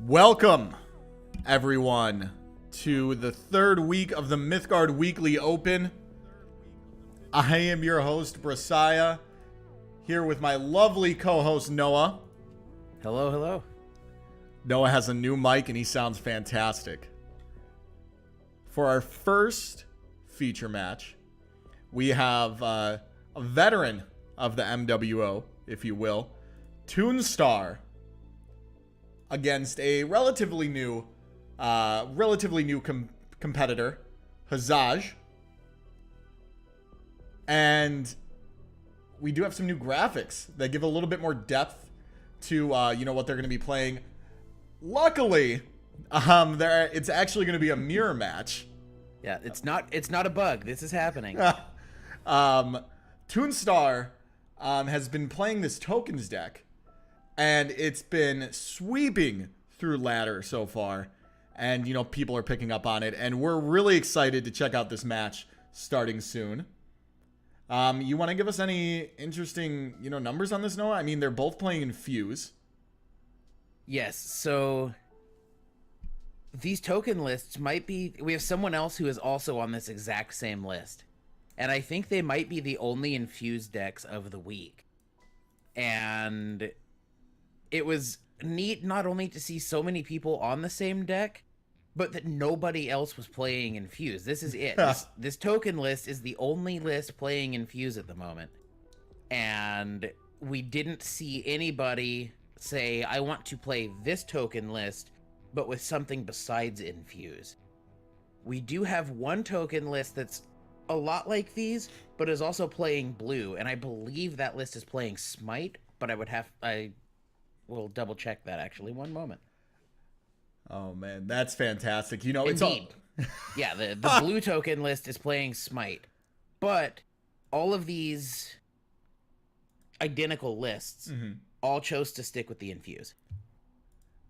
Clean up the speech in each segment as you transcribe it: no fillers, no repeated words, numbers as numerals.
Welcome, everyone, to the third week of the Mythgard Weekly Open. I am your host, Brasiah, here with my lovely co-host, Noah. Hello, hello. Noah has a new mic, and he sounds fantastic. For our first feature match, we have a veteran of the MWO, if you will, Tunestar, against a relatively new competitor, Hzoj. And we do have some new graphics that give a little bit more depth to what they're going to be playing. Luckily, it's actually going to be a mirror match. Yeah, it's not a bug. This is happening. Tunestar has been playing this tokens deck, and it's been sweeping through ladder so far. And, people are picking up on it. And we're really excited to check out this match starting soon. You want to give us any interesting, numbers on this, Noah? I mean, they're both playing in Fuse. Yes, so these token lists might be... We have someone else who is also on this exact same list. And I think they might be the only infused decks of the week. And it was neat not only to see so many people on the same deck, but that nobody else was playing infused. This is it. This token list is the only list playing infused at the moment. And we didn't see anybody say, I want to play this token list, but with something besides infuse. We do have one token list that's a lot like these, but is also playing blue, and I believe that list is playing Smite, but I will double check that actually. One moment. Oh man, that's fantastic. It's all... Yeah, the blue token list is playing Smite, but all of these identical lists all chose to stick with the infuse.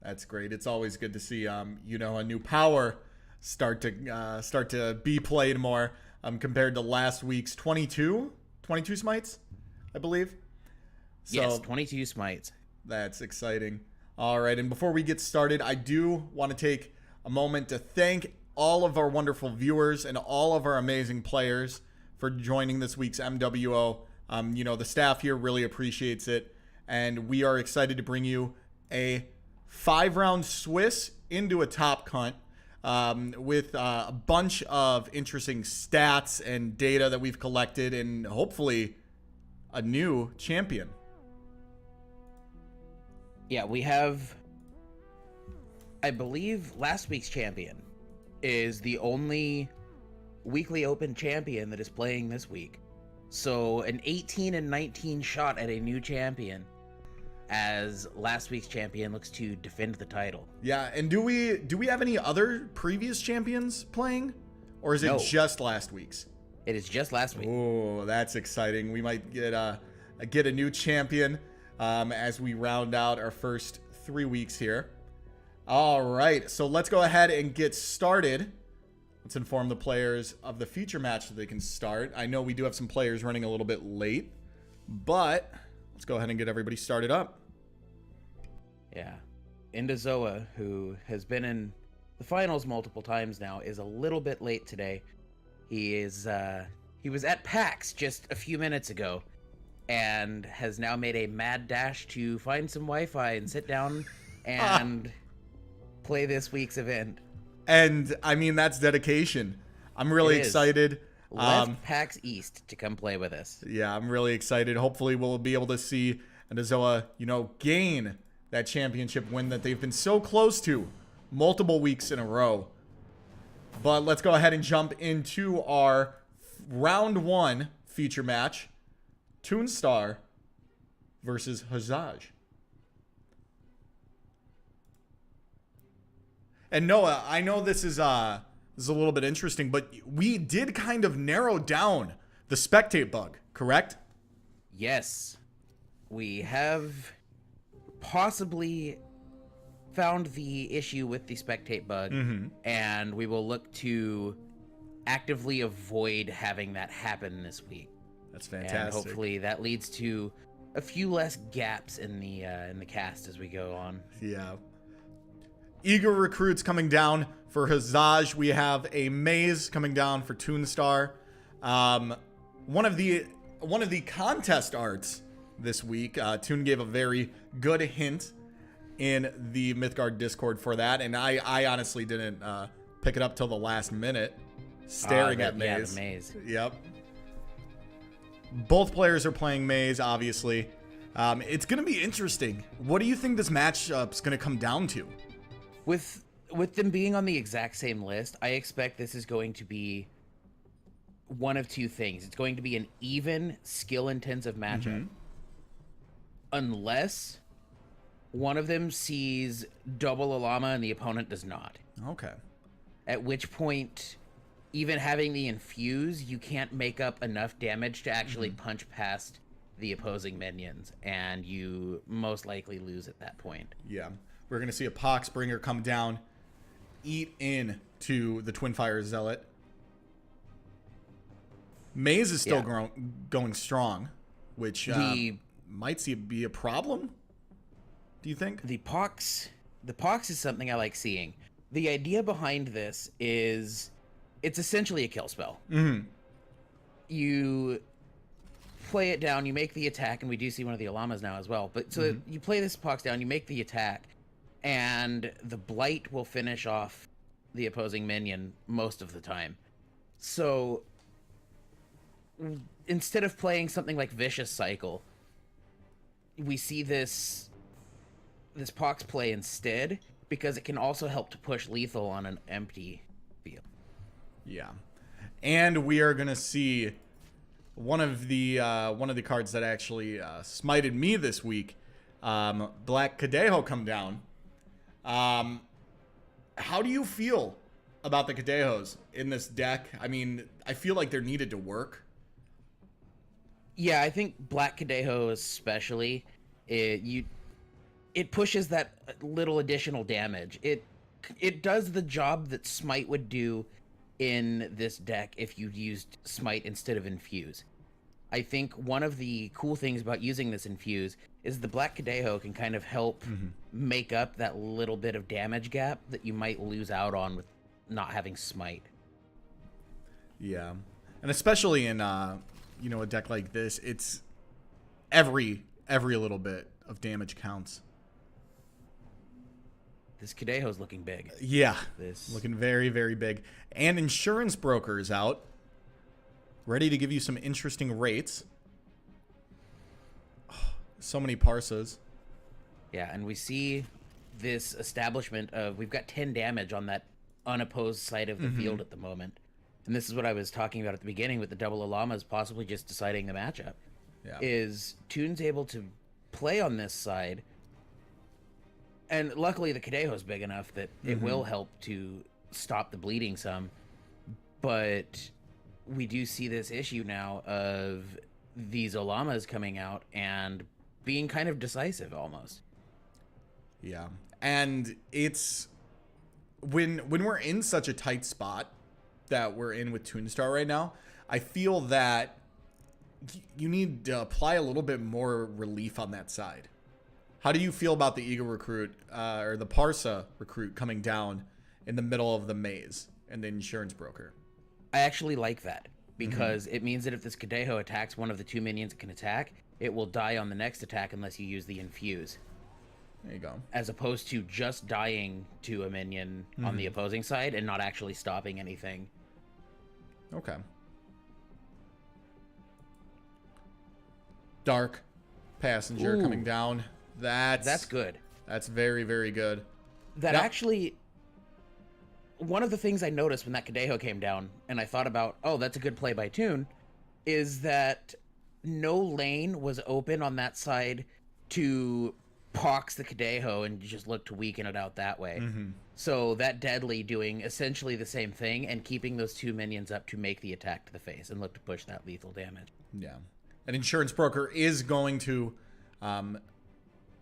That's great. It's always good to see a new power start to be played more compared to last week's 22 smites, I believe. So, yes, 22 smites. That's exciting. All right, and before we get started, I do want to take a moment to thank all of our wonderful viewers and all of our amazing players for joining this week's MWO. The staff here really appreciates it, and we are excited to bring you a 5-round Swiss into a top cunt with a bunch of interesting stats and data that we've collected, and hopefully a new champion. Yeah, we have, I believe last week's champion is the only weekly open champion that is playing this week. So an 18-19 shot at a new champion, as last week's champion looks to defend the title. Yeah, and do we have any other previous champions playing? Or is it just last week's? It is just last week. Oh, that's exciting. We might get a new champion as we round out our first 3 weeks here. All right, so let's go ahead and get started. Let's inform the players of the feature match so they can start. I know we do have some players running a little bit late, but let's go ahead and get everybody started up. Yeah. EndoZoa, who has been in the finals multiple times now, is a little bit late today. He was at PAX just a few minutes ago and has now made a mad dash to find some Wi-Fi and sit down and play this week's event. And I mean, that's dedication. I'm really excited. Left PAX East to come play with us. Yeah, I'm really excited. Hopefully we'll be able to see EndoZoa, gain that championship win that they've been so close to multiple weeks in a row. But let's go ahead and jump into our round 1 feature match. Tunestar versus Hzoj. And Noah, I know this is a little bit interesting, but we did kind of narrow down the spectate bug, correct? Yes. We have possibly found the issue with the spectate bug, and we will look to actively avoid having that happen this week. That's fantastic. And hopefully that leads to a few less gaps in the cast as we go on. Yeah. Eager recruits coming down for Hzoj. We have a maze coming down for Tunestar. One of the contest arts this week, Toon gave a very good hint in the Mythgard Discord for that, and I honestly didn't pick it up till the last minute, staring at maze. Yeah, the maze. Yep. Both players are playing maze, obviously. It's going to be interesting. What do you think this matchup's going to come down to? With them being on the exact same list, I expect this is going to be one of two things. It's going to be an even skill-intensive matchup. Unless one of them sees double Alama and the opponent does not. Okay. At which point, even having the infuse, you can't make up enough damage to actually punch past the opposing minions, and you most likely lose at that point. Yeah. We're going to see a Poxbringer come down, eat in to the Twinfire Zealot. Maze is still going strong, which might be a problem. Do you think? The Pox is something I like seeing. The idea behind this is it's essentially a kill spell. You play it down, you make the attack, and we do see one of the Alamas now as well. But so you play this Pox down, you make the attack, and the Blight will finish off the opposing minion most of the time. So instead of playing something like Vicious Cycle, we see this Pox play instead, because it can also help to push lethal on an empty field. Yeah. And we are gonna see one of the cards that actually smited me this week, Black Cadejo, come down. How do you feel about the Cadejos in this deck? I mean, I feel like they're needed to work. Yeah, I think Black Cadejo especially, it pushes that little additional damage. It does the job that Smite would do in this deck if you used Smite instead of Infuse. I think one of the cool things about using this Infuse is the Black Cadejo can kind of help make up that little bit of damage gap that you might lose out on with not having Smite. Yeah, and especially in a deck like this, it's every little bit of damage counts. This Cadejo's looking big. Yeah, looking very, very big. And Insurance Broker is out, ready to give you some interesting rates. So many Parsas. Yeah, and we see this establishment of, we've got 10 damage on that unopposed side of the field at the moment. And this is what I was talking about at the beginning with the double Alamas possibly just deciding the matchup. Yeah. Is Toon's able to play on this side, and luckily the Cadejo's big enough that it will help to stop the bleeding some. But we do see this issue now of these Alamas coming out and being kind of decisive almost. Yeah. And it's when we're in such a tight spot that we're in with Tunestar right now, I feel that you need to apply a little bit more relief on that side. How do you feel about the Eagle recruit or the Parsa recruit coming down in the middle of the maze and the Insurance Broker? I actually like that, because it means that if this Cadejo attacks one of the two minions it can attack, it will die on the next attack unless you use the Infuse. There you go. As opposed to just dying to a minion on the opposing side and not actually stopping anything. Okay. Dark Passenger coming down. That's good. That's very, very good. That actually, one of the things I noticed when that Cadejo came down, and I thought about, oh, that's a good play by Toon, is that no lane was open on that side to pox the Cadejo and just look to weaken it out that way. So that Deadly doing essentially the same thing and keeping those two minions up to make the attack to the face and look to push that lethal damage. Yeah. An Insurance Broker is going to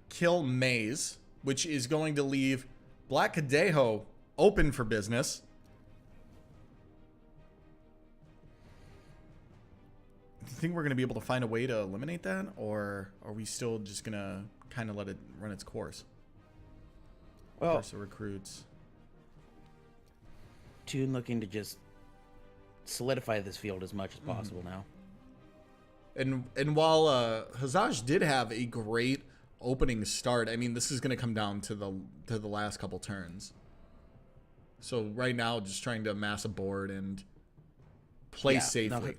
kill Maze, which is going to leave Black Cadejo open for business. Do you think we're going to be able to find a way to eliminate that, or are we still just going to kind of let it run its course? Well, Force the recruits. Toon looking to just solidify this field as much as possible now. And while Hzoj did have a great opening start, I mean, this is going to come down to the last couple turns. So right now, just trying to amass a board and play safely.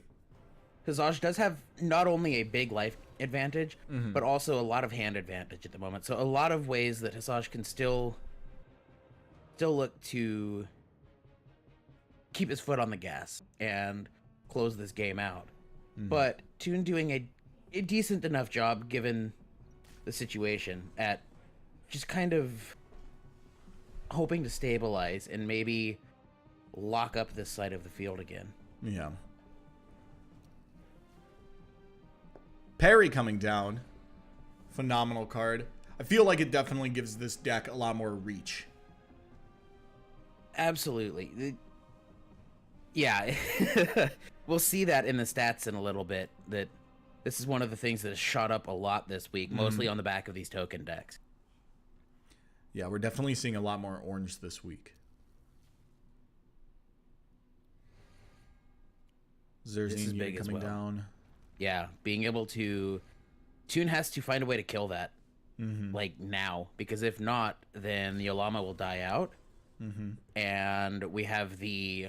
No, Hzoj does have not only a big life advantage, but also a lot of hand advantage at the moment. So a lot of ways that Hzoj can still look to keep his foot on the gas and close this game out. But Toon doing a decent enough job given the situation at just kind of hoping to stabilize and maybe lock up this side of the field again. Yeah. Parry coming down. Phenomenal card. I feel like it definitely gives this deck a lot more reach. Absolutely. Yeah. We'll see that in the stats in a little bit, that this is one of the things that has shot up a lot this week, mostly on the back of these token decks. Yeah, we're definitely seeing a lot more orange this week. Zerzine coming down. Yeah, being able to... Toon has to find a way to kill that, like, now. Because if not, then the Olama will die out. And we have the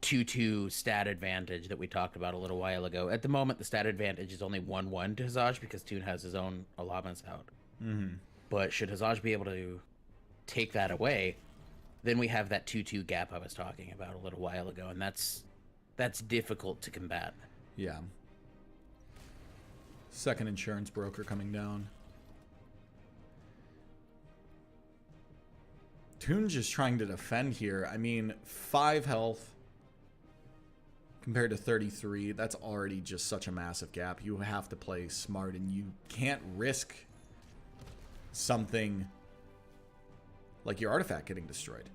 2-2 stat advantage that we talked about a little while ago. At the moment, the stat advantage is only 1-1 to Hzoj because Toon has his own Olamas out. But should Hzoj be able to take that away, then we have that 2-2 gap I was talking about a little while ago, and that's difficult to combat. Yeah. Second insurance broker coming down. Toon just trying to defend here. I mean, 5 health compared to 33. That's already just such a massive gap. You have to play smart, and you can't risk something like your artifact getting destroyed.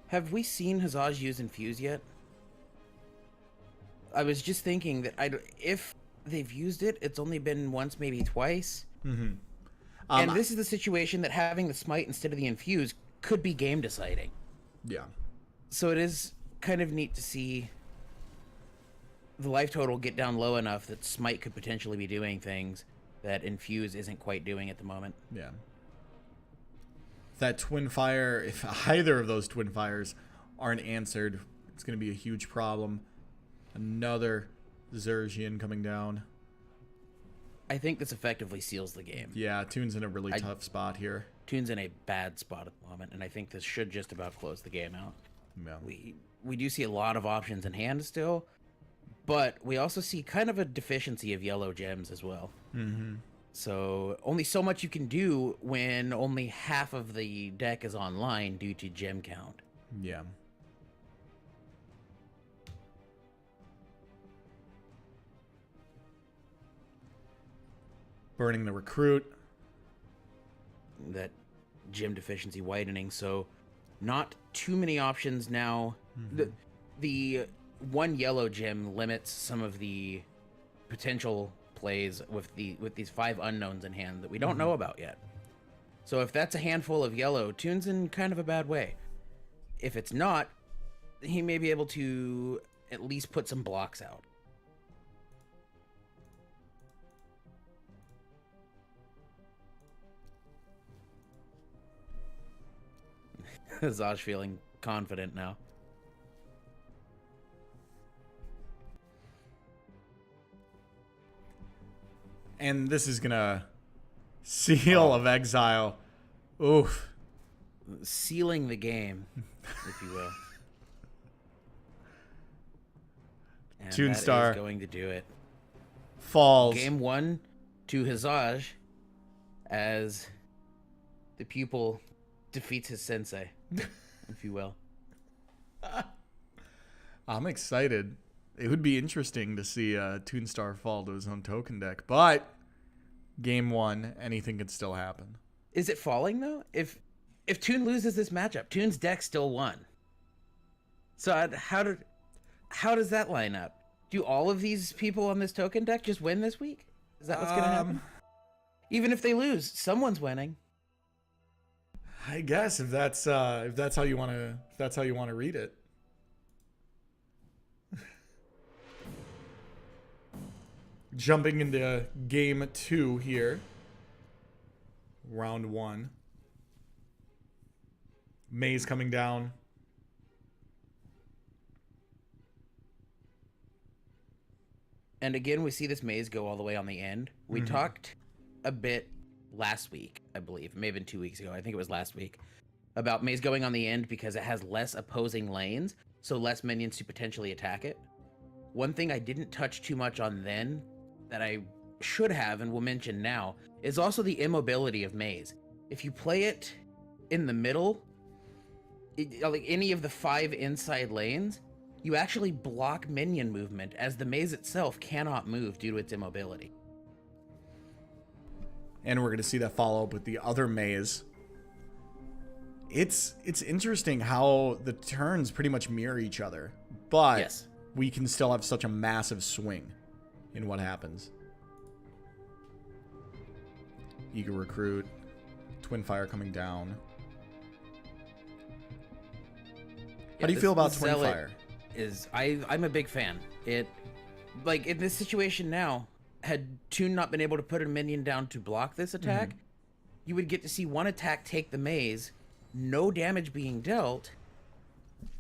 Have we seen Hzoj use Infuse yet? I was just thinking that if they've used it, it's only been once, maybe twice. And this is the situation that having the Smite instead of the Infuse could be game deciding. Yeah. So it is kind of neat to see the life total get down low enough that Smite could potentially be doing things that Infuse isn't quite doing at the moment. Yeah. That Twin Fire, if either of those Twin Fires aren't answered, it's going to be a huge problem. Another Zerzine coming down. I think this effectively seals the game. Yeah, Toon's in a really tough spot here. Toon's in a bad spot at the moment, and I think this should just about close the game out. Yeah. We do see a lot of options in hand still, but we also see kind of a deficiency of yellow gems as well. So only so much you can do when only half of the deck is online due to gem count. Yeah. Burning the recruit. That gem deficiency widening, so not too many options now. The one yellow gem limits some of the potential plays with these 5 unknowns in hand that we don't know about yet. So if that's a handful of yellow, Toon's in kind of a bad way. If it's not, he may be able to at least put some blocks out. Hzoj feeling confident now. And this is gonna Seal of Exile. Oof. Sealing the game, if you will. And Tunestar that is going to do it. Falls. Game 1 to Hzoj as the pupil defeats his sensei, if you will. I'm excited. It would be interesting to see Tunestar fall to his own token deck, but game 1, anything could still happen. Is it falling though? If Toon loses this matchup, Toon's deck still won. So how does that line up? Do all of these people on this token deck just win this week? Is that what's gonna happen? Even if they lose, someone's winning. I guess if that's how you want to read it. Jumping into game 2 here. Round 1. Maze coming down. And again, we see this maze go all the way on the end. We talked a bit last week, I believe. It may have been 2 weeks ago. I think it was last week. About maze going on the end because it has less opposing lanes, so less minions to potentially attack it. One thing I didn't touch too much on then, that I should have and will mention now, is also the immobility of maze. If you play it in the middle, like any of the 5 inside lanes, you actually block minion movement, as the maze itself cannot move due to its immobility. And we're going to see that follow up with the other maze. It's interesting how the turns pretty much mirror each other, but yes, we can still have such a massive swing in what happens. Eager Recruit, Twin Fire coming down. How do you feel about Twin Fire? I'm a big fan. It, like, in this situation now, had Toon not been able to put a minion down to block this attack, you would get to see one attack take the maze, no damage being dealt,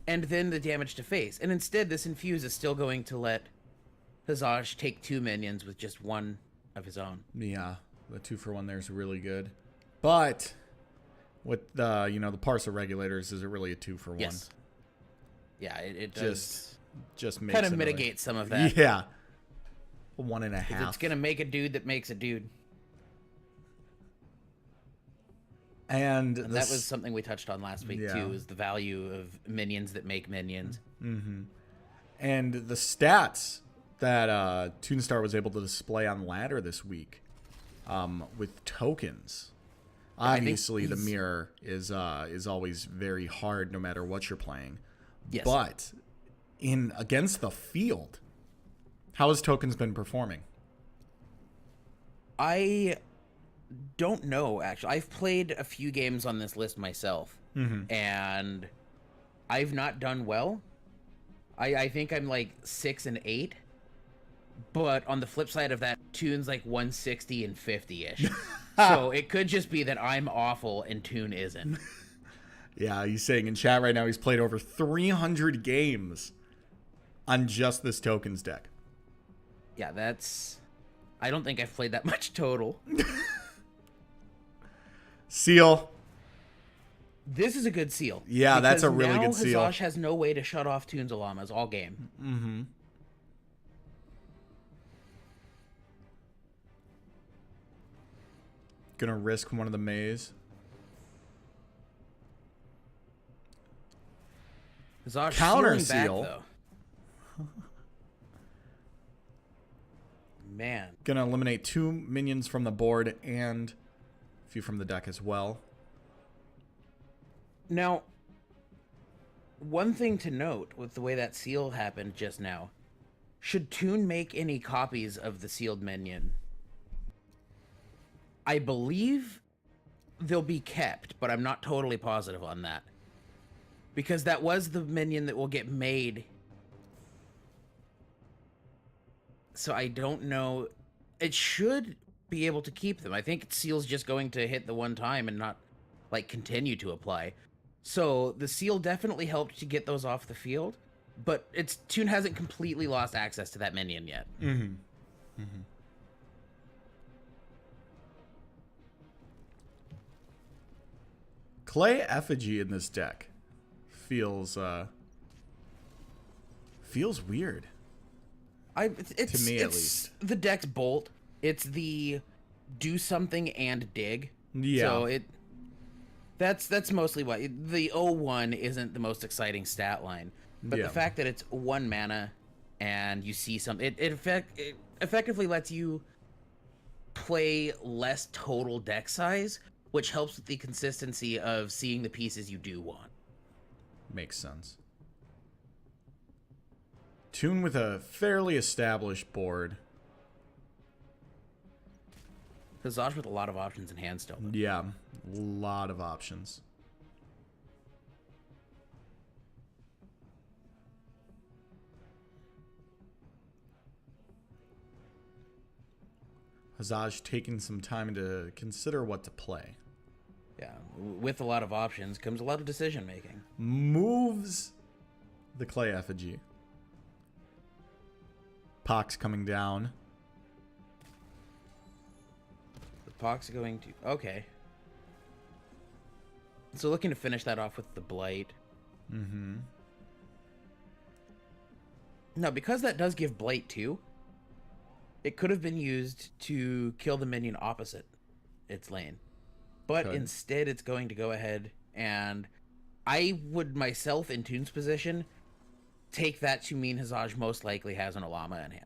and then the damage to face. And instead, this infuse is still going to let Hzoj take 2 minions with just 1 of his own. Yeah, the 2-for-1 there is really good. But with the, the parser regulators, is it really a 2-for-1? Yes. Yeah, it does just makes kind of mitigate some of that. Yeah. 1.5. It's gonna make a dude that makes a dude. And that was something we touched on last week too, is the value of minions that make minions. And the stats that Tunestar was able to display on ladder this week, with tokens. Obviously, the mirror is always very hard, no matter what you're playing. Yes. But against the field, how has tokens been performing? I don't know, actually. I've played a few games on this list myself, and I've not done well. I think I'm like 6 and 8, but on the flip side of that, Toon's like 160 and 50-ish. So it could just be that I'm awful and Toon isn't. Yeah, he's saying in chat right now he's played over 300 games on just this tokens deck. Yeah, I don't think I've played that much total. Seal. This is a good seal. Yeah, that's a really good seal. Hzoj has no way to shut off Toon's Alamas all game. Gonna risk one of the maze. Hzoj Counter seal. seal. Back, though. Man. Gonna eliminate 2 minions from the board and a few from the deck as well. Now, one thing to note with the way that seal happened just now, should Toon make any copies of the sealed minion, I believe they'll be kept, but I'm not totally positive on that. Because that was the minion that will get made. So I don't know. It should be able to keep them. I think Seal's just going to hit the one time and not, like, continue to apply. So the Seal definitely helped to get those off the field, but Toon hasn't completely lost access to that minion yet. Clay Effigy in this deck feels weird. To me, at least. The deck's bolt. It's the do something and dig. Yeah. So that's mostly why the 0-1 isn't the most exciting stat line. But the fact that it's 1 mana and you see it effectively lets you play less total deck size, which helps with the consistency of seeing the pieces you do want. Makes sense. Toon with a fairly established board. Hzoj with a lot of options in hand still. Yeah, a lot of options. Hzoj taking some time to consider what to play. Yeah, with a lot of options comes a lot of decision making. Moves the clay effigy. Pox coming down. The Pox going to... Okay. So looking to finish that off with the Blight. Mm-hmm. Now, because that does give Blight too, it could have been used to kill the minion opposite its lane. But instead, it's going to go ahead and I would myself, in Tune's position, take that to mean Hzoj most likely has an Olama in hand.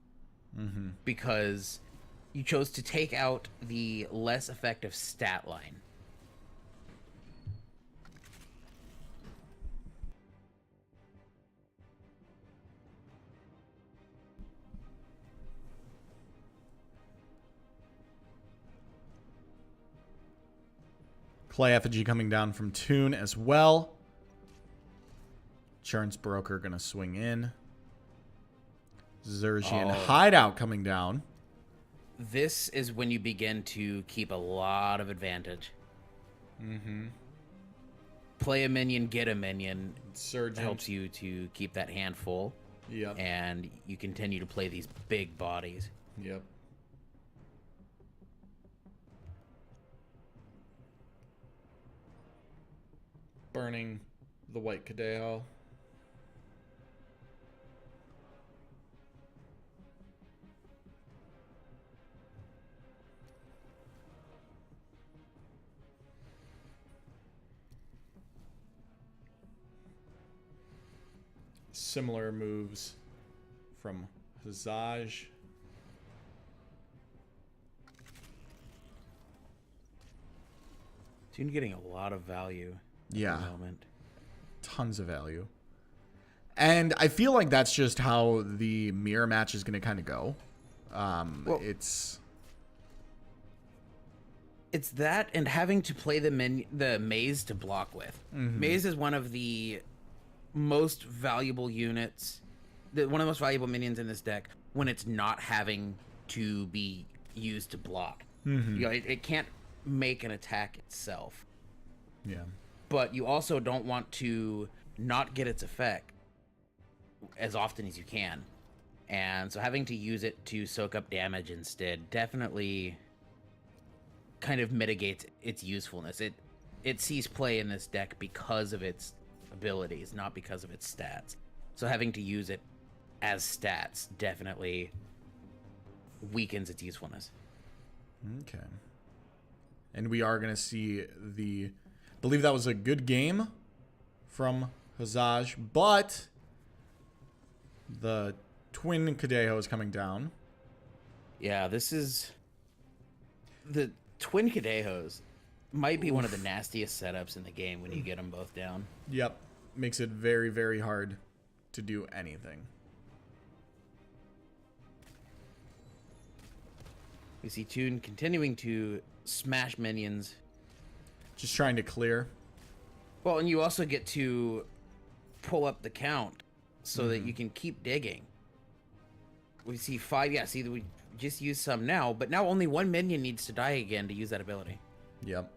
Mm-hmm. Because you chose to take out the less effective stat line. Clay effigy coming down from Tune as well. Insurance broker gonna swing in. Zergian hideout coming down. This is when you begin to keep a lot of advantage. Mm-hmm. Play a minion, get a minion. Surgeon helps you to keep that hand full. Yep. And you continue to play these big bodies. Yep. Burning the white Cadeo. Similar moves from Hzoj. Tune getting a lot of value. Yeah. At the moment. Tons of value. And I feel like that's just how the mirror match is going to kind of go. Well, it's that and having to play the maze to block with. Mm-hmm. Maze is one of the most valuable units, one of the most valuable minions in this deck when it's not having to be used to block. Mm-hmm. You know, it can't make an attack itself. Yeah. But you also don't want to not get its effect as often as you can. And so having to use it to soak up damage instead definitely kind of mitigates its usefulness. It sees play in this deck because of its abilities, not because of its stats. So having to use it as stats definitely weakens its usefulness. Okay. And we are going to see I believe that was a good game from Hzoj, but the twin Cadeo is coming down. Yeah, this is... The twin Cadeos might be one of the nastiest setups in the game when you get them both down. Yep. Makes it very, very hard to do anything. We see Tune continuing to smash minions. Just trying to clear. Well, and you also get to pull up the count so that you can keep digging. We see 5. Yeah, see, we just used some now, but now only 1 minion needs to die again to use that ability. Yep.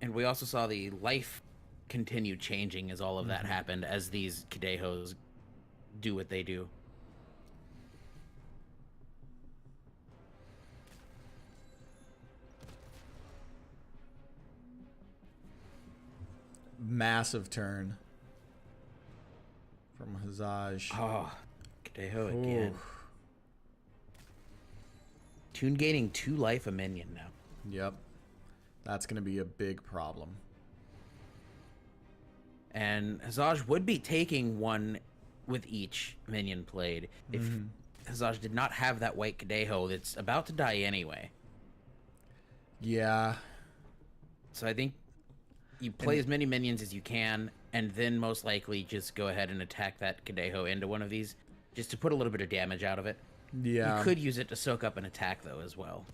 And we also saw the life continue changing as all of that happened, as these Cadejos do what they do. Massive turn from Hzoj. Oh, Cadejo again. Ooh. Tune gaining 2 life a minion now. Yep. That's going to be a big problem. And Hzoj would be taking 1 with each minion played if Hzoj did not have that white Cadejo that's about to die anyway. Yeah. So I think you play as many minions as you can, and then most likely just go ahead and attack that Cadejo into one of these, just to put a little bit of damage out of it. Yeah. You could use it to soak up an attack, though, as well.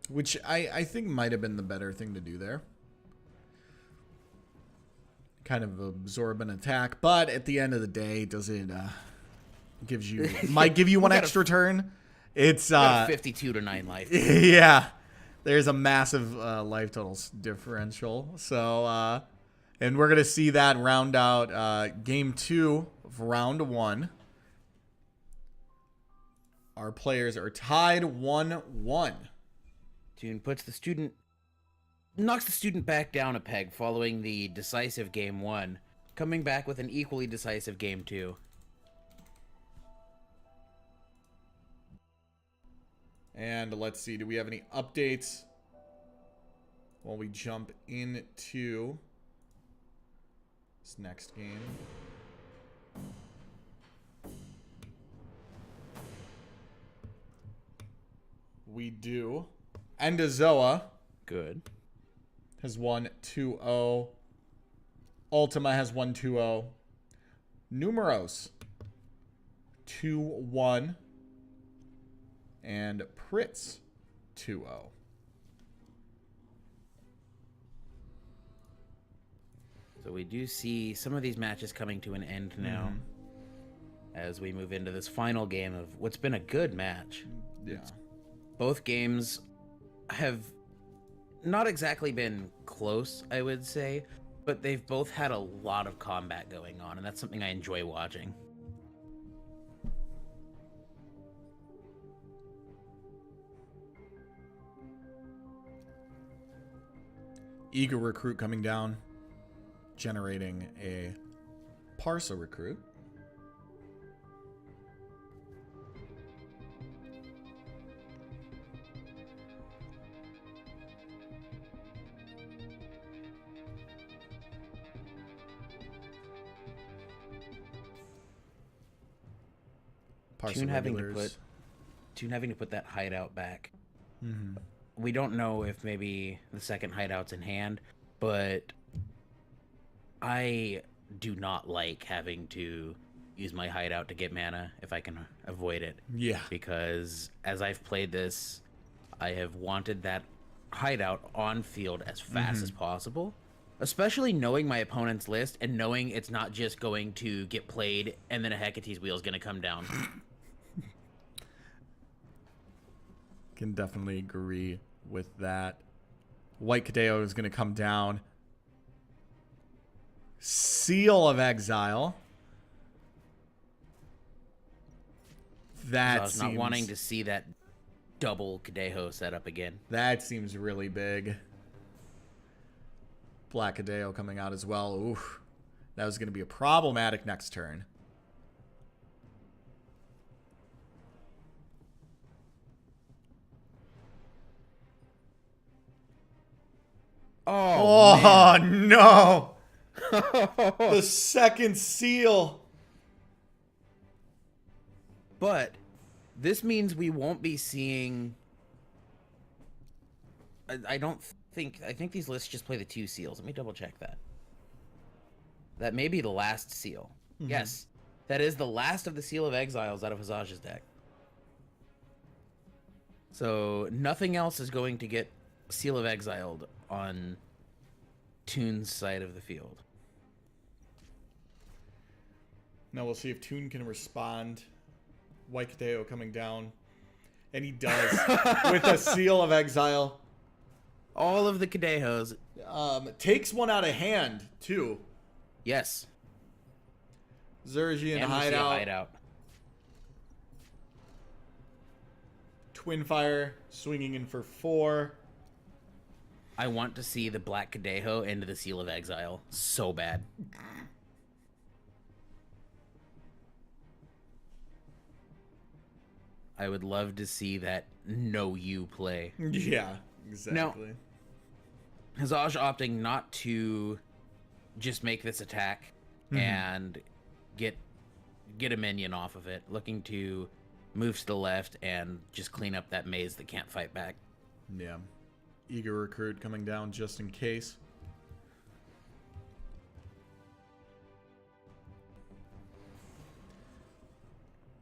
Which I think might have been the better thing to do there. Kind of absorb an attack, but at the end of the day, does it gives you might give you one extra turn. It's 52 to 9 life. Yeah, there's a massive life totals differential. So and we're gonna see that round out game 2 of round 1. Our players are tied 1-1. Tune knocks the student back down a peg following the decisive game 1, coming back with an equally decisive game 2. And let's see, do we have any updates while we jump into this next game? We do. EndoZoa Good. has won 2-0. Ultima has won 2-0. NUMAROS 2-1. And Pritz 2-0. So we do see some of these matches coming to an end now as we move into this final game of what's been a good match. Yeah. Both games have not exactly been close, I would say, but they've both had a lot of combat going on, and that's something I enjoy watching. Eager recruit coming down, generating a Parsa recruit. Tune having to put that hideout back. We don't know if maybe the second hideout's in hand, but I do not like having to use my hideout to get mana if I can avoid it. Yeah. Because as I've played this, I have wanted that hideout on field as fast as possible. Especially knowing my opponent's list and knowing it's not just going to get played and then a Hecate's wheel is going to come down. Can definitely agree with that. White Cadeo is going to come down. Seal of Exile. I was not wanting to see that double Cadeo set up again. That seems really big. Black Cadeo coming out as well. Oof. That was going to be a problematic next turn. Oh no! The second seal. But this means we won't be seeing. I think these lists just play the 2 seals. Let me double check that. That may be the last seal. Yes, that is the last of the Seal of Exiles out of Hzoj's deck. So nothing else is going to get Seal of Exiled on Tune's side of the field. Now we'll see if Tune can respond. White Cadeo coming down. And he does. With a Seal of Exile. All of the Cadeos. Takes one out of hand, too. Yes. Zergian hideout. Twin Fire swinging in for 4. I want to see the Black Cadeo into the Seal of Exile so bad. I would love to see that no you play. Yeah, exactly. Now, Hzoj opting not to just make this attack and get a minion off of it, looking to move to the left and just clean up that maze that can't fight back. Yeah. Eager recruit coming down just in case.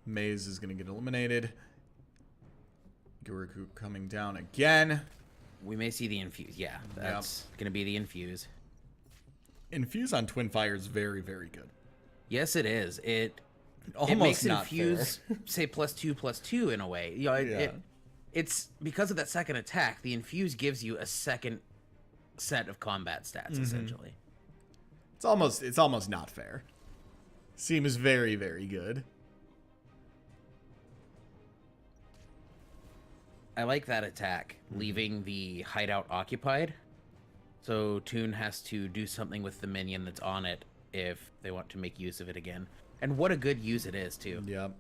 Maze is going to get eliminated. Eager recruit coming down again. We may see the infuse. Yeah, that's going to be the infuse. Infuse on Twin Fire is very, very good. Yes, it is. It Almost it makes not infuse fair. say +2/+2 in a way. You know, it's because of that second attack. The infuse gives you a second set of combat stats essentially. It's almost not fair. Seems very, very good. I like that attack, leaving the hideout occupied. So Toon has to do something with the minion that's on it if they want to make use of it again. And what a good use it is, too. Yep.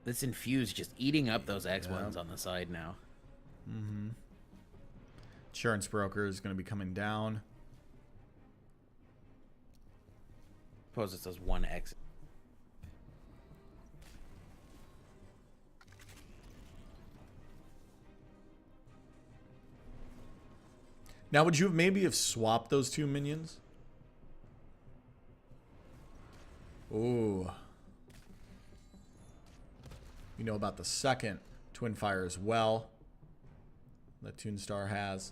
This infuse just eating up those X1s on the side now. Insurance broker is going to be coming down. Suppose it's those 1X. Now, would you maybe have swapped those two minions? Ooh. You know about the second Twin Fire as well that Tunestar has.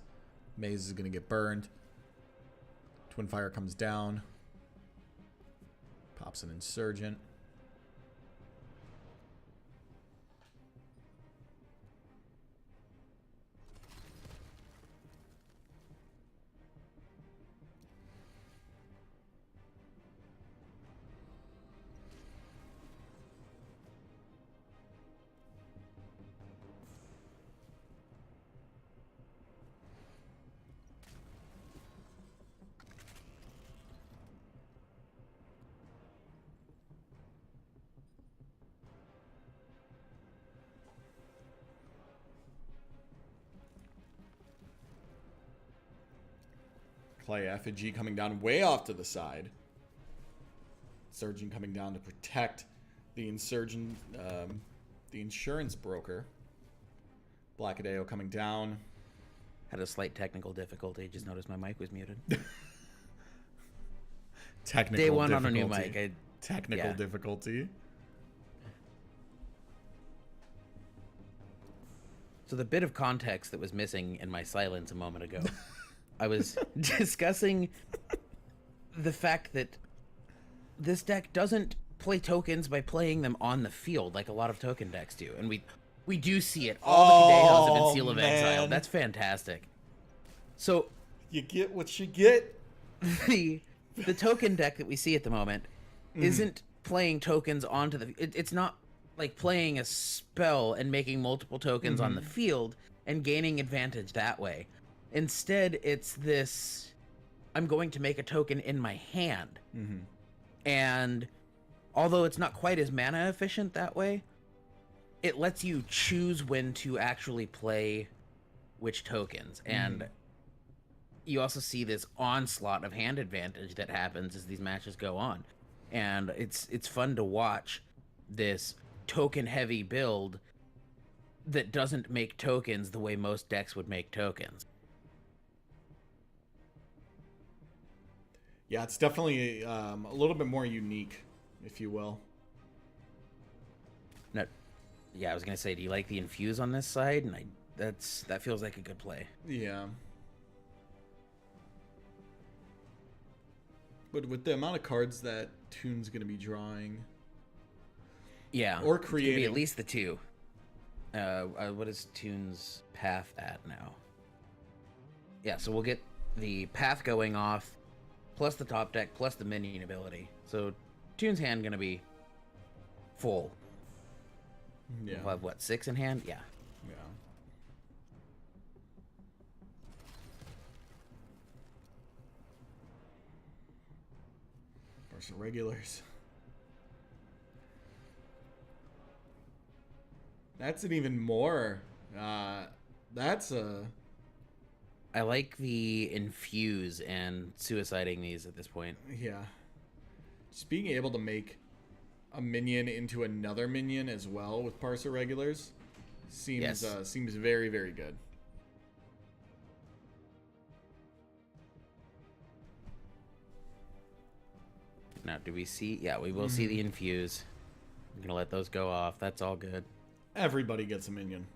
Maze is going to get burned. Twin Fire comes down. Pops an Insurgent. Play Effigy coming down way off to the side. Surgeon coming down to protect the insurgent, the insurance broker. Blackadeo coming down. Had a slight technical difficulty. Just noticed my mic was muted. Technical Day one difficulty. on a new mic. Technical difficulty. So the bit of context that was missing in my silence a moment ago, I was discussing the fact that this deck doesn't play tokens by playing them on the field like a lot of token decks do. And we do see it. All the Kadehos have been Seal of Exile. That's fantastic. So you get what you get. The token deck that we see at the moment isn't playing tokens onto the... It's not like playing a spell and making multiple tokens on the field and gaining advantage that way. Instead, it's this, I'm going to make a token in my hand. And although it's not quite as mana efficient that way, it lets you choose when to actually play which tokens. And you also see this onslaught of hand advantage that happens as these matches go on. And it's fun to watch this token-heavy build that doesn't make tokens the way most decks would make tokens. Yeah, it's definitely a little bit more unique, if you will. No, yeah, I was gonna say, do you like the infuse on this side? And that feels like a good play. Yeah. But with the amount of cards that Toon's gonna be drawing, yeah, or it's gonna be creating, at least the two. What is Toon's path at now? Yeah, so we'll get the path going off, plus the top deck, plus the minion ability. So Toon's hand gonna be full. yeah, We'll have what, 6 in hand? Yeah. yeah. Versus regulars. That's an even more. That's a. I like the infuse and suiciding these at this point. Yeah. Just being able to make a minion into another minion as well with parser regulars seems seems very, very good. Now, do we see? Yeah, we will see the infuse. I'm gonna let those go off. That's all good. Everybody gets a minion.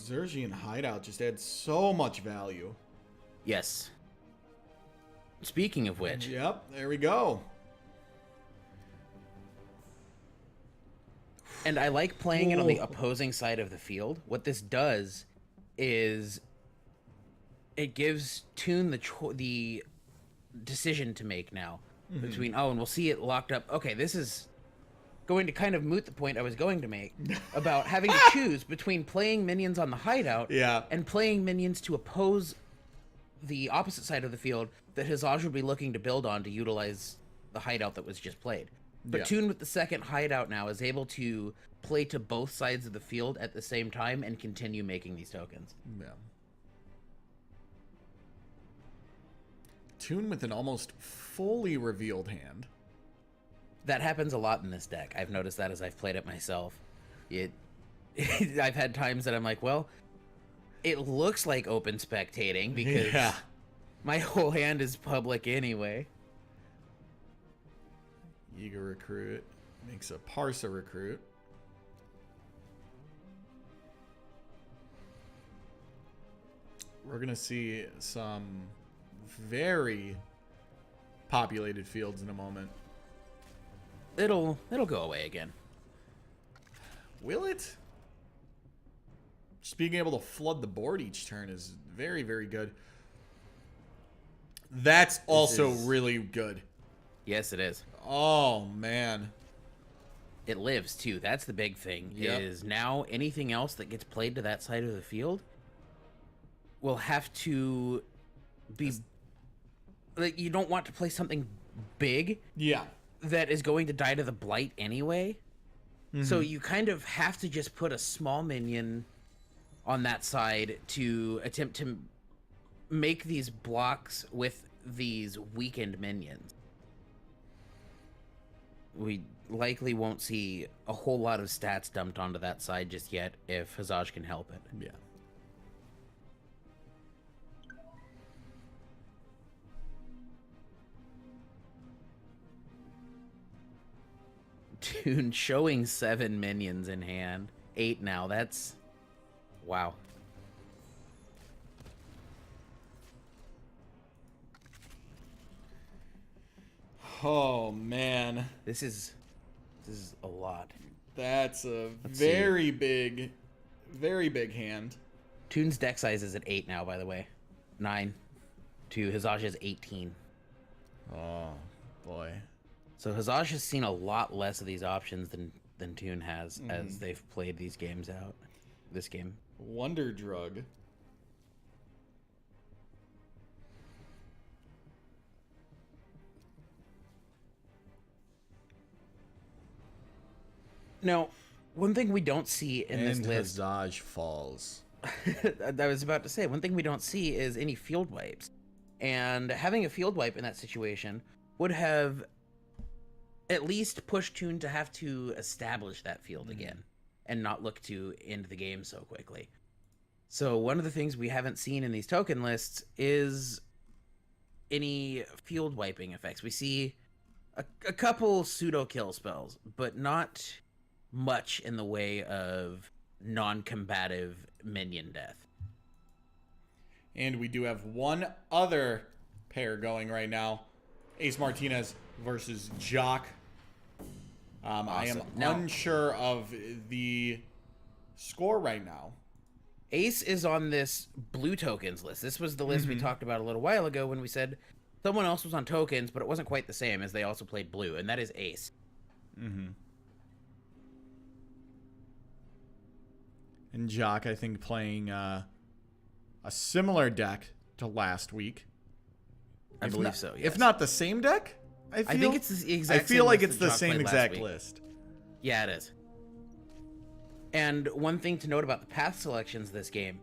Xerxian Hideout just adds so much value. Yes. Speaking of which. Yep, there we go. And I like playing it on the opposing side of the field. What this does is it gives Toon the decision to make now between, and we'll see it locked up. Okay, this is going to kind of moot the point I was going to make about having to choose between playing minions on the hideout and playing minions to oppose the opposite side of the field that Hzoj would be looking to build on to utilize the hideout that was just played. But Toon with the second hideout now is able to play to both sides of the field at the same time and continue making these tokens. Yeah. Toon with an almost fully revealed hand. That happens a lot in this deck. I've noticed that as I've played it myself. I've had times that I'm like, well, it looks like open spectating because my whole hand is public anyway. Eager Recruit makes a Parsa Recruit. We're going to see some very populated fields in a moment. It'll go away again. Will it? Just being able to flood the board each turn is very, very good. That's also really good. Yes, it is. Oh, man. It lives, too. That's the big thing, is now anything else that gets played to that side of the field will have to be... Like, you don't want to play something big that is going to die to the blight anyway. So you kind of have to just put a small minion on that side to attempt to make these blocks with these weakened minions. We likely won't see a whole lot of stats dumped onto that side just yet if Hzoj can help it. Yeah. Toon showing 7 minions in hand. 8 now. That's... wow. Oh, man. This is a lot. That's a very big hand. Toon's deck size is at 8 now, by the way. 9 to Hzoj's 18. Oh, boy. So Hzoj has seen a lot less of these options than Toon has as they've played these games out. This game. Wonder Drug. Now, one thing we don't see in this And list... Hzoj falls. I was about to say, one thing we don't see is any field wipes. And having a field wipe in that situation would have at least pushed Toon to have to establish that field again and not look to end the game so quickly. So one of the things we haven't seen in these token lists is any field wiping effects. We see a couple pseudo kill spells, but not much in the way of non-combative minion death. And we do have one other pair going right now. AceMartinez versus Jock. Awesome. I am Now, unsure of the score right now. Ace is on this blue tokens list. This was the list we talked about a little while ago when we said someone else was on tokens, but it wasn't quite the same as they also played blue, and that is Ace. And Jock, I think, playing a similar deck to last week. I believe so, yes. If not the same deck, I think it's the exact I feel same like list it's that the Jock same played exact last week. list. Yeah, it is. And one thing to note about the path selections this game,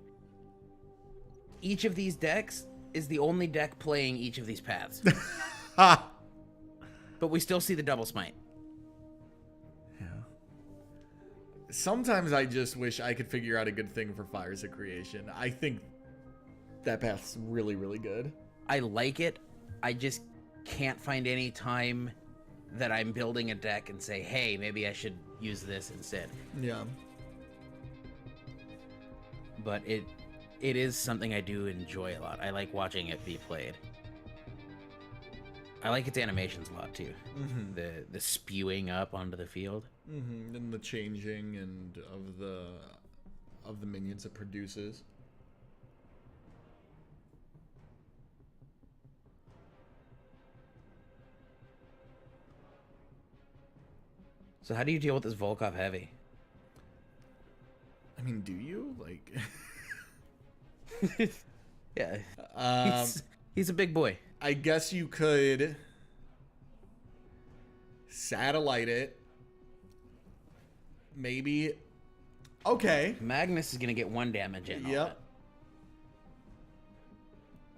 each of these decks is the only deck playing each of these paths. Ha! But we still see the double smite. Yeah. Sometimes I just wish I could figure out a good thing for Fires of Creation. I think that path's really, really good. I like it. I just can't find any time that I'm building a deck and say, hey, maybe I should use this instead. Yeah. but it is something I do enjoy a lot. I like watching it be played. I like its animations a lot too. Mm-hmm. The spewing up onto the field. Mm-hmm. And the changing and of the minions it produces. So how do you deal with this Volkov heavy? I mean, do you? Like... Yeah. He's a big boy. I guess you could satellite it. Maybe. Okay. Magnus is going to get 1 damage in. Yep.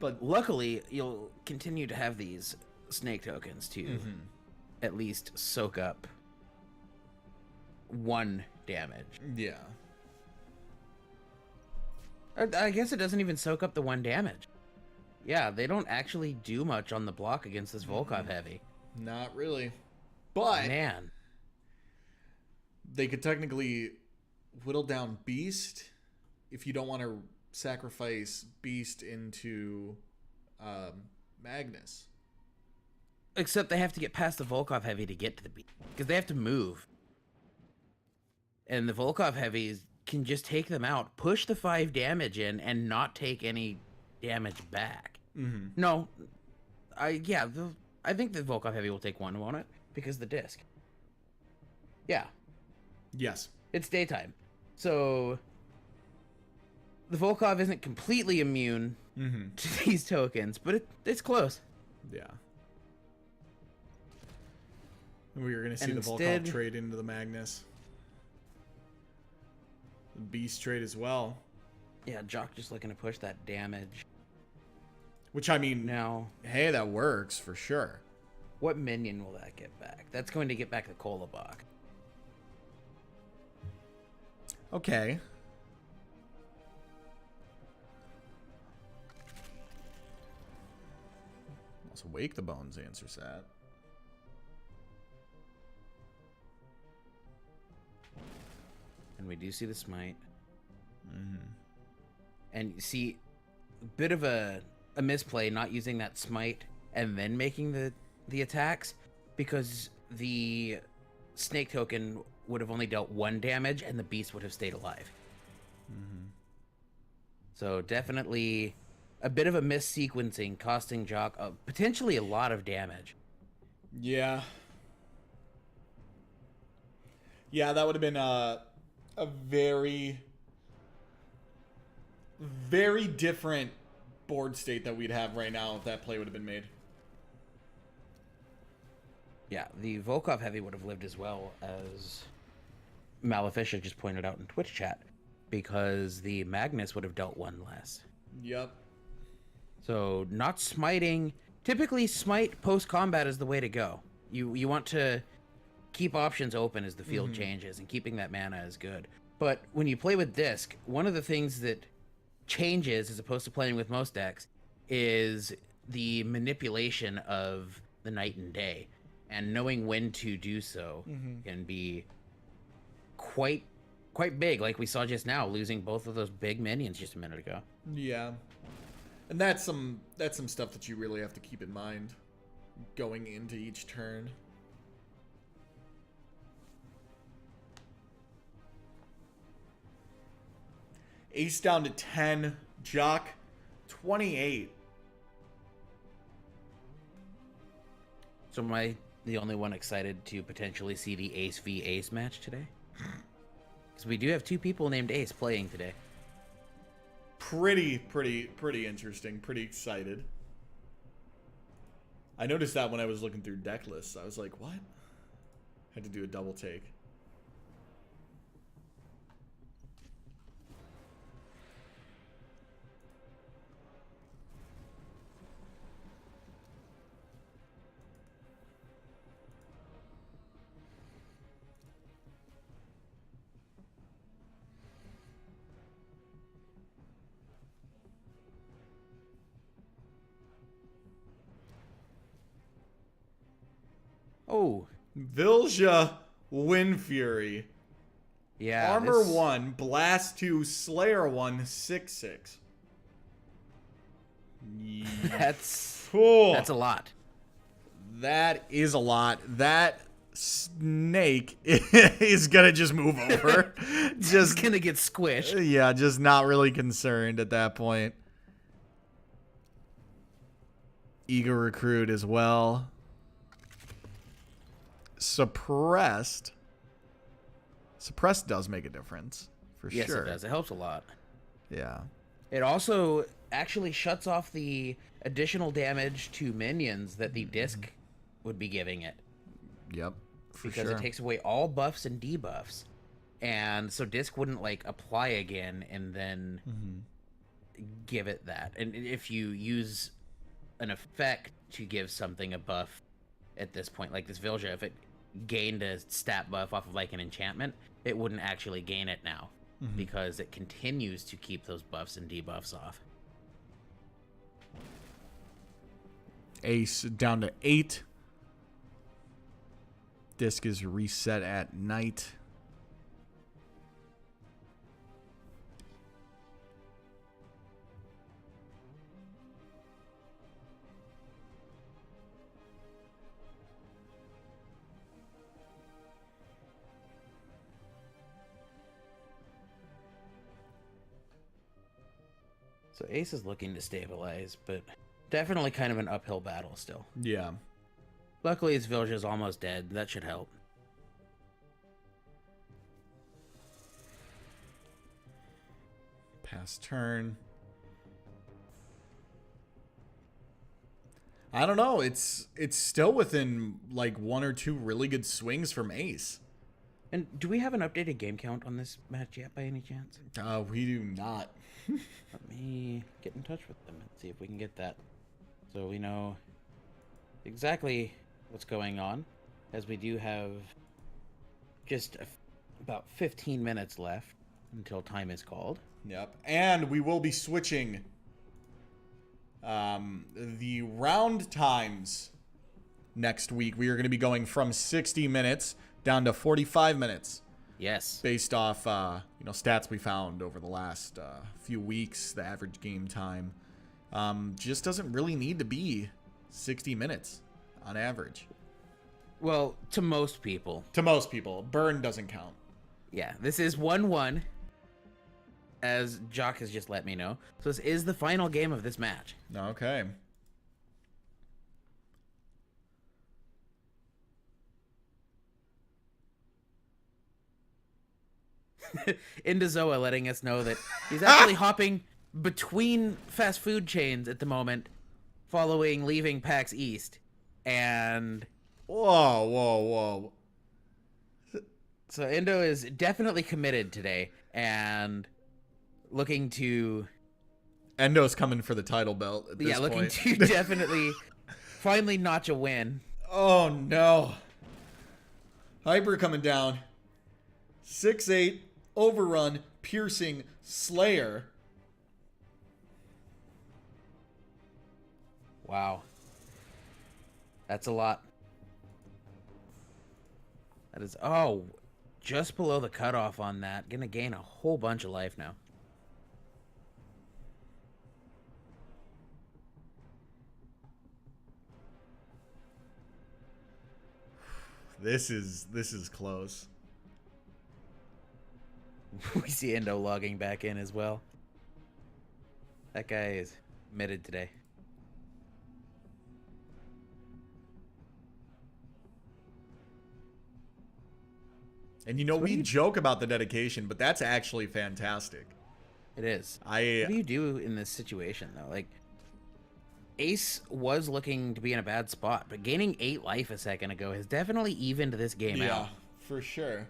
But luckily, you'll continue to have these snake tokens to at least soak up 1 damage. Yeah. I guess it doesn't even soak up the 1 damage. Yeah, they don't actually do much on the block against this Volkov heavy. Not really. But man, they could technically whittle down Beast if you don't want to sacrifice Beast into Magnus. Except they have to get past the Volkov heavy to get to the Beast. Because they have to move. And the Volkov heavies can just take them out, push the 5 damage in, and not take any damage back. Mm-hmm. No, I think the Volkov heavy will take 1, won't it? Because the disc. Yeah. Yes. It's daytime. So the Volkov isn't completely immune to these tokens, but it's close. Yeah. We were going to see the Volkov trade into the Magnus. The Beast trade as well. Yeah, Jock just looking to push that damage. Which, I mean, now, hey, that works for sure. What minion will that get back? That's going to get back the Kolobok. Okay. Also, Wake the Bones answers that. And we do see the smite. And you see a bit of a misplay not using that smite and then making the attacks, because the snake token would have only dealt 1 damage and the beast would have stayed alive. So definitely a bit of a mis-sequencing, costing Jock potentially a lot of damage. Yeah. Yeah, that would have been a very, very different board state that we'd have right now if that play would have been made. Yeah, the Volkov heavy would have lived as well, as Maleficia just pointed out in Twitch chat, because the Magnus would have dealt 1 less. Yep. So not smiting. Typically, smite post-combat is the way to go. You want to keep options open as the field changes, and keeping that mana is good. But when you play with Disc, one of the things that changes, as opposed to playing with most decks, is the manipulation of the night and day. And knowing when to do so can be quite big, like we saw just now, losing both of those big minions just a minute ago. Yeah. And that's some stuff that you really have to keep in mind going into each turn. Ace down to 10, Jock 28. So am I the only one excited to potentially see the Ace v Ace match today? Because we do have 2 people named Ace playing today. Pretty interesting. Pretty excited. I noticed that when I was looking through deck lists. I was like, what? Had to do a double take. Oh, Vilja Windfury. Yeah. Armor 1, Blast 2, Slayer 1, 6/6. That's Cool. a lot. That is a lot. That snake is gonna just move over. Just gonna get squished. Yeah, just not really concerned at that point. Eager Recruit as well. Suppressed. Suppressed does make a difference, for sure. Yes, it does. It helps a lot. Yeah. It also actually shuts off the additional damage to minions that the disc would be giving it. Yep. Because it takes away all buffs and debuffs. And so disc wouldn't like apply again and then give it that. And if you use an effect to give something a buff at this point, like this Hzoj, if it gained a stat buff off of like an enchantment, it wouldn't actually gain it now because it continues to keep those buffs and debuffs off. Ace down to 8. Disc is reset at night. So Ace is looking to stabilize, but definitely kind of an uphill battle still. Yeah. Luckily, his Hzoj is almost dead. That should help. Pass turn. I don't know. It's still within like 1 or 2 really good swings from Ace. And do we have an updated game count on this match yet, by any chance? We do not. Let me get in touch with them and see if we can get that. So we know exactly what's going on, as we do have just about 15 minutes left until time is called. Yep. And we will be switching the round times next week. We are going to be going from 60 minutes down to 45 minutes. Yes. Based off, stats we found over the last few weeks, the average game time just doesn't really need to be 60 minutes on average. Well, to most people. To most people. Burn doesn't count. Yeah, this is 1-1, as Jock has just let me know. So this is the final game of this match. Okay. EndoZoa letting us know that he's actually hopping between fast food chains at the moment, following leaving PAX East. And whoa. So Endo is definitely committed today and looking to... Endo's coming for the title belt at this point. Looking to definitely finally notch a win. Oh, no. Hyper coming down. 6/8, overrun, piercing, Slayer. Wow. That's a lot. That is... Oh, just below the cutoff on that. Gonna gain a whole bunch of life now. This is close. We see Endo logging back in as well. That guy is committed today. And we joke about the dedication, but that's actually fantastic. It is. What do you do in this situation, though? Like, Ace was looking to be in a bad spot, but gaining 8 life a second ago has definitely evened this game out. Yeah, for sure.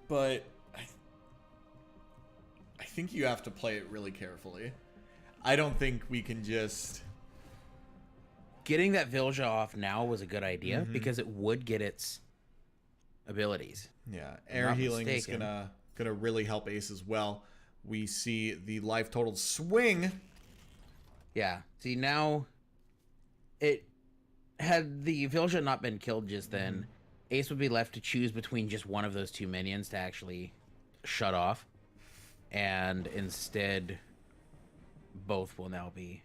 But I think you have to play it really carefully. I don't think we can just... Getting that Hzoj off now was a good idea because it would get its abilities. Yeah, air healing is gonna really help Ace as well. We see the life total swing. Yeah. See, now it had the Hzoj not been killed just then, Ace would be left to choose between just one of those two minions to actually shut off. And instead, both will now be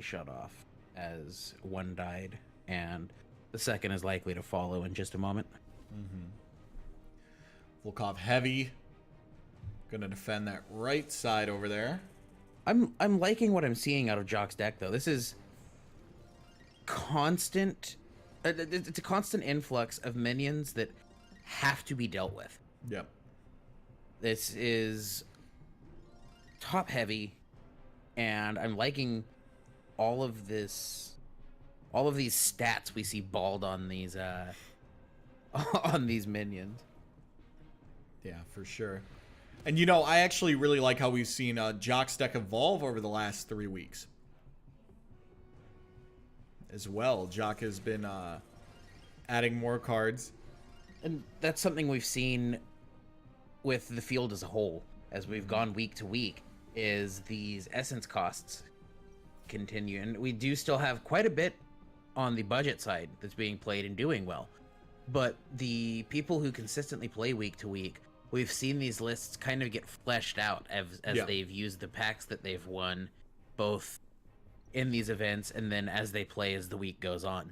shut off as one died. And the second is likely to follow in just a moment. Volkov heavy. Gonna defend that right side over there. I'm liking what I'm seeing out of Jock's deck, though. This is constant. It's a constant influx of minions that have to be dealt with. Yep. This is top heavy, and I'm liking all of these stats we see balled on these on these minions. Yeah, for sure. And you know, I actually really like how we've seen Jock's deck evolve over the last 3 weeks. As well, Jock has been adding more cards. And that's something we've seen with the field as a whole, as we've gone week to week, is these essence costs continue. And we do still have quite a bit on the budget side that's being played and doing well. But the people who consistently play week to week, we've seen these lists kind of get fleshed out as they've used the packs that they've won, both in these events and then as they play as the week goes on.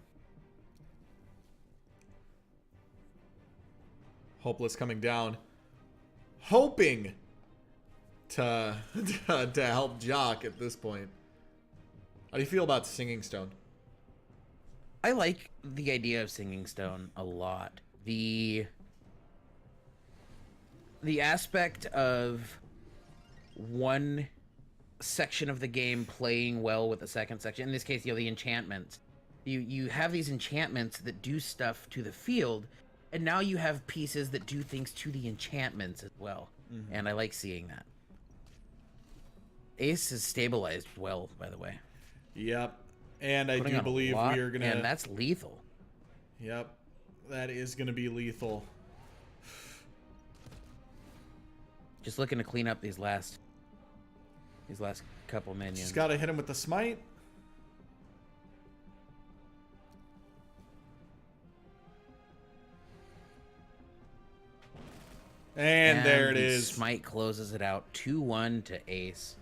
Hopeless coming down, hoping to help Jock at this point. How do you feel about Singing Stone? I like the idea of Singing Stone a lot. The aspect of one section of the game playing well with the second section, in this case, the enchantments. You have these enchantments that do stuff to the field, and now you have pieces that do things to the enchantments as well. And I like seeing that. Ace is stabilized well, by the way. Yep. And I Putting do on a believe lot, we are going to... And that's lethal. Yep. That is going to be lethal. Just looking to clean up these last couple minions. Just got to hit him with the smite. And there it is. Smite closes it out 2-1 to Ace.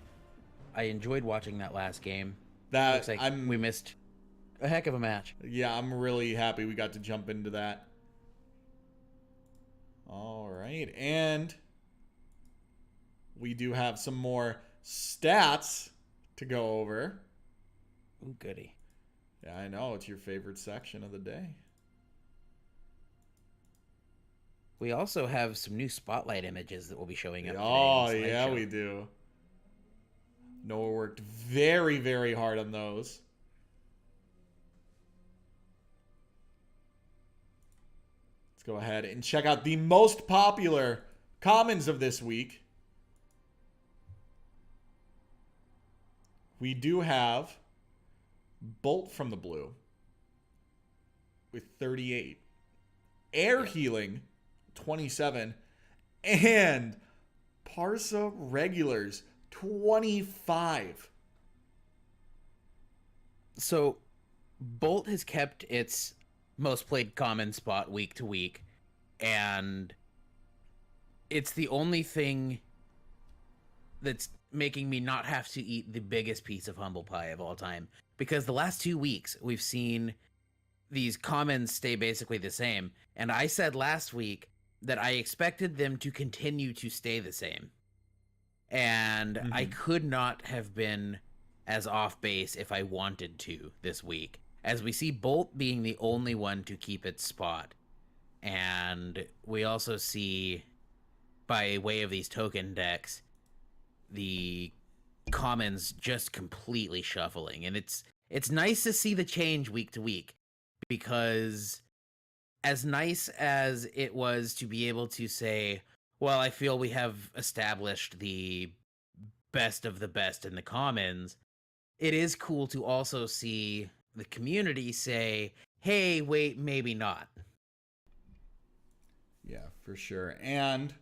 I enjoyed watching that last game. That Looks like we missed a heck of a match. Yeah, I'm really happy we got to jump into that. All right, and we do have some more stats to go over. Ooh, goody. Yeah, I know. It's your favorite section of the day. We also have some new spotlight images that will be showing up. Oh, today yeah, we do. Noah worked very, very hard on those. Let's go ahead and check out the most popular commons of this week. We do have Bolt from the Blue with 38. Air Healing, 27. And Parsa Regulars, 25. So, Bolt has kept its most played common spot week to week, and it's the only thing that's making me not have to eat the biggest piece of humble pie of all time, because the last 2 weeks we've seen these commons stay basically the same, and I said last week that I expected them to continue to stay the same. And I could not have been as off base if I wanted to this week, as we see Bolt being the only one to keep its spot. And we also see, by way of these token decks, the commons just completely shuffling. And it's nice to see the change week to week, because as nice as it was to be able to say, well, I feel we have established the best of the best in the commons, it is cool to also see the community say, hey, wait, maybe not. Yeah, for sure. And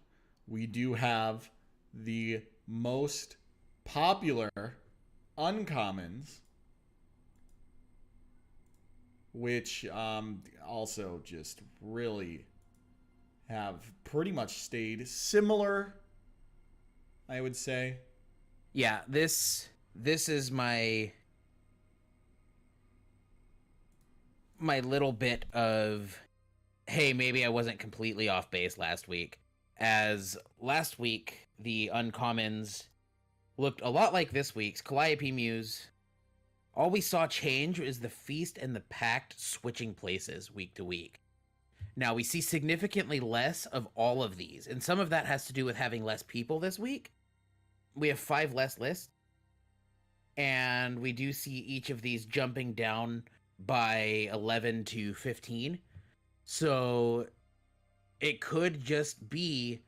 we do have the most popular uncommons which also just really have pretty much stayed similar, I would say. Yeah, this is my little bit of, hey, maybe I wasn't completely off base last week. As last week, the uncommons looked a lot like this week's Calliope Muse. All we saw change is the Feast and the Pact switching places week to week. Now, we see significantly less of all of these, and some of that has to do with having less people this week. We have 5 less lists, and we do see each of these jumping down by 11 to 15. So it could just be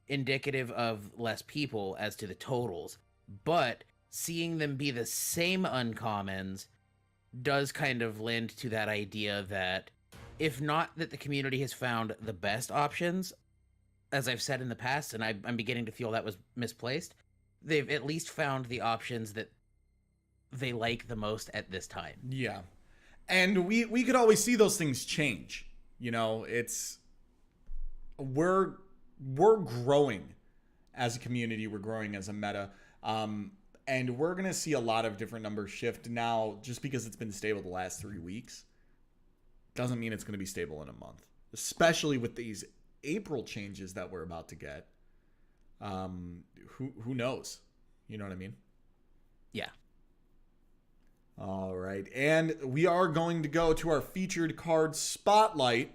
indicative of less people as to the totals, but seeing them be the same uncommons does kind of lend to that idea that, if not that the community has found the best options, as I've said in the past, and I'm beginning to feel that was misplaced, they've at least found the options that they like the most at this time. Yeah. And we could always see those things change. You know, we're growing as a community, we're growing as a meta. And we're going to see a lot of different numbers shift now. Just because it's been stable the last 3 weeks doesn't mean it's going to be stable in a month, especially with these April changes that we're about to get. Who knows? You know what I mean? Yeah. All right. And we are going to go to our featured card spotlight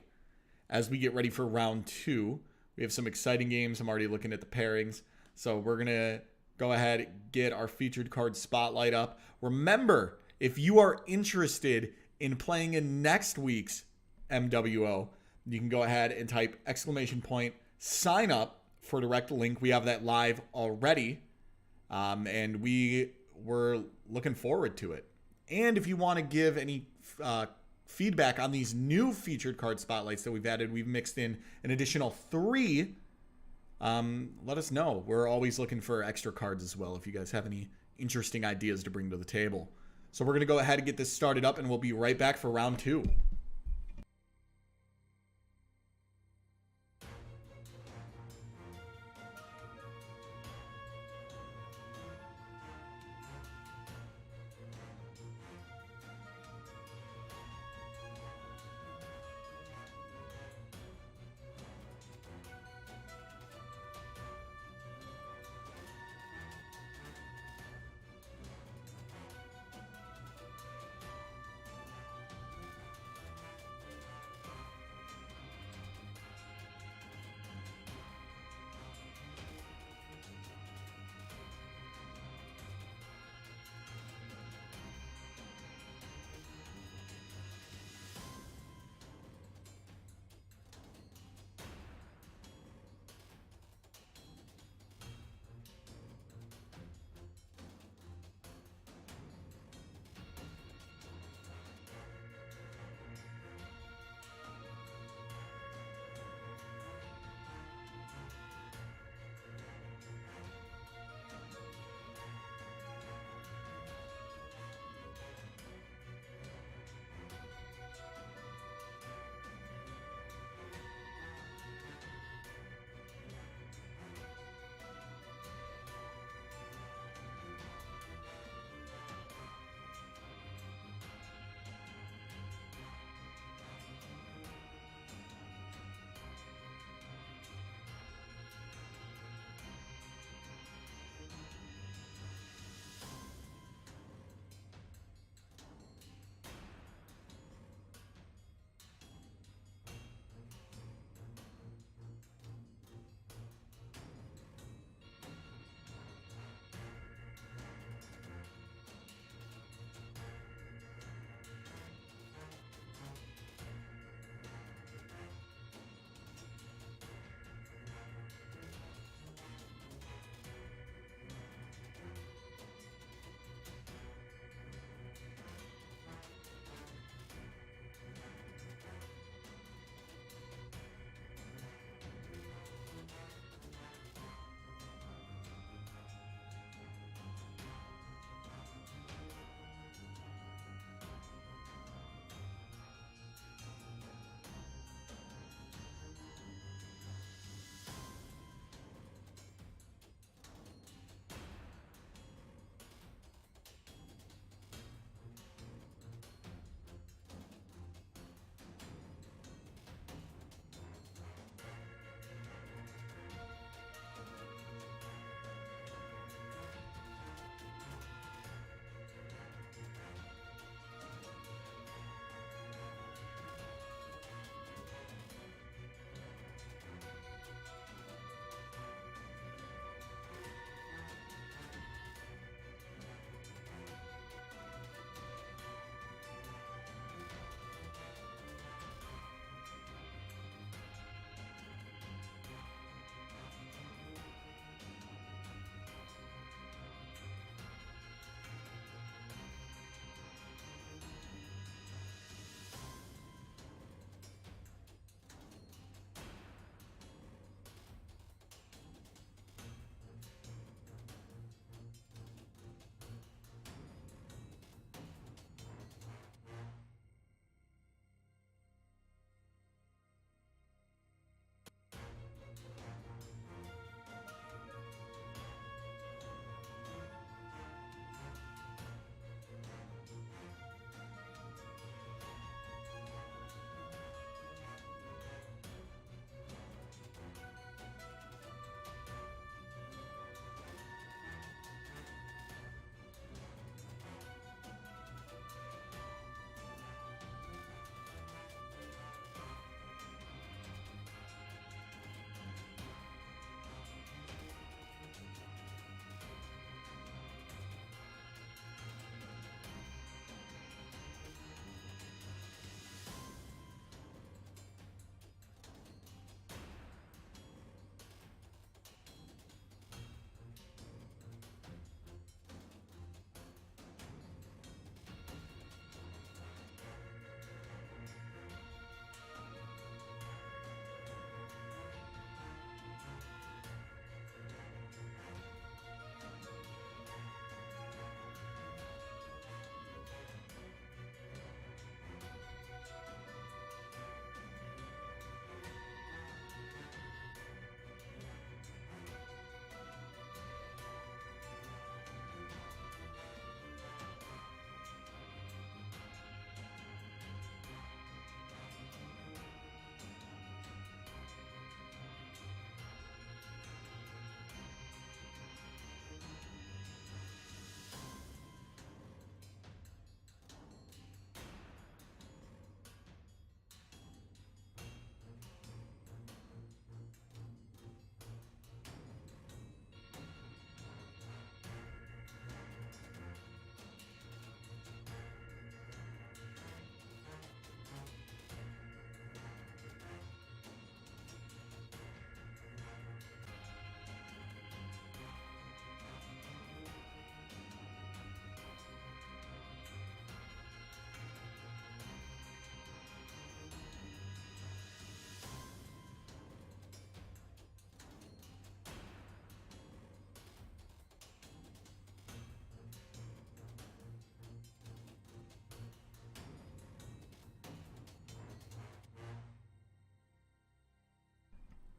as we get ready for round 2. We have some exciting games. I'm already looking at the pairings. So we're going to go ahead and get our featured card spotlight up. Remember, if you are interested in playing in next week's MWO, you can go ahead and type !sign up for direct link. We have that live already. And we were looking forward to it. And if you want to give any feedback on these new featured card spotlights that we've added, we've mixed in an additional 3. Let us know. We're always looking for extra cards as well if you guys have any interesting ideas to bring to the table. So we're going to go ahead and get this started up, and we'll be right back for round 2.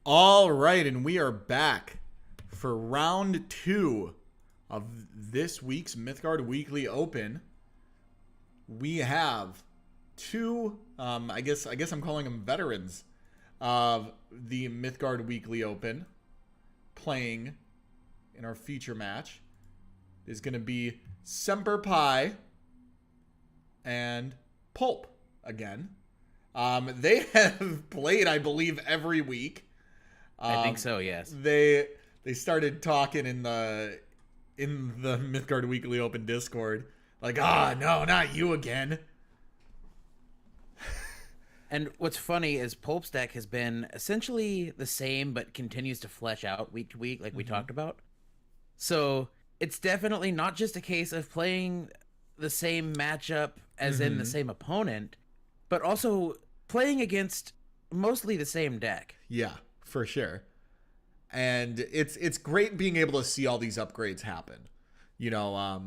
All right, and we are back for round 2 of this week's Mythgard Weekly Open. We have two, I guess I'm calling them veterans of the Mythgard Weekly Open playing in our feature match. Is going to be SemperPie and Pulp again. They have played, I believe, every week. I think so, yes. They started talking in the Mythgard Weekly Open Discord, like, no, not you again. And what's funny is Pulp's deck has been essentially the same, but continues to flesh out week to week, like we talked about. So it's definitely not just a case of playing the same matchup as in the same opponent, but also playing against mostly the same deck. Yeah, for sure. And it's great being able to see all these upgrades happen. You know,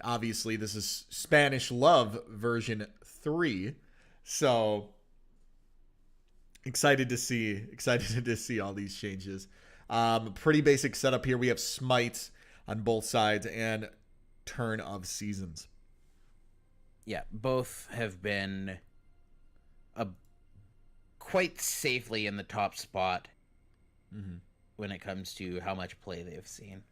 obviously this is Spanish Love version 3, so excited to see all these changes. Pretty basic setup here. We have smites on both sides and Turn of Seasons. Yeah, both have been quite safely in the top spot when it comes to how much play they've seen.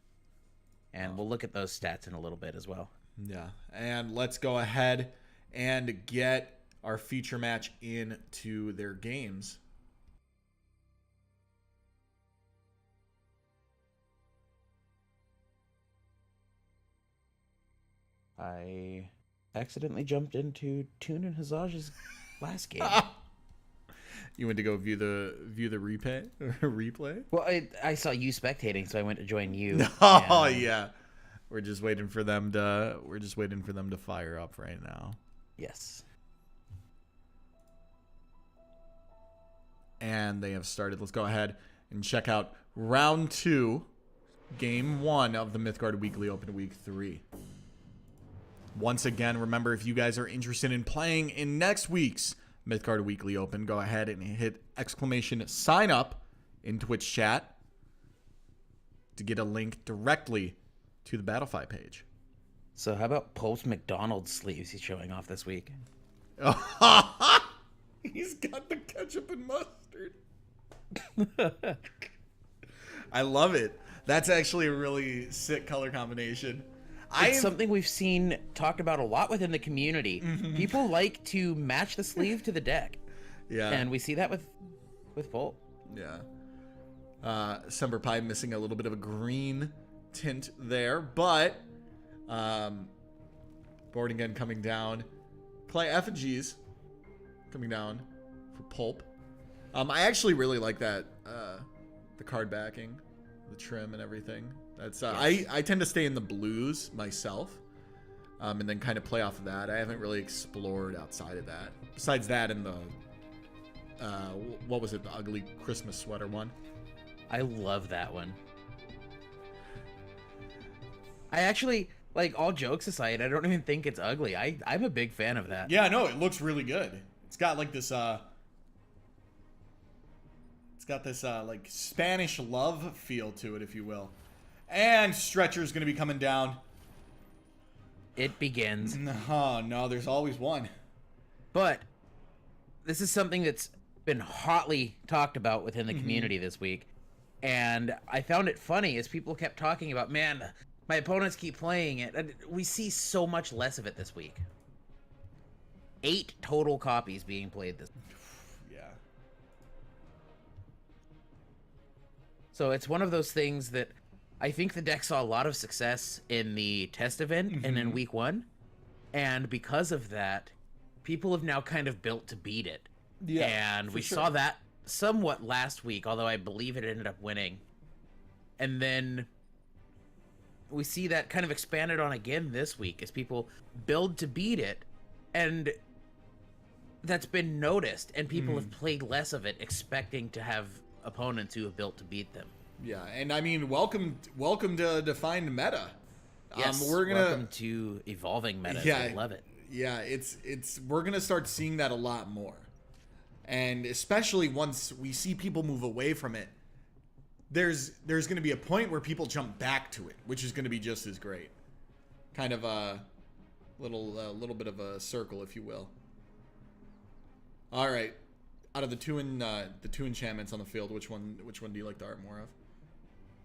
And we'll look at those stats in a little bit as well. Yeah, and let's go ahead and get our feature match into their games. I accidentally jumped into Toon and Hzoj's last game. You went to go view the replay? Well, I saw you spectating, so I went to join you. Oh yeah, we're just waiting for them to fire up right now. Yes. And they have started. Let's go ahead and check out round 2, game 1 of the Mythgard Weekly Open Week 3. Once again, remember, if you guys are interested in playing in next week's Mythgard Weekly Open, go ahead and hit !sign up in Twitch chat to get a link directly to the Battlefy page. So how about Pulp's McDonald's sleeves he's showing off this week? He's got the ketchup and mustard. I love it. That's actually a really sick color combination. It's something we've seen talked about a lot within the community. People like to match the sleeve to the deck. Yeah. And we see that with Pulp. Yeah. SemperPie missing a little bit of a green tint there, but board again coming down. Play Effigies coming down for Pulp. I actually really like that the card backing, the trim and everything. That's Yes. I tend to stay in the blues myself, and then kind of play off of that. I haven't really explored outside of that. Besides that, and the what was it? The ugly Christmas sweater one. I love that one. I actually, like, all jokes aside, I don't even think it's ugly. I'm a big fan of that. Yeah, no, it looks really good. It's got like this like Spanish Love feel to it, if you will. And Stretcher's going to be coming down. It begins. No, there's always one. But this is something that's been hotly talked about within the community this week. And I found it funny as people kept talking about, man, my opponents keep playing it. And we see so much less of it this week. 8 total copies being played this week. Yeah. So it's one of those things that I think the deck saw a lot of success in the test event and in week 1. And because of that, people have now kind of built to beat it. Yeah, and we saw that somewhat last week, although I believe it ended up winning. And then we see that kind of expanded on again this week as people build to beat it. And that's been noticed, and people have played less of it, expecting to have opponents who have built to beat them. Yeah, and I mean, welcome to defined meta. Yes, welcome to evolving meta. Yeah, I love it. Yeah, we're gonna start seeing that a lot more, and especially once we see people move away from it there's going to be a point where people jump back to it, which is going to be just as great. Kind of a little bit of a circle, if you will. All right, out of the two enchantments on the field, which one do you like the art more of?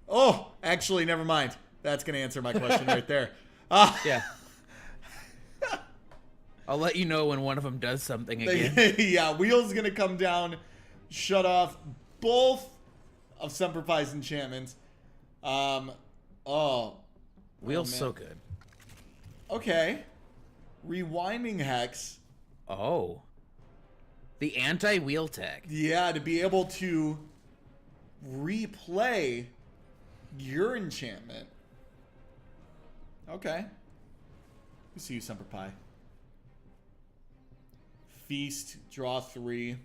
Oh, actually, never mind. That's going to answer my question right there. Yeah. I'll let you know when one of them does something again. Yeah, Wheel's going to come down, shut off both of SemperPie's enchantments. Wheel's so good. Okay. Rewinding Hex. Oh. The anti-wheel tech. Yeah, to be able to replay your enchantment. Okay. We see you, SemperPie. Feast, draw 3.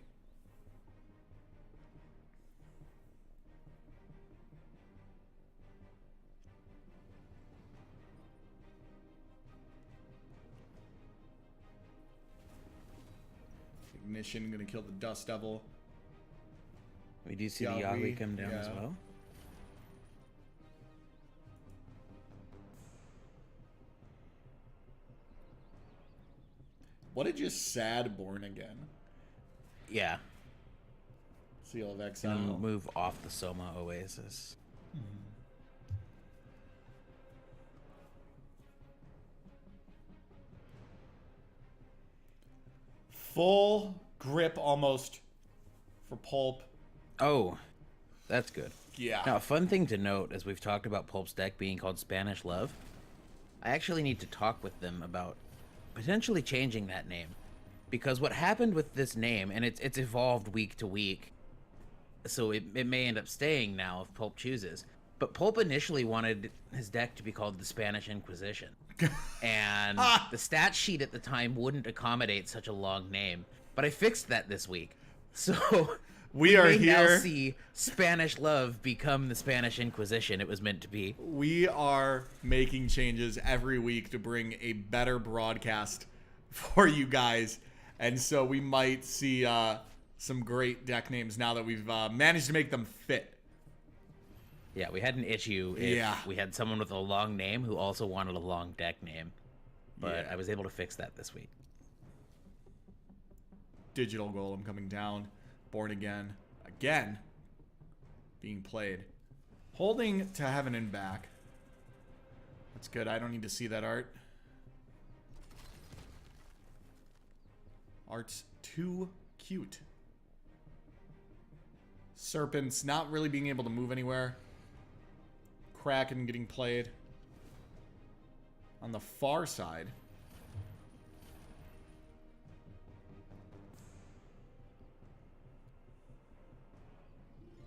Ignition, gonna kill the Dust Devil. We do see the Yahweh come down as well. What a just sad Born Again. Yeah. Seal of Exile. And move off the Soma Oasis. Full grip almost for Pulp. Oh, that's good. Yeah. Now, a fun thing to note, as we've talked about Pulp's deck being called Spanish Love, I actually need to talk with them about potentially changing that name. Because what happened with this name, and it's evolved week to week, so it may end up staying now if Pulp chooses. But Pulp initially wanted his deck to be called the Spanish Inquisition. And the stat sheet at the time wouldn't accommodate such a long name. But I fixed that this week. So we are may here. Now see Spanish Love become the Spanish Inquisition it was meant to be. We are making changes every week to bring a better broadcast for you guys. And so we might see some great deck names now that we've managed to make them fit. Yeah, we had an issue if we had someone with a long name who also wanted a long deck name. But I was able to fix that this week. Digital Golem coming down. Born Again. Again. Being played. Holding to Heaven and back. That's good. I don't need to see that art. Art's too cute. Serpents not really being able to move anywhere. Kraken getting played. On the far side.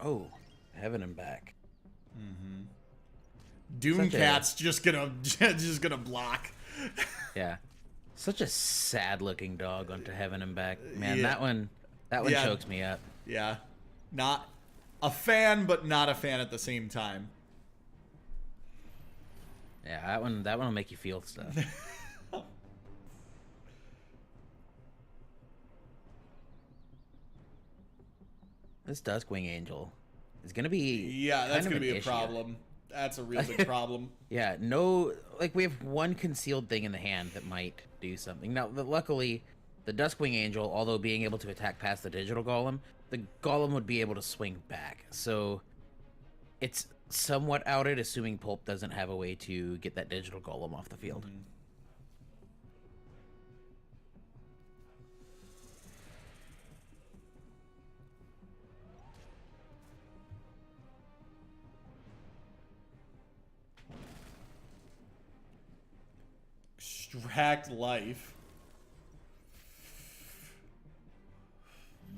Oh, Heaven and back. Doomcat's just gonna block. Yeah. Such a sad looking dog onto Heaven and back. Man, Yeah. that one chokes me up. Yeah. Not a fan, but not a fan at the same time. Yeah, that one will make you feel stuff. This Duskwing Angel is gonna be Yeah, that's kind of gonna be an a issue. problem. That's a real big problem. Yeah, no, like we have one concealed thing in the hand that might do something. Now, luckily, the Duskwing Angel, although being able to attack past the digital golem, the golem would be able to swing back. So it's somewhat outed, assuming Pulp doesn't have a way to get that digital golem off the field. Extract life.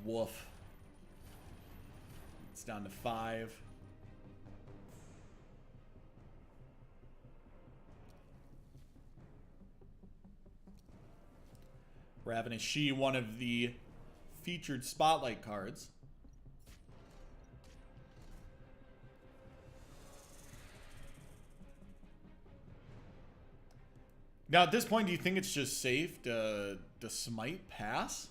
Woof. It's down to 5. Ravenous She, one of the featured spotlight cards. Now, at this point, do you think it's just safe to smite pass?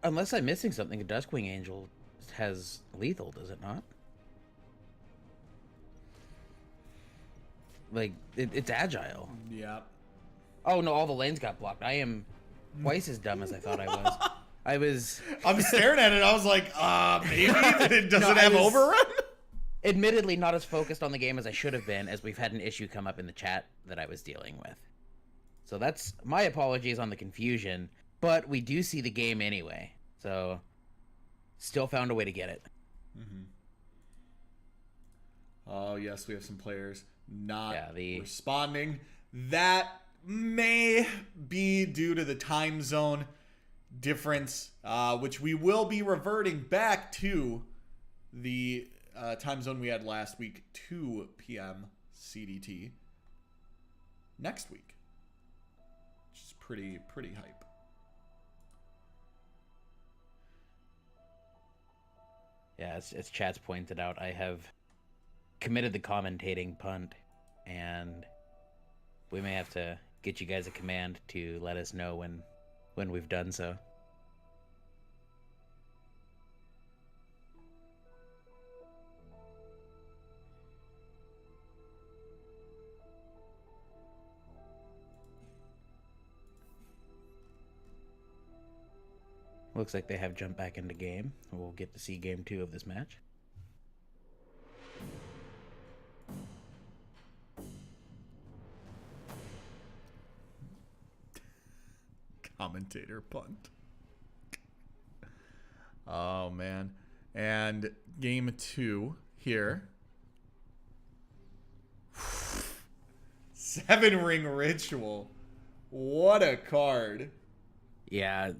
Unless I'm missing something, a Duskwing Angel has lethal, does it not? Like, it's agile. Yeah. Oh, no, all the lanes got blocked. I am twice as dumb as I thought I was. I'm staring at it. I was like, maybe? Does it have overrun? Admittedly, not as focused on the game as I should have been, as we've had an issue come up in the chat that I was dealing with. So that's my apologies on the confusion, but we do see the game anyway. So, still found a way to get it. Mm-hmm. Oh, yes, we have some players not responding. That may be due to the time zone difference, which we will be reverting back to the time zone we had last week, 2 p.m. CDT, next week, which is pretty hype. Yeah, as chat's pointed out, I have committed the commentating punt, and we may have to get you guys a command to let us know when we've done so. Looks like they have jumped back into game. We'll get to see game 2 of this match. Commentator punt. Oh, man. And game 2 here. 7-ring ritual. What a card. Yeah,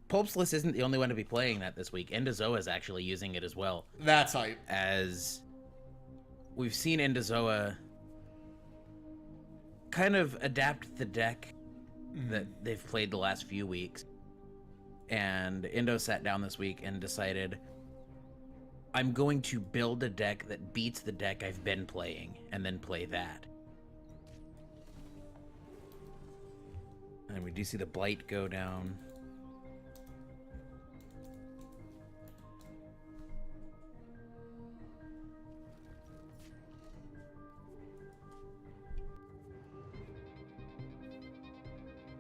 Pulp's list isn't the only one to be playing that this week. EndoZoa is actually using it as well. That's hype. As we've seen EndoZoa kind of adapt the deck that they've played the last few weeks. And Endo sat down this week and decided, I'm going to build a deck that beats the deck I've been playing, and then play that. And we do see the Blight go down.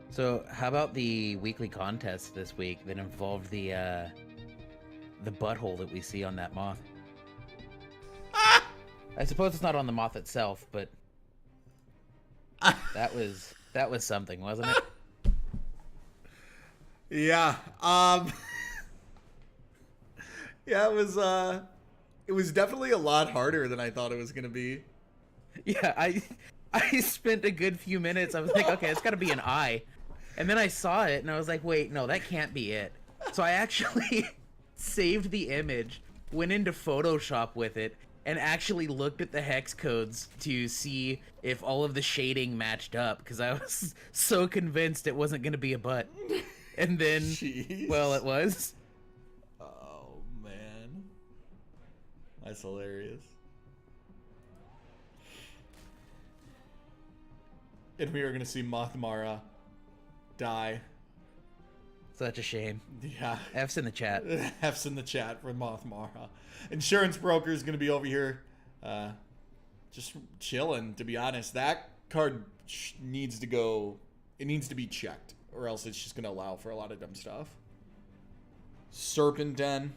So, how about the weekly contest this week that involved the butthole that we see on that moth? I suppose it's not on the moth itself, but that was something, wasn't it? Yeah. Yeah, it was definitely a lot harder than I thought it was gonna be. Yeah, I spent a good few minutes. I was like, okay, it's got to be an eye. And then I saw it, and I was like, wait, no, that can't be it. So I actually saved the image, went into Photoshop with it, and actually looked at the hex codes to see if all of the shading matched up, because I was so convinced it wasn't going to be a butt. And then, Jeez. Well, it was. Oh, man. That's hilarious. And we are going to see Mothmara die. Such a shame. Yeah. F's in the chat. F's in the chat for Mothmara. Insurance broker is going to be over here just chilling, to be honest. That card needs to go. It needs to be checked, or else it's just going to allow for a lot of dumb stuff. Serpent Den.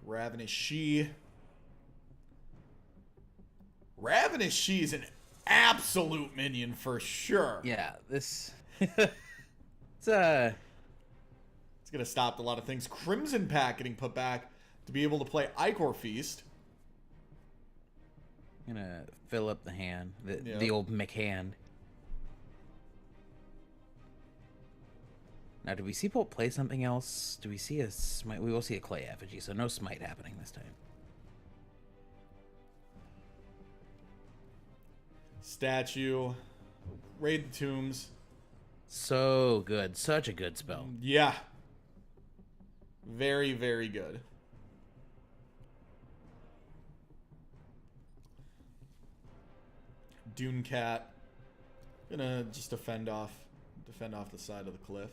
Ravenous She. Ravenous She is an absolute minion for sure. Yeah, this... it's gonna stop a lot of things. Crimson Pack getting put back to be able to play Icor Feast. Gonna fill up the hand, the old McHand. Now, do we see Pulp play something else? Do we see a smite? We will see a clay effigy, so no smite happening this time. Statue. Raid the Tombs. So good. Such a good spell. Yeah. Very, very good. Dune Cat. Gonna just defend off the side of the cliff.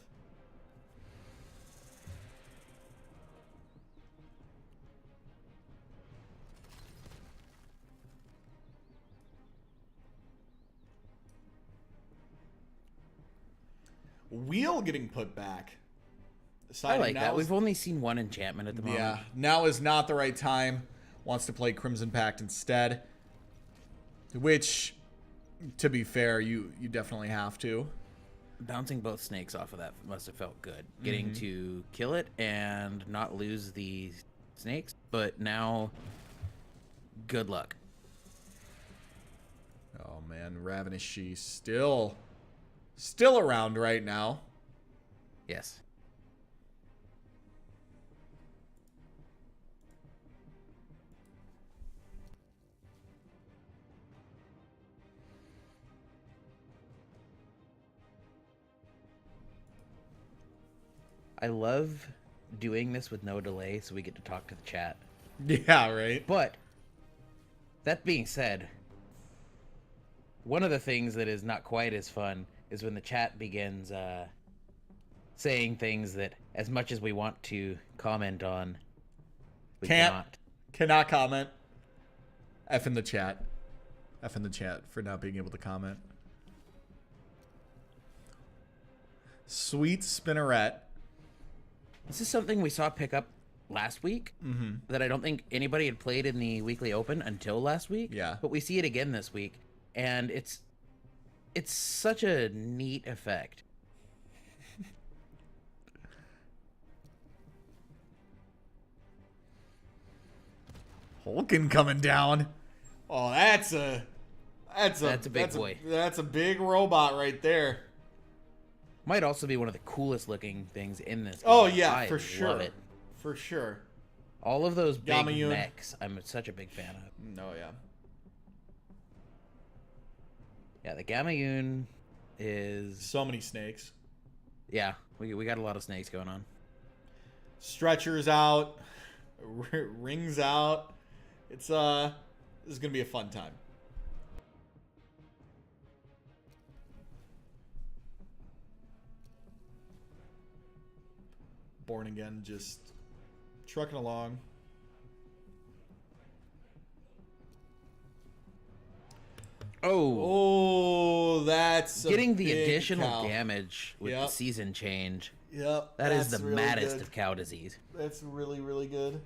Wheel getting put back. I like that. We've only seen one enchantment at the moment. Yeah, now is not the right time. Wants to play Crimson Pact instead. Which, to be fair, you definitely have to. Bouncing both snakes off of that must have felt good. Getting to kill it and not lose the snakes. But now, good luck. Oh man, Ravenous She still around right now. Yes. I love doing this with no delay so we get to talk to the chat. Yeah, right. But that being said, one of the things that is not quite as fun is when the chat begins saying things that, as much as we want to comment on, we cannot comment. F in the chat. F in the chat for not being able to comment. Sweet Spinneret. This is something we saw pick up last week that I don't think anybody had played in the Weekly Open until last week. Yeah. But we see it again this week, and it's such a neat effect. Hulkin coming down. Oh, that's a big boy. That's a big robot right there. Might also be one of the coolest looking things in this game. Oh yeah, for love sure. It. For sure. All of those big Gamayun. mechs, I'm such a big fan of. Oh yeah. Yeah, the Gamayun is So many snakes. Yeah, we got a lot of snakes going on. Stretchers out, rings out. It's this is gonna be a fun time. Born Again just trucking along. Oh, that's getting the additional damage with the Yep. season change. Yep. That is the really maddest good. of cow disease. That's really, really good.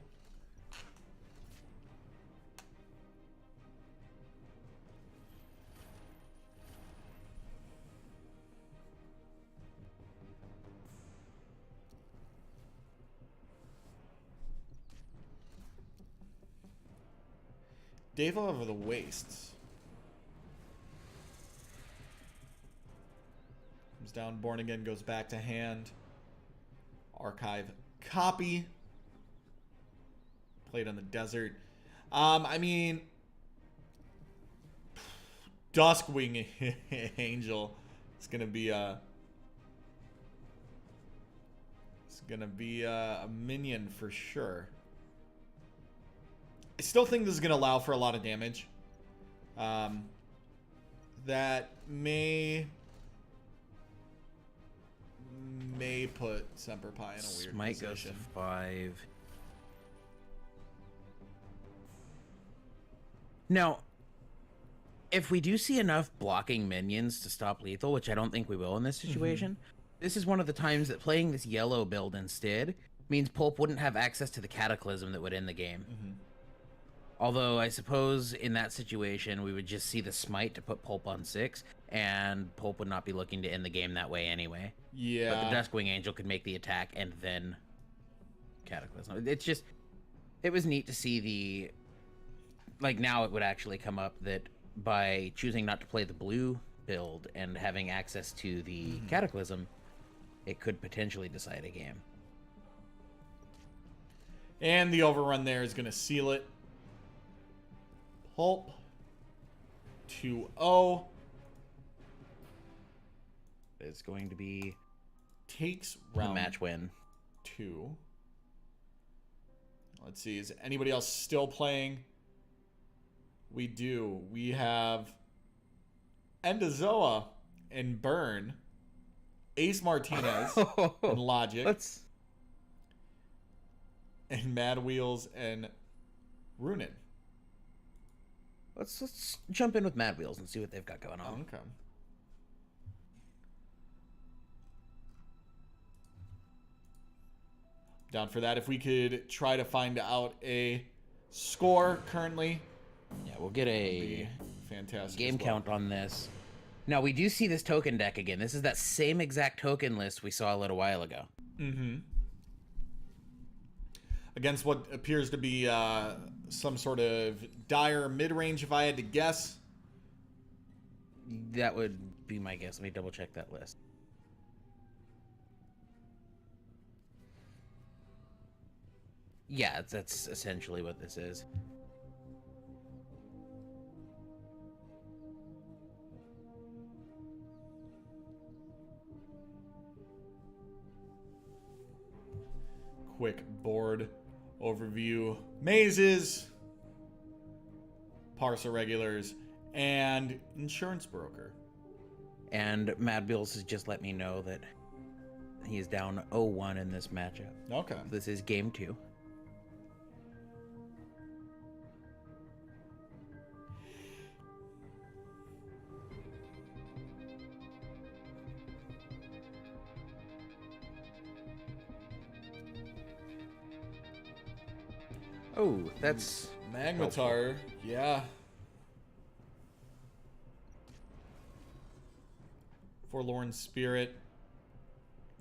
Dave over the wastes. Comes down, Born Again goes back to hand. Archive copy. Played on the desert. I mean, Duskwing Angel is gonna be a minion for sure. I still think this is going to allow for a lot of damage. That may put SemperPie in a weird Smite goes position. to 5. Now, if we do see enough blocking minions to stop lethal, which I don't think we will in this situation, this is one of the times that playing this yellow build instead means Pulp wouldn't have access to the Cataclysm that would end the game. Although, I suppose in that situation, we would just see the Smite to put Pulp on 6, and Pulp would not be looking to end the game that way anyway. Yeah. But the Duskwing Angel could make the attack and then Cataclysm. It's just, it was neat to see the, like now it would actually come up that by choosing not to play the blue build and having access to the Cataclysm, it could potentially decide a game. And the overrun there is going to seal it. Pulp 2-0. It's going to be Takes a round match win. 2. Let's see. Is anybody else still playing? We do. We have EndoZoa and Burn, AceMartinez and Logic, and Madwheels and Raunen. Let's jump in with Madwheels and see what they've got going on. Okay. Down for that. If we could try to find out a score currently. Yeah, we'll get a fantastic game count on this. Now, we do see this token deck again. This is that same exact token list we saw a little while ago. Mm-hmm. Against what appears to be some sort of dire mid-range, if I had to guess. That would be my guess. Let me double check that list. Yeah, that's essentially what this is. Quick board overview. Mazes, parcel regulars, and insurance broker. And Madwheels has just let me know that he is down 0-1 in this matchup. Okay. This is game 2. Oh, that's Magnetar. Yeah. Forlorn Spirit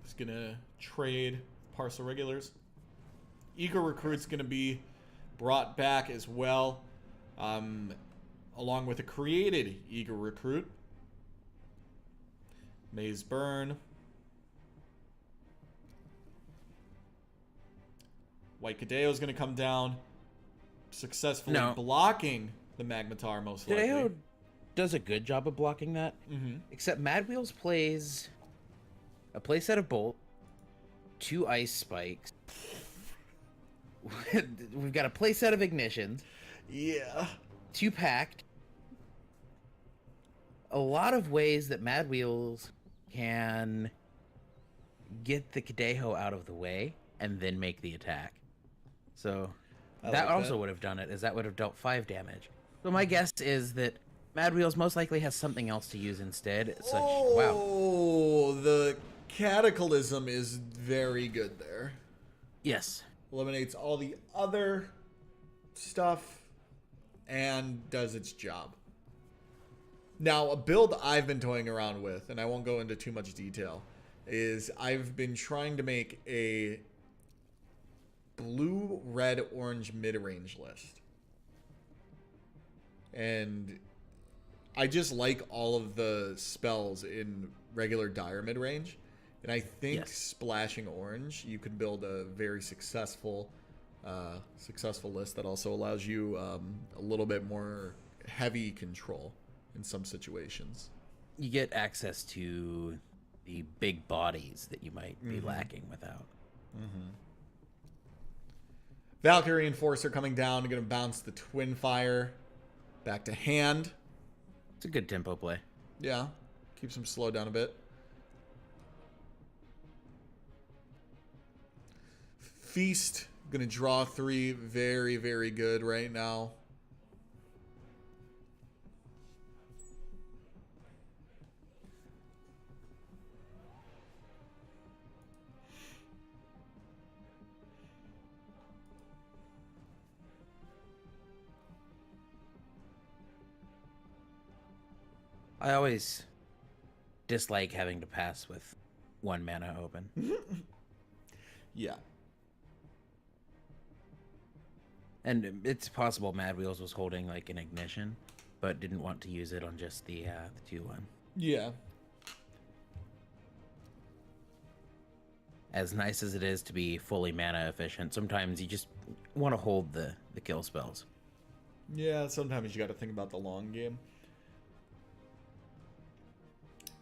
is going to trade parcel regulars. Eager Recruit's going to be brought back as well, along with a created Eager Recruit. Maze Burn. White Cadeo is going to come down, successfully blocking the Magnetar, most likely. Cadeo does a good job of blocking that. Mm-hmm. Except Madwheels plays a playset of Bolt, 2 Ice Spikes. We've got a playset of Ignitions. Yeah. 2 Pact. A lot of ways that Madwheels can get the Cadeo out of the way and then make the attack. So that also would have done it, as that would have dealt 5 damage. So my guess is that Madwheels most likely has something else to use instead. Wow. The Cataclysm is very good there. Yes. Eliminates all the other stuff and does its job. Now, a build I've been toying around with, and I won't go into too much detail, is I've been trying to make a blue, red, orange mid-range list. And I just like all of the spells in regular dire mid-range. And I think splashing orange, you could build a very successful list that also allows you a little bit more heavy control in some situations. You get access to the big bodies that you might be lacking without. Mm-hmm. Valkyrie Enforcer coming down, going to bounce the Twin Fire back to hand. It's a good tempo play. Yeah, keeps him slowed down a bit. Feast, going to draw 3. Very, very good right now. I always dislike having to pass with 1 mana open. Yeah. And it's possible Madwheels was holding like an Ignition, but didn't want to use it on just the 2-1. Yeah. As nice as it is to be fully mana efficient, sometimes you just want to hold the kill spells. Yeah, sometimes you got to think about the long game.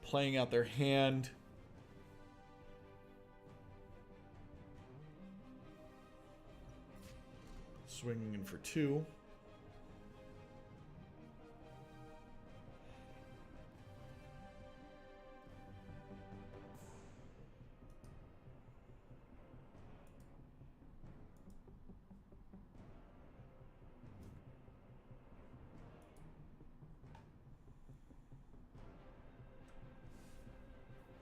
Playing out their hand. Swinging in for 2.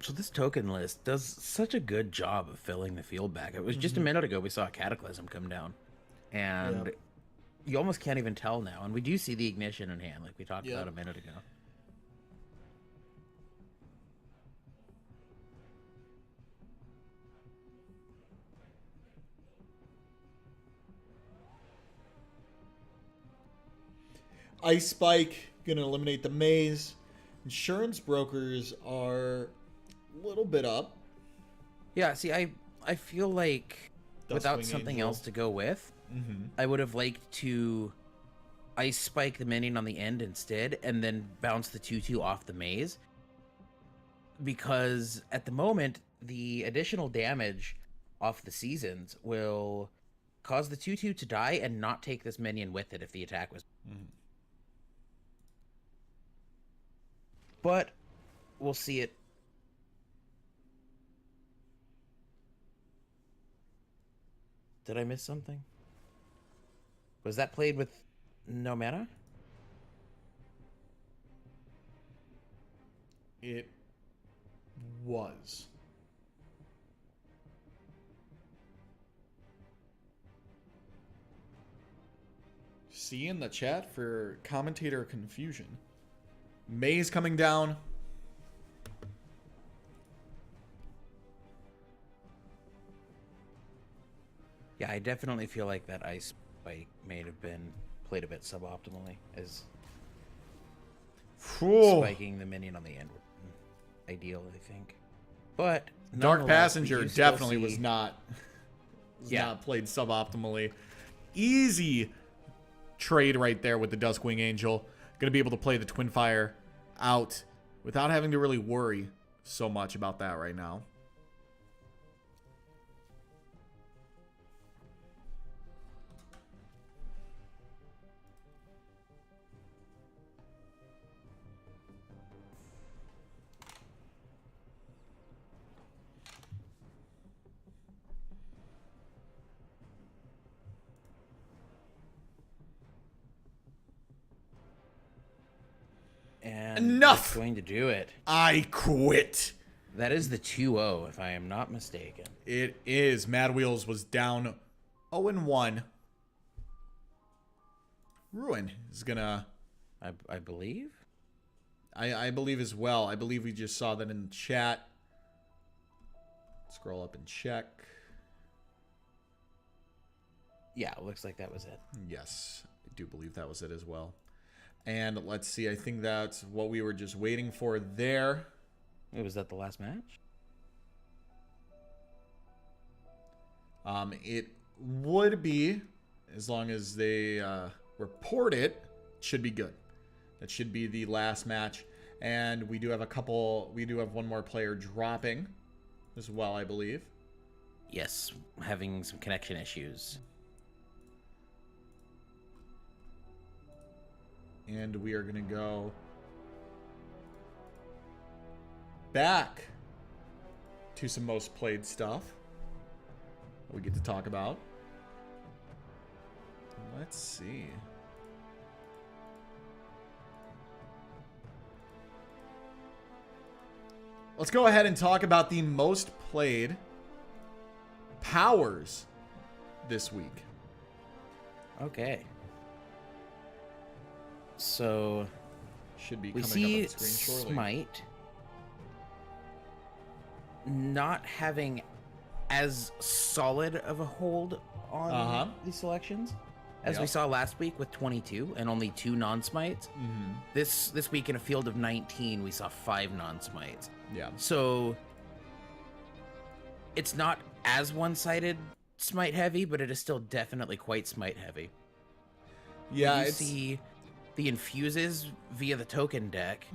So this token list does such a good job of filling the field back. It was just a minute ago we saw a Cataclysm come down. And you almost can't even tell now. And we do see the Ignition in hand, like we talked about a minute ago. Ice Spike gonna eliminate the maze. Insurance brokers are a little bit up. Yeah, see, I feel like without something else to go with, I would have liked to Ice Spike the minion on the end instead, and then bounce the 2/2 off the maze. Because at the moment, the additional damage off the seasons will cause the 2/2 to die and not take this minion with it if the attack was. But we'll see it. Did I miss something? Was that played with no mana? It was. See in the chat for commentator confusion. Maze coming down. Yeah, I definitely feel like that Ice Spike may have been played a bit suboptimally, as spiking the minion on the end would be ideal, I think. But Dark Passenger definitely was not played suboptimally. Easy trade right there with the Duskwing Angel. Going to be able to play the Twin Fire out without having to really worry so much about that right now. And enough! That's going to do it. I quit. That is the 2-0, if I am not mistaken. It is. Madwheels was down 0-1. Raunen is going to... I believe? I believe as well. I believe we just saw that in the chat. Scroll up and check. Yeah, it looks like that was it. Yes, I do believe that was it as well. And let's see, I think that's what we were just waiting for there. Was that the last match? It would be, as long as they report it, should be good. That should be the last match. And we do have one more player dropping as well, I believe. Yes, having some connection issues. And we are going to go back to some most played stuff we get to talk about. Let's see. Let's go ahead and talk about the most played powers this week. Okay. So should be we coming see up on the screen shortly. Smite not having as solid of a hold on these selections as we saw last week with 22 and only 2 non-smites. This week in a field of 19 we saw 5 non-smites. Yeah. So it's not as one-sided smite heavy, but it is still definitely quite smite heavy. Yeah, you see the infuses via the token deck.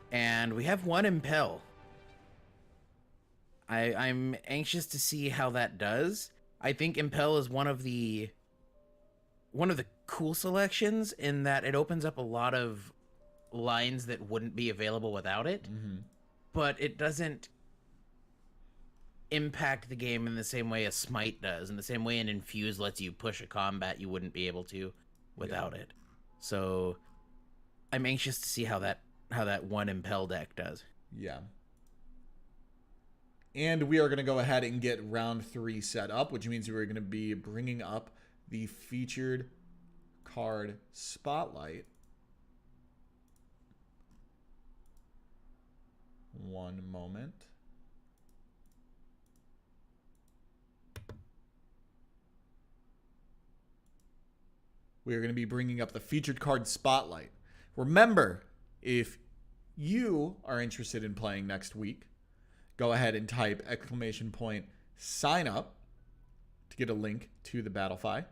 And we have 1 impel. I'm anxious to see how that does. I think impel is one of the cool selections in that it opens up a lot of lines that wouldn't be available without it. But it doesn't impact the game in the same way a smite does, in the same way an infuse lets you push a combat you wouldn't be able to without it. So I'm anxious to see how that 1 impel deck does. Yeah. And we are going to go ahead and get round 3 set up, which means we're going to be bringing up the featured card spotlight. One moment. We are going to be bringing up the featured card spotlight. Remember, if you are interested in playing next week, go ahead and type !sign up to get a link to the Battlefy.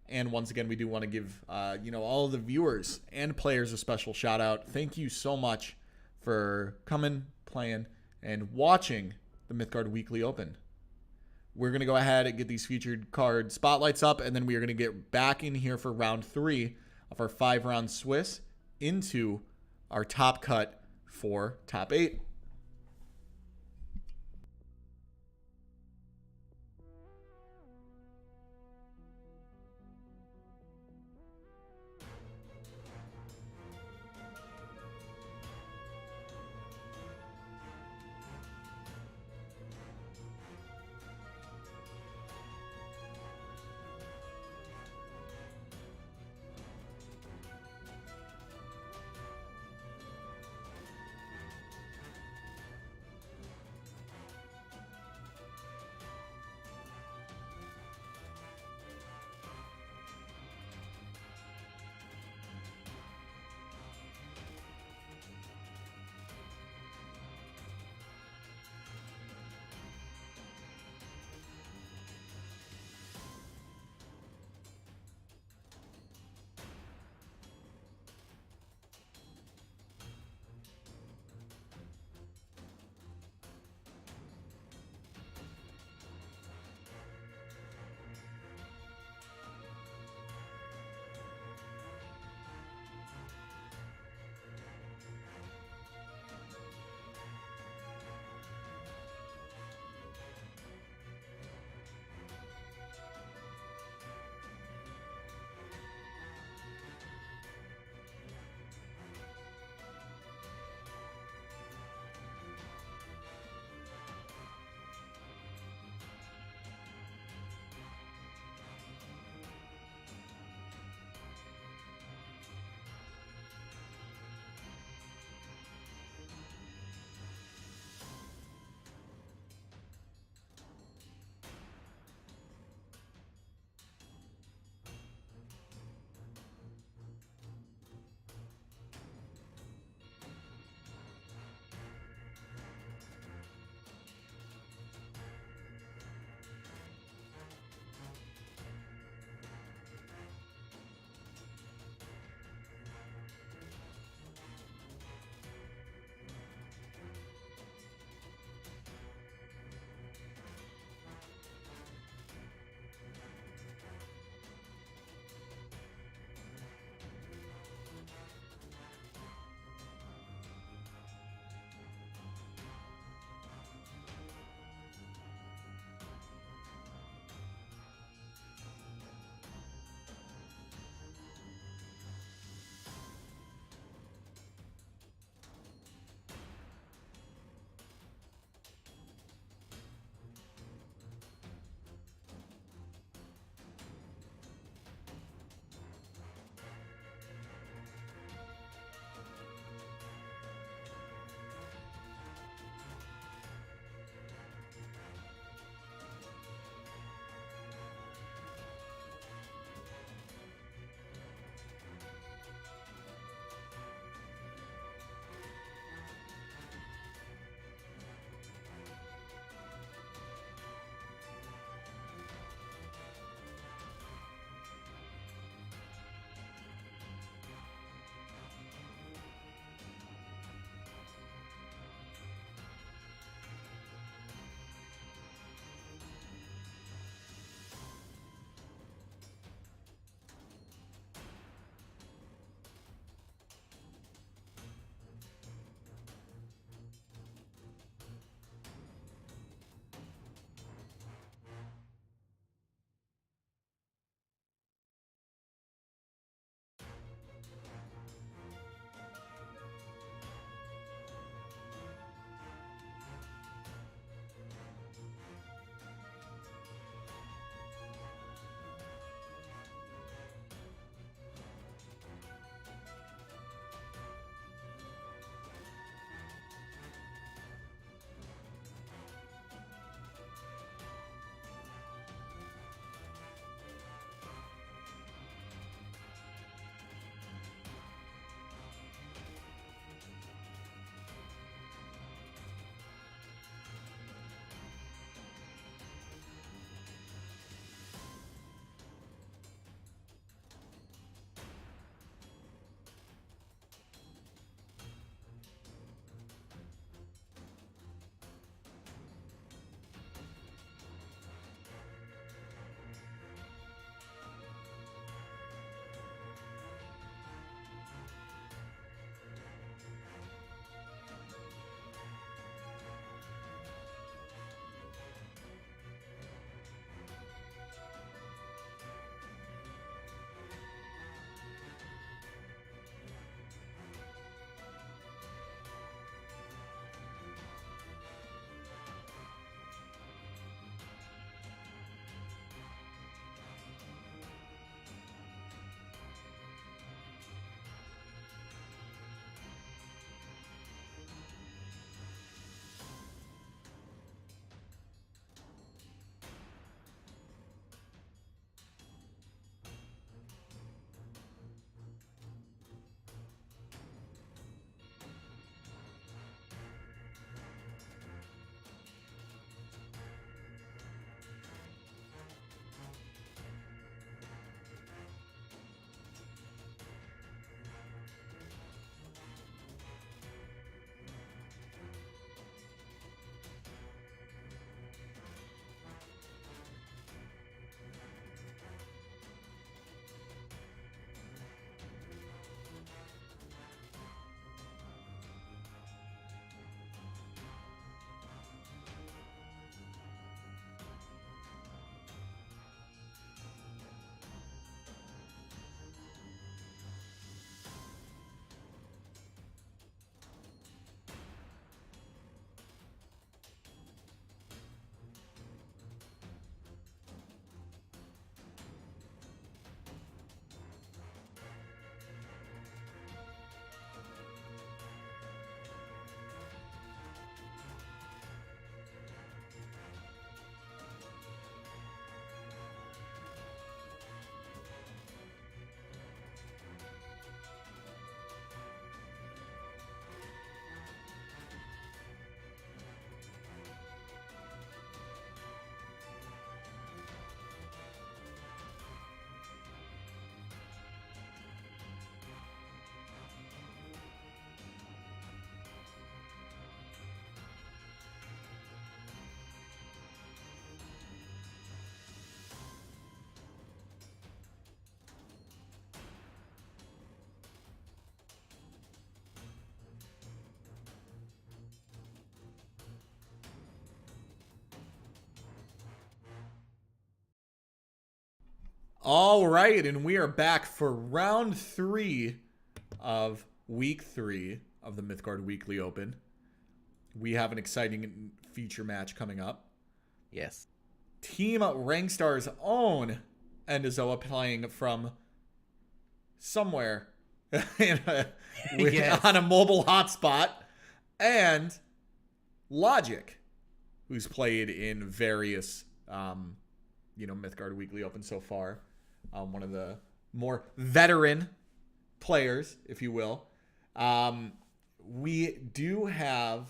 And once again, we do want to give all the viewers and players a special shout out. Thank you so much for coming, playing, and watching the Mythgard Weekly Open. We're going to go ahead and get these featured card spotlights up, and then we are going to get back in here for round 3 of our 5-round Swiss into our top cut for top 8. All right, and we are back for round 3 of week 3 of the Mythgard Weekly Open. We have an exciting feature match coming up. Yes. Team Rangstar's own EndoZoa playing from somewhere Yes. on a mobile hotspot, and Logic, who's played in various Mythgard Weekly Open so far. One of the more veteran players, if you will. We do have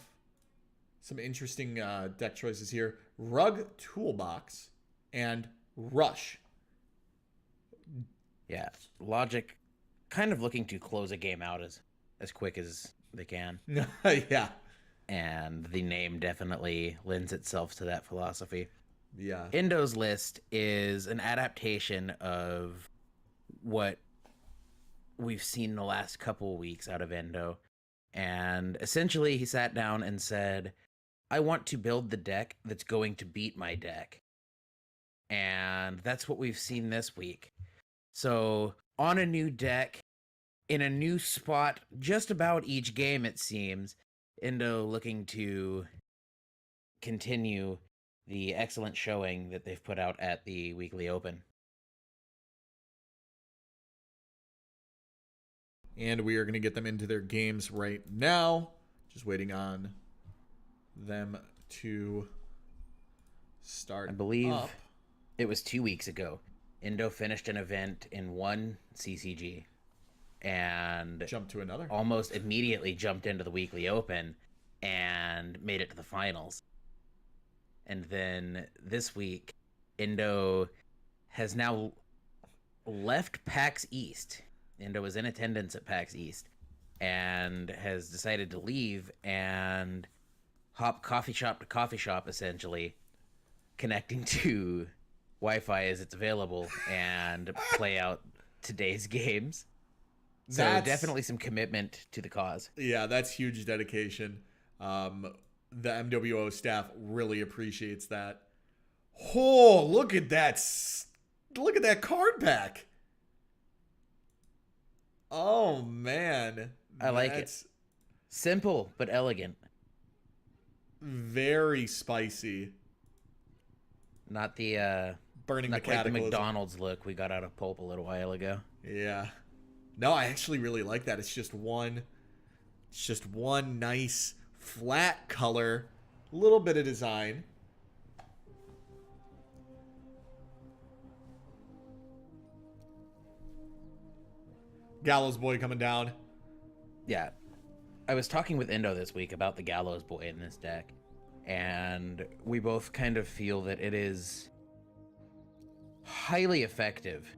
some interesting deck choices here. Rug Toolbox and Rush. Yeah. Logic kind of looking to close a game out as quick as they can. Yeah. And the name definitely lends itself to that philosophy. Yeah. Endo's list is an adaptation of what we've seen the last couple weeks out of Endo. And essentially he sat down and said, I want to build the deck that's going to beat my deck. And that's what we've seen this week. So on a new deck, in a new spot, just about each game it seems, Endo looking to continue the excellent showing that they've put out at the Weekly Open. And we are going to get them into their games right now. Just waiting on them to start. I believe up. It was 2 weeks ago. Endo finished an event in one CCG and Jump to another. almost immediately jumped into the Weekly Open and made it to the finals. And then this week, Endo has now left PAX East. Endo was in attendance at PAX East and has decided to leave and hop coffee shop to coffee shop, essentially, connecting to Wi-Fi as it's available and play out today's games. So definitely some commitment to the cause. Yeah, that's huge dedication. The MWO staff really appreciates that. Oh, look at that. Look at that card pack. Oh, man. I like it. Simple but elegant. Very spicy. Not the Burning not the quite the Cataclysm. McDonald's look we got out of Pulp a little while ago. Yeah. No, I actually really like that. It's just one nice flat color, a little bit of design. Gallows Boy coming down. Yeah. I was talking with Endo this week about the Gallows Boy in this deck, and we both kind of feel that it is highly effective.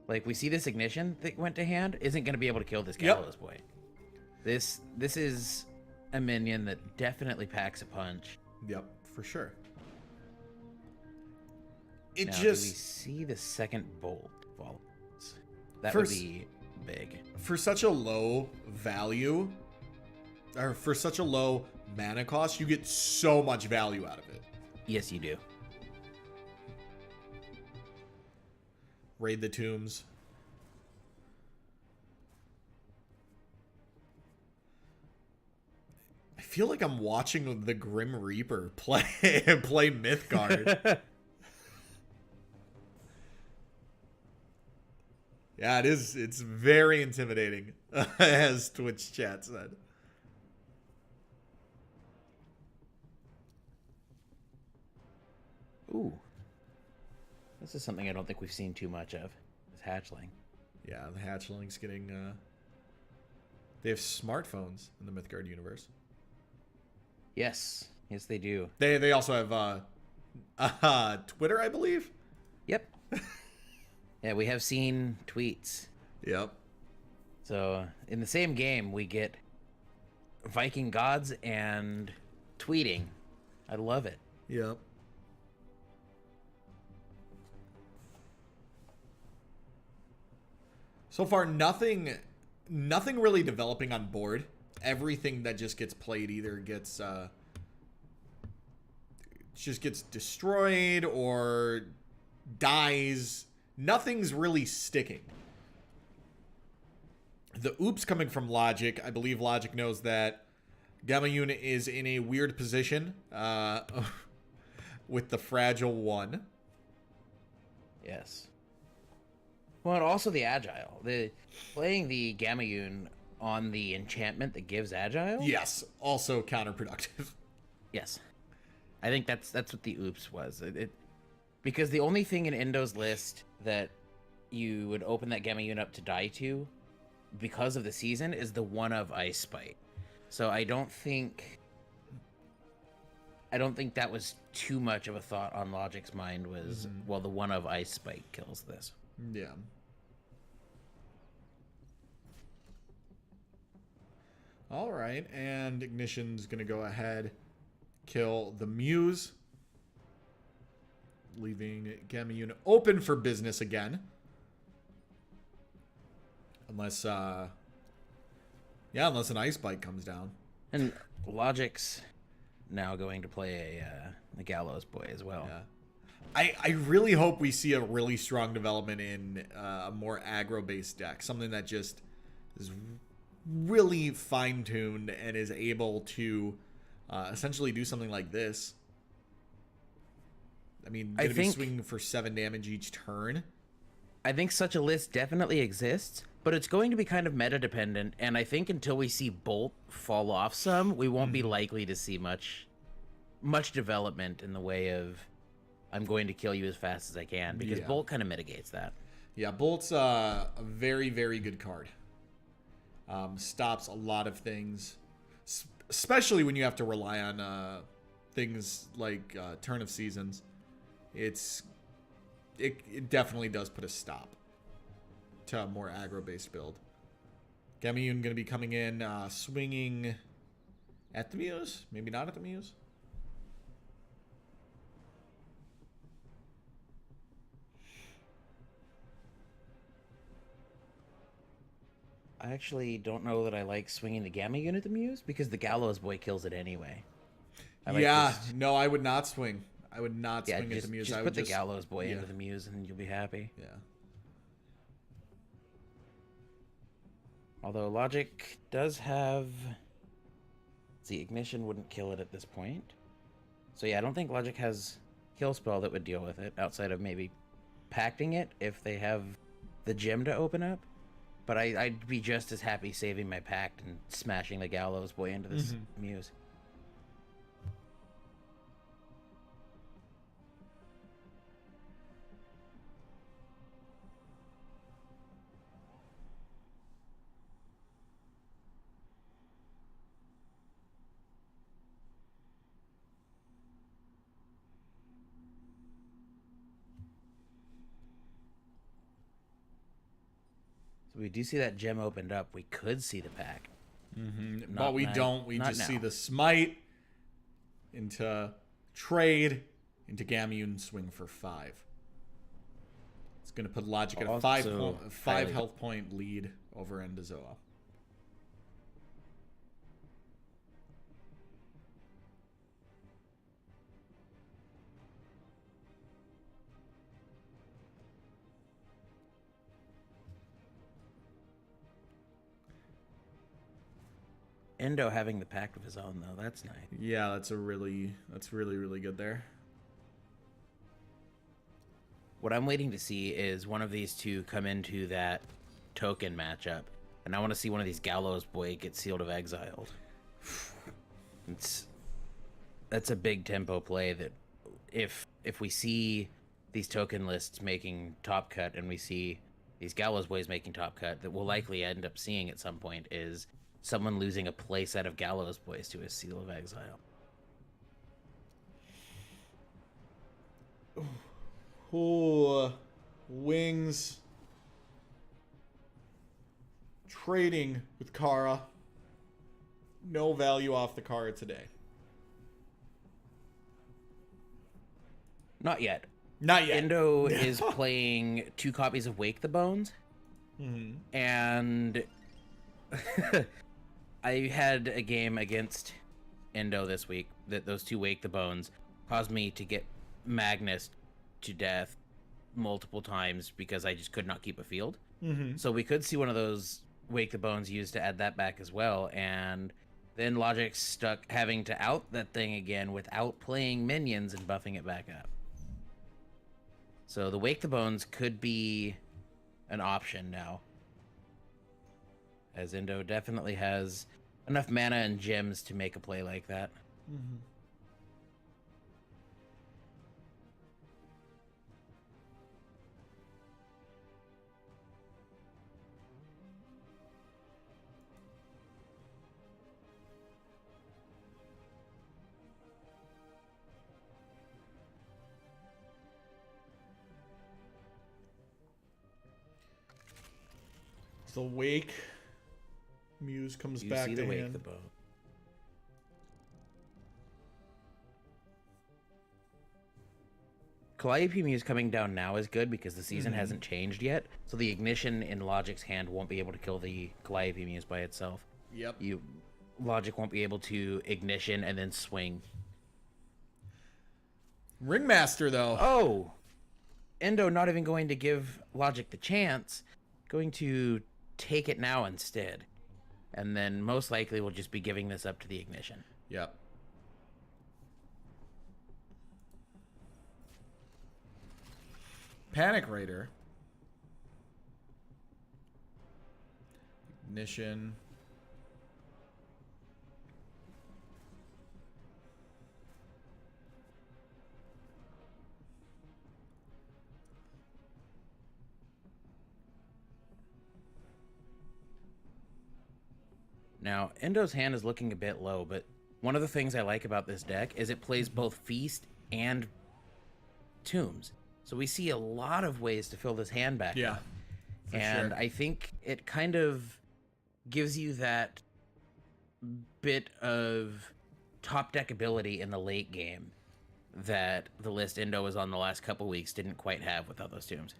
Like, we see this Ignition that went to hand isn't going to be able to kill this Gallows Boy. This is a minion that definitely packs a punch. Yep, for sure. Now, do we see the second bolt fall? That would be big. For such a low value, or for such a low mana cost, you get so much value out of it. Yes, you do. Raid the Tombs. I feel like I'm watching the Grim Reaper play Mythgard. Yeah, it is. It's very intimidating, as Twitch chat said. Ooh. This is something I don't think we've seen too much of. This hatchling. Yeah, the hatchling's getting... They have smartphones in the Mythgard universe. Yes. Yes, they do. They also have Twitter, I believe. Yep. Yeah, we have seen tweets. Yep. So, in the same game, we get Viking gods and tweeting. I love it. Yep. So far, nothing really developing on board. Everything that just gets played either gets just gets destroyed or dies nothing's really sticking. The oops coming from Logic. I believe Logic knows that Gamayun is in a weird position with the fragile 1. Yes. Well, and also the Agile. Playing the Gamayun on the enchantment that gives Agile? Yes, also counterproductive. Yes. I think that's what the oops was. Because the only thing in Endo's list that you would open that Gamayun up to die to because of the season is the 1 of Ice Spite. So I don't think that was too much of a thought on Logic's mind was, well, the 1 of Ice Spite kills this. Yeah. All right, and Ignition's going to go ahead, kill the Muse, leaving Gamayun open for business again. Unless an Ice Bite comes down. And Logic's now going to play a Gallows Boy as well. Yeah. I really hope we see a really strong development in a more aggro-based deck. Something that just is really fine-tuned and is able to essentially do something like this. I mean, going to be swinging for 7 damage each turn. I think such a list definitely exists, but it's going to be kind of meta-dependent, and I think until we see Bolt fall off some, we won't be likely to see much development in the way of I'm going to kill you as fast as I can, because Bolt kind of mitigates that. Yeah, Bolt's a very, very good card. Stops a lot of things, especially when you have to rely on things like Turn of Seasons. It definitely does put a stop to a more aggro-based build. Gamayun going to be coming in, swinging at the Muse. Maybe not at the Muse. I actually don't know that I like swinging the Gamayun at the Muse, because the Gallows Boy kills it anyway. No, I would not swing. I would not swing at the Muse. Just I would would the Gallows Boy into the Muse and you'll be happy. Yeah. Although Logic does have... See, Ignition wouldn't kill it at this point. So yeah, I don't think Logic has kill spell that would deal with it, outside of maybe pacting it if they have the gem to open up. But I'd be just as happy saving my pact and smashing the Gallows Boy into this Muse. So we do see that gem opened up. We could see the pack. But we don't. We just see the smite into trade, into Gamayun swing for 5. It's going to put Logic at a 5 health point lead over EndoZoa. Endo having the pact of his own, though, that's nice. Yeah, that's really, really good there. What I'm waiting to see is one of these two come into that token matchup, and I want to see one of these Gallows Boy get Sealed of Exiled. That's a big tempo play that if we see these token lists making top cut and we see these Gallows Boys making top cut, that we'll likely end up seeing at some point is someone losing a playset of Gallows Boys to a Seal of Exile. Ooh, Wings trading with Kara. No value off the Kara today. Not yet. Not yet. Endo is playing 2 copies of Wake the Bones. And I had a game against Endo this week that those 2 Wake the Bones caused me to get Magnus to death multiple times because I just could not keep a field. Mm-hmm. So we could see one of those Wake the Bones used to add that back as well, and then Logic's stuck having to out that thing again without playing minions and buffing it back up. So the Wake the Bones could be an option now, as Endo definitely has enough mana and gems to make a play like that. Mm-hmm. The Wake Muse comes You back see to the Wake hand. the Bone. Calliope Muse coming down now is good because the season hasn't changed yet, so the Ignition in Logic's hand won't be able to kill the Calliope Muse by itself. Yep. Logic won't be able to Ignition and then swing. Ringmaster, though. Oh! Endo not even going to give Logic the chance, going to take it now instead. And then most likely we'll just be giving this up to the Ignition. Yep. Panic Raider. Ignition. Now, Endo's hand is looking a bit low, but one of the things I like about this deck is it plays both Feast and Tombs. So we see a lot of ways to fill this hand back Yeah. up. For And sure. I think it kind of gives you that bit of top deck ability in the late game that the list Endo was on the last couple weeks didn't quite have without those Tombs.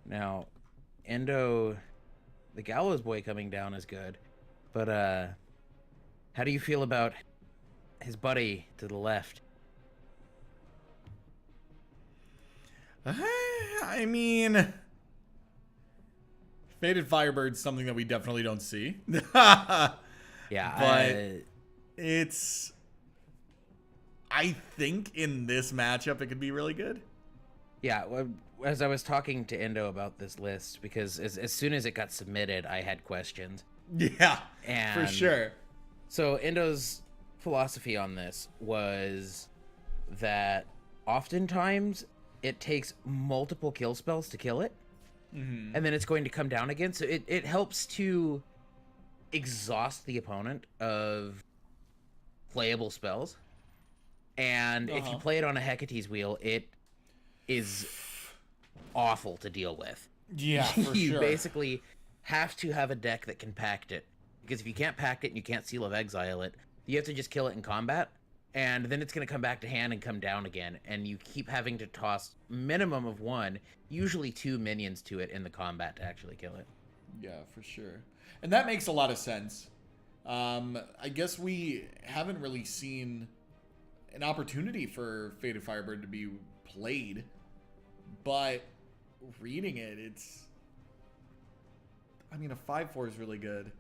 Now, Endo, the Gallows Boy coming down is good, but how do you feel about his buddy to the left? I mean, Faded Firebird's something that we definitely don't see. Yeah, But it's... I think in this matchup it could be really good. yeah. As I was talking to Endo about this list, because as soon as it got submitted, I had questions. Yeah, And for sure. So Endo's philosophy on this was that oftentimes it takes multiple kill spells to kill it, and then it's going to come down again. So it helps to exhaust the opponent of playable spells. And if you play it on a Hecate's wheel, it is awful to deal with. Yeah, for You sure. basically have to have a deck that can pact it. Because if you can't pact it and you can't Seal of Exile it, you have to just kill it in combat. And then it's going to come back to hand and come down again. And you keep having to toss minimum of one, usually two minions to it in the combat to actually kill it. Yeah, for sure. And that makes a lot of sense. I guess we haven't really seen an opportunity for Faded Firebird to be played, but reading it, it's... I mean, a 5/4 is really good.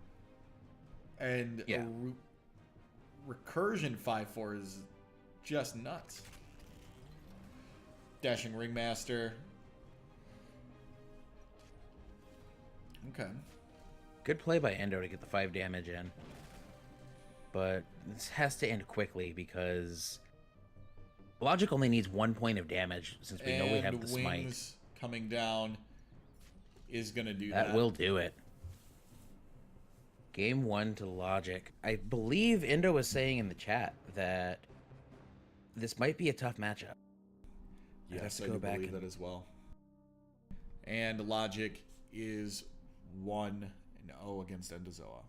And Yeah. a recursion 5/4 is just nuts. Dashing Ringmaster. Okay. Good play by Endo to get the 5 damage in. But this has to end quickly because Logic only needs 1 point of damage since we know we have the smite. Wings coming down is going to do that. That will do it. Game 1 to Logic. I believe Endo was saying in the chat that this might be a tough matchup. Yes, to I go do back believe and- that as well. And Logic is 1-0 against EndoZoa.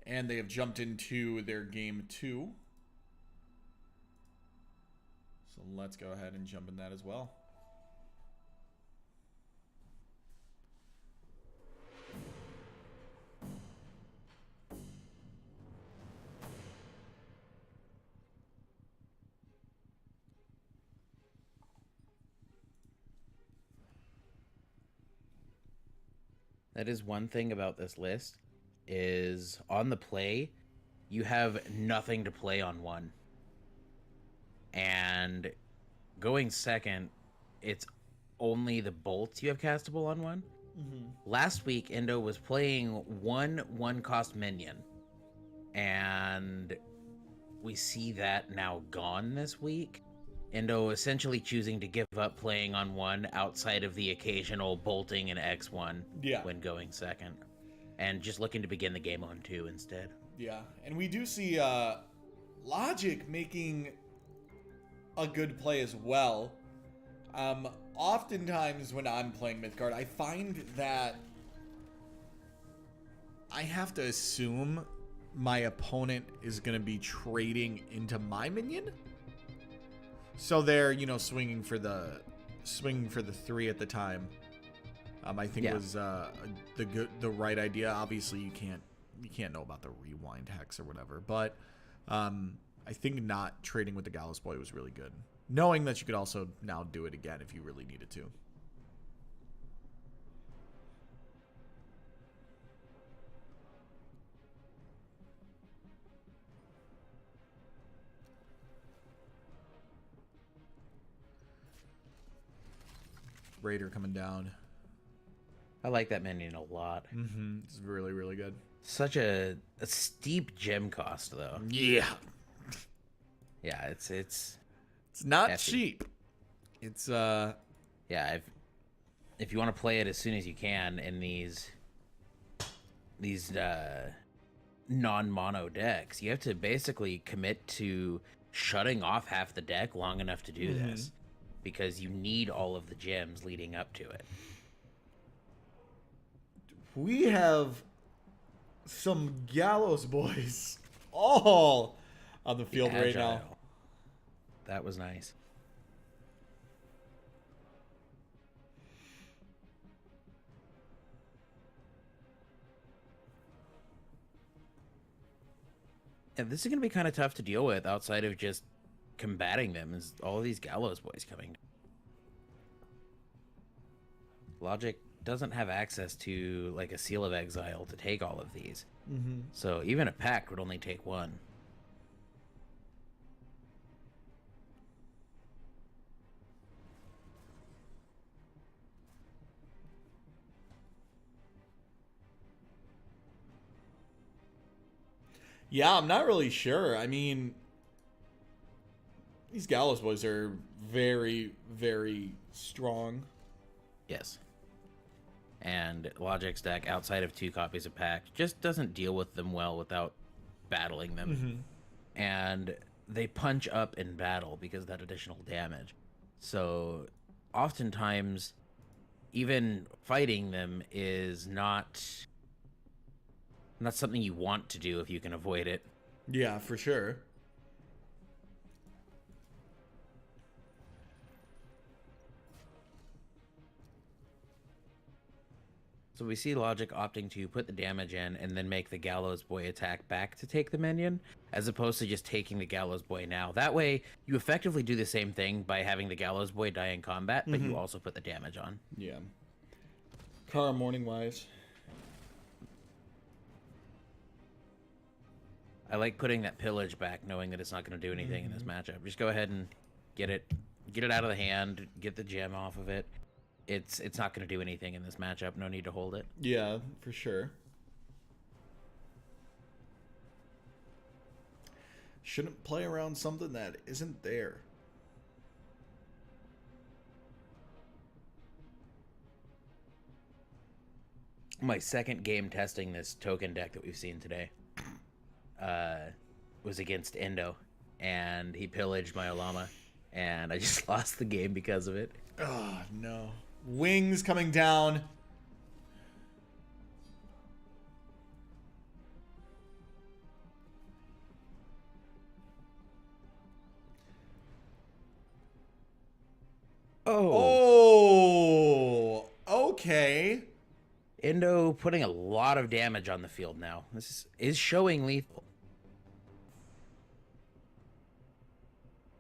And they have jumped into their game 2. So let's go ahead and jump in that as well. That is one thing about this list, is on the play, you have nothing to play on 1. And going second, it's only the bolts you have castable on 1. Last week, Endo was playing one cost minion. And we see that now gone this week. Endo essentially choosing to give up playing on 1 outside of the occasional bolting and X1 when going second. And just looking to begin the game on 2 instead. Yeah, and we do see Logic making a good play as well. Oftentimes when I'm playing Mythgard, I find that I have to assume my opponent is going to be trading into my minion. So they're, swinging for the 3 at the time. I think was the right idea. Obviously, you can't know about the rewind hex or whatever, but I think not trading with the Gallows Boy was really good. Knowing that you could also now do it again if you really needed to. Raider coming down. I like that minion a lot. It's really, really good. Such a steep gem cost, though. Yeah. Yeah, it's not hefty. cheap. It's yeah, if you want to play it as soon as you can in these non-mono decks, you have to basically commit to shutting off half the deck long enough to do this, because you need all of the gems leading up to it. We have some Gallows Boys all on the field right now. That was nice. And this is going to be kind of tough to deal with outside of just combating them, is all of these Gallows Boys coming. Logic doesn't have access to like a Seal of Exile to take all of these. So even a pack would only take 1. Yeah, I'm not really sure. I mean, these Gallows Boys are very, very strong. Yes. And Logic's deck, outside of 2 copies of pack, just doesn't deal with them well without battling them. And they punch up in battle because of that additional damage. So oftentimes, even fighting them is not something you want to do if you can avoid it. Yeah, for sure. So we see Logic opting to put the damage in and then make the Gallows Boy attack back to take the minion, as opposed to just taking the Gallows Boy now. That way, you effectively do the same thing by having the Gallows Boy die in combat, but you also put the damage on. Yeah. Kara Morning-wise. I like putting that pillage back, knowing that it's not going to do anything in this matchup. Just go ahead and get it out of the hand, get the gem off of it. It's not going to do anything in this matchup. No need to hold it. Yeah, for sure. Shouldn't play around something that isn't there. My second game testing this token deck that we've seen today was against Endo, and he pillaged my Olama, and I just lost the game because of it. Oh, no. Wings coming down. Oh, okay. Endo putting a lot of damage on the field now. This is showing lethal.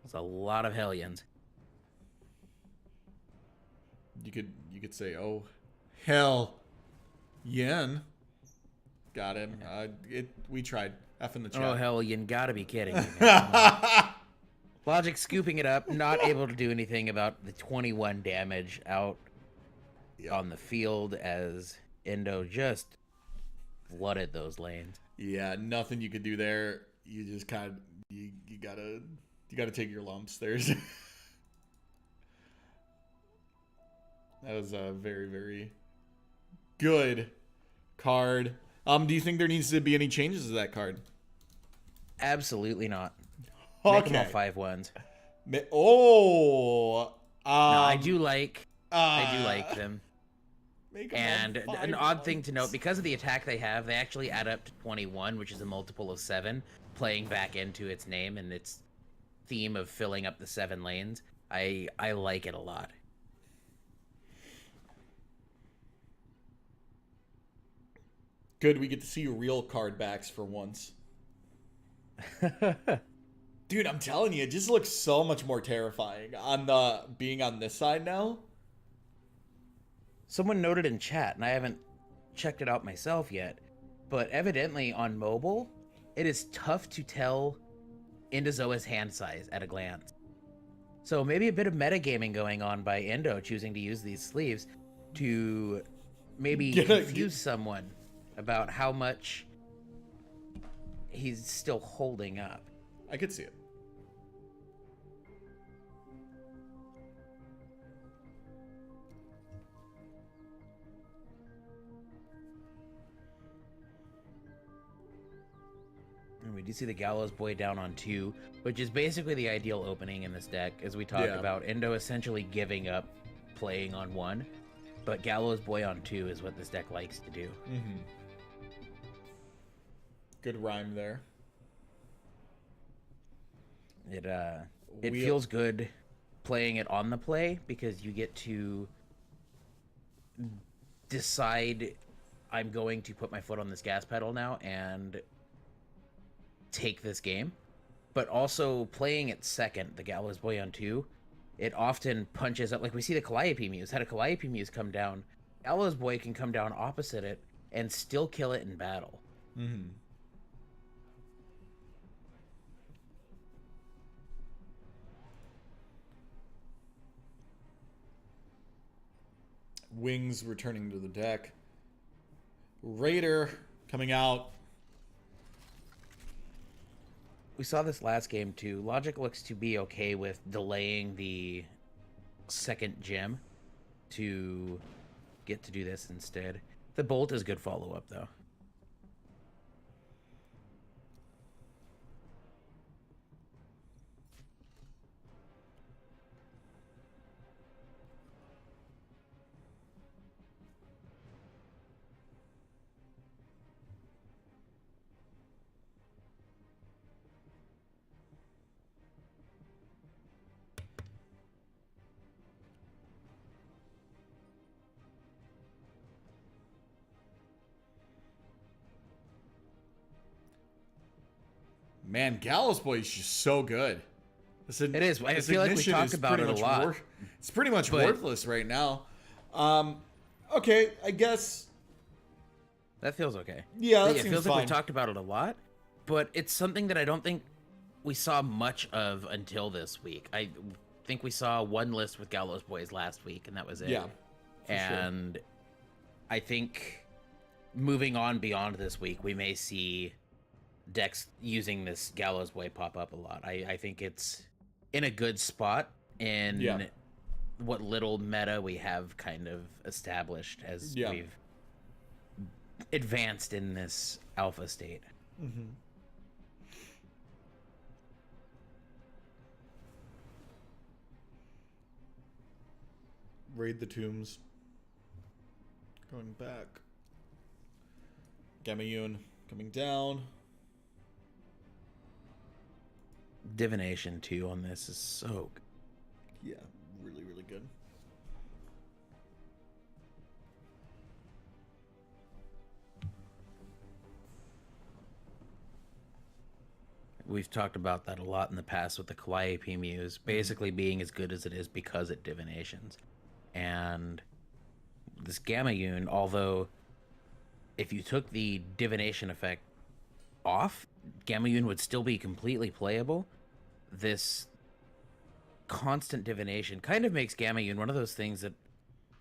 It's a lot of Hellions. You could say, oh, hell, yen. Got him. We tried. F in the chat. Oh, hell, you gotta be kidding me, man. Logic scooping it up, not able to do anything about the 21 damage out on the field as Endo just flooded those lanes. Yeah, nothing you could do there. You just kind of you gotta take your lumps. There's that was a very, very good card. Do you think there needs to be any changes to that card? Absolutely not. Okay. Make them all 5/1s. Oh. No, I do like them. And an odd thing to note, because of the attack they have, they actually add up to 21, which is a multiple of 7, playing back into its name and its theme of filling up the 7 lanes. I like it a lot. Good, we get to see real card backs for once. Dude, I'm telling you, it just looks so much more terrifying on being on this side now. Someone noted in chat, and I haven't checked it out myself yet, but evidently on mobile, it is tough to tell EndoZoa's hand size at a glance. So maybe a bit of metagaming going on by Endo choosing to use these sleeves to maybe confuse someone about how much he's still holding up. I could see it. And we do see the Gallows Boy down on 2, which is basically the ideal opening in this deck, as we talked about. Endo essentially giving up playing on 1, but Gallows Boy on 2 is what this deck likes to do. Mm-hmm. Good rhyme there. It feels good playing it on the play because you get to decide I'm going to put my foot on this gas pedal now and take this game. But also playing it second, the Gallows Boy on 2, it often punches up. Like we see the Calliope Muse. Had a Calliope Muse come down, Gallows Boy can come down opposite it and still kill it in battle. Mm-hmm. Wings returning to the deck. Raider coming out. We saw this last game too. Logic looks to be okay with delaying the second gem to get to do this instead. The Bolt is good follow-up though. Man, Gallows Boy is just so good. It is. I feel like we talked about it a lot. It's pretty much worthless right now. Okay, I guess. That feels okay. Yeah, that it seems feels fine. like we talked about it a lot, but it's something that I don't think we saw much of until this week. I think we saw one list with Gallows Boys last week, and that was it. Yeah. And sure. I think moving on beyond this week, we may see decks using this Gallows Boy pop up a lot. I think it's in a good spot in what little meta we have kind of established as we've advanced in this alpha state. Mm-hmm. Raid the tombs. Going back. Gamayun coming down. Divination too on this is so good. Yeah, really, really good. we've talked about that a lot in the past with the Calliope Muse, basically being as good as it is because it divinations. And this Gamma-Yun, although if you took the divination effect off, Gamma-Yun would still be completely playable. This constant divination kind of makes Gamma-Yun one of those things that,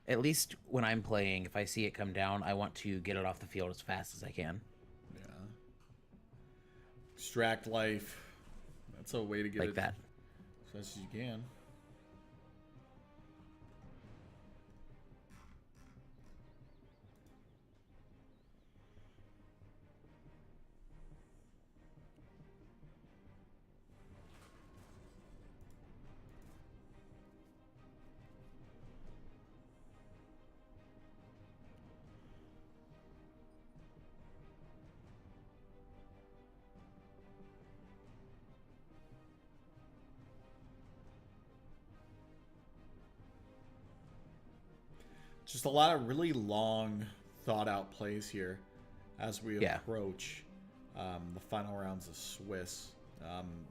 at least when I'm playing, if I see it come down, I want to get it off the field as fast as I can. Yeah. Extract life. That's a way to get like it that. as fast as you can. Just a lot of really long, thought-out plays here as we approach the final rounds of Swiss.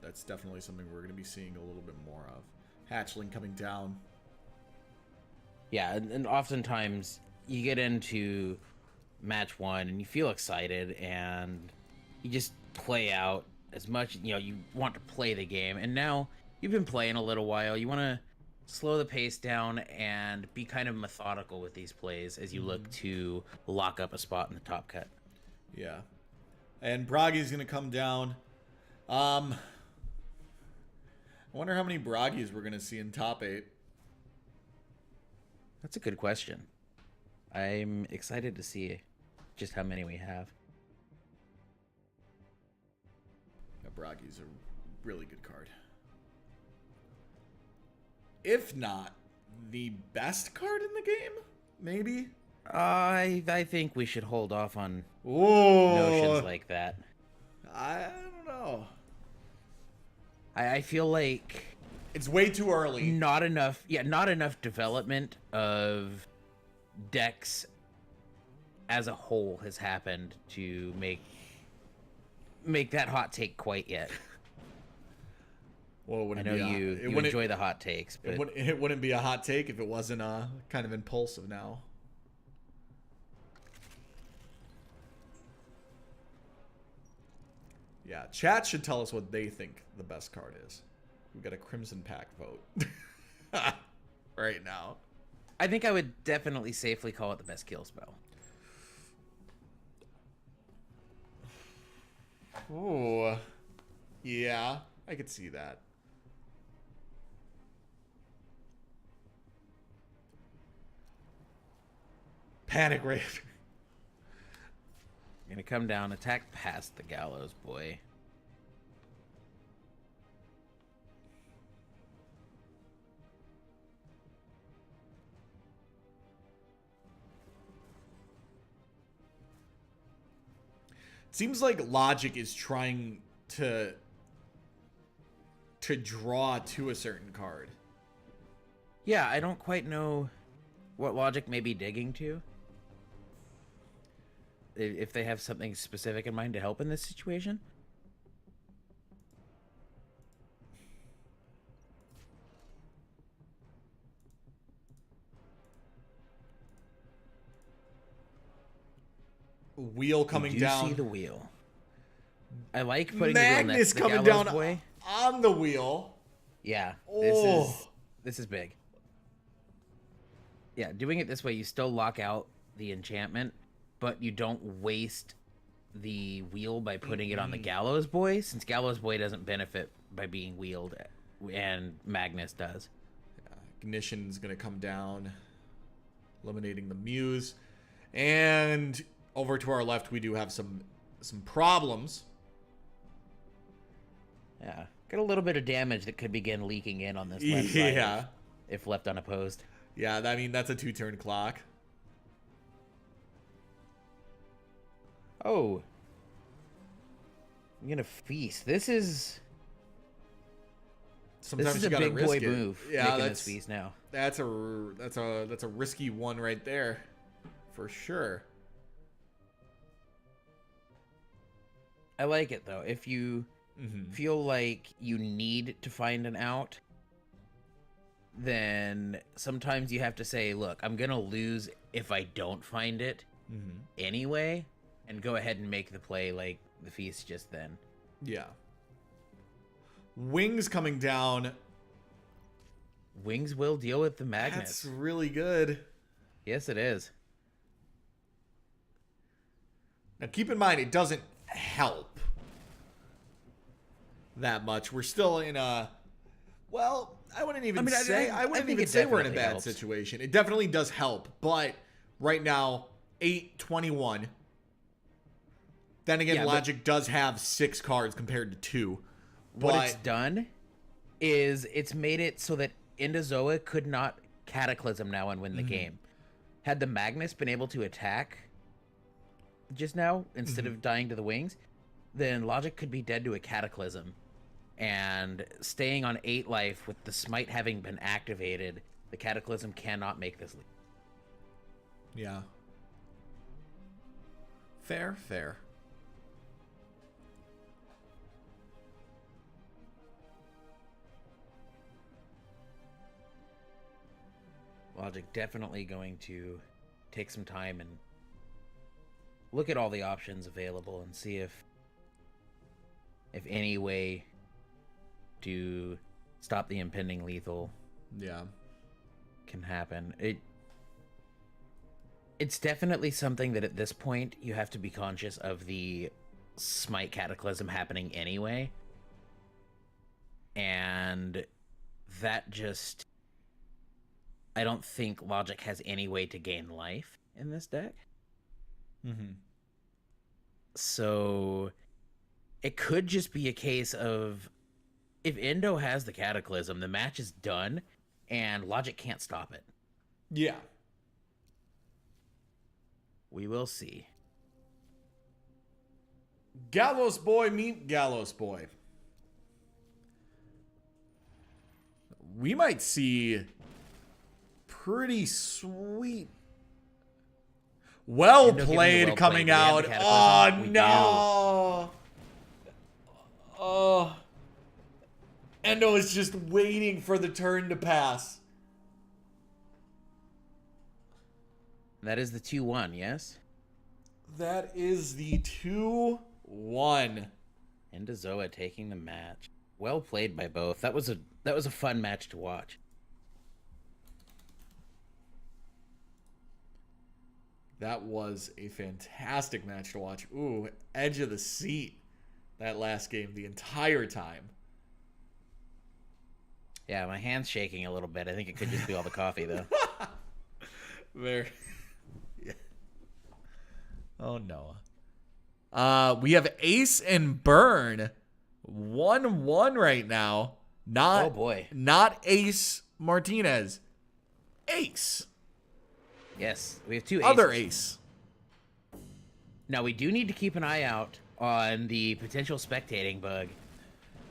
That's definitely something we're going to be seeing a little bit more of. Hatchling coming down. Yeah, and oftentimes you get into match one and you feel excited and you just play out as much, you want to play the game. And now you've been playing a little while. You want to slow the pace down and be kind of methodical with these plays as you look to lock up a spot in the top cut. Yeah. And Bragi's going to come down. I wonder how many Bragis we're going to see in top 8. That's a good question. I'm excited to see just how many we have. Yeah, Bragi's a really good card. If not the best card in the game, maybe? I think we should hold off on Whoa. notions like that. I don't know. I feel like it's way too early. Not enough development of decks as a whole has happened to make that hot take quite yet. Well, I know you enjoy the hot takes, but it wouldn't be a hot take if it wasn't kind of impulsive now. Yeah, chat should tell us what they think the best card is. We got a Crimson Pack vote right now. I think I would definitely safely call it the best kill spell. Oh, yeah, I could see that. Panic Rave. Gonna come down, attack past the Gallows Boy. Seems like Logic is trying to draw to a certain card. Yeah, I don't quite know what Logic may be digging to. If they have something specific in mind to help in this situation. Wheel coming down. See the wheel. I like putting Magnus the wheel next to the coming Gallows down Boy. On the wheel. Yeah, Oh. this is big. Yeah, doing it this way, you still lock out the enchantment, but you don't waste the wheel by putting it on the Gallows Boy, since Gallows Boy doesn't benefit by being wheeled, and Magnus does. Ignition's gonna come down, eliminating the Muse, and over to our left we do have some problems. Yeah, got a little bit of damage that could begin leaking in on this left side if left unopposed. Yeah, I mean that's a 2-turn clock. Oh, I'm gonna feast. This is sometimes this is you a gotta big risk boy it. move. Yeah, making that's this feast now. That's a risky one right there, for sure. I like it though. If you feel like you need to find an out, then sometimes you have to say, look, I'm going to lose if I don't find it anyway, and go ahead and make the play like the feast just then. Yeah. Wings coming down. Wings will deal with the magnets. That's really good. Yes, it is. Now, keep in mind, it doesn't help that much. We're still in a... Well, I wouldn't even say... I wouldn't even say we're in a bad situation. It definitely does help. But right now, 8-21. Then again, Logic does have 6 cards compared to 2. What it's done is it's made it so that EndoZoa could not Cataclysm now and win the game. Had the Magnus been able to attack just now instead of dying to the wings, then Logic could be dead to a Cataclysm. And staying on 8 life with the Smite having been activated, the Cataclysm cannot make this leap. Yeah. Fair, fair. Logic definitely going to take some time and look at all the options available and see if any way to stop the impending lethal can happen. It's definitely something that at this point you have to be conscious of the Smite Cataclysm happening anyway. And that just... I don't think Logic has any way to gain life in this deck. So it could just be a case of if Endo has the Cataclysm, the match is done and Logic can't stop it. Yeah. We will see. Gallows Boy meet Gallows Boy. We might see pretty sweet. Well played coming out. Oh, no. Oh. Endo is just waiting for the turn to pass. That is the 2-1, yes? That is the 2-1. EndoZoa taking the match. Well played by both. That was a fun match to watch. That was a fantastic match to watch. Ooh, edge of the seat that last game the entire time. Yeah, my hand's shaking a little bit. I think it could just be all the coffee, though. There. Yeah. Oh, no. We have Ace and Burn. 1-1 right now. Oh, boy. Not AceMartinez. Ace. Yes, we have 2 aces. Other Ace. Now, we do need to keep an eye out on the potential spectating bug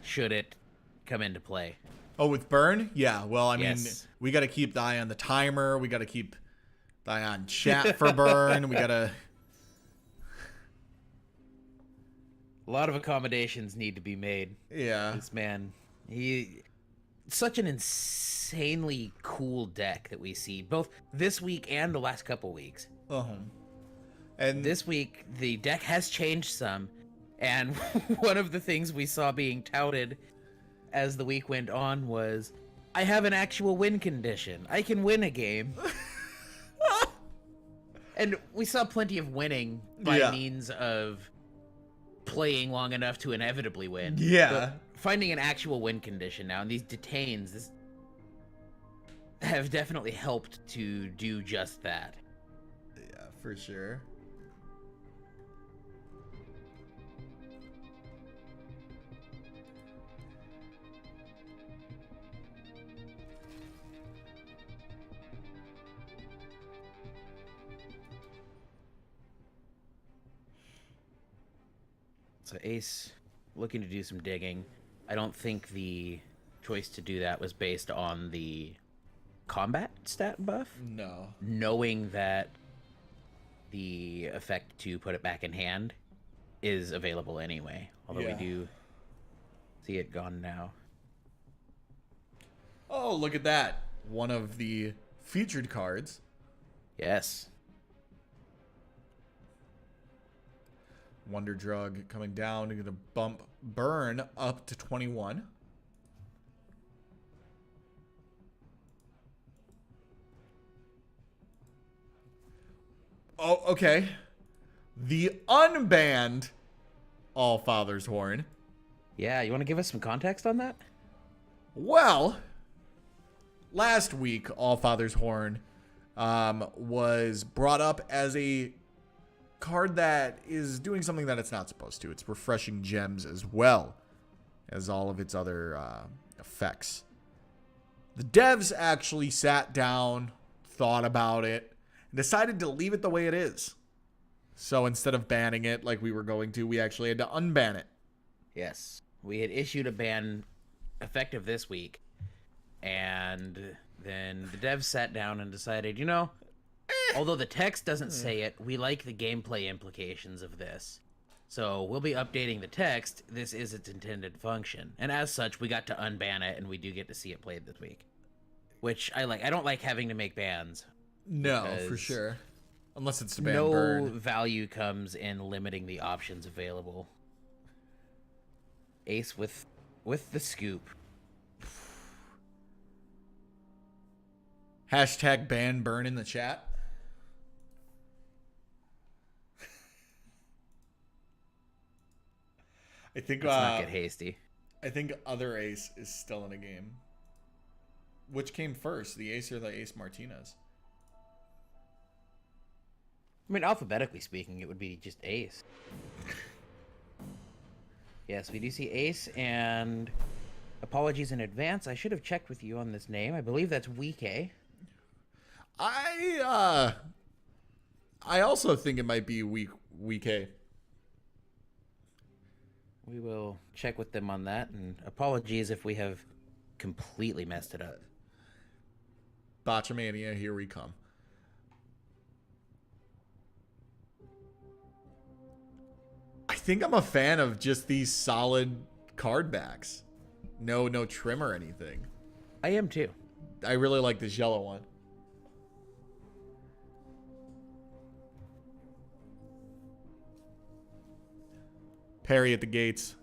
should it come into play. Oh, with Burn? Yeah, well, I mean, we got to keep the eye on the timer. We got to keep the eye on chat for Burn. We got to... A lot of accommodations need to be made. Yeah. This man, such an insanely cool deck that we see both this week and the last couple weeks. And this week the deck has changed some, and one of the things we saw being touted as the week went on was, I have an actual win condition. I can win a game. And we saw plenty of winning by means of playing long enough to inevitably win. Yeah. But finding an actual win condition now, and these detains have definitely helped to do just that. Yeah, for sure. So Ace looking to do some digging. I don't think the choice to do that was based on the combat stat buff. No. Knowing that the effect to put it back in hand is available anyway. Although we do See it gone now. Oh, look at that. One of the featured cards. Yes. Wonder Drug coming down. Going to bump Burn up to 21. Oh, okay. The unbanned Allfather's Horn. Yeah, you want to give us some context on that? Well, last week, Allfather's Horn was brought up as a card that is doing something that it's not supposed to. It's refreshing gems as well as all of its other effects. The devs actually sat down, thought about it, and decided to leave it the way it is. So instead of banning it like we were going to, we actually had to unban it. Yes. We had issued a ban effective this week, and then the devs sat down and decided, you know, although the text doesn't say it, we like the gameplay implications of this. So we'll be updating the text. This is its intended function. And as such, we got to unban it, and we do get to see it played this week. Which I like. I don't like having to make bans. No, for sure. Unless it's to ban no Burn. value comes in limiting the options available. Ace with the scoop. Hashtag ban Burn in the chat. I think Let's not get hasty. I think other Ace is still in a game. Which came first, the Ace or the AceMartinez? I mean, alphabetically speaking, it would be just Ace. Yes, we do see Ace, and apologies in advance. I should have checked with you on this name. I believe that's Uikae. I also think it might be Uikae. We will check with them on that, and apologies if we have completely messed it up. Botchamania, here we come. I think I'm a fan of just these solid card backs. No trim or anything. I am too. I really like this yellow one. Perry at the gates.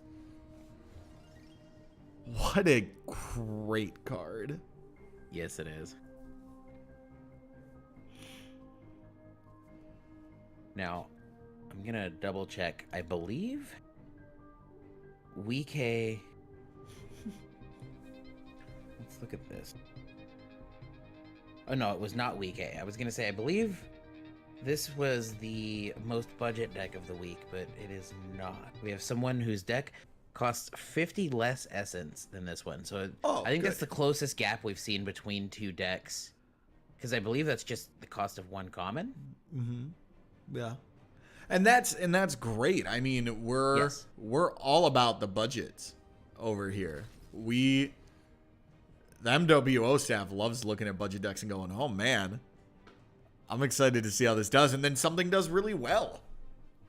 What a great card. Yes, it is. Now, I'm going to double check. I believe Uikae... Let's look at this. Oh, no, it was not Uikae. I was going to say, I believe this was the most budget deck of the week, but it is not. We have someone whose deck costs 50 less essence than this one. So I think that's the closest gap we've seen between two decks. Because I believe that's just the cost of one common. Mm-hmm. Yeah. And that's great. I mean, we're all about the budgets over here. The MWO staff loves looking at budget decks and going, oh man, I'm excited to see how this does. And then something does really well.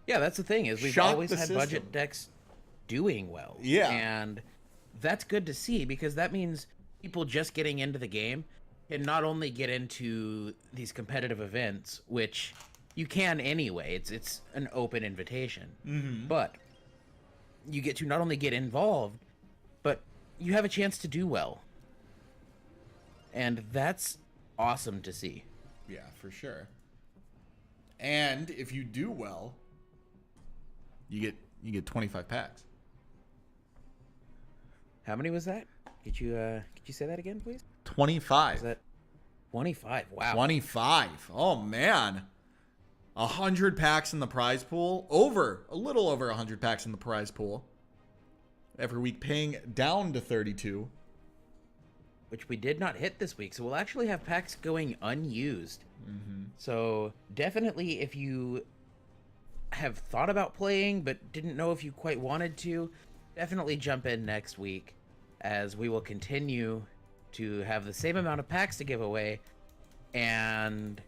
Yeah, that's the thing, is we've always had budget decks doing well. Yeah. And that's good to see, because that means people just getting into the game can not only get into these competitive events, which you can anyway. It's an open invitation. Mm-hmm. But you get to not only get involved, but you have a chance to do well. And that's awesome to see. Yeah, for sure. And if you do well, you get 25 packs. How many was that? Could you say that again, please? 25. Was that 25? Wow. 25. Oh man. 100 packs in the prize pool. A little over 100 packs in the prize pool. Every week paying down to 32. Which we did not hit this week. So we'll actually have packs going unused. Mm-hmm. So definitely, if you have thought about playing but didn't know if you quite wanted to, definitely jump in next week, as we will continue to have the same amount of packs to give away and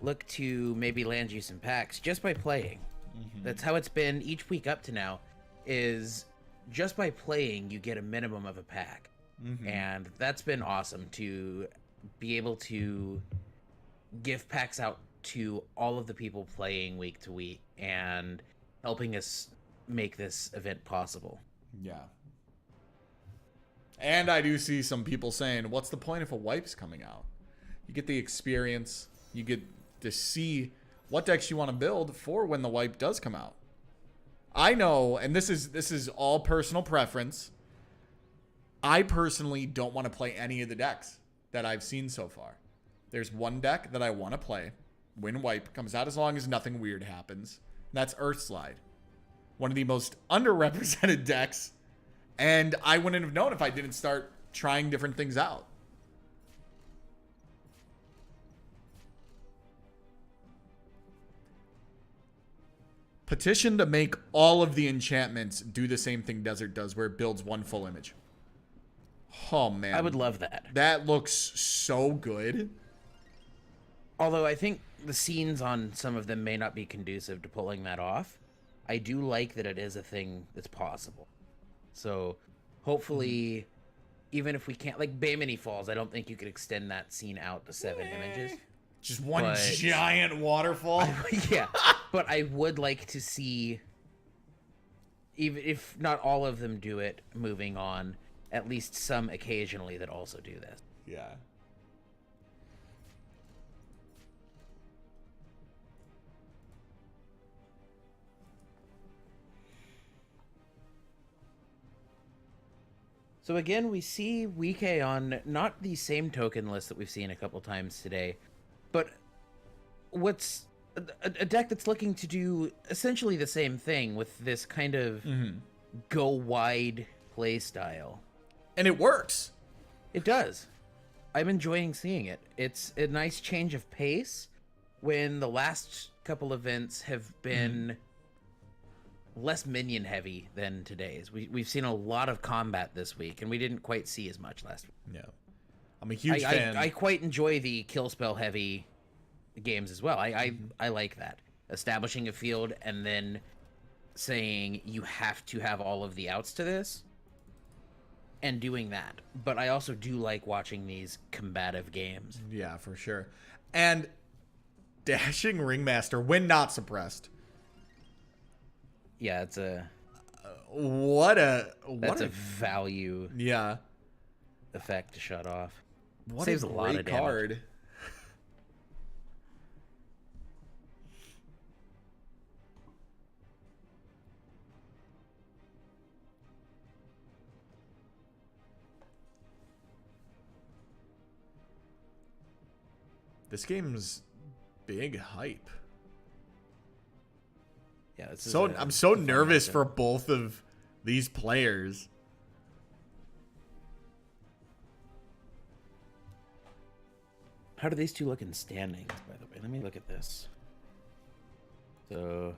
look to maybe land you some packs just by playing. Mm-hmm. That's how it's been each week up to now, is just by playing, you get a minimum of a pack. And that's been awesome to be able to give packs out to all of the people playing week to week and helping us make this event possible. Yeah. And I do see some people saying, what's the point if a wipe's coming out? You get the experience. You get to see what decks you want to build for when the wipe does come out. I know, and this is all personal preference. I personally don't want to play any of the decks that I've seen so far. There's one deck that I want to play when wipe comes out, as long as nothing weird happens. And that's Earthslide. One of the most underrepresented decks. And I wouldn't have known if I didn't start trying different things out. Petition to make all of the enchantments do the same thing Desert does, where it builds one full image. Oh, man. I would love that. That looks so good. Although I think the scenes on some of them may not be conducive to pulling that off. I do like that it is a thing that's possible. So hopefully, even if we can't, like Baymini Falls, I don't think you could extend that scene out to 7 images. Just one giant waterfall. Yeah, but I would like to see, even if not all of them do it, moving on, at least some occasionally that also do this. Yeah. So again, we see Uikae on not the same token list that we've seen a couple times today, but what's a deck that's looking to do essentially the same thing with this kind of go wide play style. And it works. It does. I'm enjoying seeing it. It's a nice change of pace when the last couple events have been less minion heavy than today's. We've seen a lot of combat this week, and we didn't quite see as much last week. Yeah. I'm a huge fan. I quite enjoy the kill spell heavy games as well. I like that. Establishing a field and then saying you have to have all of the outs to this and doing that. But I also do like watching these combative games. Yeah, for sure. And Dashing Ringmaster, when not suppressed. Yeah, it's a that's a value effect to shut off. What Saves a a lot of great damage. card. This game's big hype. Yeah, I'm so nervous for both of these players. How do these two look in standings, by the way? Let me look at this. So,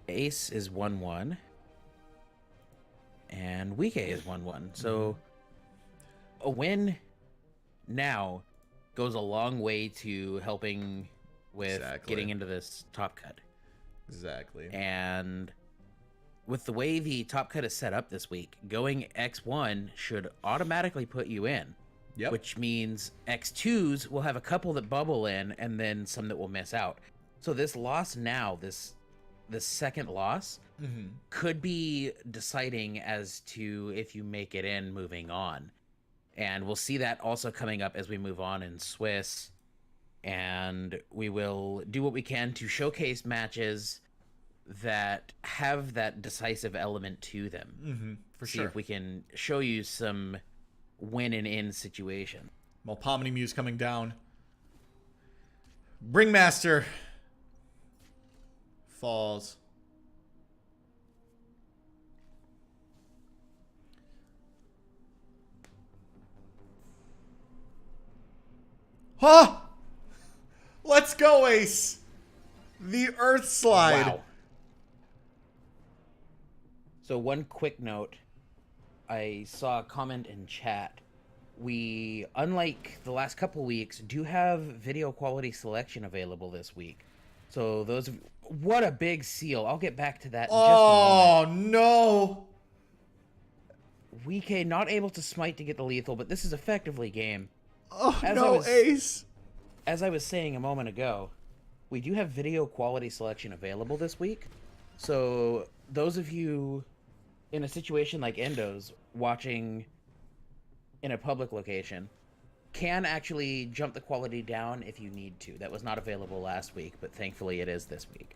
Ace is 1-1. And Uikae is 1-1. So, a win now goes a long way to helping with getting into this top cut. Exactly. And with the way the top cut is set up this week, going X1 should automatically put you in. Yep. Which means X2s will have a couple that bubble in and then some that will miss out. So this loss now, this second loss, could be deciding as to if you make it in moving on. And we'll see that also coming up as we move on in Swiss. And we will do what we can to showcase matches that have that decisive element to them. For see sure. if we can show you some win and in situation. Melpomene Muse coming down. Ringmaster falls. Huh! Let's go, Ace. The Earth Slide. Wow. So one quick note. I saw a comment in chat. We, unlike the last couple weeks, do have video quality selection available this week. So those, what a big seal. I'll get back to that in just a moment. Oh, no. Uikae not able to smite to get the lethal, but this is effectively game. Oh, no, Ace. As I was saying a moment ago, we do have video quality selection available this week. So those of you in a situation like Endo's watching in a public location can actually jump the quality down if you need to. That was not available last week, but thankfully it is this week.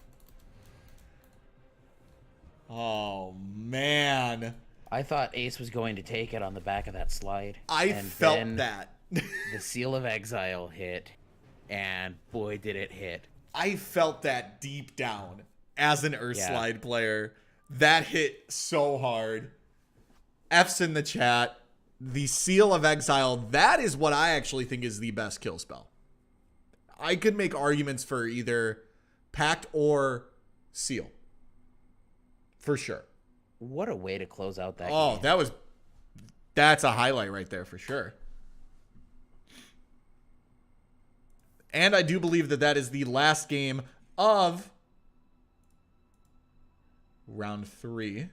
Oh, man. I thought Ace was going to take it on the back of that slide. I and felt then that. The Seal of Exile hit, and boy, did it hit. I felt that deep down as an Slide player. That hit so hard. F's in the chat. The Seal of Exile, that is what I actually think is the best kill spell. I could make arguments for either Pact or Seal. For sure. What a way to close out that game. That's a highlight right there for sure. And I do believe that that is the last game of round 3.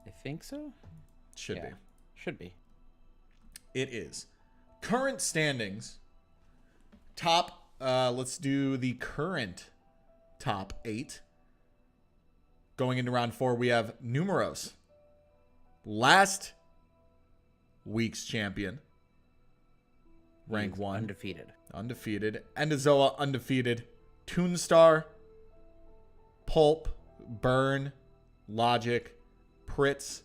I think so. Should be. Should be. It is. Current standings. Top, let's do the current top 8. Going into round 4, we have NUMAROS. Last week's champion. Rank 1. Undefeated. Undefeated. EndoZoa undefeated. Tunestar. Pulp. Burn. Logic. Pritz.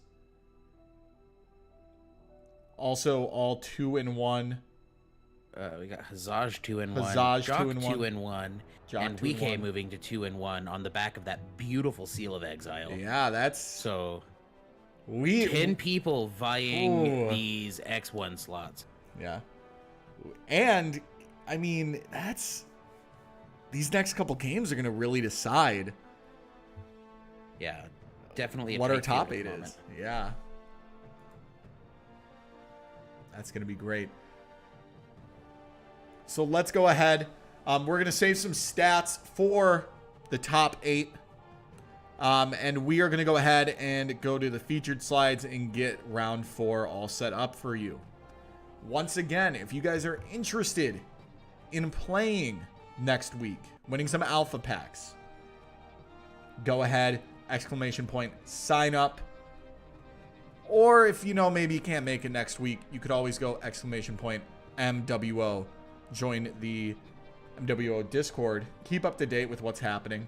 Also all 2-1. We got Hzoj 2-1. Hzoj Jock 2-1. 2-1. And Uikae moving to 2-1 on the back of that beautiful Seal of Exile. Yeah, that's... So, 10 people vying these X1 slots. Yeah. And, I mean, that's... These next couple games are going to really decide... Yeah, definitely what our top 8 is. Yeah. That's going to be great. So let's go ahead. We're going to save some stats for the top 8. And we are going to go ahead and go to the featured slides and get round 4 all set up for you. Once again, if you guys are interested in playing next week, winning some alpha packs, go ahead, ! Sign up. Or if you know maybe you can't make it next week, you could always go ! MWO. Join the MWO Discord. Keep up to date with what's happening.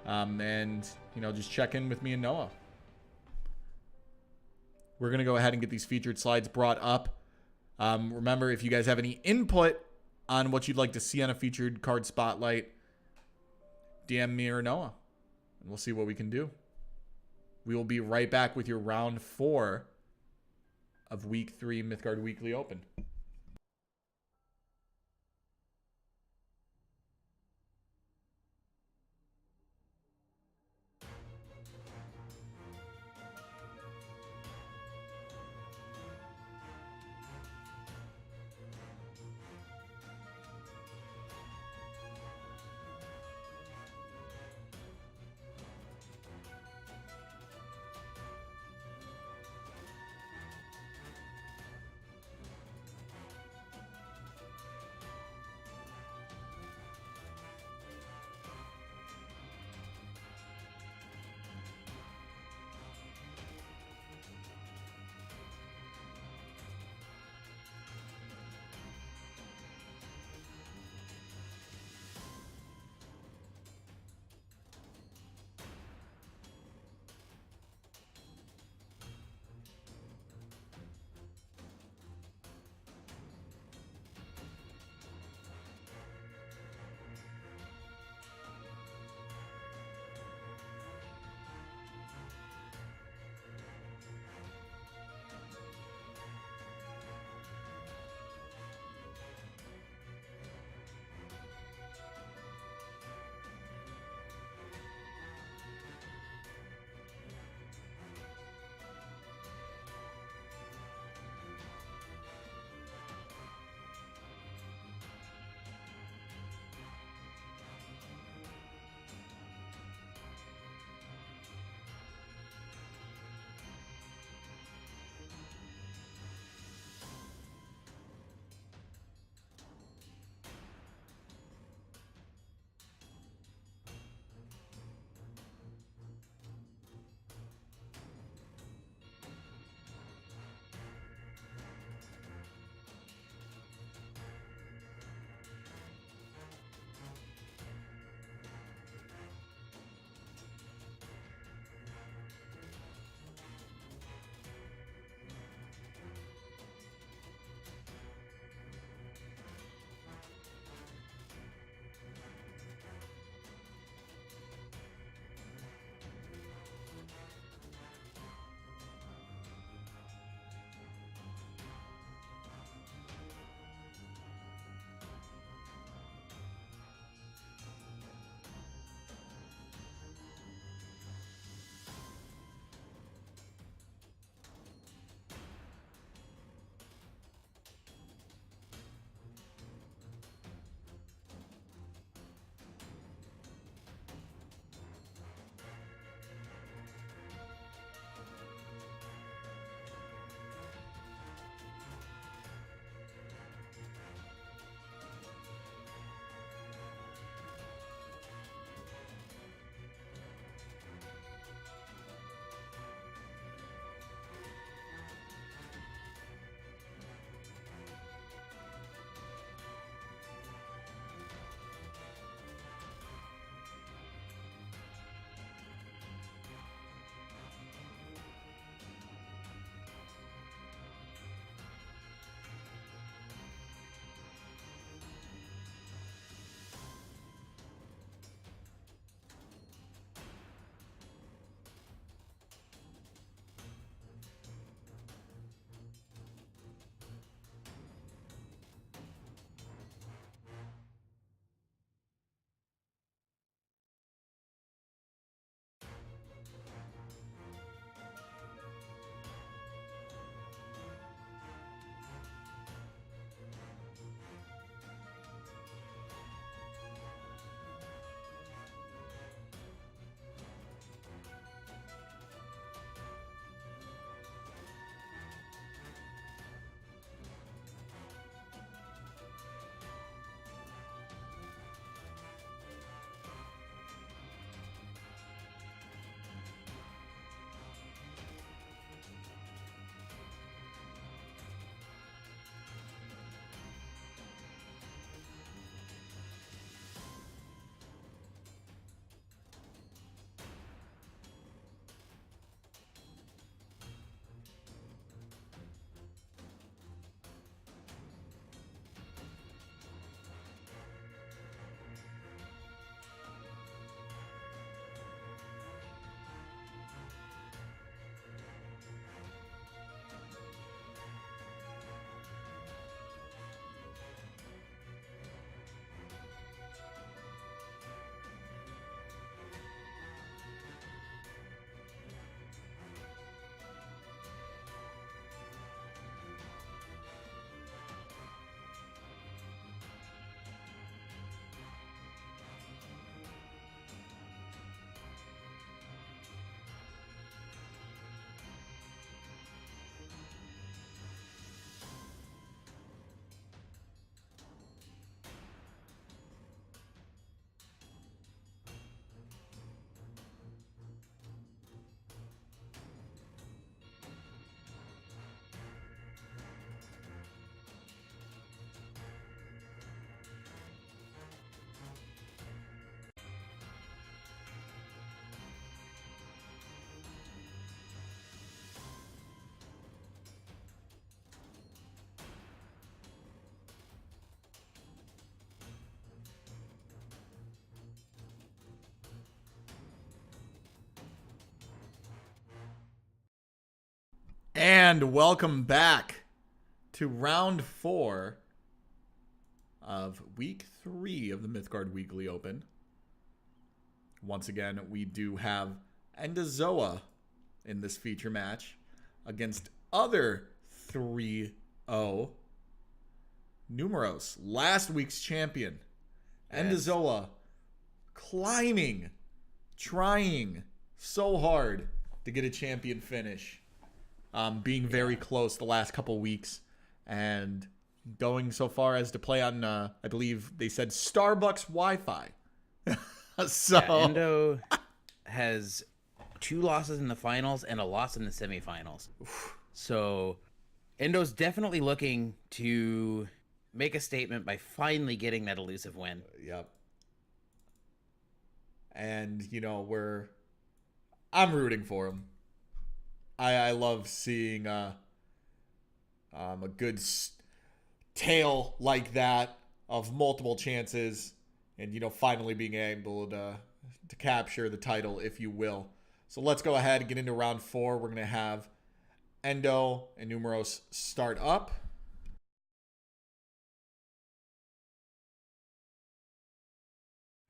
And, you know, just check in with me and Noah. We're going to go ahead and get these featured slides brought up. Remember, if you guys have any input on what you'd like to see on a featured card spotlight, DM me or Noah. And we'll see what we can do. We will be right back with your round 4 of week 3 Mythgard Weekly Open. And welcome back to round 4 of week 3 of the Mythgard Weekly Open. Once again, we do have EndoZoa in this feature match against other 3-0 NUMAROS, last week's champion. Yes. EndoZoa climbing, trying so hard to get a champion finish. Being very close the last couple weeks and going so far as to play on, I believe they said Starbucks Wi-Fi. So Endo has 2 losses in the finals and a loss in the semifinals. So Endo's definitely looking to make a statement by finally getting that elusive win. Yep. And, you know, I'm rooting for him. I love seeing a good tale like that of multiple chances and, you know, finally being able to capture the title, if you will. So let's go ahead and get into round 4. We're going to have Endo and NUMAROS start up.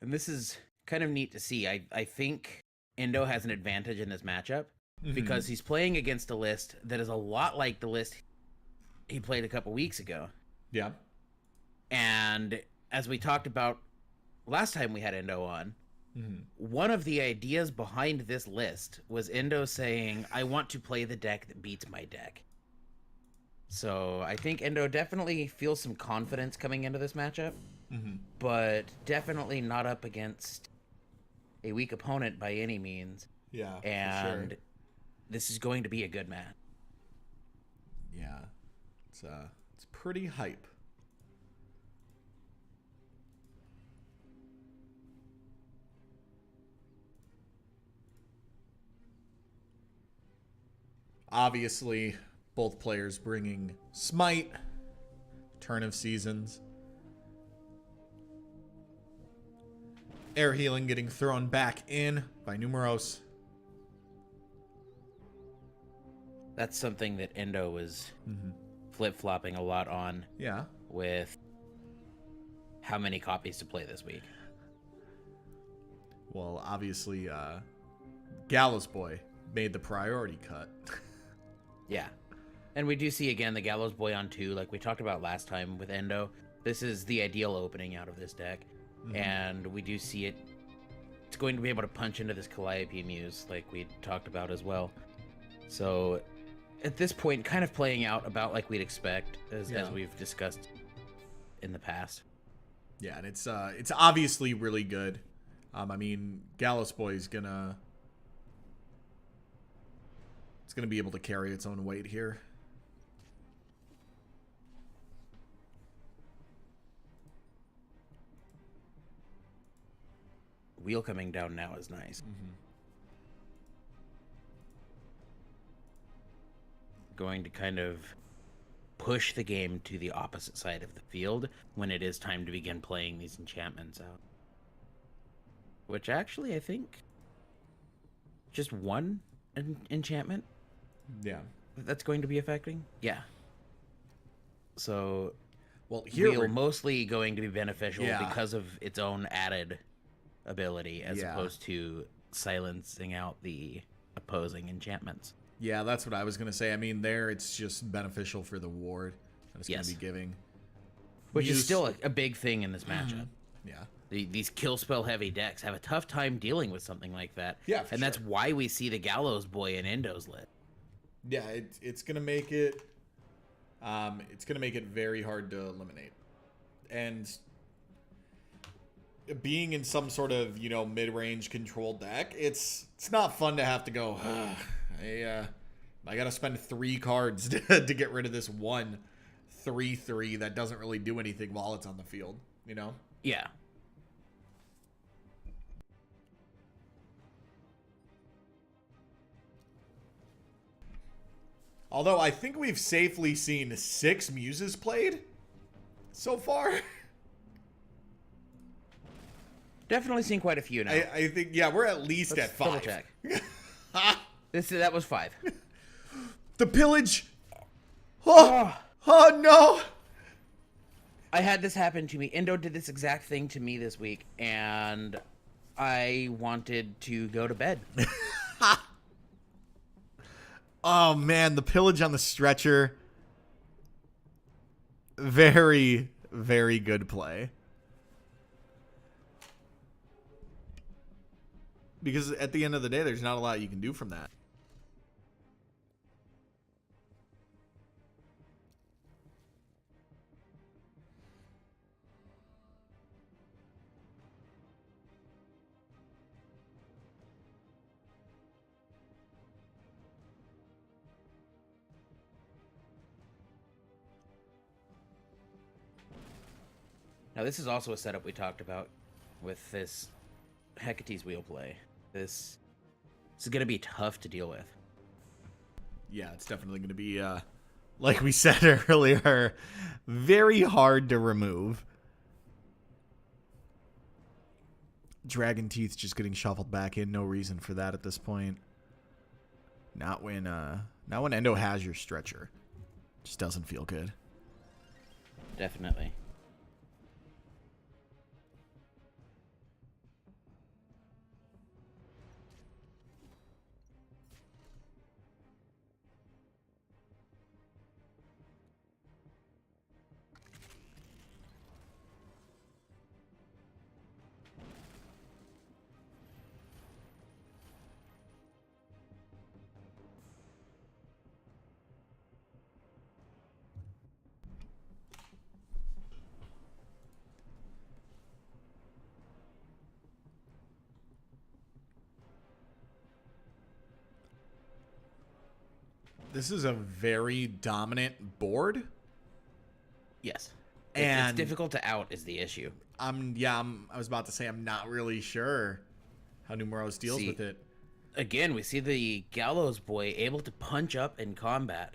And this is kind of neat to see. I think Endo has an advantage in this matchup because he's playing against a list that is a lot like the list he played a couple weeks ago. Yeah. And as we talked about last time we had Endo on, one of the ideas behind this list was Endo saying, I want to play the deck that beats my deck. So I think Endo definitely feels some confidence coming into this matchup, but definitely not up against a weak opponent by any means. Yeah, and for sure. This is going to be a good match. Yeah, it's pretty hype. Obviously, both players bringing Smite, Turn of Seasons. Air Healing getting thrown back in by NUMAROS. That's something that Endo was flip-flopping a lot on. Yeah. With how many copies to play this week. Well, obviously, Gallows Boy made the priority cut. Yeah. And we do see, again, the Gallows Boy on 2, like we talked about last time with Endo. This is the ideal opening out of this deck. And we do see it. It's going to be able to punch into this Calliope Muse, like we talked about as well. So, at this point, kind of playing out about like we'd expect, as we've discussed in the past. Yeah, and it's obviously really good. I mean, Gallows Boy is gonna be able to carry its own weight here. Wheel coming down now is nice. Going to kind of push the game to the opposite side of the field when it is time to begin playing these enchantments out. Which actually, I think, just one enchantment. Yeah. That's going to be affecting? Yeah. So, well, here Wheel mostly going to be beneficial because of its own added ability as opposed to silencing out the opposing enchantments. Yeah, that's what I was going to say. I mean, there it's just beneficial for the ward that it's going to be giving. Which is still a big thing in this matchup. Yeah. These kill spell heavy decks have a tough time dealing with something like that. Yeah, and that's why we see the Gallows Boy in Endo's list. Yeah, it's going to make it very hard to eliminate. And being in some sort of, you know, mid-range controlled deck, it's not fun to have to go, I got to spend 3 cards to get rid of this 1/3/3 that doesn't really do anything while it's on the field, you know? Yeah. Although I think we've safely seen 6 Muses played so far. Definitely seen quite a few now. I think, yeah, we're at least at 5. Double check. That was 5. The pillage. Oh no. I had this happen to me. Endo did this exact thing to me this week, and I wanted to go to bed. Oh man, the pillage on the stretcher. Very, very good play. Because at the end of the day, there's not a lot you can do from that. Now, this is also a setup we talked about with this Hecate's wheel play. This is going to be tough to deal with. Yeah, it's definitely going to be, like we said earlier, very hard to remove. Dragon Teeth just getting shuffled back in. No reason for that at this point. Not when Endo has your stretcher. Just doesn't feel good. Definitely. This is a very dominant board. Yes. And it's difficult to out is the issue. I was about to say I'm not really sure how NUMAROS deals with it. Again, we see the Gallows Boy able to punch up in combat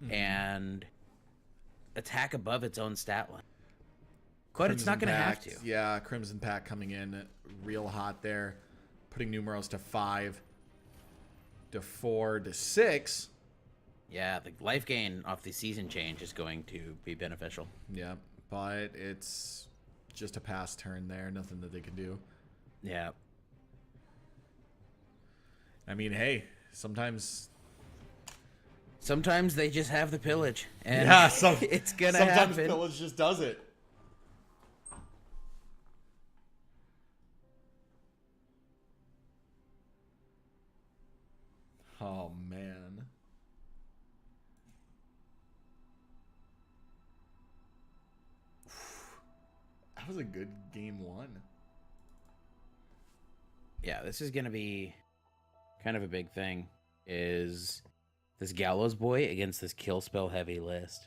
and attack above its own stat line. But it's not going to have to. Yeah, Crimson Pact coming in real hot there. Putting NUMAROS to 5, to 4, to 6. Yeah, the life gain off the season change is going to be beneficial. Yeah, but it's just a pass turn there. Nothing that they can do. Yeah. I mean, hey, sometimes they just have the pillage. And yeah, it's going to happen. Sometimes pillage just does it. Oh, man. That was a good game 1. Yeah, this is going to be kind of a big thing, is this Gallows Boy against this kill spell heavy list.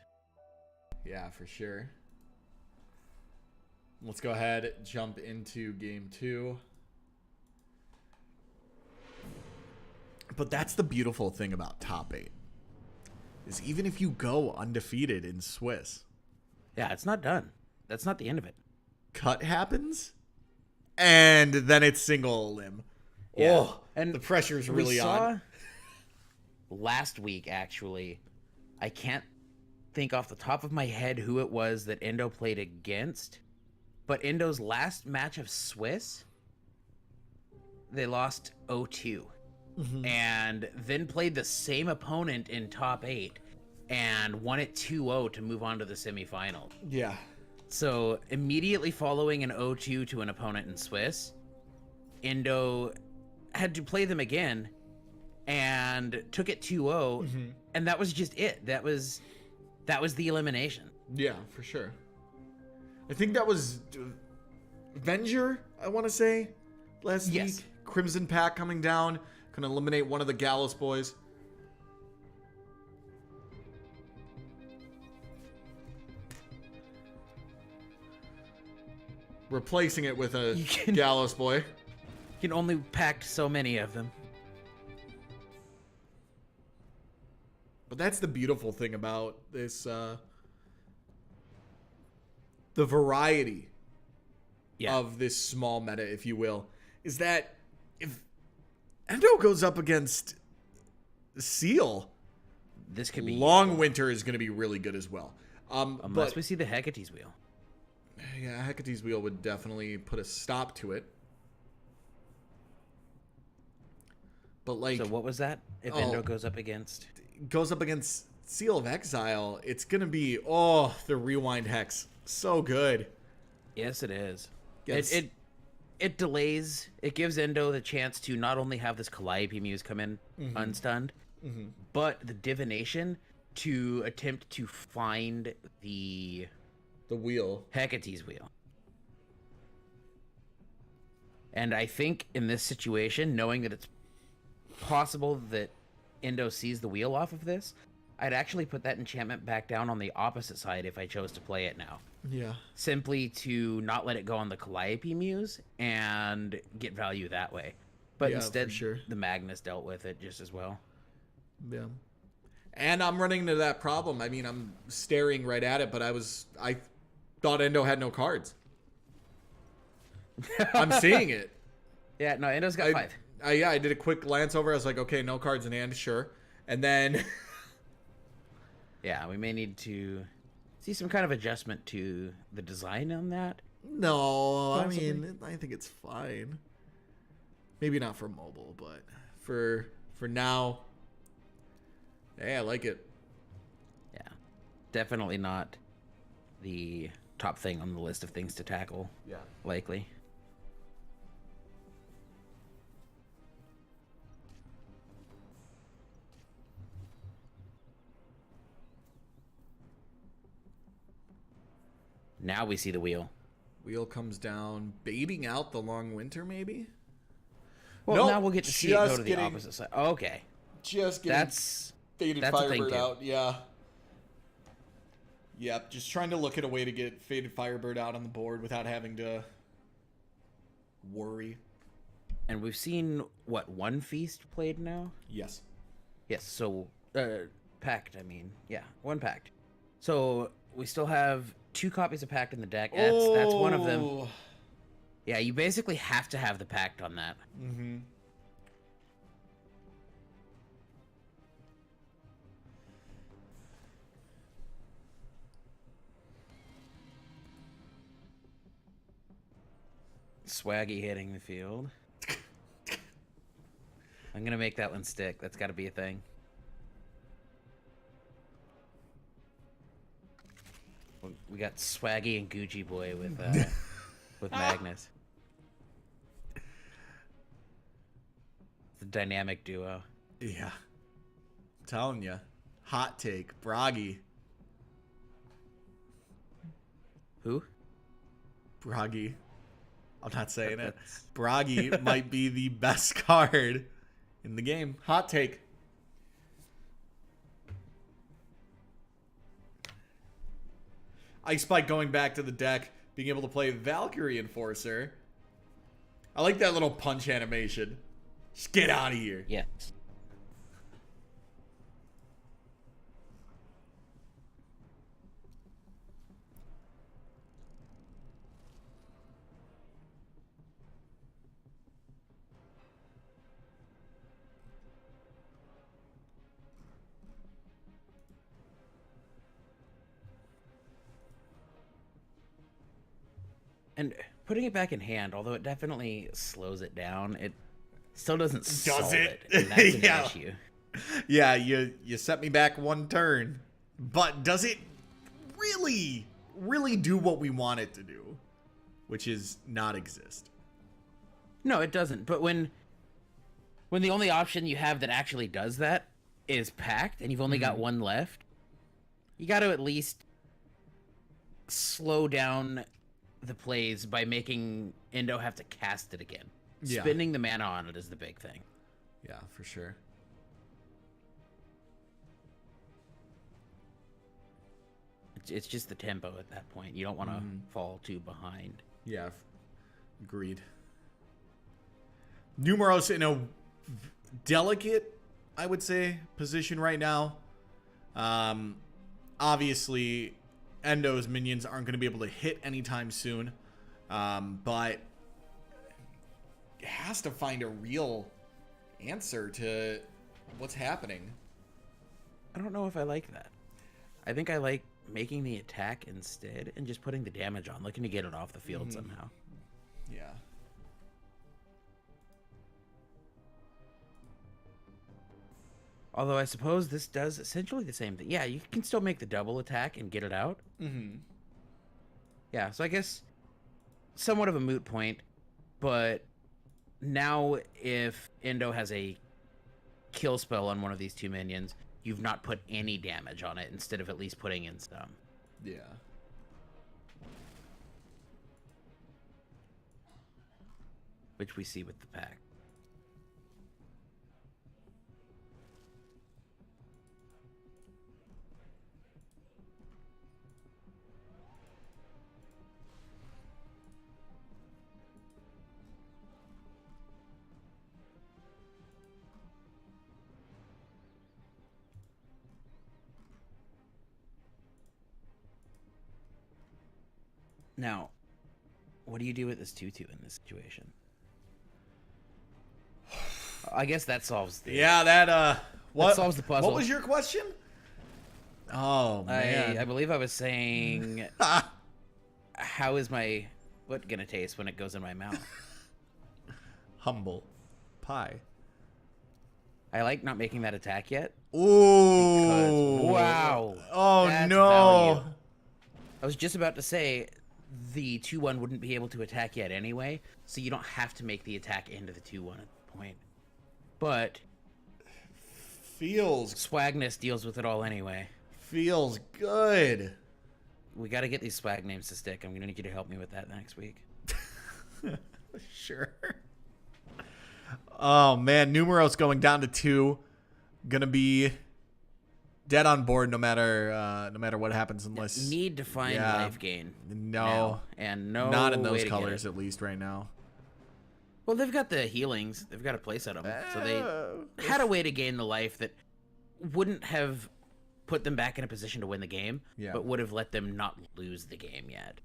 Yeah, for sure. Let's go ahead, jump into game 2. But that's the beautiful thing about top 8. Is even if you go undefeated in Swiss. Yeah, it's not done. That's not the end of it. Cut happens, and then it's single limb. Yeah. Oh, and the pressure's really on. Last week, actually, I can't think off the top of my head who it was that Endo played against, but Endo's last match of Swiss, they lost 0-2. And then played the same opponent in top 8 and won it 2-0 to move on to the semifinal. Yeah. So immediately following an 0-2 to an opponent in Swiss, Endo had to play them again and took it 2-0, and that was just it. That was the elimination. Yeah, for sure. I think that was Venger, I want to say, last week. Crimson Pact coming down, going to eliminate one of the Gallows boys. Replacing it with a Gallows boy. You can only pack so many of them. But that's the beautiful thing about this, the variety of this small meta, if you will, is that if Endo goes up against Seal, this could be Long useful. Winter is going to be really good as well. Unless we see the Hecate's Wheel. Yeah, Hecate's Wheel would definitely put a stop to it. But like, So what was that? If Endo goes up against Seal of Exile, it's going to be, the Rewind Hex. So good. Yes, it is. Yes. It delays. It gives Endo the chance to not only have this Calliope Muse come in unstunned, but the Divination to attempt to find the wheel. Hecate's Wheel. And I think in this situation, knowing that it's possible that Endo sees the wheel off of this, I'd actually put that enchantment back down on the opposite side if I chose to play it now. Yeah. Simply to not let it go on the Calliope Muse and get value that way. But instead, for sure. the Magnus dealt with it just as well. Yeah. And I'm running into that problem. I mean, I'm staring right at it, but I thought Endo had no cards. I'm seeing it. Yeah, no, Endo's got 5. I did a quick glance over. I was like, okay, no cards in hand, sure. And then... yeah, we may need to see some kind of adjustment to the design on that. No, Possibly. I mean, I think it's fine. Maybe not for mobile, but for now, hey, I like it. Yeah, definitely not the top thing on the list of things to tackle. Yeah. Likely. Now we see the wheel. Wheel comes down, baiting out the Long Winter, maybe? Well, Nope, now we'll get to see it go just to the getting- opposite side. Okay. Just getting Faded that's a thing, Firebird too. out, yeah. Yep, just trying to look at a way to get Faded Firebird out on the board without having to worry. And we've seen, what, one feast played now? Yes. Yes, so, pact, I mean. Yeah, one pact. So, we still have 2 copies of pact in the deck. That's one of them. Yeah, you basically have to have the pact on that. Mm-hmm. Swaggy hitting the field. I'm gonna make that one stick. That's gotta be a thing. We got Swaggy and Gucci Boy with Magnus. It's a dynamic duo. Yeah. I'm telling you. Hot take. Bragi. Who? Bragi. I'm not saying it. Bragi might be the best card in the game. Hot take. Ice Spike going back to the deck, being able to play Valkyrie Enforcer. I like that little punch animation. Just get out of here. Yes. And putting it back in hand, although it definitely slows it down, it still doesn't solve it? And that's an Yeah. issue. Yeah, you set me back one turn. But does it really do what we want it to do? Which is not exist. No, it doesn't. But when the only option you have that actually does that is packed, and you've only got one left, you got to at least slow down the plays by making Endo have to cast it again. Yeah. Spending the mana on it is the big thing. Yeah, for sure. It's just the tempo at that point. You don't want to fall too behind. Yeah, agreed. Numeros in a delicate, I would say, position right now. Obviously, Endo's minions aren't going to be able to hit anytime soon. But it has to find a real answer to what's happening. I don't know if I like that. I think I like making the attack instead and just putting the damage on, looking to get it off the field somehow. Yeah. Although I suppose this does essentially the same thing. Yeah, you can still make the double attack and get it out. Mm-hmm. Yeah, so I guess somewhat of a moot point, but now if Endo has a kill spell on one of these two minions, you've not put any damage on it instead of at least putting in some. Yeah. Which we see with the pack. Now, what do you do with this tutu in this situation? I guess that solves the... Yeah, that solves the puzzle. What was your question? Oh, man. I believe I was saying, how is my foot gonna taste when it goes in my mouth? Humble pie. I like not making that attack yet. Ooh. Wow. Oh, That's no. value. I was just about to say the 2-1 wouldn't be able to attack yet anyway, so you don't have to make the attack into the 2-1 at the point. But Feels Swagness deals with it all anyway. Feels good. We got to get these swag names to stick. I'm going to need you to help me with that next week. Sure. Oh, man. NUMAROS going down to 2. Gonna be dead on board no matter what happens unless... Need to find life gain. No. Now, and no Not in way those to colors, at least right now. Well, they've got the healings. They've got a place at them. So they had a way to gain the life that wouldn't have put them back in a position to win the game, but would have let them not lose the game yet.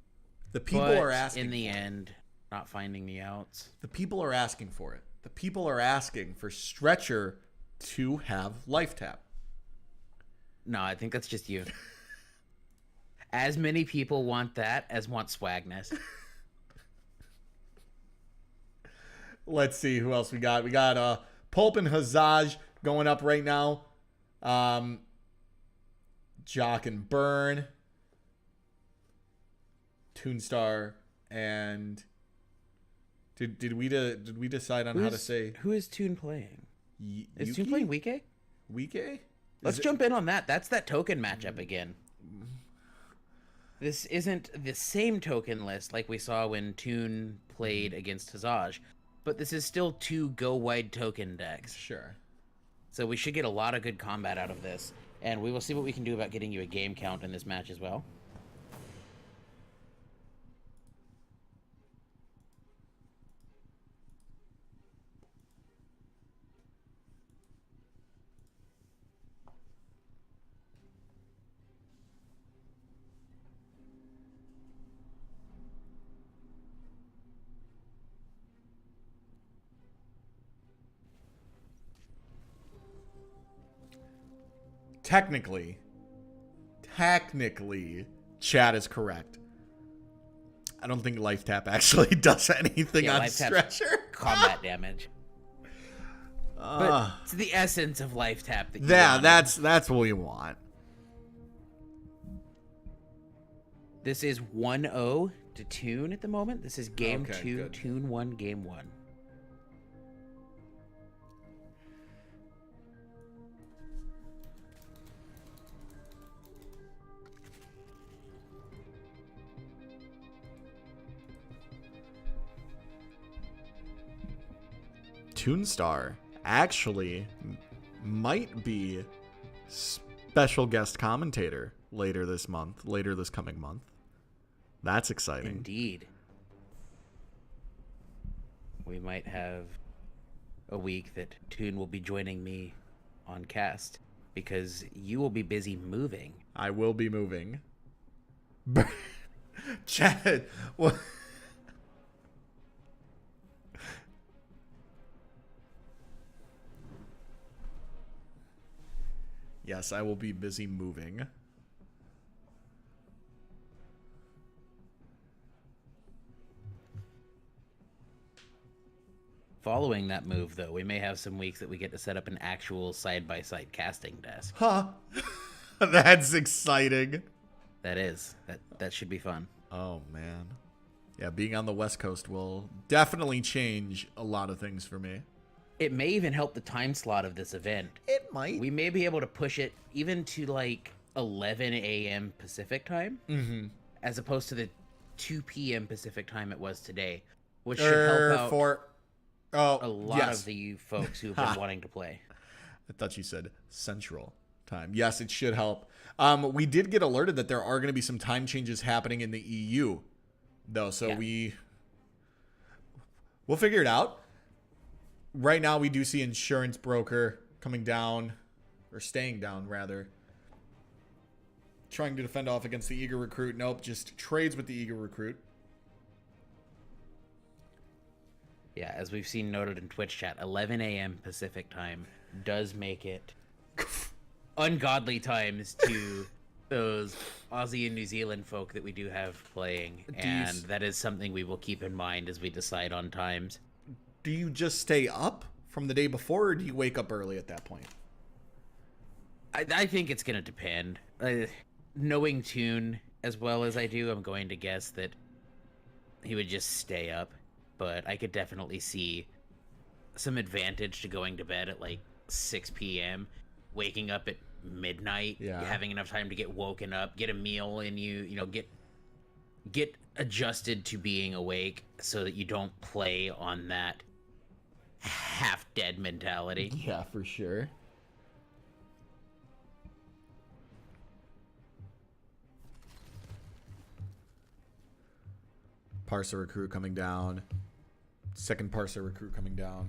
The people are asking in the end, not finding the outs. The people are asking for it. The people are asking for Stretcher to have life tap. No, I think that's just you. As many people want that as want Swagness. Let's see who else we got. We got Pulp and Hzoj going up right now. Jock and Burn, Tunestar, and did we decide on how to say who is Tune playing? Is Yuki? Tune playing Uikae? Uikae? Let's jump in on that. That's that token matchup again. This isn't the same token list like we saw when Tune played against Hzoj, but this is still 2 go wide token decks. Sure. So we should get a lot of good combat out of this, and we will see what we can do about getting you a game count in this match as well. Technically, Chad is correct. I don't think life tap actually does anything on Stretcher. Combat damage. But it's the essence of life tap that you want. That's what we want. This is 1-0 to Tune at the moment. This is game 2, good. Tune 1, game 1. Tunestar actually might be special guest commentator later this coming month. That's exciting. Indeed. We might have a week that Tune will be joining me on cast because you will be busy moving. I will be moving. Chad, what? Yes, I will be busy moving. Following that move, though, we may have some weeks that we get to set up an actual side-by-side casting desk. Huh. That's exciting. That is. That should be fun. Oh, man. Yeah, being on the West Coast will definitely change a lot of things for me. It may even help the time slot of this event. It might. We may be able to push it even to like 11 a.m. Pacific time, as opposed to the 2 p.m. Pacific time it was today, which should help out for a lot of the folks who've been wanting to play. I thought you said Central Time. Yes, it should help. We did get alerted that there are going to be some time changes happening in the EU, though, so we'll figure it out. Right now, we do see Insurance Broker coming down, or staying down, rather. Trying to defend off against the Eager Recruit. Nope, just trades with the Eager Recruit. Yeah, as we've seen noted in Twitch chat, 11 a.m. Pacific time does make it ungodly times to those Aussie and New Zealand folk that we do have playing, and that is something we will keep in mind as we decide on times. Do you just stay up from the day before, or do you wake up early at that point? I think it's going to depend. Knowing Tune as well as I do, I'm going to guess that he would just stay up. But I could definitely see some advantage to going to bed at like 6 p.m., waking up at midnight, having enough time to get woken up, get a meal in you, get adjusted to being awake so that you don't play on that half-dead mentality. Yeah, for sure. Parser Recruit coming down. Second Parser Recruit coming down.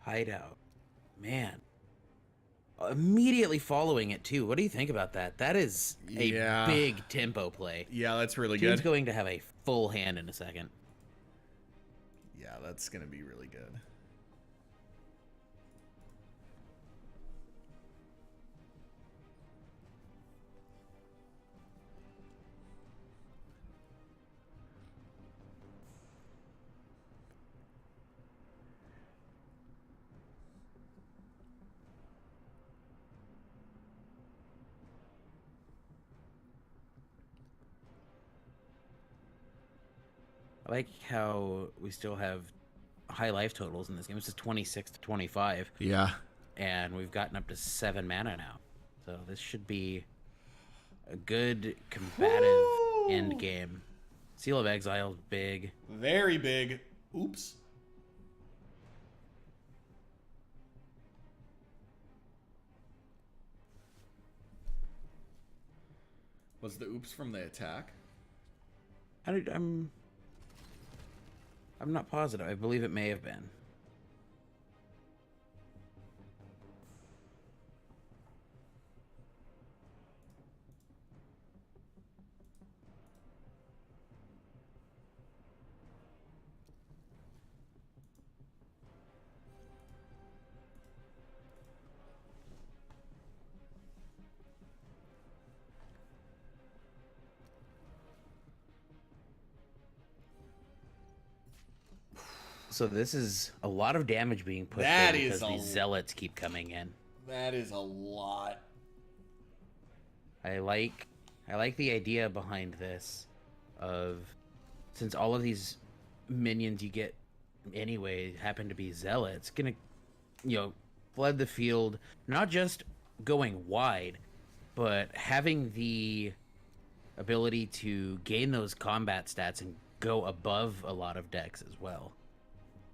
Hideout. Man. Immediately following it, too. What do you think about that? That is a big tempo play. Yeah, that's really Tune's good. going to have a full hand in a second. Yeah, that's going to be really good. I like how we still have high life totals in this game. This is 26 to 25. Yeah. And we've gotten up to 7 mana now. So this should be a good combative end game. Seal of Exile, big. Very big. Oops. Was the oops from the attack? I'm not positive. I believe it may have been. So this is a lot of damage being pushed in because these zealots keep coming in. That is a lot. I like the idea behind this of, since all of these minions you get anyway happen to be zealots, gonna, flood the field, not just going wide, but having the ability to gain those combat stats and go above a lot of decks as well.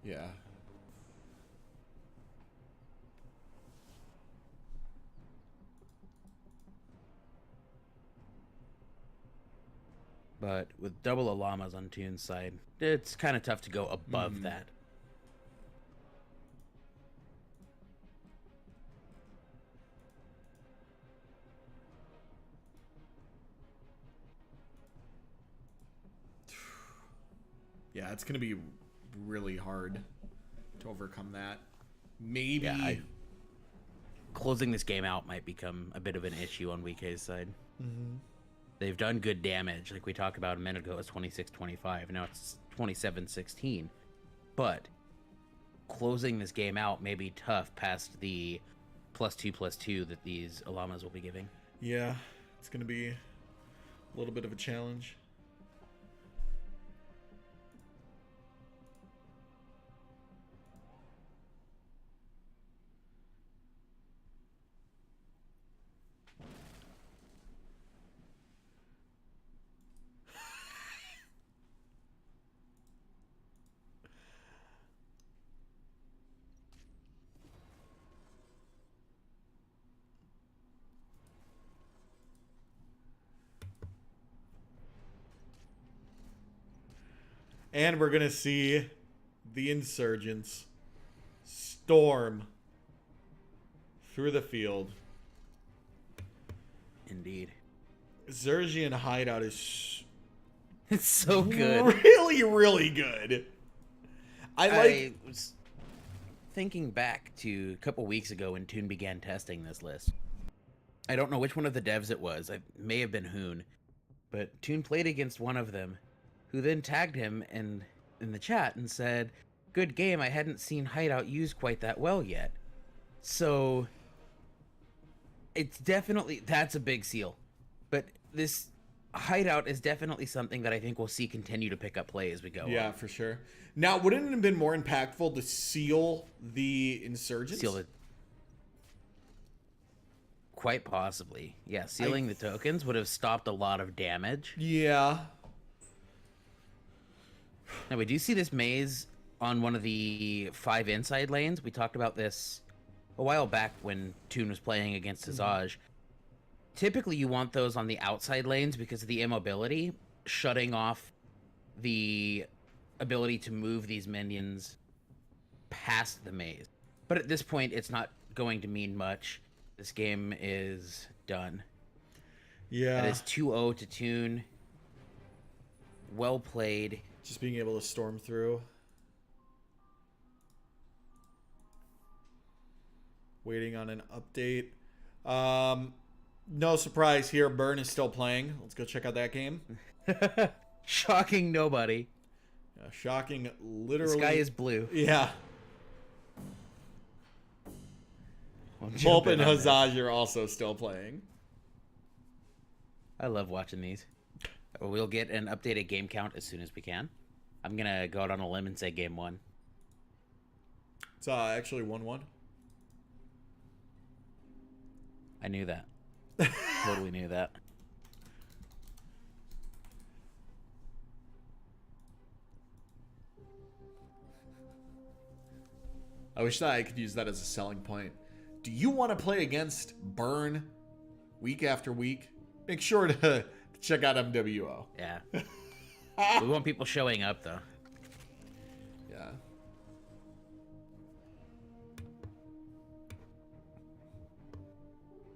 Yeah. But with double Alamas on Toon's side, it's kind of tough to go above that. Yeah, it's going to be really hard to overcome that. Maybe... Yeah, closing this game out might become a bit of an issue on Uikae's side. They've done good damage. Like we talked about a minute ago, it was 26-25. Now it's 27-16. But closing this game out may be tough past the +2/+2 that these Alamas will be giving. Yeah, it's going to be a little bit of a challenge. And we're going to see the insurgents storm through the field. Indeed. Zergian hideout is It's so good. really, really good. I was thinking back to a couple weeks ago when Toon began testing this list. I don't know which one of the devs it was. It may have been Hoon. But Toon played against one of them, who then tagged him in the chat and said, "Good game, I hadn't seen Hideout used quite that well yet." So, it's definitely, that's a big seal. But this Hideout is definitely something that I think we'll see continue to pick up play as we go. Yeah, for sure. Now, wouldn't it have been more impactful to seal the insurgents? Seal it. Quite possibly. Yeah, sealing the tokens would have stopped a lot of damage. Yeah. Now, we do see this maze on one of the 5 inside lanes. We talked about this a while back when Toon was playing against Hzoj. Typically, you want those on the outside lanes because of the immobility, shutting off the ability to move these minions past the maze. But at this point, it's not going to mean much. This game is done. Yeah. That is 2-0 to Toon. Well played. Just being able to storm through. Waiting on an update. No surprise here. Burn is still playing. Let's go check out that game. Shocking nobody. Shocking, literally. The sky is blue. Yeah. Pulp and Hzoj are also still playing. I love watching these. We'll get an updated game count as soon as we can. I'm going to go out on a limb and say game 1. It's actually 1-1. I knew that. Totally knew that. I wish that I could use that as a selling point. Do you want to play against Burn week after week? Make sure to check out MWO. Yeah. We want people showing up, though. Yeah.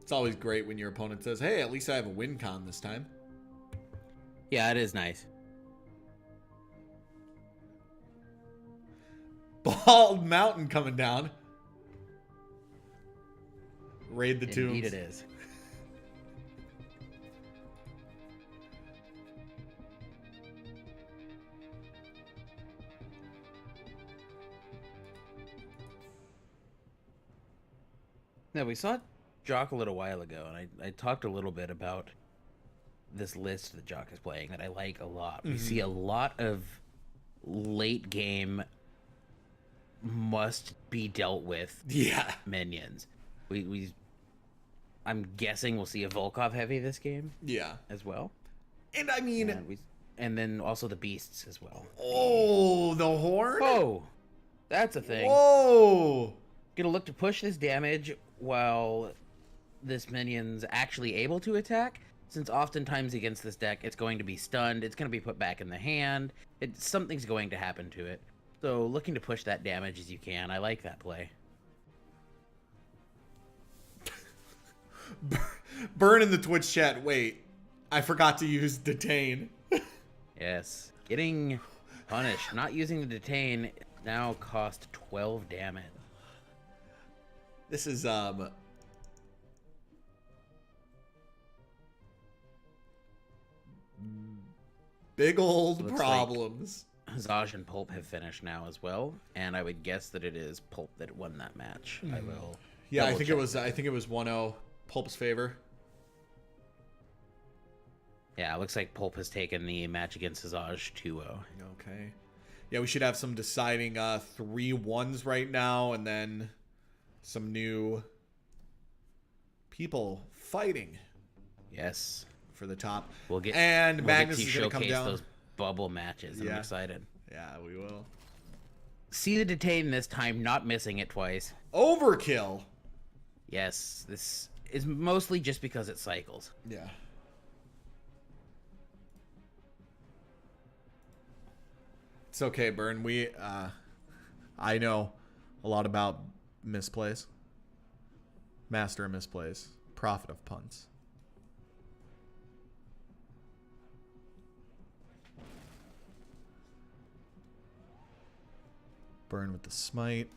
It's always great when your opponent says, "Hey, at least I have a win con this time." Yeah, it is nice. Bald Mountain coming down. Raid the tombs. Indeed it is. Now, we saw Jock a little while ago, and I talked a little bit about this list that Jock is playing that I like a lot. We see a lot of late game must be dealt with minions. I'm guessing we'll see a Volkov heavy this game. Yeah. As well. And I mean, and then also the beasts as well. Oh, the horn? Oh, that's a thing. Whoa. Gonna look to push this damage while this minion's actually able to attack. since oftentimes against this deck, it's going to be stunned, it's going to be put back in the hand, something's going to happen to it. So looking to push that damage as you can, I like that play. Burn in the Twitch chat. Wait, I forgot to use detain. Yes, getting punished. Not using the detain now cost 12 damage. This is big old problems. Like Hzoj and Pulp have finished now as well, and I would guess that it is Pulp that won that match. I will. Yeah, I think it was 1-0 Pulp's favor. Yeah, it looks like Pulp has taken the match against Hzoj 2-0. Okay. Yeah, we should have some deciding 3-1s right now, and then some new people fighting. Yes. For the top. We'll get Magnus is going to come down. Those bubble matches. I'm excited. Yeah, we will. See the detain this time, not missing it twice. Overkill. Yes, this is mostly just because it cycles. Yeah. It's okay, Burn. I know a lot about misplays. Master of misplays. Prophet of punts. Burn with the smite.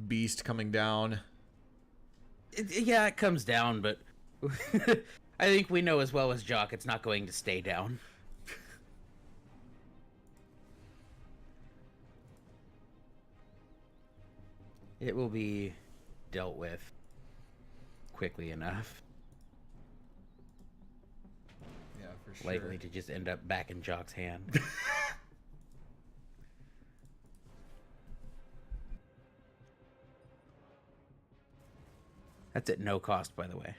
Beast coming down. Yeah, it comes down, but I think we know as well as Jock it's not going to stay down. It will be dealt with quickly enough. Yeah, for sure. Likely to just end up back in Jock's hand. That's at no cost, by the way.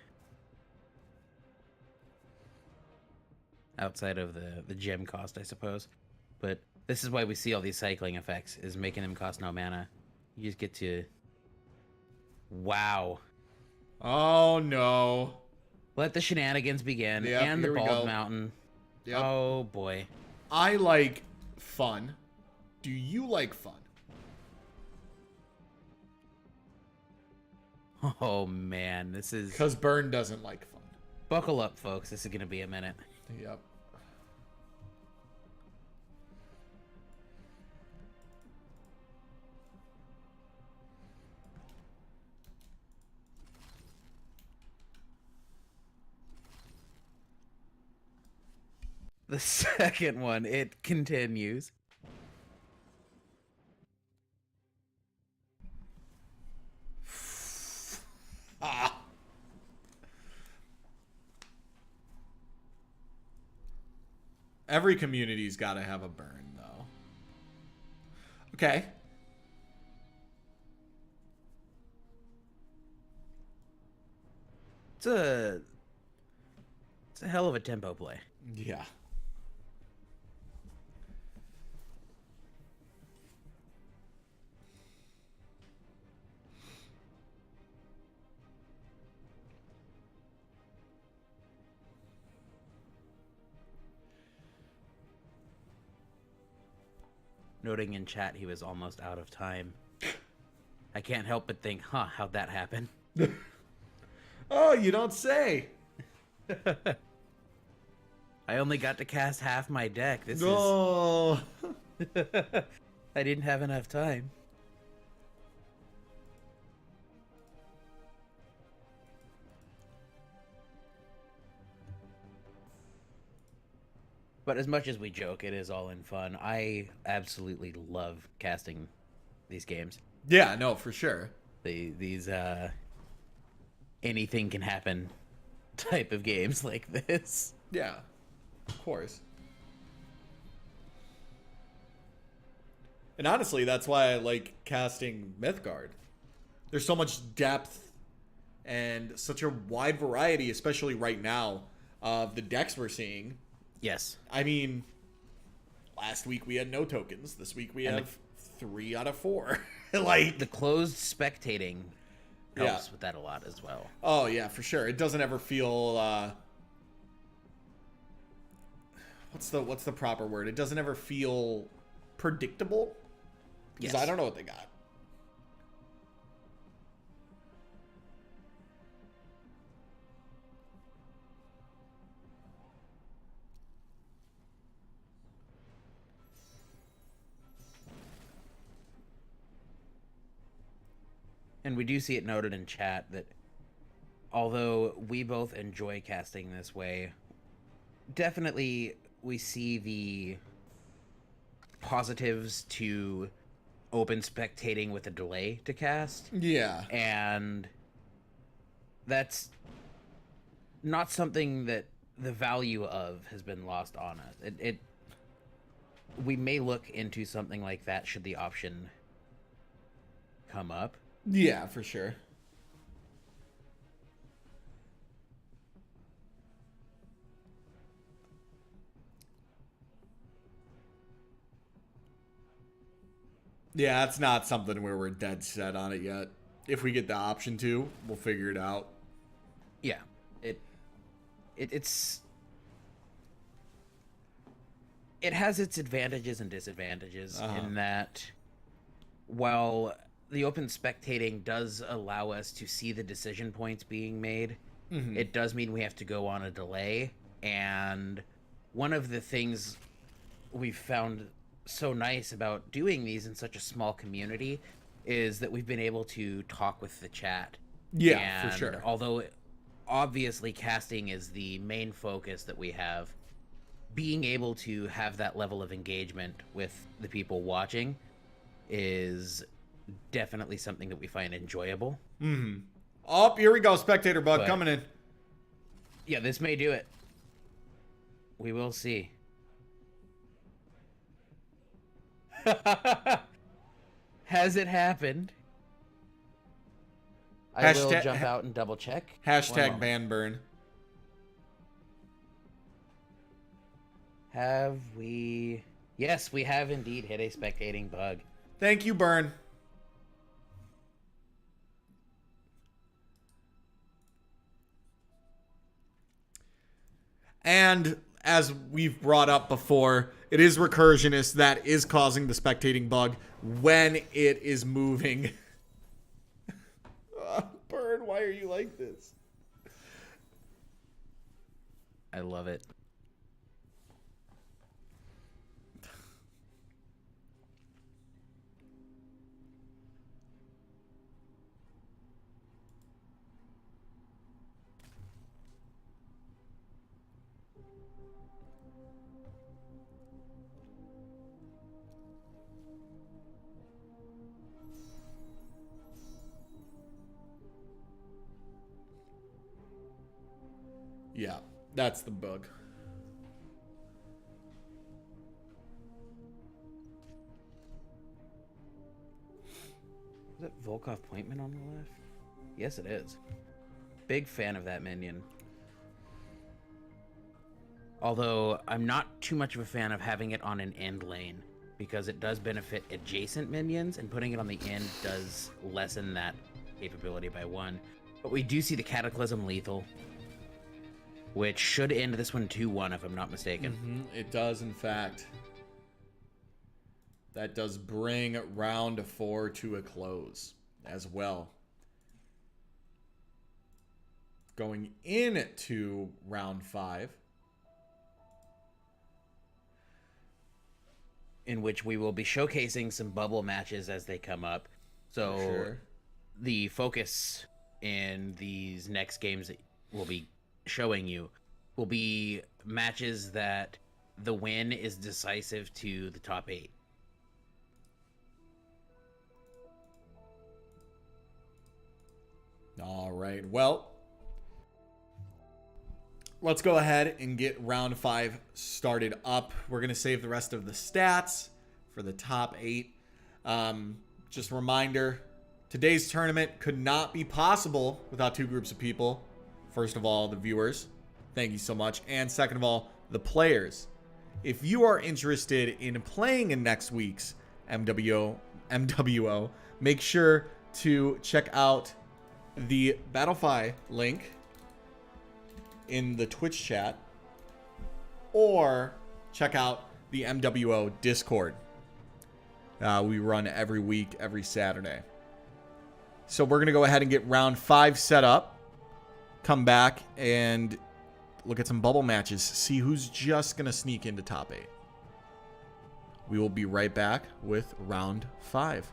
Outside of the gem cost, I suppose. But this is why we see all these cycling effects, is making them cost no mana. You just get to... Wow. Oh, no. Let the shenanigans begin. Yep, and the here we Bald go. Mountain. Yep. Oh, boy. I like fun. Do you like fun? Oh, man. This is... Because Burn doesn't like fun. Buckle up, folks. This is going to be a minute. Yep. The second one, it continues. Ah. Every community's got to have a burn, though. Okay. It's a hell of a tempo play. Yeah. Noting in chat he was almost out of time. I can't help but think, how'd that happen? Oh, you don't say. I only got to cast half my deck. This No. is... I didn't have enough time. But as much as we joke, it is all in fun. I absolutely love casting these games. Yeah, no, for sure. These anything can happen type of games like this. Yeah, of course. And honestly, that's why I like casting Mythgard. There's so much depth and such a wide variety, especially right now, of the decks we're seeing. Yes. I mean, last week we had no tokens. This week we have 3 out of 4. Like, the closed spectating helps with that a lot as well. Oh yeah, for sure. It doesn't ever feel what's the proper word? It doesn't ever feel predictable. Because I don't know what they got. And we do see it noted in chat that although we both enjoy casting this way, definitely we see the positives to open spectating with a delay to cast. Yeah. And that's not something that the value of has been lost on us. We may look into something like that should the option come up. Yeah, for sure. Yeah, it's not something where we're dead set on it yet. If we get the option to, we'll figure it out. Yeah. It's it has its advantages and disadvantages in that while the open spectating does allow us to see the decision points being made, it does mean we have to go on a delay. And one of the things we've found so nice about doing these in such a small community is that we've been able to talk with the chat. Yeah, and for sure. Although obviously casting is the main focus that we have, being able to have that level of engagement with the people watching is definitely something that we find enjoyable. Oh, here we go. Spectator bug coming in. Yeah, this may do it. We will see. Has it happened? I will jump out and double check. Hashtag ban burn. Have we? Yes, we have indeed hit a spectating bug. Thank you, Burn. And as we've brought up before, it is recursionist that is causing the spectating bug when it is moving. Burn, why are you like this? I love it. Yeah, that's the bug. Is that Volkov Pointman on the left? Yes, it is. Big fan of that minion. Although, I'm not too much of a fan of having it on an end lane, because it does benefit adjacent minions, and putting it on the end does lessen that capability by 1. But we do see the Cataclysm lethal, which should end this one 2-1 if I'm not mistaken. It does, in fact. That does bring round 4 to a close as well. Going into round 5. In which we will be showcasing some bubble matches as they come up. So Sure. The focus in these next games that we'll be showing you will be matches that the win is decisive to the top 8. All right, well, let's go ahead and get round 5 started up. We're going to save the rest of the stats for the top 8. Just a reminder, today's tournament could not be possible without 2 groups of people. First of all, the viewers, thank you so much. And second of all, the players. If you are interested in playing in next week's MWO. Make sure to check out the Battlefy link in the Twitch chat, or check out the MWO Discord. We run every week, every Saturday. So we're going to go ahead and get round 5 set up, come back and look at some bubble matches, see who's just going to sneak into top 8. We will be right back with round 5.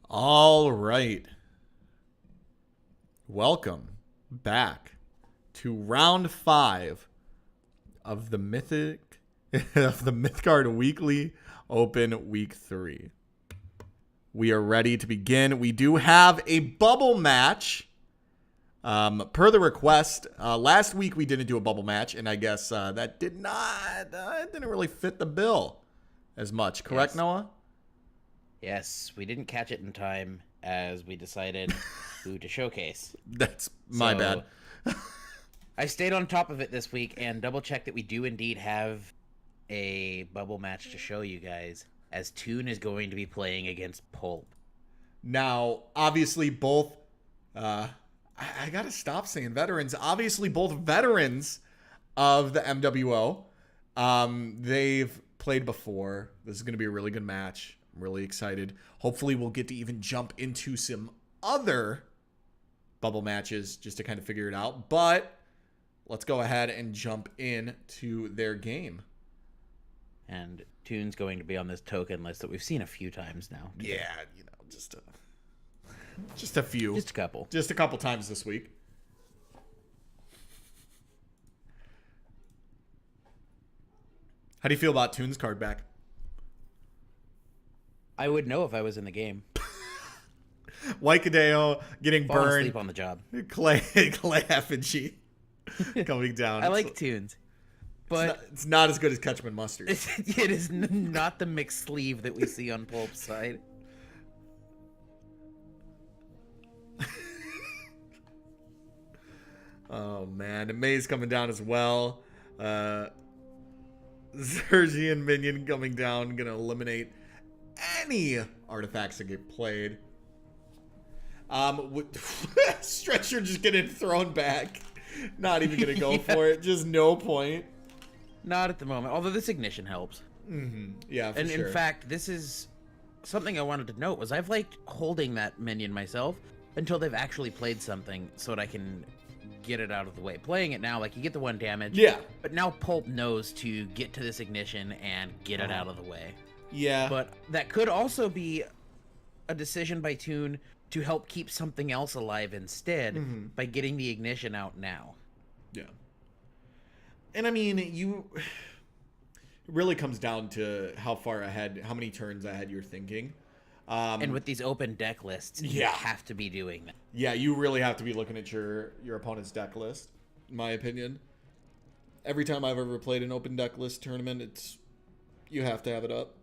All right. Welcome back to round 5 of the Mythgard Weekly Open Week 3. We are ready to begin. We do have a bubble match. Per the request, last week we didn't do a bubble match, and I guess that didn't really fit the bill as much. Correct, Yes. Noah? Yes, we didn't catch it in time as we decided who to showcase. That's my So, bad. I stayed on top of it this week and double-checked that we do indeed have a bubble match to show you guys, as Toon is going to be playing against Pulp. Now, obviously, both... I gotta stop saying veterans. Obviously, both veterans of the MWO. They've played before. This is going to be a really good match. I'm really excited. Hopefully, we'll get to even jump into some other bubble matches just to kind of figure it out. But let's go ahead and jump into their game. And Toon's going to be on this token list that we've seen a few times now. Yeah, you know, just a few. Just a couple. Just a couple times this week. How do you feel about Toon's card back? I would know if I was in the game. Waikadeo getting Falling burned. asleep on the job. Clay effigy coming down. I like Toons, but it's not as good as Ketchum Mustard. it is not the mixed sleeve that we see on Pulp's side. Oh man, and May's coming down as well. Zergian minion coming down, gonna eliminate any artifacts that get played. Stretcher just getting thrown back. Not even gonna go for it. Just no point. Not at the moment, although this ignition helps. Yeah, for and sure. in fact, this is something I wanted to note was I've liked holding that minion myself until they've actually played something so that I can get it out of the way. Playing it now, like, you get the 1 damage. Yeah. But now Pulp knows to get to this ignition and get it out of the way. Yeah. But that could also be a decision by Toon to help keep something else alive instead by getting the ignition out now. Yeah. And I mean, it really comes down to how far ahead, how many turns ahead you're thinking. And with these open deck lists, you have to be doing that. Yeah, you really have to be looking at your opponent's deck list, in my opinion. Every time I've ever played an open deck list tournament, you have to have it up.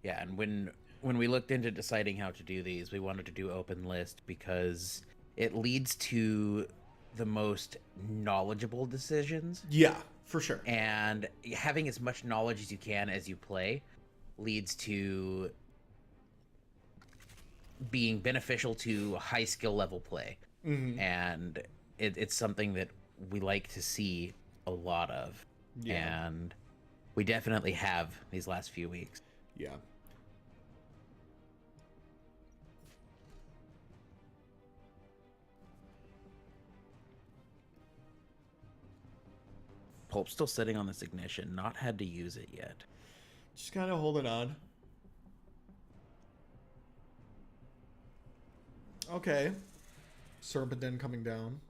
Yeah, and when we looked into deciding how to do these, we wanted to do open list because it leads to the most knowledgeable decisions. Yeah, for sure. And having as much knowledge as you can as you play leads to being beneficial to high skill level play. And it's something that we like to see a lot of. Yeah. And we definitely have these last few weeks. Yeah. Pulp's still sitting on this ignition, not had to use it yet. Just kind of holding on. Okay. Serpentine coming down.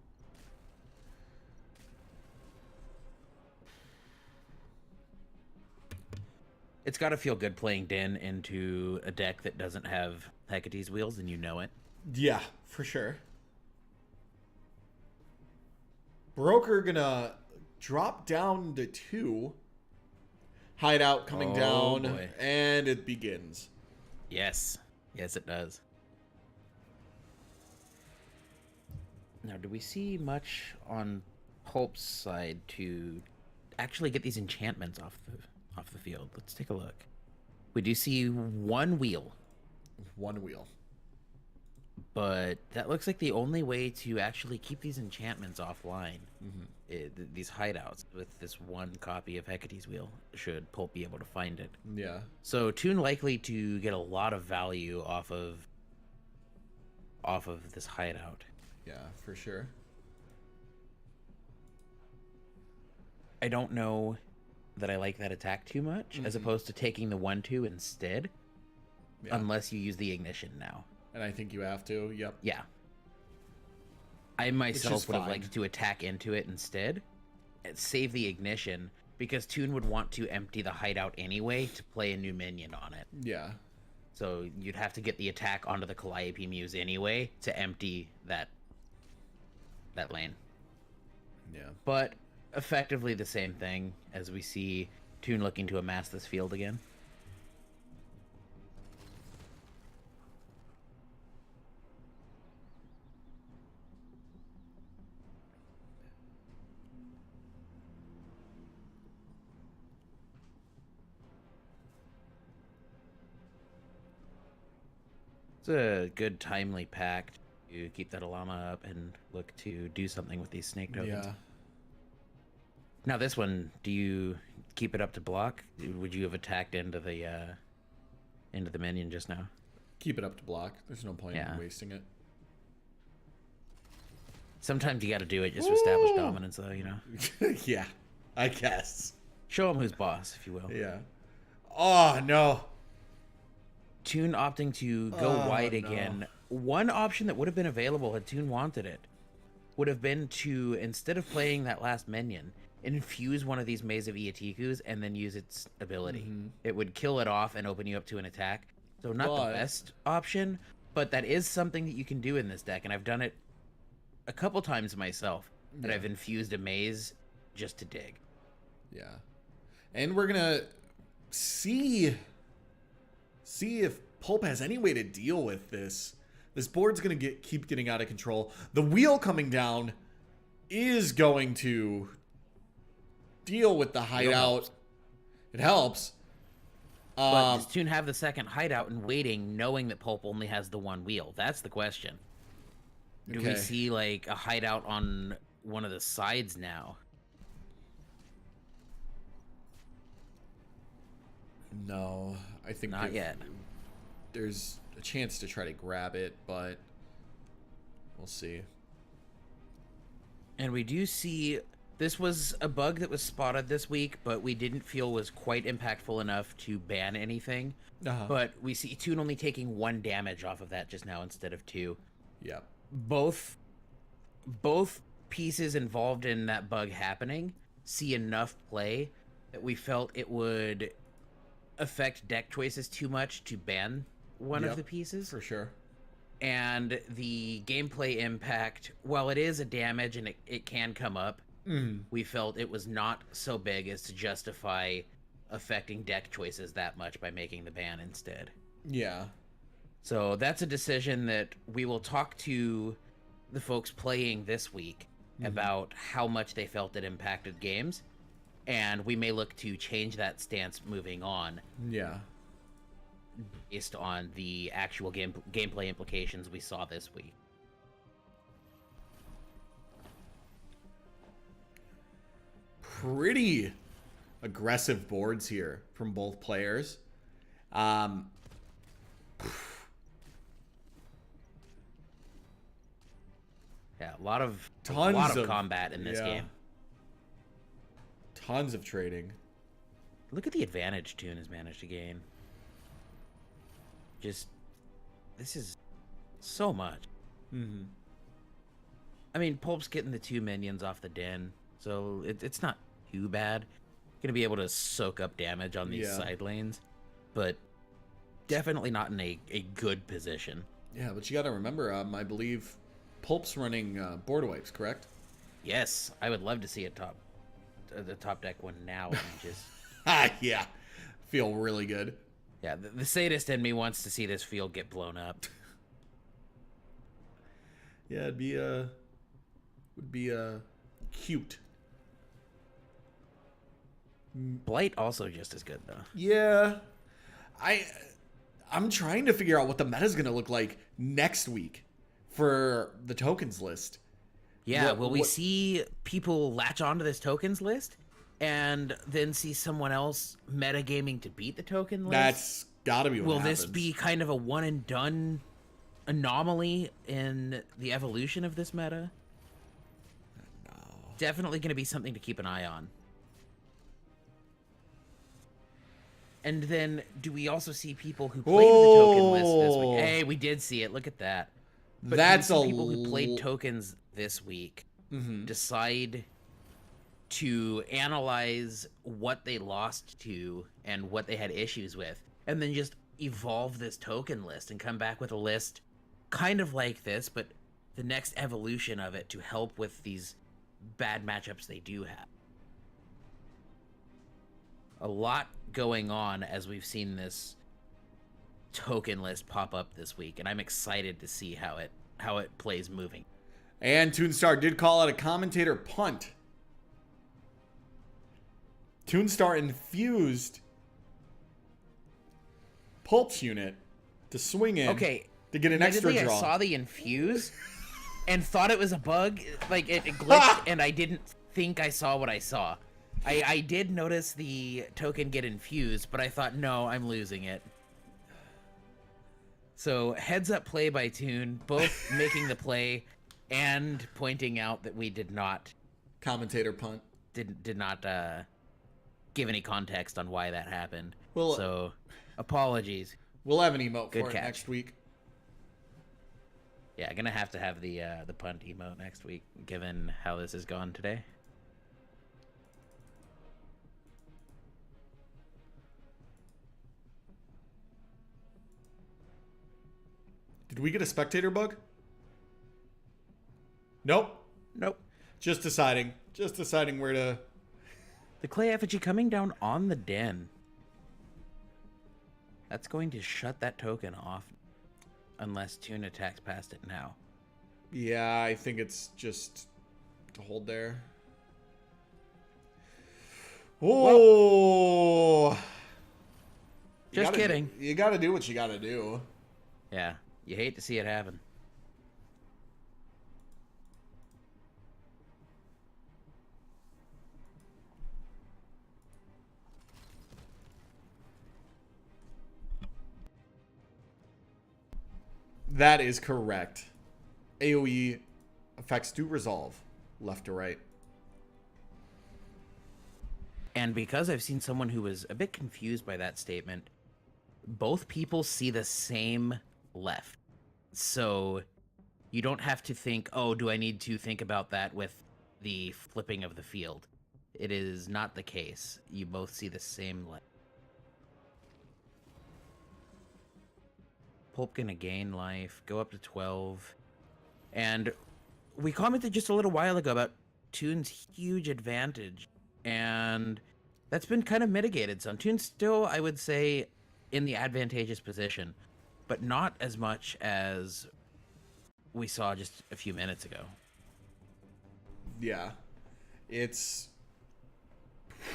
It's got to feel good playing Din into a deck that doesn't have Hecate's wheels, and you know it. Yeah, for sure. Broker gonna drop down to 2. Hideout coming down, boy. and it begins. Yes. Yes, it does. Now, do we see much on Pulp's side to actually get these enchantments off the field? Let's take a look. We do see 1 wheel. 1 wheel. But that looks like the only way to actually keep these enchantments offline. These hideouts with this 1 copy of Hecate's wheel, should Pulp be able to find it. Yeah. So Toon likely to get a lot of value off of this hideout. Yeah, for sure. I don't know that I like that attack too much, as opposed to taking the 1/2 instead, unless you use the ignition now. And I think you have to. Yep. Yeah. I myself would have fine. liked to attack into it instead, and save the ignition, because Toon would want to empty the hideout anyway to play a new minion on it. Yeah. So you'd have to get the attack onto the Calliope Muse anyway to empty that lane. Yeah. But effectively the same thing as we see Toon looking to amass this field again. It's a good timely pack to keep that Alama up and look to do something with these snake tokens. Yeah. Now this one, do you keep it up to block? Would you have attacked into the minion just now? Keep it up to block. There's no point in wasting it. Sometimes you got to do it just to establish dominance, though, you know? Yeah, I guess. Show him who's boss, if you will. Yeah. Oh, no. Toon opting to go wide again. One option that would have been available had Toon wanted it would have been to, instead of playing that last minion, infuse one of these Maze of Iatikus and then use its ability. It would kill it off and open you up to an attack. So not the best option, but that is something that you can do in this deck, and I've done it a couple times myself. And I've infused a maze just to dig. Yeah. And we're gonna see if Pulp has any way to deal with this. This board's gonna keep getting out of control. The wheel coming down is going to deal with the hideout. It helps. But does Toon have the second hideout and waiting, knowing that Pulp only has the one wheel? That's the question. Do we see, like, a hideout on one of the sides now? No, I think not yet. There's a chance to try to grab it, but we'll see. And we do see this was a bug that was spotted this week, but we didn't feel was quite impactful enough to ban anything. But we see Toon only taking 1 damage off of that just now instead of 2. Yep. Both pieces involved in that bug happening see enough play that we felt it would affect deck choices too much to ban one of the pieces. For sure. And the gameplay impact, while it is a damage and it can come up, we felt it was not so big as to justify affecting deck choices that much by making the ban instead. Yeah. So that's a decision that we will talk to the folks playing this week about how much they felt it impacted games. And we may look to change that stance moving on. Yeah. Based on the actual gameplay implications we saw this week. Pretty aggressive boards here from both players. Yeah, a lot of combat in this game. Tons of trading. Look at the advantage Toon has managed to gain. Just, this is so much. I mean, Pulp's getting the 2 minions off the den, so it's not too bad. Gonna be able to soak up damage on these side lanes, but definitely not in a good position. Yeah, but you gotta remember, I believe Pulp's running board wipes, correct? Yes, I would love to see the top deck one now and just yeah, feel really good. Yeah, the sadist in me wants to see this field get blown up. Yeah, would be cute. Blight also just as good though. Yeah, I'm trying to figure out what the meta's gonna look like next week for the tokens list. Yeah, will we see people latch onto this tokens list and then see someone else metagaming to beat the token list? That's gotta be what happens. Will this be kind of a one and done anomaly in the evolution of this meta? No. Definitely going to be something to keep an eye on. And then, do we also see people who played the token list this week? Hey, we did see it. Look at that. But that's a people who played tokens this week decide to analyze what they lost to and what they had issues with, and then just evolve this token list and come back with a list kind of like this, but the next evolution of it to help with these bad matchups they do have. A lot going on as we've seen this token list pop up this week, and I'm excited to see how it plays moving. And Tunestar did call out a commentator punt. Tunestar infused Pulp's unit to swing in. Okay. To get an extra Admittedly, draw. I saw the infuse and thought it was a bug. Like, it glitched, and I didn't think I saw what I saw. I did notice the token get infused, but I thought, no, I'm losing it. So, heads up play by Toon, both making the play and pointing out that we did not... Commentator punt. Did not give any context on why that happened. Well, so, apologies. We'll have an emote Good for catch. it next week. Yeah, gonna have to have the punt emote next week, given how this has gone today. Did we get a spectator bug? Nope. Nope. Just deciding where to... The clay effigy coming down on the den. That's going to shut that token off unless Toon attacks past it now. Yeah, I think it's just to hold there. Oh! Just kidding. You gotta do what you gotta do. Yeah, you hate to see it happen. That is correct. AoE effects do resolve left to right. And because I've seen someone who was a bit confused by that statement, both people see the same left. So you don't have to think, oh, do I need to think about that with the flipping of the field? It is not the case. You both see the same left. Pulp gonna gain life, go up to 12. And we commented just a little while ago about Toon's huge advantage. And that's been kind of mitigated. So Toon's still, I would say, in the advantageous position. But not as much as we saw just a few minutes ago. Yeah. It's...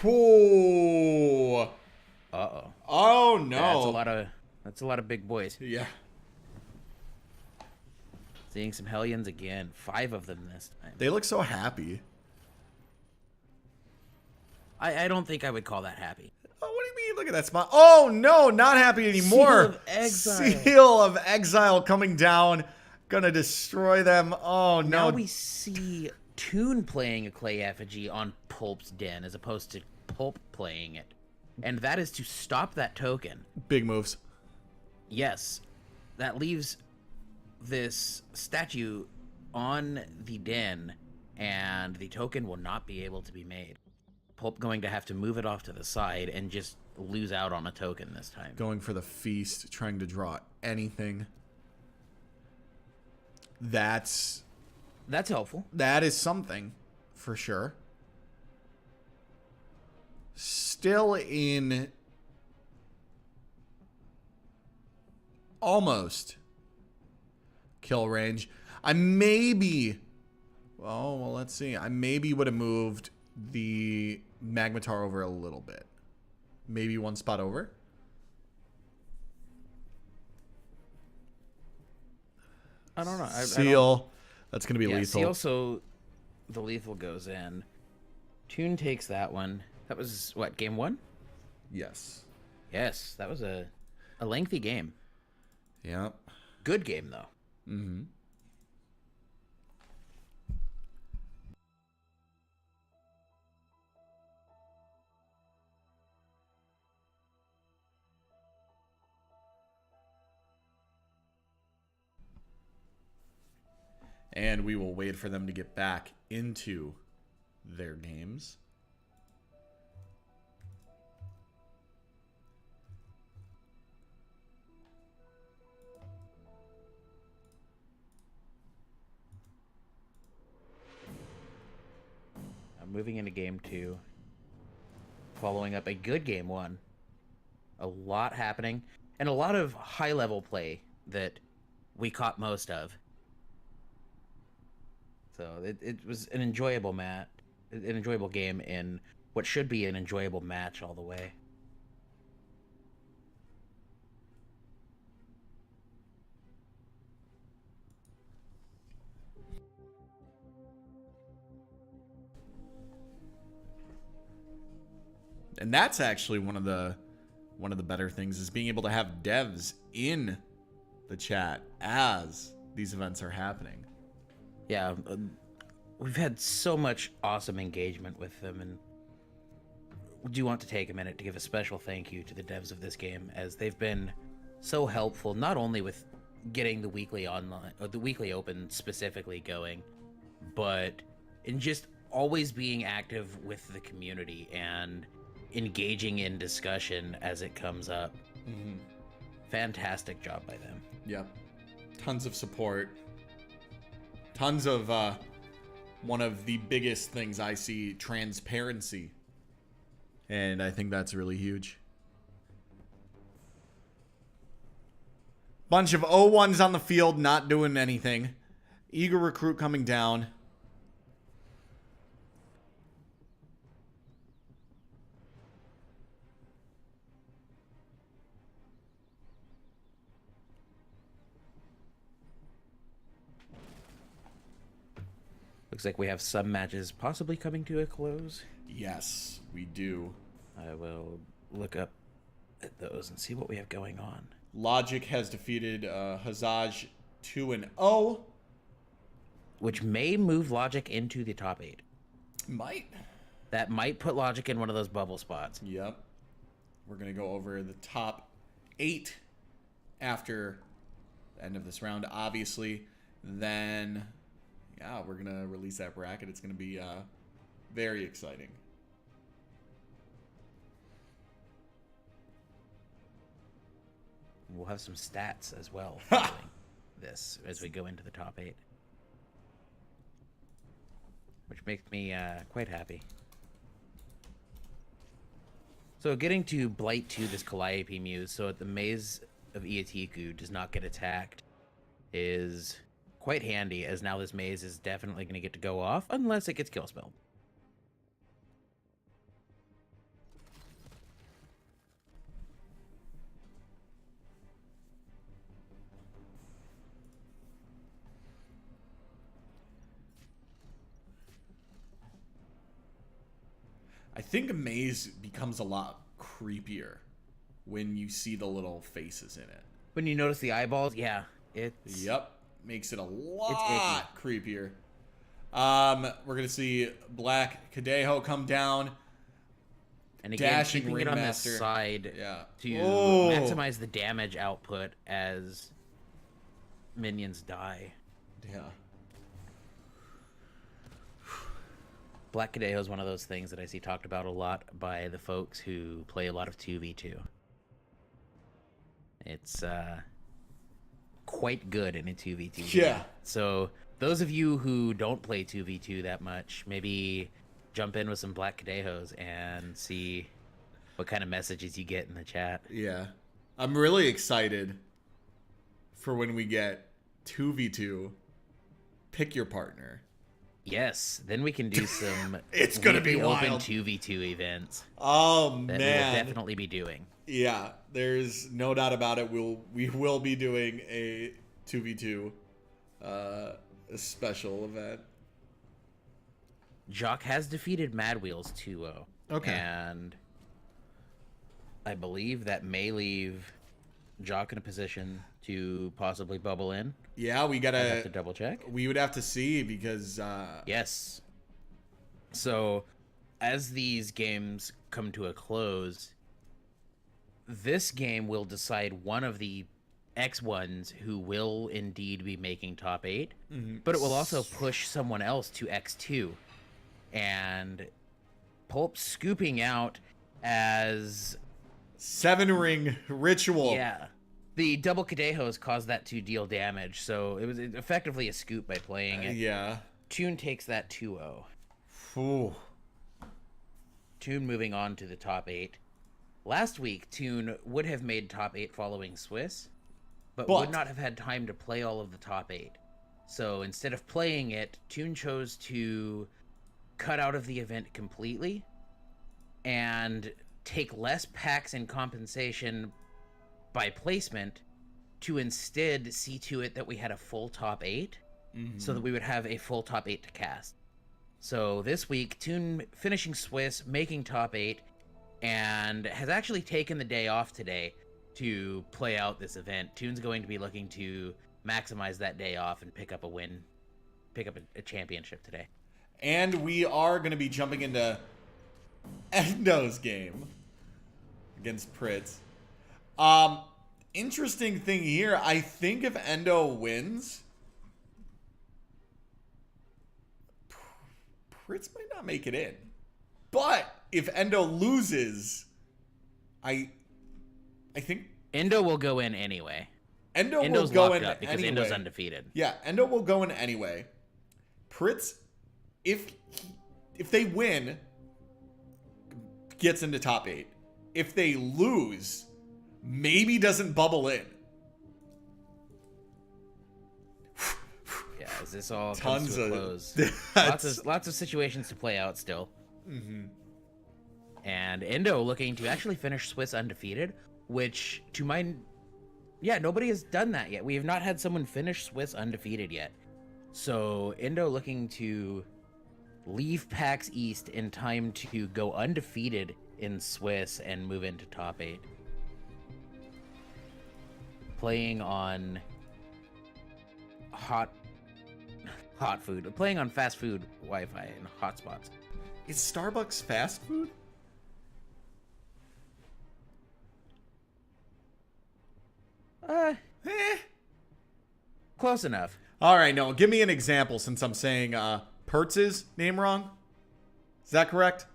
Oh. Uh-oh. Oh, no. That's a lot of big boys. Yeah. Seeing some Hellions again. 5 of them this time. They look so happy. I don't think I would call that happy. Oh, what do you mean? Look at that spot. Oh, no, not happy anymore. Seal of Exile. Seal of Exile coming down. Gonna destroy them. Oh, no. Now we see Toon playing a clay effigy on Pulp's den as opposed to Pulp playing it. And that is to stop that token. Big moves. Yes. That leaves this statue on the den, and the token will not be able to be made. Pulp going to have to move it off to the side and just lose out on a token this time. Going for the feast, trying to draw anything. That's helpful. That is something, for sure. Still in almost kill range. I maybe... Oh, well, let's see. I maybe would have moved the Magmatar over a little bit. Maybe one spot over. I don't know. Seal. That's going to be lethal. Seal, so the lethal goes in. Toon takes that one. That was, what, game 1? Yes. Yes, that was a lengthy game. Yep. Good game, though. Mm-hmm. And we will wait for them to get back into their games. I'm moving into game 2. Following up a good game 1. A lot happening. And a lot of high-level play that we caught most of. So it was an enjoyable game in what should be an enjoyable match all the way. And that's actually one of the better things, is being able to have devs in the chat as these events are happening. Yeah, we've had so much awesome engagement with them, and we do want to take a minute to give a special thank you to the devs of this game, as they've been so helpful, not only with getting the weekly online, or the weekly open specifically going, but in just always being active with the community and engaging in discussion as it comes up. Mm-hmm. Fantastic job by them. Yep. Tons of support. Tons of, one of the biggest things I see, transparency. And I think that's really huge. Bunch of O1s on the field, not doing anything. Eager recruit coming down. Looks like we have some matches possibly coming to a close. Yes, we do. I will look up at those and see what we have going on. Logic has defeated Hzoj 2-0. Which may move Logic into the top 8. Might. That might put Logic in one of those bubble spots. Yep. We're going to go over the top 8 after the end of this round, obviously. Then, yeah, we're going to release that bracket. It's going to be very exciting. We'll have some stats as well following this as we go into the top 8. Which makes me quite happy. So getting to Blight 2, this Calliope Muse, so at the Maze of Iatiku does not get attacked, is quite handy, as now this maze is definitely going to get to go off, unless it gets kill spelled. I think a maze becomes a lot creepier when you see the little faces in it. When you notice the eyeballs, yeah, it's... Yep, makes it a lot creepier. We're going to see Black Kadeho come down. And again, Dashing keeping it on this Ringmaster. side to Oh. maximize the damage output as minions die. Yeah. Black Kadeho is one of those things that I see talked about a lot by the folks who play a lot of 2v2. It's quite good in a 2v2. Yeah. So those of you who don't play 2v2 that much, maybe jump in with some Black Kadehos and see what kind of messages you get in the chat. Yeah. I'm really excited for when we get 2v2. Pick your partner. Yes, then we can do some It's gonna be weekly open wild. 2v2 events Oh, that man. we will definitely be doing. Yeah, there's no doubt about it. We will be doing a 2v2 a special event. Jock has defeated Madwheels 2-0. Okay. And I believe that may leave Jock in a position to possibly bubble in. Yeah, we I have to gotta. double check. We would have to see because. Yes. So, as these games come to a close, this game will decide one of the X1s who will indeed be making top 8, but it will also push someone else to X2. And Pulp scooping out as... 7-ring ritual. Yeah. The double Kadehos caused that to deal damage, so it was effectively a scoop by playing it. Yeah. Tune takes that 2-0. Ooh. Tune moving on to the top 8. Last week, Tune would have made top 8 following Swiss, but would not have had time to play all of the top 8. So instead of playing it, Tune chose to cut out of the event completely and take less packs in compensation by placement to instead see to it that we had a full top 8 so that we would have a full top 8 to cast. So this week, Tune finishing Swiss, making top 8, and has actually taken the day off today to play out this event. Tune's going to be looking to maximize that day off and pick up a win, pick up a championship today. And we are going to be jumping into Endo's game against Pritz. Interesting thing here. I think if Endo wins, Pritz might not make it in. But if Endo loses, I think Endo will go in anyway. Endo's will go in up because anyway. Endo's undefeated. Yeah, Endo will go in anyway. Pritz, if they win, gets into top 8. If they lose, maybe doesn't bubble in. Yeah, as this all comes to a close. Lots of situations to play out still. Mm-hmm. And Endo looking to actually finish Swiss undefeated, which to my... Yeah, nobody has done that yet. We have not had someone finish Swiss undefeated yet. So Endo looking to leave PAX East in time to go undefeated in Swiss and move into top 8. Playing on hot food. Playing on fast food Wi-Fi and hotspots. Is Starbucks fast food? Close enough. All right, no, give me an example since I'm saying Pertz's name wrong. Is that correct?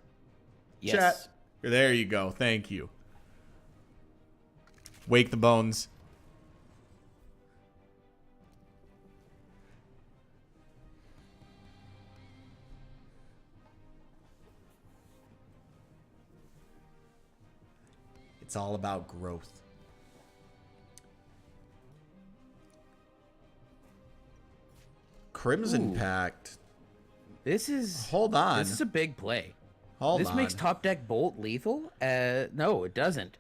Yes. Chat. There you go. Thank you. Wake the bones. It's all about growth. Crimson Pact. This is... Hold on. This is a big play. Hold on. This makes top deck Bolt lethal? No, it doesn't.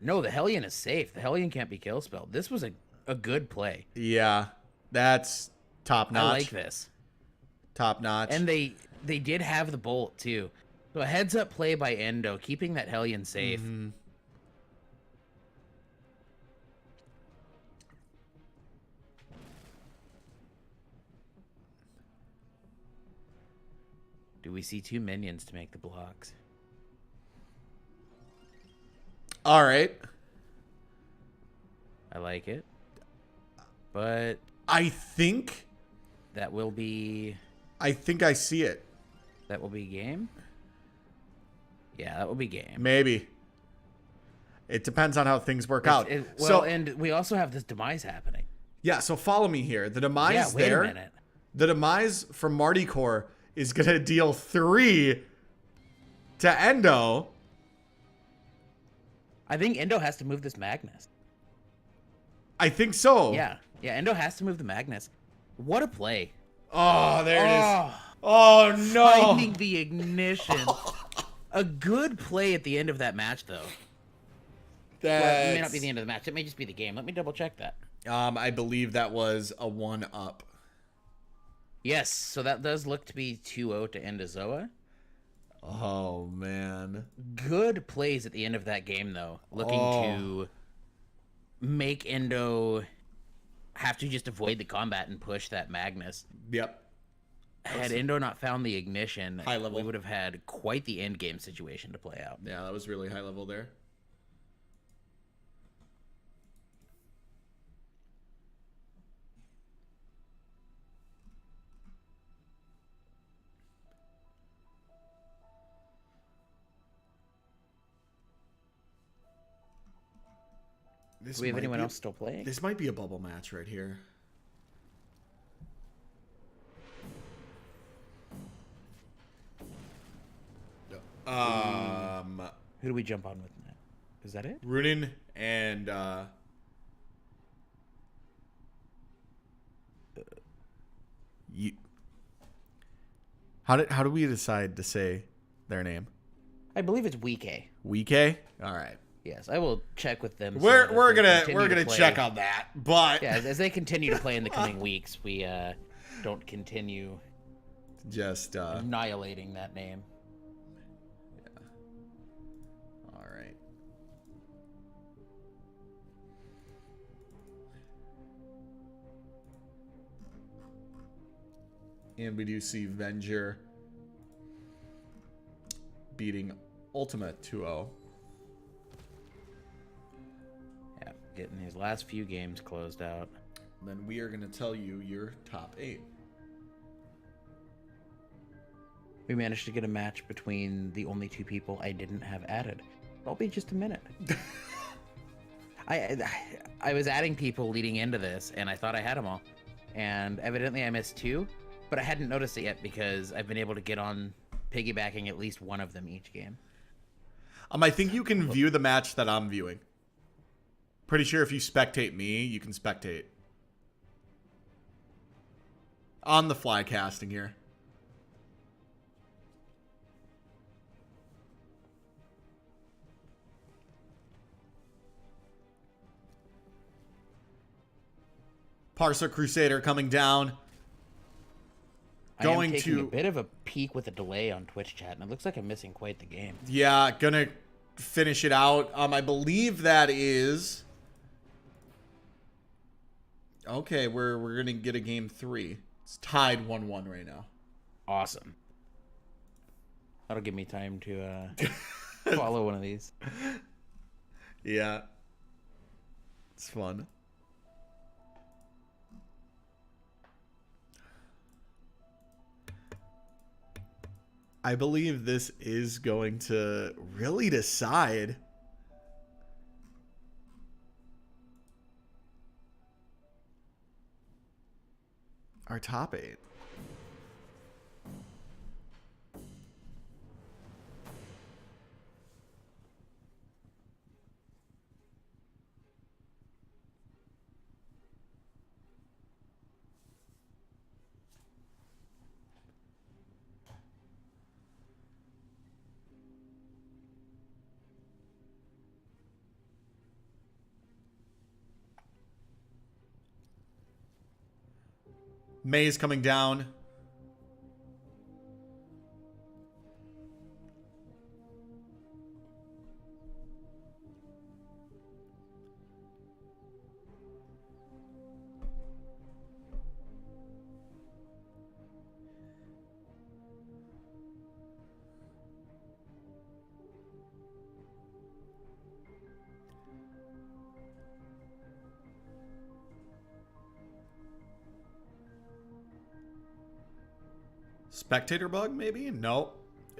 No, the Hellion is safe. The Hellion can't be kill spelled. This was a good play. Yeah, that's top notch. I like this. Top notch. And they did have the Bolt too. So a heads up play by Endo, keeping that Hellion safe. Mm-hmm. Do we see 2 minions to make the blocks? All right. I like it. But I think that will be... I think I see it. That will be game? Yeah, that will be game. Maybe. It depends on how things work out. And we also have this demise happening. Yeah, so follow me here. The demise wait there. a minute. The demise from Marty Core is going to deal 3 to Endo. I think Endo has to move this Magnus. I think so. Yeah, Endo has to move the Magnus. What a play. Oh, there it is. Oh, no. Finding the ignition. A good play at the end of that match, though. Well, it may not be the end of the match. It may just be the game. Let me double check that. I believe that was a 1-up. Yes, so that does look to be 2-0 to EndoZoa. Oh, man. Good plays at the end of that game, though. Looking to make Endo have to just avoid the combat and push that Magnus. Yep. Had Endo not found the ignition, high level, we would have had quite the end game situation to play out. Yeah, that was really high level there. Do we have anyone else still playing? This might be a bubble match right here. Who do we jump on with that? Is that it? Raunen and you. How do we decide to say their name? I believe it's Uikae. Uikae? All right. Yes, I will check with them. We're gonna check on that, but yeah, as they continue to play in the coming weeks, we don't continue just annihilating that name. And we do see Venger beating Ultima 2-0. Yeah, getting his last few games closed out. Then we are going to tell you your top 8. We managed to get a match between the only 2 people I didn't have added. It'll be just a minute. I was adding people leading into this, and I thought I had them all. And evidently I missed 2, but I hadn't noticed it yet because I've been able to get on piggybacking at least one of them each game. I think you can view the match that I'm viewing. Pretty sure if you spectate me, you can spectate. On the fly casting here. Parser Crusader coming down. I am taking a bit of a peek with a delay on Twitch chat, and it looks like I'm missing quite the game. Yeah, gonna finish it out. I believe that is... Okay, we're gonna get a game 3. It's tied 1-1 right now. Awesome. That'll give me time to follow one of these. Yeah. It's fun. I believe this is going to really decide our top 8. Maze coming down. Spectator bug, maybe? No.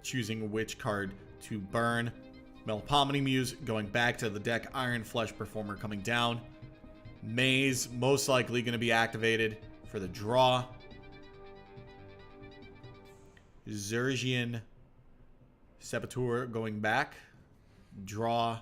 Choosing which card to burn. Melpomene Muse going back to the deck. Iron Flesh Performer coming down. Maze most likely going to be activated for the draw. Zergian Sepultura going back. Draw.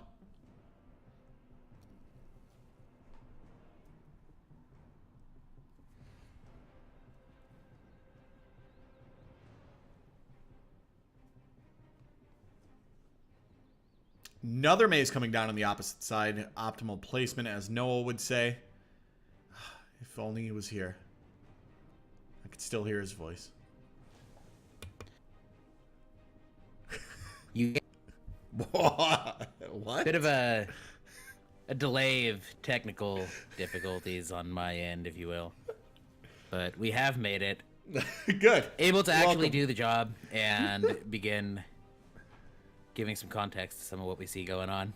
Another maze coming down on the opposite side. Optimal placement, as Noah would say. If only he was here. I could still hear his voice. You What? bit of a delay of technical difficulties on my end, if you will. But we have made it. Good. Able to actually do the job and begin giving some context to some of what we see going on.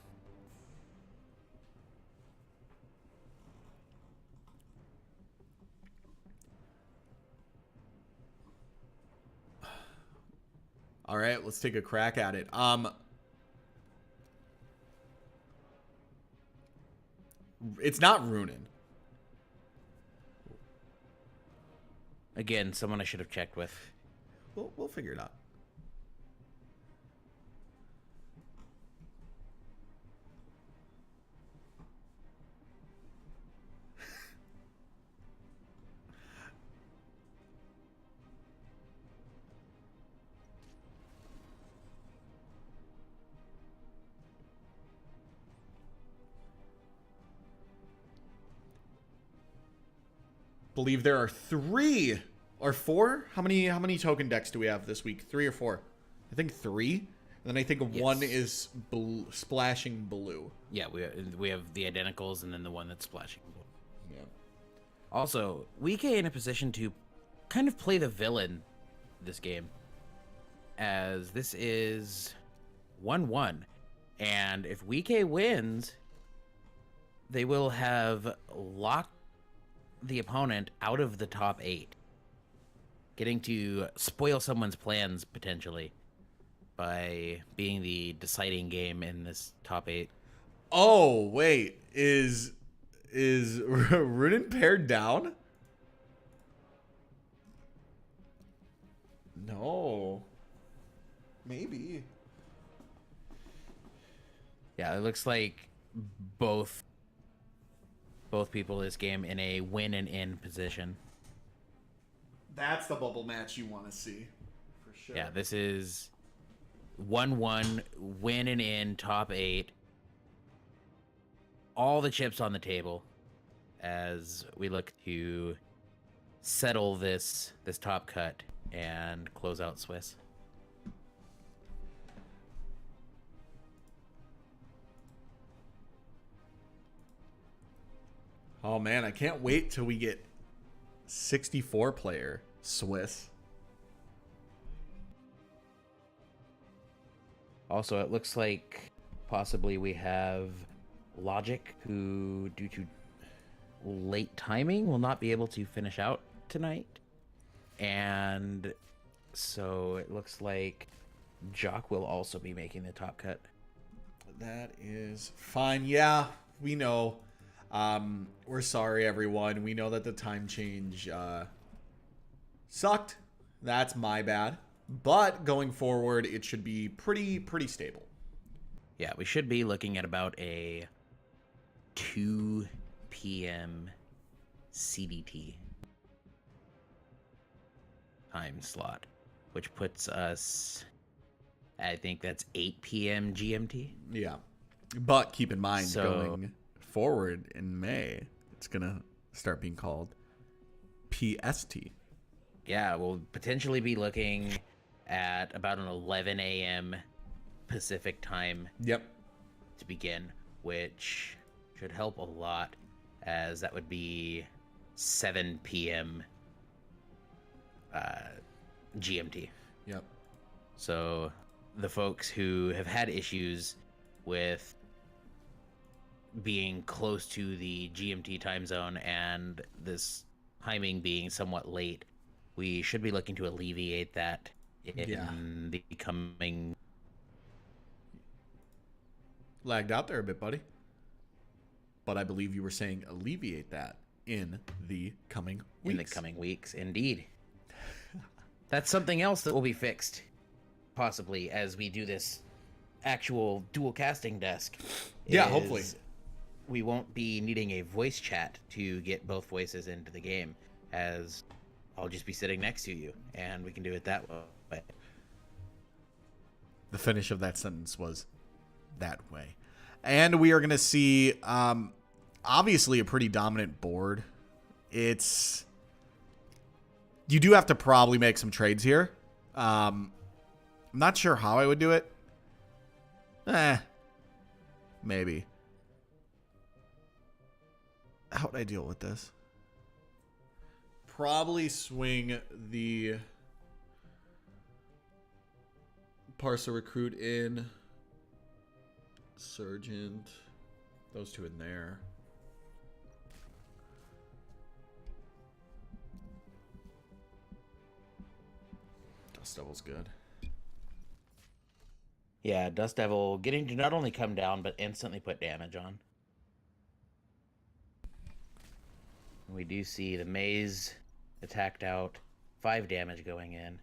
All right, let's take a crack at it. It's not Raunen. Again, someone I should have checked with. We'll figure it out. Believe there are 3 or 4. How many token decks do we have this week? 3 or 4? I think 3. And then I think one is splashing blue. Yeah, we have the identicals and then the one that's splashing blue. Yeah. Also, Uikae in a position to kind of play the villain this game, as this is 1-1, and if Uikae wins, they will have locked the opponent out of the top 8, getting to spoil someone's plans potentially by being the deciding game in this top 8. Oh, wait. Is Raunen paired down? No. Maybe. Yeah, it looks like both people this game in a win and in position. That's the bubble match you want to see. For sure. Yeah, this is 1-1, win and in, top 8. All the chips on the table as we look to settle this top cut and close out Swiss. Oh man, I can't wait till we get 64 player Swiss. Also, it looks like possibly we have Logic, who, due to late timing, will not be able to finish out tonight. And so it looks like Jock will also be making the top cut. That is fine. Yeah, we know. We're sorry, everyone. We know that the time change sucked. That's my bad. But going forward, it should be pretty stable. Yeah, we should be looking at about a 2 p.m. CDT time slot, which puts us, I think that's 8 p.m. GMT. Yeah. But keep in mind, going forward in May, it's going to start being called PST. Yeah, we'll potentially be looking at about an 11 a.m. Pacific time. Yep. To begin, which should help a lot, as that would be 7 p.m. GMT. Yep. So the folks who have had issues with being close to the GMT time zone and this timing being somewhat late, we should be looking to alleviate that in the coming... Lagged out there a bit, buddy. But I believe you were saying alleviate that in the coming weeks. In the coming weeks, indeed. That's something else that will be fixed, possibly, as we do this actual dual casting desk. Yeah, hopefully. We won't be needing a voice chat to get both voices into the game, as I'll just be sitting next to you, and we can do it that way. The finish of that sentence was that way. And we are going to see, obviously, a pretty dominant board. You do have to probably make some trades here. I'm not sure how I would do it. Maybe. How would I deal with this? Probably swing the Parser Recruit in. Sergeant. Those two in there. Dust Devil's good. Yeah, Dust Devil getting to not only come down, but instantly put damage on. We do see the maze attacked out. 5 damage going in.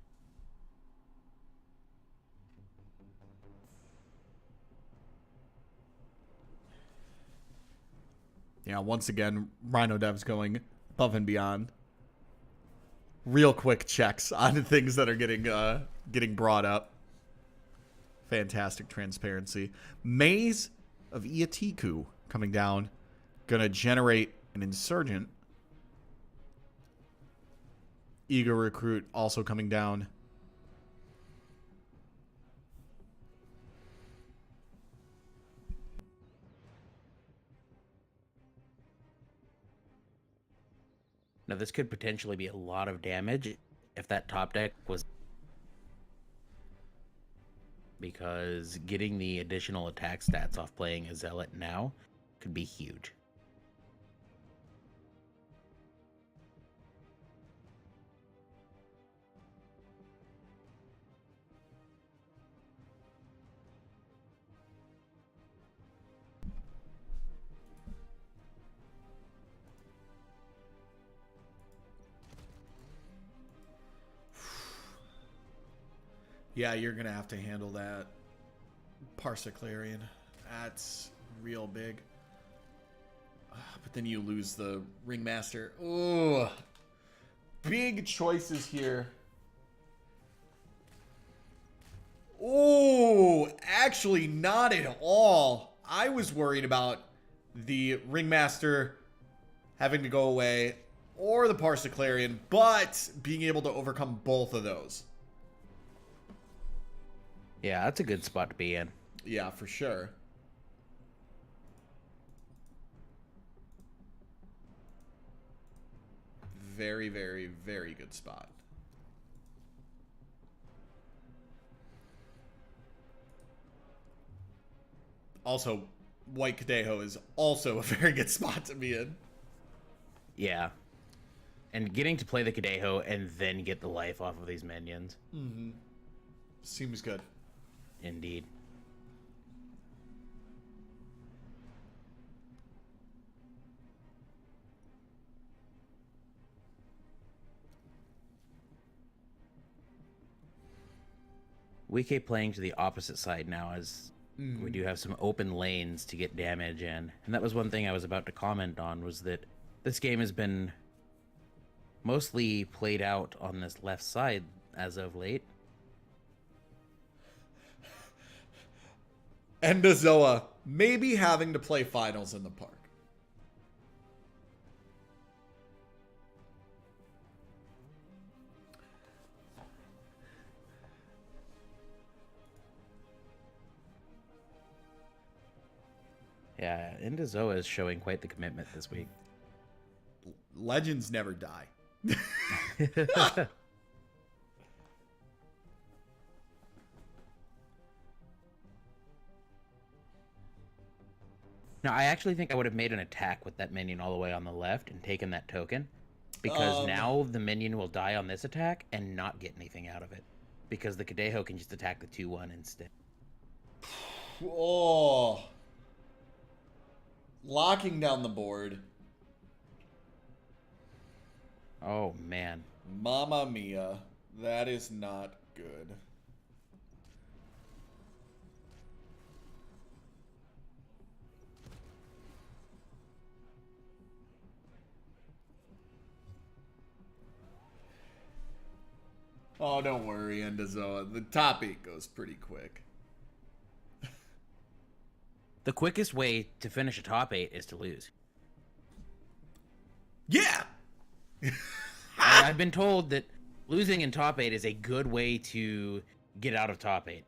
Yeah, once again, Rhino Dev's going above and beyond. Real quick checks on things that are getting brought up. Fantastic transparency. Maze of Iatiku coming down. Gonna generate an Insurgent. Ego Recruit also coming down. Now, this could potentially be a lot of damage if that top deck was... Because getting the additional attack stats off playing a Zealot now could be huge. Yeah, you're going to have to handle that Parsiclarian. That's real big. But then you lose the Ringmaster. Ooh. Big choices here. Ooh, actually not at all. I was worried about the Ringmaster having to go away or the Parsiclarian, but being able to overcome both of those. Yeah, that's a good spot to be in. Yeah, for sure. Very, very, very good spot. Also, White Cadejo is also a very good spot to be in. Yeah. And getting to play the Cadejo and then get the life off of these minions. Mm-hmm. Seems good. Indeed. Uikae playing to the opposite side now, as we do have some open lanes to get damage in. And that was one thing I was about to comment on, was that this game has been mostly played out on this left side as of late. EndoZoa maybe having to play finals in the park. Yeah, EndoZoa is showing quite the commitment this week. Legends never die. No, I actually think I would have made an attack with that minion all the way on the left and taken that token. Because now the minion will die on this attack and not get anything out of it. Because the Cadejo can just attack the 2-1 instead. Oh. Locking down the board. Oh, man. Mamma mia. That is not good. Oh, don't worry, EndoZoa. The top 8 goes pretty quick. The quickest way to finish a top 8 is to lose. Yeah! I've been told that losing in top 8 is a good way to get out of top 8.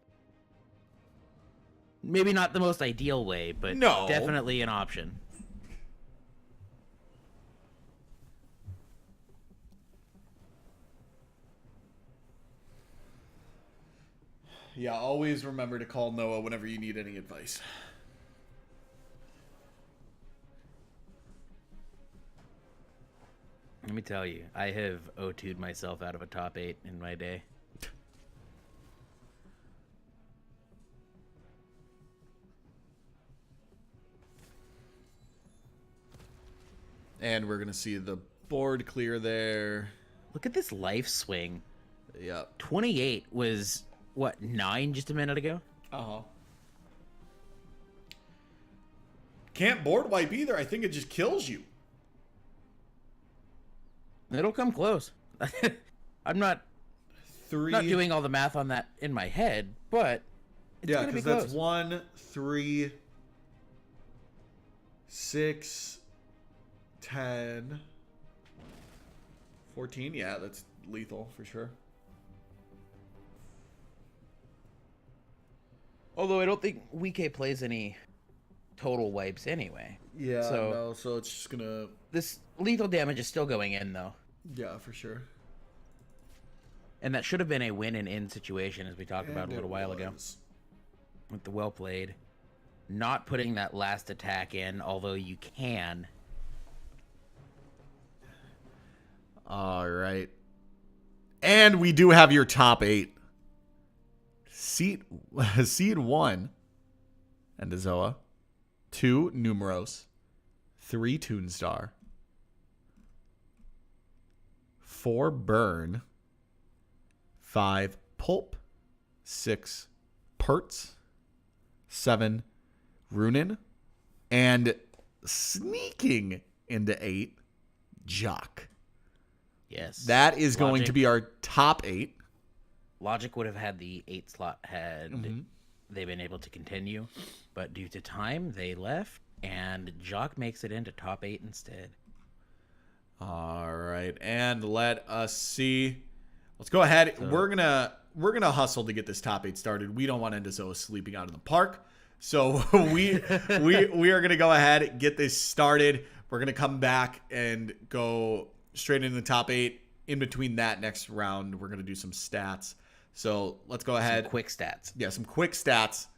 Maybe not the most ideal way, but No. definitely an option. Yeah, always remember to call Noah whenever you need any advice. Let me tell you, I have O2'd myself out of a top 8 in my day. And we're going to see the board clear there. Look at this life swing. Yep. 28 was, what, 9 just a minute ago? Uh-huh. Can't board wipe either. I think it just kills you. It'll come close. I'm not doing all the math on that in my head, but it's yeah, gonna be because close. that's 1, 3, 6, 10, 14. Yeah, that's lethal for sure. Although I don't think Uikae plays any total wipes anyway. Yeah, So- no, so it's just gonna... This lethal damage is still going in, though. Yeah, for sure. And that should have been a win and in situation, as we talked about And a little while ago. was. With the well played. Not putting that last attack in, although you can. All right. And we do have your top 8. Seed 1, EndoZoa. 2, NUMAROS. 3, Tunestar. 4, Burn. 5, Pulp. 6, Perts. 7, Raunen. And sneaking into 8, Jock. Yes. That is going to be our top 8. Logic would have had the 8 slot had they been able to continue, but due to time, they left, and Jock makes it into top 8 instead. All right, and let us see. Let's go ahead. So, we're gonna hustle to get this top 8 started. We don't want EndoZoa sleeping out in the park, so we are gonna go ahead, get this started. We're gonna come back and go straight into the top 8. In between that next round, we're gonna do some stats. So let's go ahead. Some quick stats. Yeah, some quick stats.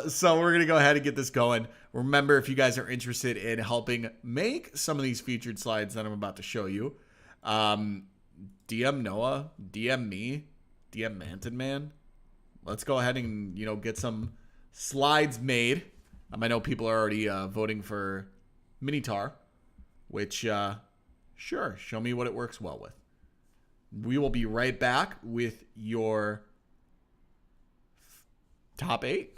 So we're going to go ahead and get this going. Remember, if you guys are interested in helping make some of these featured slides that I'm about to show you, DM Noah, DM me, DM Manton Man. Let's go ahead and, get some slides made. I know people are already voting for Minitar, which, sure, show me what it works well with. We will be right back with your top 8.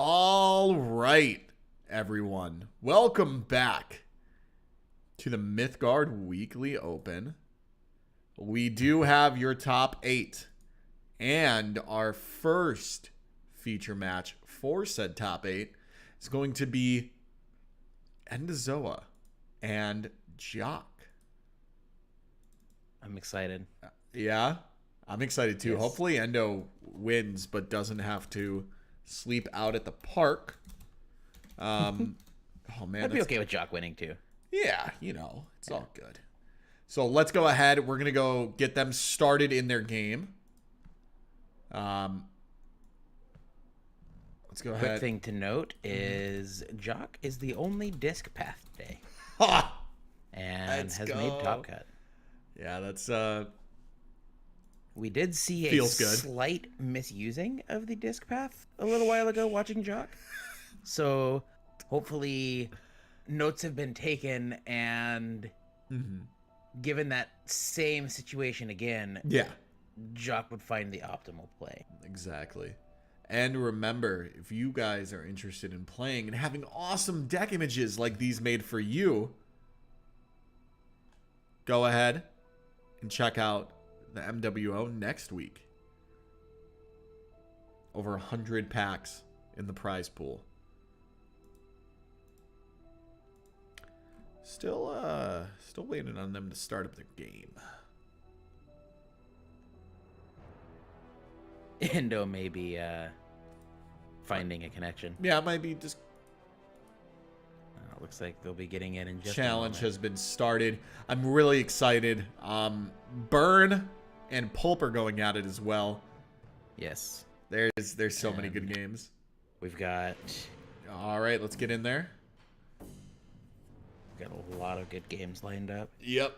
All right, everyone. Welcome back to the Mythgard Weekly Open. We do have your top 8. And our first feature match for said top 8 is going to be EndoZoa and Hzoj. I'm excited. Yeah, I'm excited too. Yes. Hopefully Endo wins but doesn't have to sleep out at the park. Oh man, I'd be okay with Hzoj winning too. Yeah, it's all good. So let's go ahead. We're gonna go get them started in their game. Let's go ahead. Quick thing to note is Hzoj is the only disc path today. And Let's has go. made top cut. Yeah, that's We did see a Feels good. slight misusing of the disc path a little while ago watching Hzoj. So hopefully notes have been taken, and given that same situation again, yeah, Hzoj would find the optimal play. exactly. And remember, if you guys are interested in playing and having awesome deck images like these made for you, go ahead and check out the MWO next week. Over 100 packs in the prize pool. Still waiting on them to start up their game. Endo may be finding a connection. Yeah, it might be just Looks like they'll be getting in just challenge a moment. has been started. I'm really excited. Burn and Pulp are going at it as well. Yes. There's so many good games. We've got All right, let's get in there. a lot of good games lined up. Yep.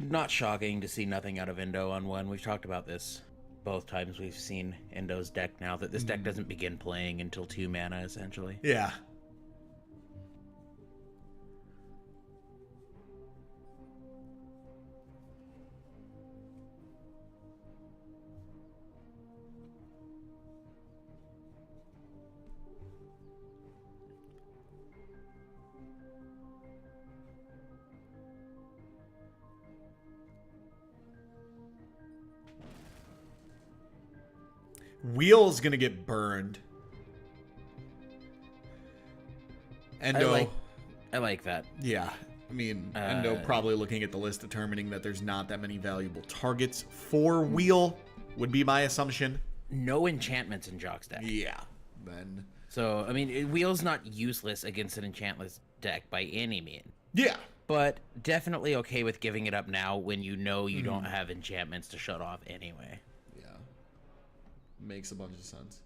Not shocking to see nothing out of Endo on one. We've talked about this both times we've seen Endo's deck now, that this deck doesn't begin playing until 2 mana, essentially. Yeah. Wheel's gonna get burned. Endo, I like that. yeah. I mean, Endo probably looking at the list, determining that there's not that many valuable targets for Wheel would be my assumption. No enchantments in Hzoj's deck. Yeah. Then. So, I mean, Wheel's not useless against an enchantless deck by any means. Yeah. But definitely okay with giving it up now when you know you don't have enchantments to shut off anyway. Yeah. Makes a bunch of sense.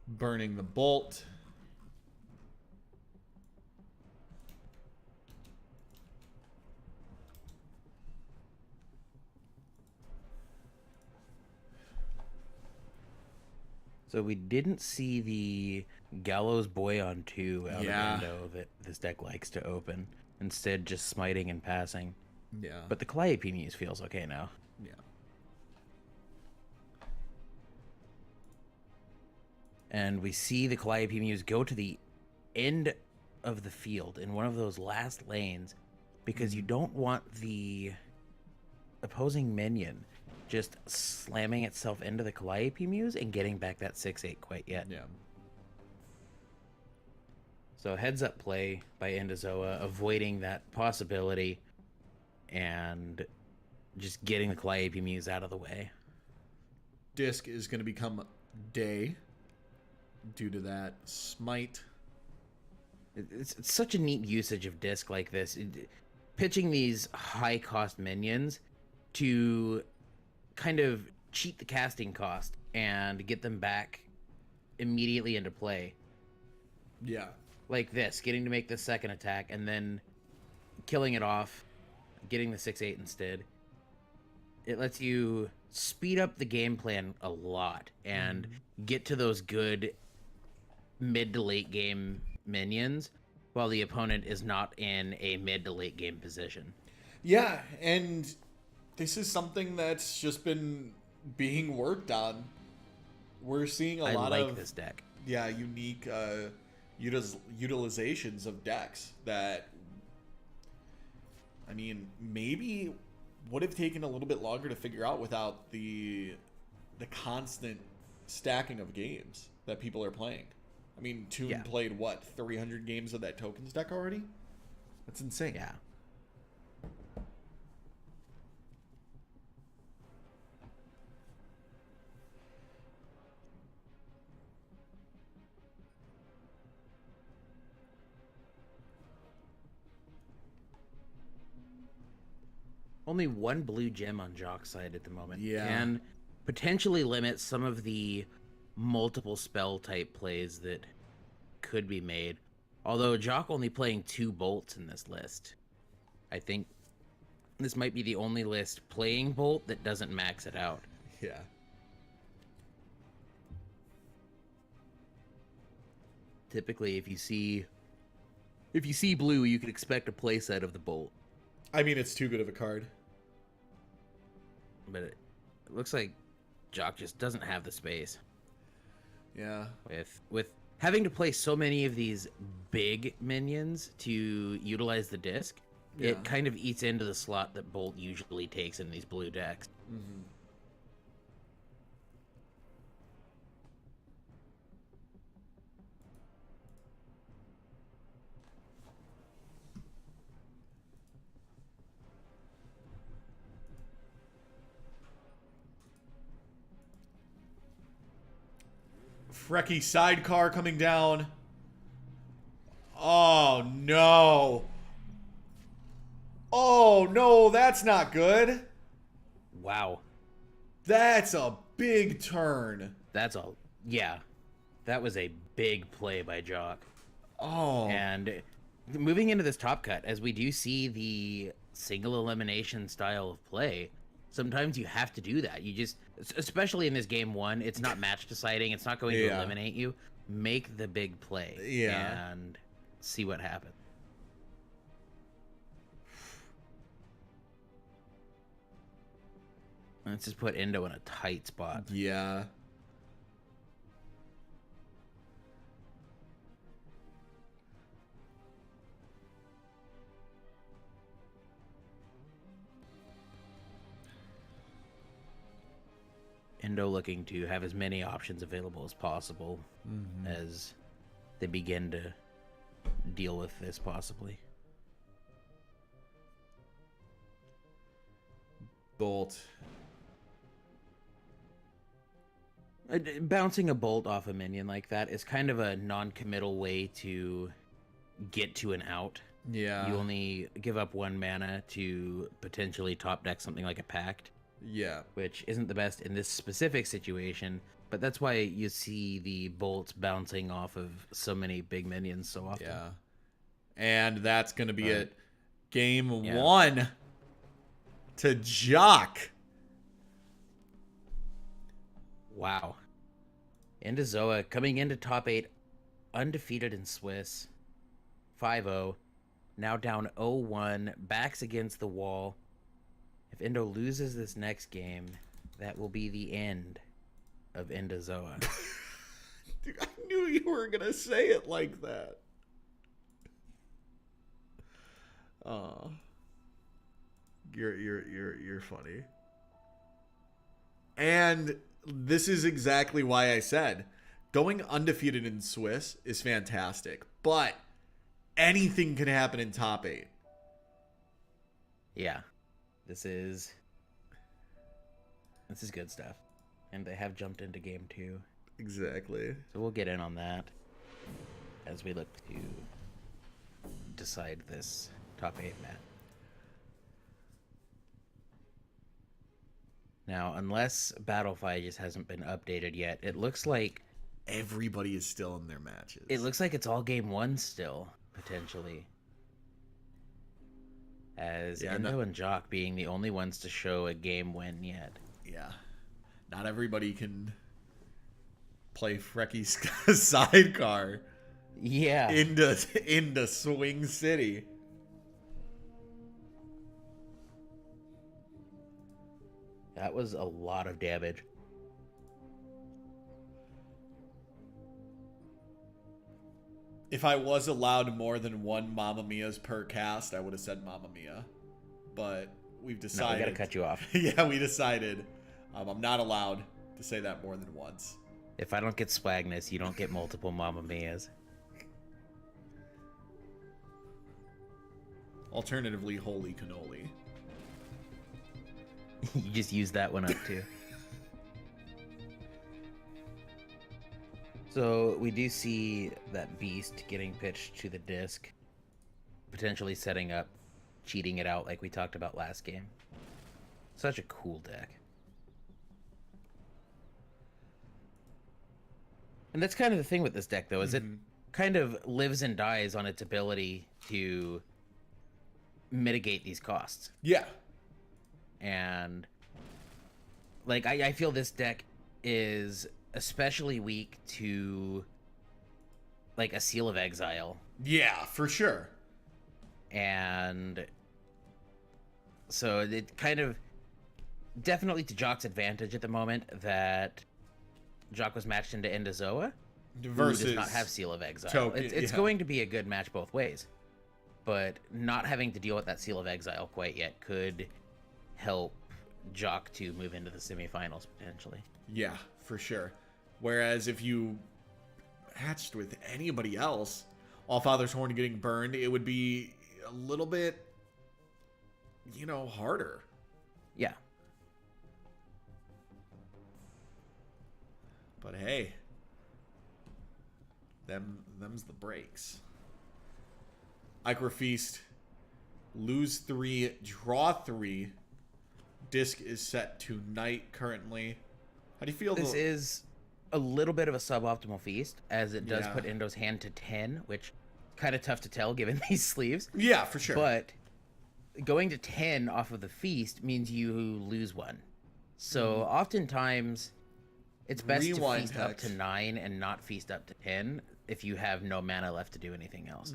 Burning the bolt. So we didn't see the Gallows Boy on 2 out of Endo that this deck likes to open. Instead, just smiting and passing. Yeah. But the Calliope Muse feels okay now. Yeah. And we see the Calliope Muse go to the end of the field in one of those last lanes because you don't want the opposing minion just slamming itself into the Calliope Muse and getting back that 6/8 quite yet. Yeah. So heads up play by EndoZoa, avoiding that possibility and just getting the Calliope Muse out of the way. Disc is going to become day due to that smite. It's such a neat usage of disc like this. Pitching these high cost minions to kind of cheat the casting cost and get them back immediately into play. Yeah. Like this, getting to make the second attack and then killing it off, getting the 6/8 instead. It lets you speed up the game plan a lot and get to those good mid to late game minions while the opponent is not in a mid to late game position. Yeah, and this is something that's just been being worked on. We're seeing a lot of this deck. Yeah, unique utilizations of decks that, I mean, maybe would have taken a little bit longer to figure out without the constant stacking of games that people are playing. I mean, Toon played, what, 300 games of that tokens deck already? That's insane. Yeah. Only one blue gem on Jock's side at the moment. Yeah. Can potentially limit some of the multiple spell type plays that could be made. Although Jock only playing 2 bolts in this list. I think this might be the only list playing bolt that doesn't max it out. Yeah. Typically, if you see blue, you can expect a playset of the bolt. I mean, it's too good of a card. But it looks like Jock just doesn't have the space. Yeah. With having to play so many of these big minions to utilize the disc, it kind of eats into the slot that Bolt usually takes in these blue decks. Mm-hmm. Frecky sidecar coming down. Oh, no. Oh, no, that's not good. Wow. That's a big turn. That was a big play by Jock. Oh. And moving into this top cut, as we do see the single elimination style of play, sometimes you have to do that. You just, especially in this game 1, it's not match deciding. It's not going to eliminate you. Make the big play and see what happens. Let's just put Endo in a tight spot. Yeah. Endo looking to have as many options available as possible as they begin to deal with this possibly. Bolt. Bouncing a bolt off a minion like that is kind of a non-committal way to get to an out. Yeah. You only give up 1 mana to potentially top deck something like a Pact. Yeah. Which isn't the best in this specific situation, but that's why you see the bolts bouncing off of so many big minions so often. Yeah. And that's going to be it. Game 1 to Jock. Wow. EndoZoa coming into top 8, undefeated in Swiss. 5-0. Now down 0-1. Backs against the wall. If Endo loses this next game, that will be the end of EndoZoa. Dude, I knew you were gonna say it like that. Oh, you're funny. And this is exactly why I said going undefeated in Swiss is fantastic, but anything can happen in top 8. Yeah. This is good stuff. And they have jumped into game 2. Exactly. So we'll get in on that as we look to decide this top 8 match. Now, unless Battlefy just hasn't been updated yet, it looks like Everybody is still in their matches. it looks like it's all game one still, potentially. As Endo and Jock being the only ones to show a game win yet. Yeah. Not everybody can play Frecky's sidecar. Yeah. Into Swing City. That was a lot of damage. If I was allowed more than one Mamma Mia's per cast, I would have said Mamma Mia. But we've decided... No, we gotta cut you off. Yeah, we decided I'm not allowed to say that more than once. If I don't get Swagness, you don't get multiple Mamma Mias. Alternatively, Holy Cannoli. You just use that one up too. So we do see that Beast getting pitched to the disc, potentially setting up, cheating it out like we talked about last game. Such a cool deck. And that's kind of the thing with this deck, though, is it kind of lives and dies on its ability to mitigate these costs. Yeah. And, like, I feel this deck is especially weak to, like, a Seal of Exile. Yeah, for sure. And so it kind of, definitely to Jock's advantage at the moment that Jock was matched into EndoZoa, Versus who does not have Seal of Exile. It's going to be a good match both ways. But not having to deal with that Seal of Exile quite yet could help Jock to move into the semifinals, potentially. Yeah, for sure. Whereas if you hatched with anybody else, Allfather's Horn getting burned, it would be a little bit, harder. Yeah. But hey, them's the breaks. Ichor Feast, lose 3, draw 3. Disc is set to Night currently. How do you feel? This is a little bit of a suboptimal feast, as it does Yeah. put Endo's hand to 10, which kind of tough to tell given these sleeves. Yeah, for sure. But going to 10 off of the feast means you lose 1. So oftentimes it's best Rewind to feast up text. to 9 and not feast up to 10 if you have no mana left to do anything else.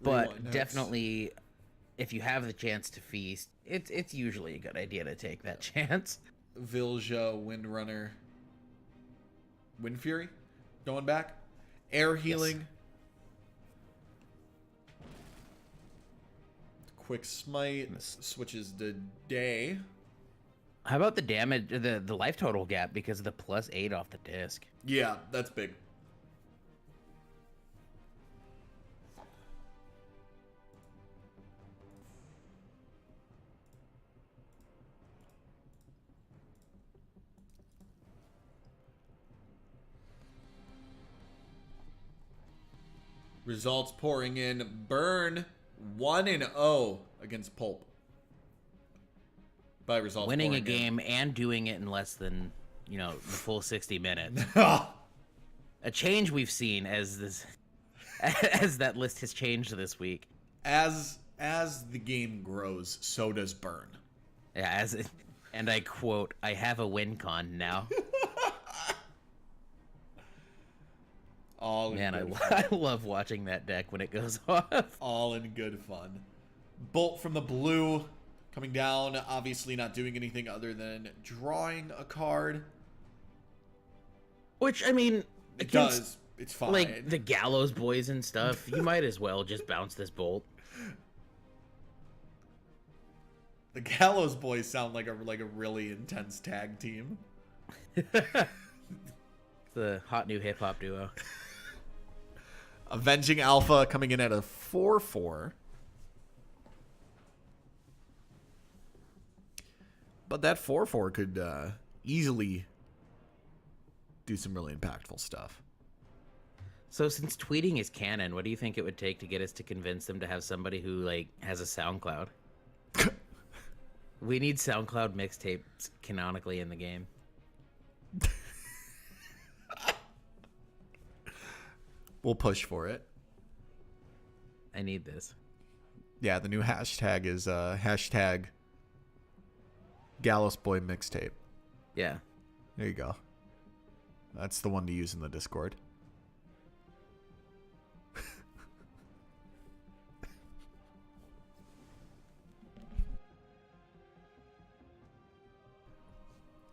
But Rewind text. definitely, if you have the chance to feast, it's usually a good idea to take that chance. Vilja, Windrunner, Wind Fury, going back, Air Healing, Yes. Quick Smite, switches to Day. How about the damage, the life total gap because of the +8 off the disc? Yeah, that's big. Results pouring in. Burn 1-0 against Pulp. By results Winning a pouring in. game and doing it in less than, the full 60 minutes. A change we've seen as this as that list has changed this week. As the game grows, so does Burn. Yeah, and I quote, "I have a win con now." All in Man, good I love watching that deck when it goes off. All in good fun. Bolt from the blue coming down, obviously not doing anything other than drawing a card. Which, I mean, It against, does. It's fine. like, the Gallows boys and stuff, you might as well just bounce this Bolt. The Gallows boys sound like a really intense tag team. The hot new hip-hop duo. Avenging Alpha coming in at a 4/4. But that 4/4 could easily do some really impactful stuff. So since tweeting is canon, what do you think it would take to get us to convince them to have somebody who, like, has a SoundCloud? We need SoundCloud mixtapes canonically in the game. We'll push for it. I need this. Yeah, the new hashtag is hashtag Gallus Boy Mixtape. Yeah. There you go. That's the one to use in the Discord.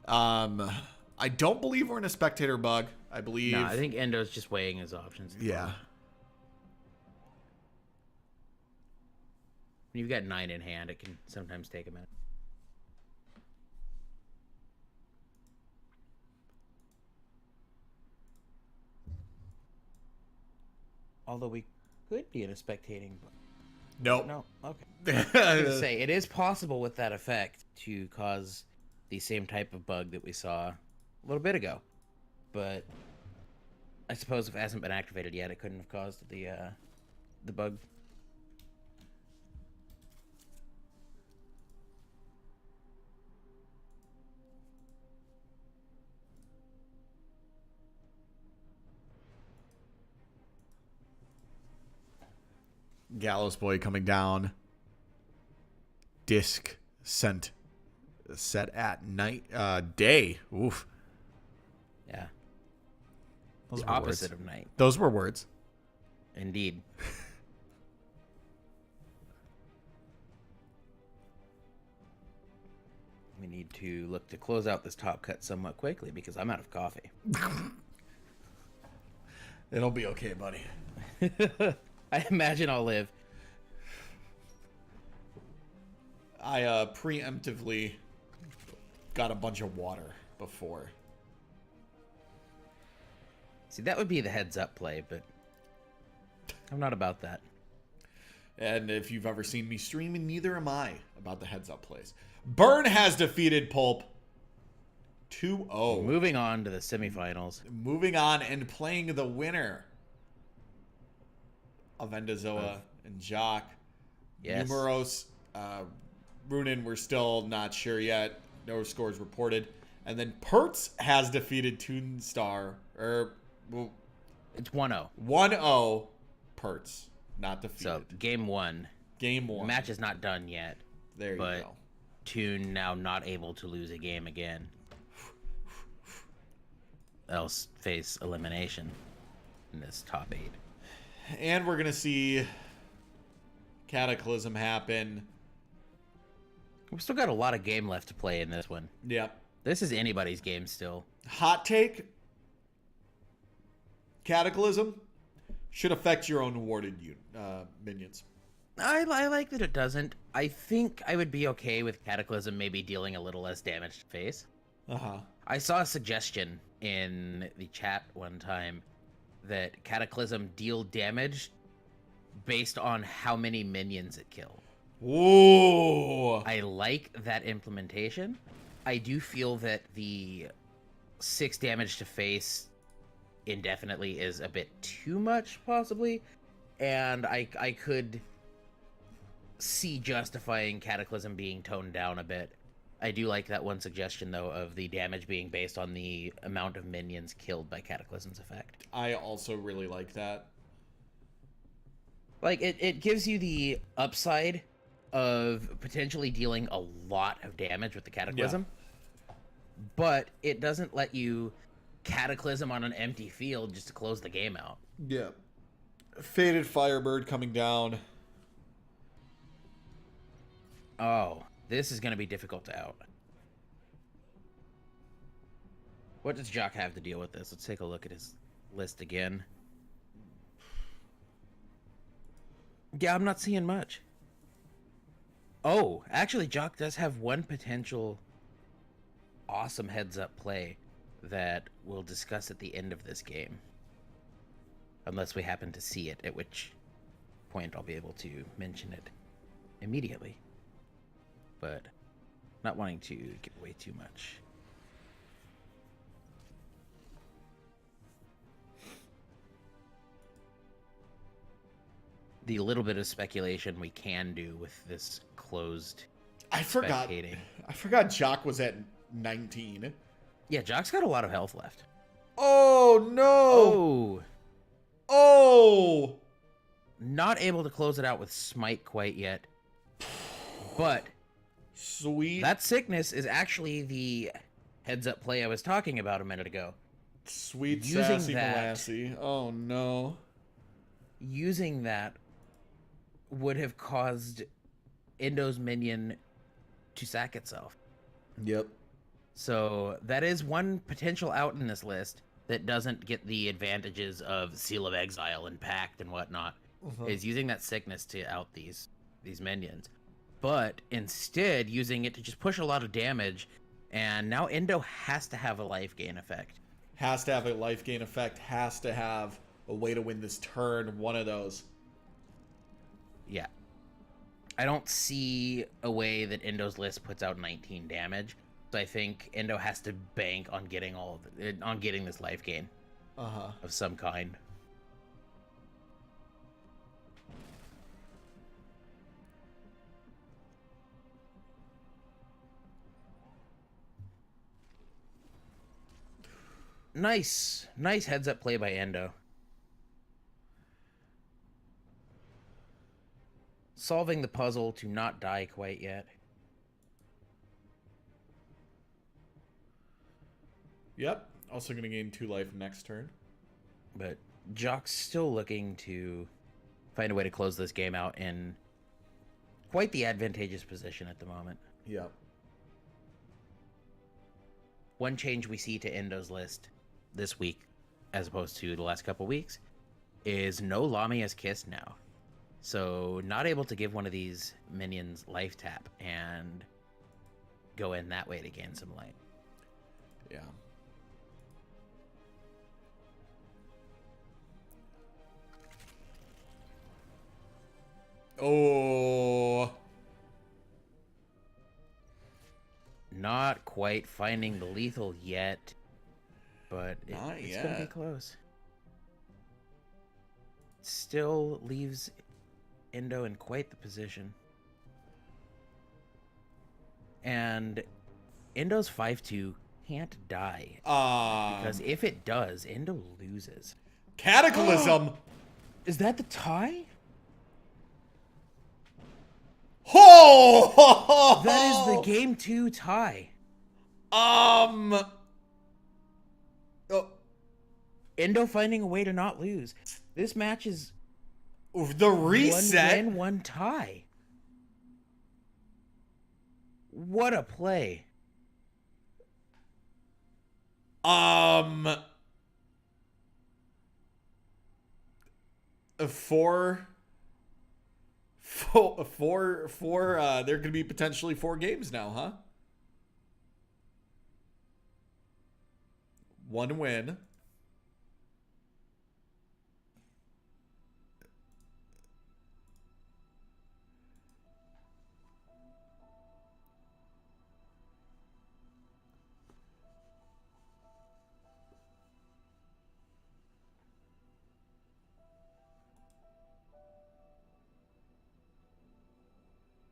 I don't believe we're in a spectator bug. I believe. No, I think Endo's just weighing his options. Yeah. When you've got 9 in hand, it can sometimes take a minute. Although we could be in a spectating bug. Nope. No. Okay. I was gonna say it is possible with that effect to cause the same type of bug that we saw a little bit ago, but I suppose if it hasn't been activated yet, it couldn't have caused the bug. Gallows Boy coming down. Disc set at night. Day. Oof. Yeah. Those The were opposite words. of night. Those were words. Indeed. We need to look to close out this top cut somewhat quickly because I'm out of coffee. It'll be okay, buddy. I imagine I'll live. I preemptively got a bunch of water before. See, that would be the heads up play, but I'm not about that. And if you've ever seen me streaming, neither am I about the heads up plays. Burn has defeated Pulp 2-0. Moving on to the semifinals. Moving on and playing the winner of EndoZoa and Hzoj. Yes. NUMAROS, Raunen, we're still not sure yet. No scores reported. And then Pertz has defeated Tunestar. It's 1-0. 1-0 Pertz. Not defeated. So, game 1. Game 1. The match is not done yet. There you but go. Tune now not able to lose a game again. Else face elimination in this top 8. And we're going to see Cataclysm happen. We've still got a lot of game left to play in this one. Yep. This is anybody's game still. Hot take. Cataclysm should affect your own awarded minions. I like that it doesn't. I think I would be okay with Cataclysm maybe dealing a little less damage to face. Uh-huh. I saw a suggestion in the chat one time that Cataclysm deal damage based on how many minions it kills. Whoa. I like that implementation. I do feel that the 6 damage to face indefinitely is a bit too much, possibly. And I could see justifying Cataclysm being toned down a bit. I do like that one suggestion, though, of the damage being based on the amount of minions killed by Cataclysm's effect. I also really like that. Like, it gives you the upside of potentially dealing a lot of damage with the Cataclysm, but it doesn't let you Cataclysm on an empty field just to close the game out. Yeah. Faded Firebird coming down. Oh, this is going to be difficult to out. What does Hzoj have to deal with this? Let's take a look at his list again. Yeah, I'm not seeing much. Oh, actually, Hzoj does have one potential awesome heads-up play that we'll discuss at the end of this game. Unless we happen to see it, at which point I'll be able to mention it immediately. But not wanting to give away too much. The little bit of speculation we can do with this closed I forgot. spectating. I forgot Jock was at 19. Yeah, Jock's got a lot of health left. Oh, no. Oh. Oh. Not able to close it out with Smite quite yet. But Sweet. that sickness is actually the heads-up play I was talking about a minute ago. Sweet Using sassy that- Molassie. Oh, no. Using that would have caused Endo's minion to sack itself. Yep. So that is one potential out in this list that doesn't get the advantages of Seal of Exile and Pact and whatnot, is using that sickness to out these minions. But instead using it to just push a lot of damage, and now Endo has to have a life gain effect. Has to have a life gain effect. Has to have a way to win this turn. One of those. Yeah. I don't see a way that Endo's list puts out 19 damage. So I think Endo has to bank on getting on getting this life gain of some kind. Nice heads up play by Endo. Solving the puzzle to not die quite yet. Yep. Also going to gain 2 life next turn. But Jock's still looking to find a way to close this game out in quite the advantageous position at the moment. Yep. One change we see to Endo's list this week, as opposed to the last couple weeks, is no Lamia's Kiss now. So not able to give one of these minions life tap and go in that way to gain some life. Yeah. Oh. Not quite finding the lethal yet, but it's gonna be close. Still leaves Endo in quite the position. And Endo's 5-2 can't die. Because if it does, Endo loses. Cataclysm! Is that the tie? Oh! That is the game 2 tie. Oh. Endo finding a way to not lose. This match is The reset. 1 win, 1 tie. What a play. There could be potentially 4 games now, huh? 1 win.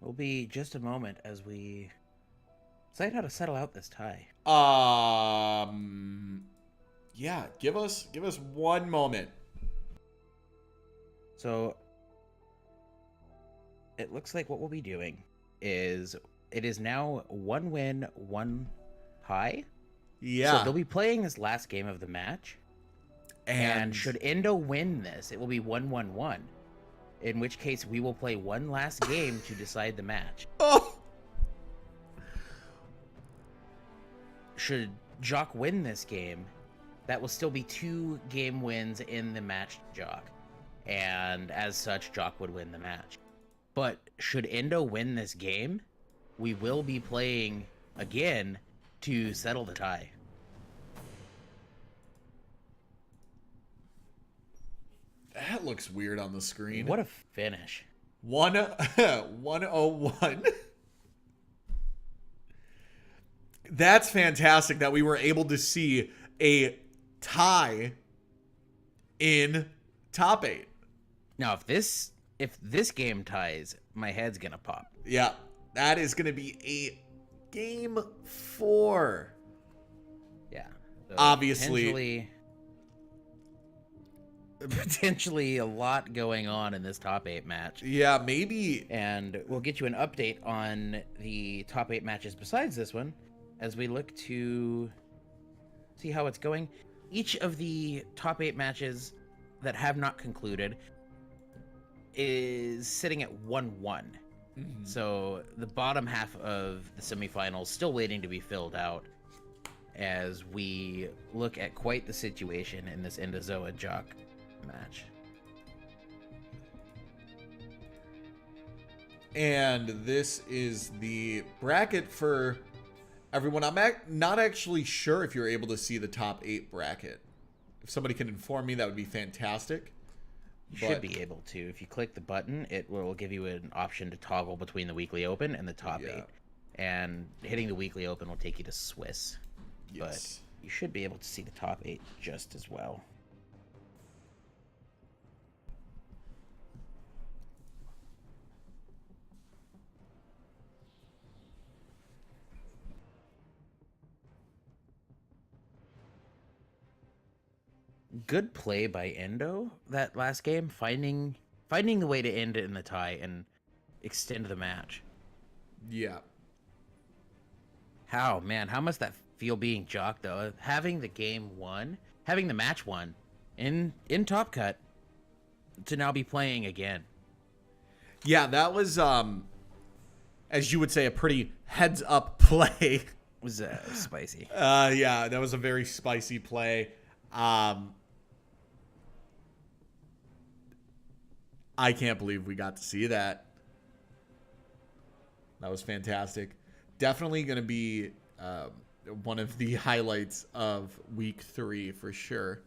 Will be just a moment as we decide how to settle out this tie. Yeah, give us 1 moment. So it looks like what we'll be doing is it is now 1 win, 1 tie. Yeah. So they'll be playing this last game of the match. And should Endo win this, it will be 1-1-1. In which case, we will play one last game to decide the match. Oh. Should Jock win this game, that will still be 2 game wins in the match to Jock. And as such, Jock would win the match. But should Endo win this game, we will be playing again to settle the tie. That looks weird on the screen. What a finish. 101. That's fantastic that we were able to see a tie in top 8. Now, if this game ties, my head's gonna pop. Yeah. That is going to be a game 4. Yeah. So Obviously. Potentially a lot going on in this top 8 match. Yeah, maybe. And we'll get you an update on the top 8 matches besides this one as we look to see how it's going. Each of the top 8 matches that have not concluded is sitting at 1-1. Mm-hmm. So the bottom half of the semifinals still waiting to be filled out as we look at quite the situation in this EndoZoa Jock match. And this is the bracket for everyone. I'm not actually sure if you're able to see the top 8 bracket. If somebody can inform me, that would be fantastic. You should be able to. If you click the button, it will give you an option to toggle between the Weekly Open and the top 8. And hitting the Weekly Open will take you to Swiss. Yes. But you should be able to see the top 8 just as well. Good play by Endo that last game, finding the way to end it in the tie and extend the match. Yeah. How must that feel being Jock though? Having the game won, having the match won in Top Cut to now be playing again. Yeah, that was as you would say, a pretty heads up play. It was spicy. Yeah, that was a very spicy play. I can't believe we got to see that. That was fantastic. Definitely going to be one of the highlights of week 3 for sure.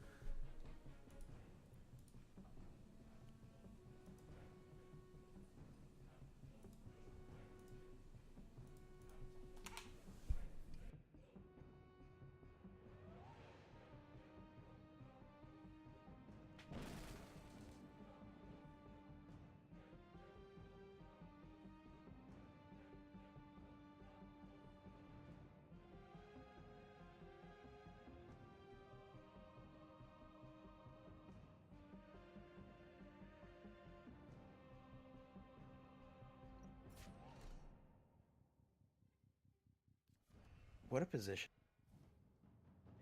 What a position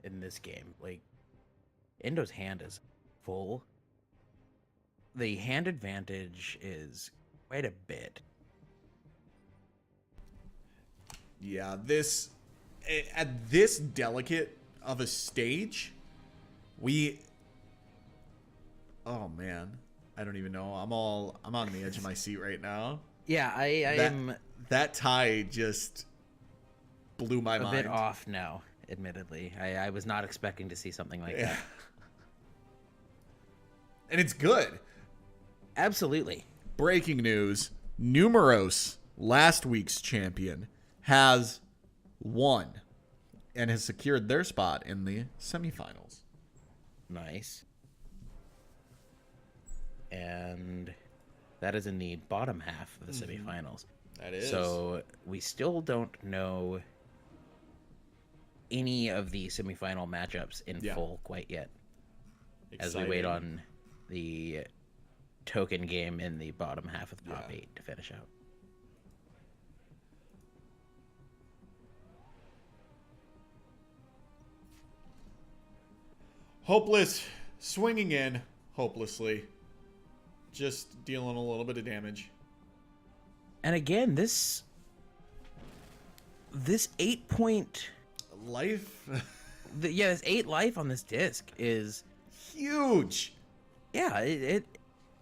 in this game. Like, Endo's hand is full. The hand advantage is quite a bit. Yeah, at this delicate of a stage, oh man, I don't even know. I'm on the edge of my seat right now. Yeah, I am that tie just blew my mind. A bit off now, admittedly. I was not expecting to see something like that. And it's good. Absolutely. Breaking news, NUMAROS, last week's champion, has won and has secured their spot in the semifinals. Nice. And that is in the bottom half of the semifinals. That is. So we still don't know any of the semifinal matchups in full quite yet. Exciting. As we wait on the token game in the bottom half of the top 8 to finish out. Hopeless swinging in hopelessly, just dealing a little bit of damage. And again, this 8-point life. This 8 life on this disc is huge. Yeah,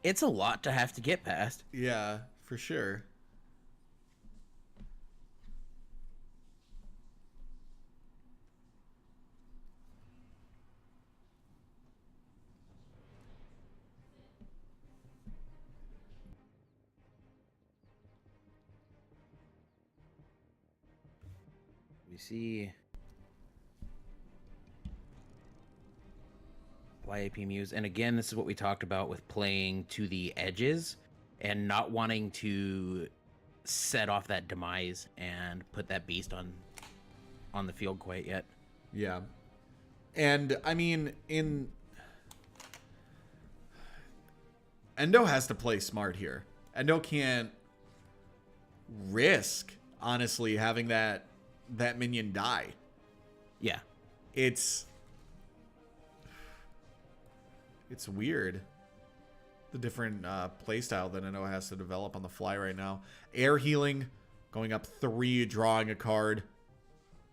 it's a lot to have to get past. Yeah, for sure. We see YAP Muse, and again, this is what we talked about with playing to the edges and not wanting to set off that demise and put that beast on the field quite yet. Yeah. And I mean, Endo has to play smart here. Endo can't risk, honestly, having that minion die. Yeah. It's weird, the different playstyle that Endo has to develop on the fly right now. Air healing, going up 3, drawing a card.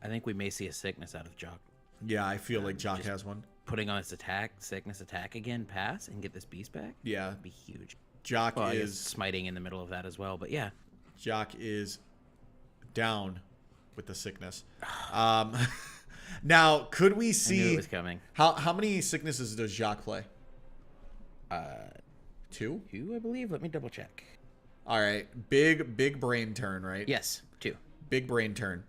I think we may see a sickness out of Jock. Yeah, I feel like Jock has one. Putting on its sickness attack again, pass, and get this beast back. Yeah. That'd be huge. Jock is smiting in the middle of that as well, but yeah. Jock is down with the sickness. Now, could we see... I knew it was coming. How many sicknesses does Jock play? 2? 2, I believe. Let me double check. All right. Big brain turn, right? Yes, 2. Big brain turn.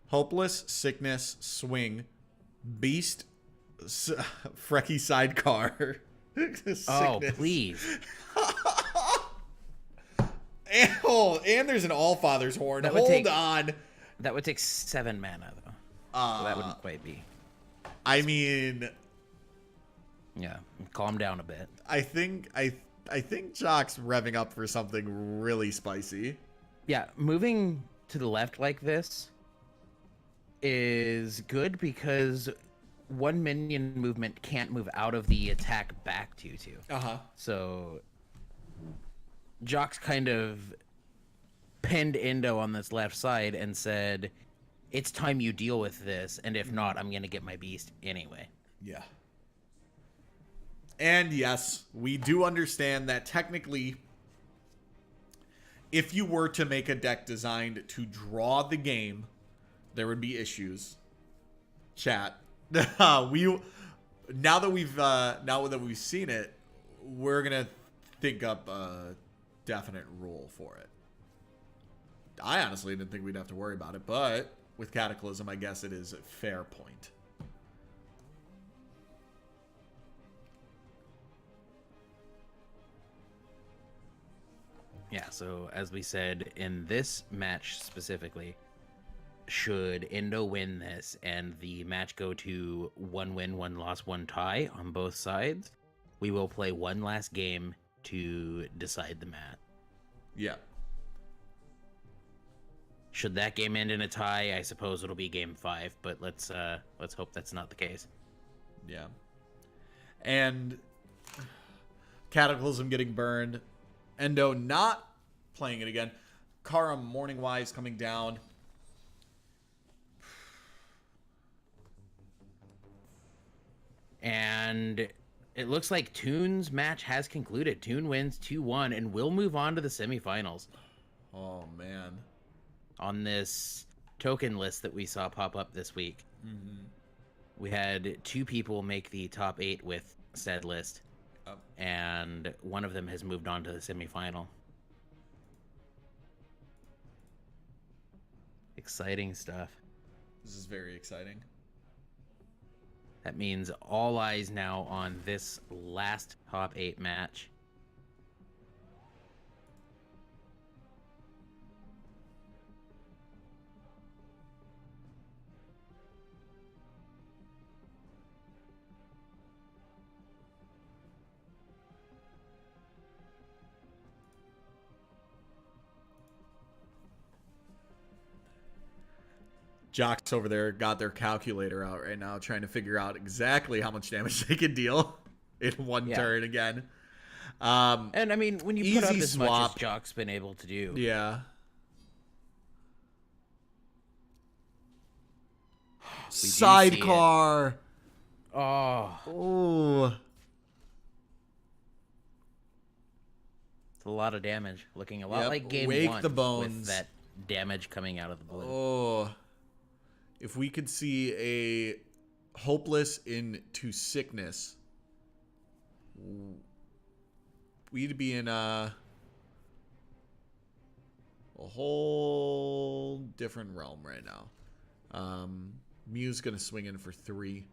Hopeless, sickness, swing, beast, Frecky sidecar. Oh, please. and there's an Allfather's horn. Hold on. That would take 7 mana, though. So that wouldn't quite be. I mean... Yeah, calm down a bit. I think Jock's revving up for something really spicy. Yeah, moving to the left like this is good because one minion movement can't move out of the attack back 2/2. Uh-huh. So Jock's kind of pinned Endo on this left side and said, it's time you deal with this, and if not, I'm going to get my beast anyway. Yeah. And yes, we do understand that technically, if you were to make a deck designed to draw the game, there would be issues. Chat. Now that we've seen it, we're gonna think up a definite rule for it. I honestly didn't think we'd have to worry about it, but with Cataclysm, I guess it is a fair point. Yeah, so as we said, in this match specifically, should Endo win this and the match go to 1 win, 1 loss, 1 tie on both sides, we will play one last game to decide the match. Yeah. Should that game end in a tie, I suppose it'll be game 5, but let's hope that's not the case. Yeah. And Cataclysm getting burned. Endo not playing it again. Karam Morning Wise coming down. And it looks like Tune's match has concluded. Tune wins 2-1 and will move on to the semifinals. Oh, man. On this token list that we saw pop up this week. Mm-hmm. We had 2 people make the top 8 with said list. Oh. And one of them has moved on to the semifinal. Exciting stuff. This is very exciting. That means all eyes now on this last top 8 match. Jocks over there got their calculator out right now, trying to figure out exactly how much damage they can deal in one turn again. And I mean, when you put up as swap. much as Jock's been able to do. Yeah. Sidecar. Oh. Oh. It's a lot of damage. Looking a lot like game Wake 1 the bones. with that damage coming out of the blue. Oh. If we could see a hopeless into sickness, we'd be in a whole different realm right now. Mew's going to swing in for 3.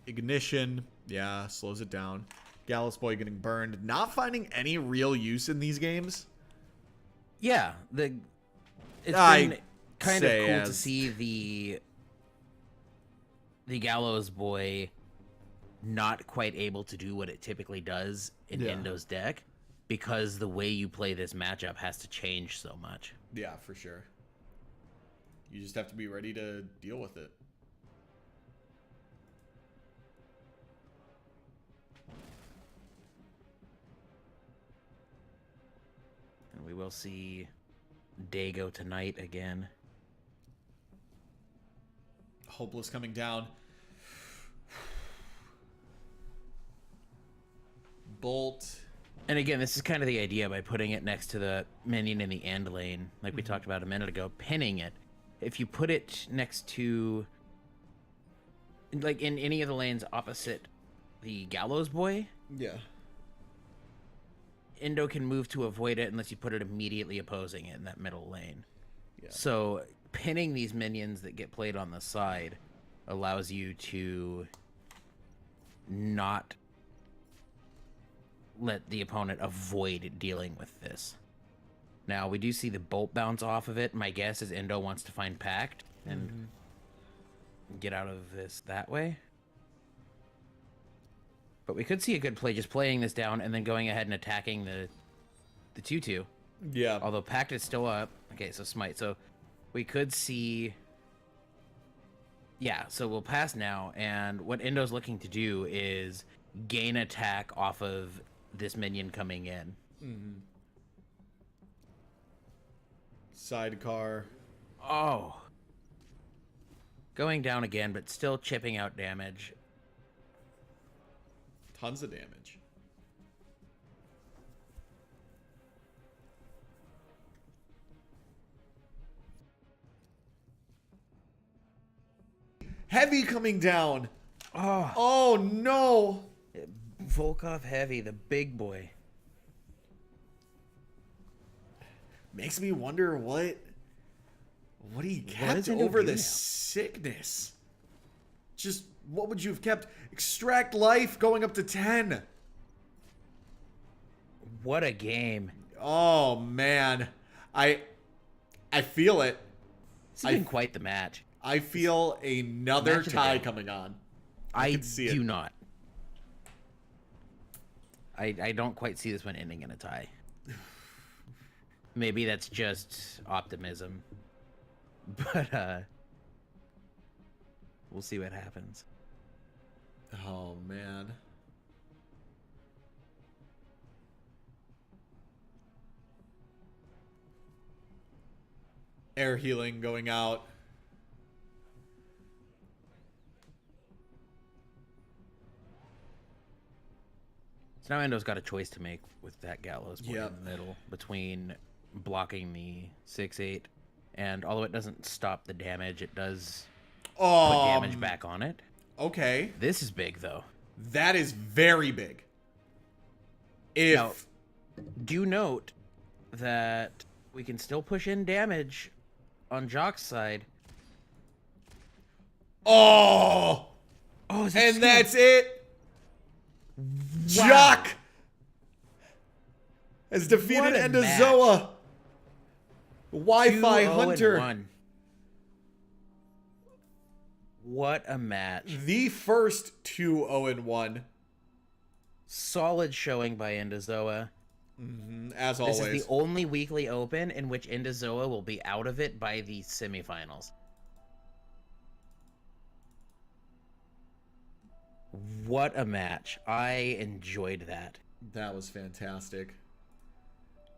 Ignition. Yeah, slows it down. Gallus Boy getting burned. Not finding any real use in these games. Yeah, it's been kind of cool to see the Gallows Boy not quite able to do what it typically does in Endo's deck, because the way you play this matchup has to change so much. Yeah, for sure. You just have to be ready to deal with it. And we will see Dago tonight again. Hopeless coming down. Bolt. And again, this is kind of the idea by putting it next to the minion in the end lane, like we talked about a minute ago, pinning it. If you put it next to, like, in any of the lanes opposite the Gallows Boy, Yeah. Endo can move to avoid it unless you put it immediately opposing it in that middle lane. Yeah. So pinning these minions that get played on the side allows you to not let the opponent avoid dealing with this. Now, we do see the bolt bounce off of it. My guess is Endo wants to find Pact and get out of this that way. But we could see a good play just playing this down and then going ahead and attacking the 2-2. Yeah. Although Pact is still up. Okay, so Smite. So we could see... Yeah, so we'll pass now. And what Endo's looking to do is gain attack off of this minion coming in. Sidecar. Oh. Going down again, but still chipping out damage. Tons of damage. Heavy coming down. Oh no. Volkov Heavy, the big boy. Makes me wonder what he kept Endo over do the now? sickness. Just what would you have kept? Extract life going up to 10. What a game. Oh man. I feel it. It's been quite the match. I feel another Match of the tie day. coming on. I can see it. do not. I don't quite see this one ending in a tie. Maybe that's just optimism. But we'll see what happens. Oh man. Air healing going out. So now Endo's got a choice to make with that Gallows Boy Yep. in the middle between blocking the 6-8 and although it doesn't stop the damage, it does put damage back on it. Okay. This is big though. That is very big. If Now, do note that we can still push in damage on Jock's side. Oh, Oh, and that's it. Jock has defeated What a EndoZoa. Wi-Fi Hunter. 2-0-1. What a match. The first 2-0-1. Solid showing by EndoZoa. As This always. is the only weekly open in which EndoZoa will be out of it by the semifinals. What a match. I enjoyed that. That was fantastic.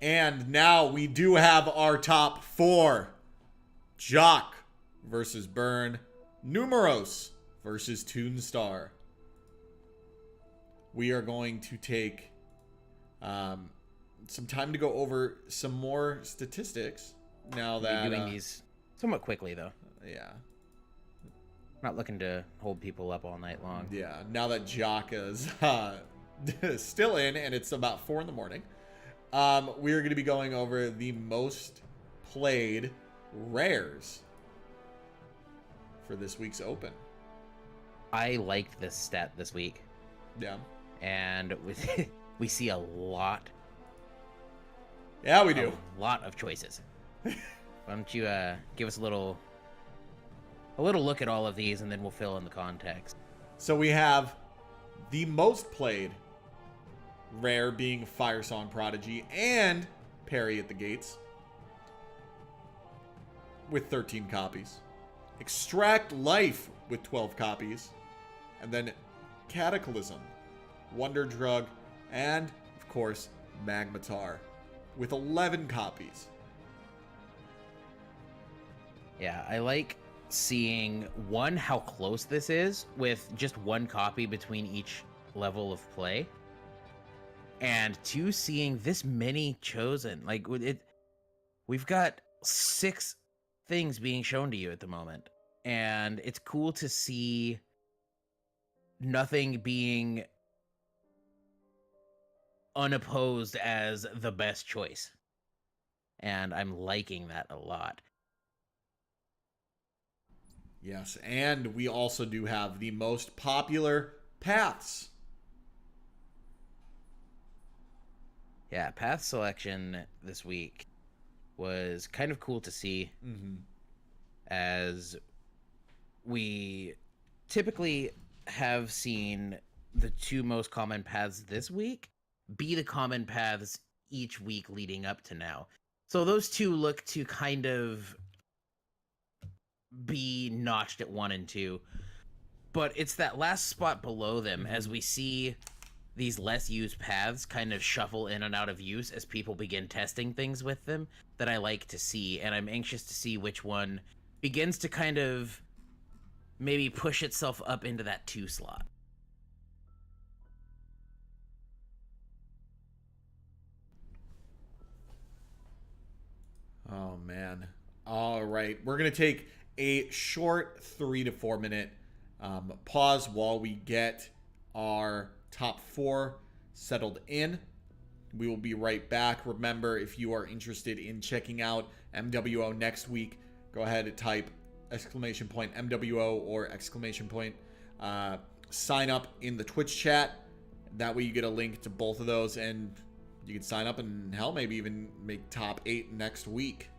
And now we do have our top 4. Jock versus Burn. NUMAROS versus Tunestar. We are going to take some time to go over some more statistics now that... We're doing these somewhat quickly, though. Yeah. Not looking to hold people up all night long. Yeah, now that Jock is still in and it's about 4 in the morning, we are going to be going over the most played rares for this week's Open. I liked this stat this week. Yeah. and we see a lot. Yeah, we do. A lot of choices. Why don't you give us a little look at all of these, and then we'll fill in the context. So we have the most played rare being Fire Song Prodigy and Parry at the Gates with 13 copies. Extract Life with 12 copies. And then Cataclysm, Wonder Drug, and, of course, Magmatar with 11 copies. Yeah, I like seeing, one, how close this is with just one copy between each level of play. And two, seeing this many chosen. Like, we've got 6 things being shown to you at the moment. And it's cool to see nothing being unopposed as the best choice. And I'm liking that a lot. Yes, and we also do have the most popular paths. Yeah, path selection this week was kind of cool to see, as we typically have seen the 2 most common paths this week be the common paths each week leading up to now. So those 2 look to kind of be notched at 1 and 2, but it's that last spot below them as we see these less used paths kind of shuffle in and out of use as people begin testing things with them that I like to see, and I'm anxious to see which one begins to kind of maybe push itself up into that 2 slot. Oh, man. All right. We're going to take a short 3 to 4 minute pause while we get our top 4 settled in. We will be right back. Remember, if you are interested in checking out MWO next week, go ahead and type !MWO or ! Sign up in the Twitch chat. That way you get a link to both of those, and you can sign up and hell, maybe even make top 8 next week.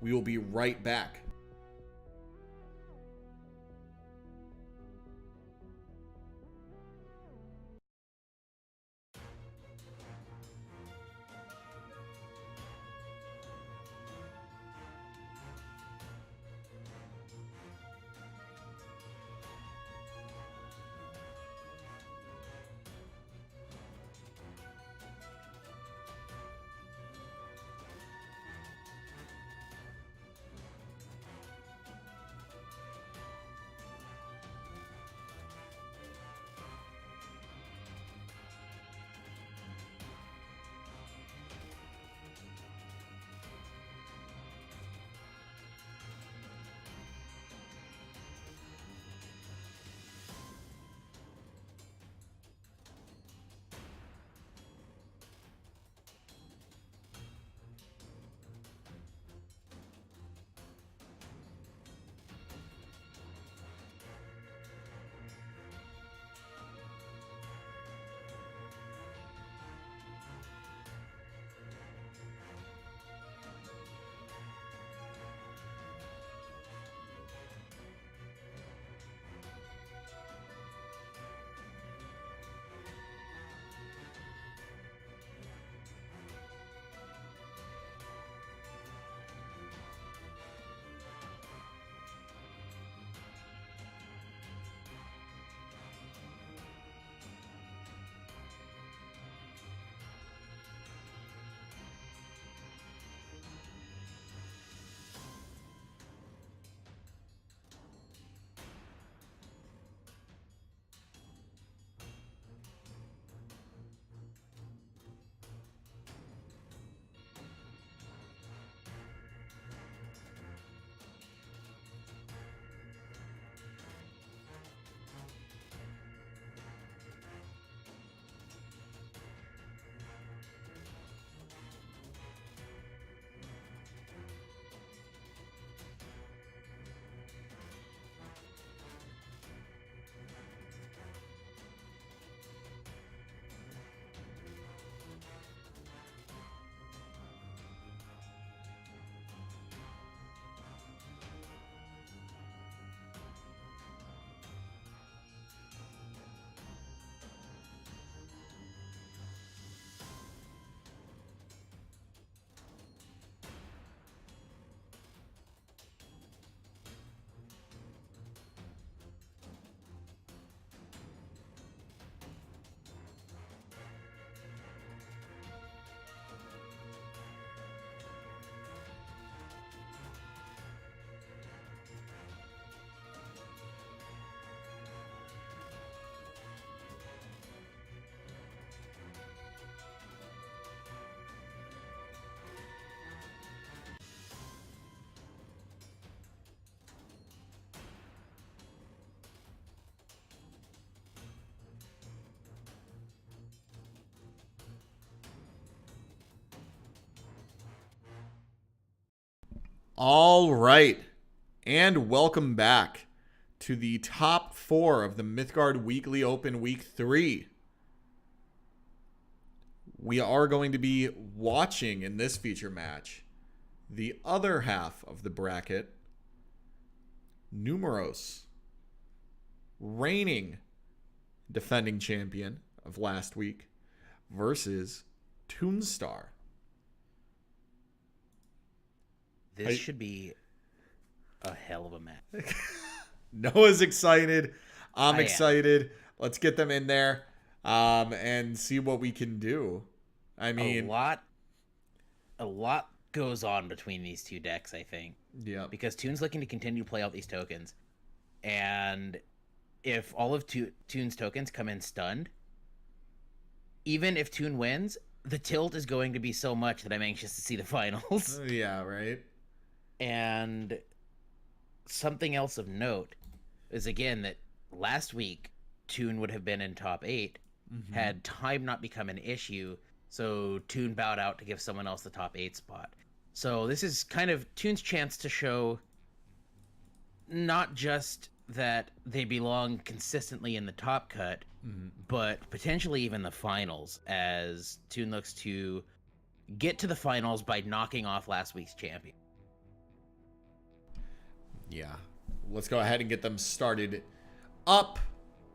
We will be right back. All right. And welcome back to the top 4 of the Mythgard Weekly Open Week 3. We are going to be watching in this feature match the other half of the bracket, NUMAROS, reigning defending champion of last week, versus Tunestar. This should be a hell of a match. Noah's excited. I'm I am. excited. Let's get them in there and see what we can do. I mean, a lot goes on between these two decks, I think. yeah. Because Toon's looking to continue to play out these tokens. And if all of Toon's tokens come in stunned, even if Toon wins, the tilt is going to be so much that I'm anxious to see the finals. Yeah, right? And something else of note is, again, that last week Toon would have been in top 8 had time not become an issue, so Toon bowed out to give someone else the top 8 spot. So this is kind of Toon's chance to show not just that they belong consistently in the top cut, but potentially even the finals, as Toon looks to get to the finals by knocking off last week's champion. Yeah. Let's go ahead and get them started up.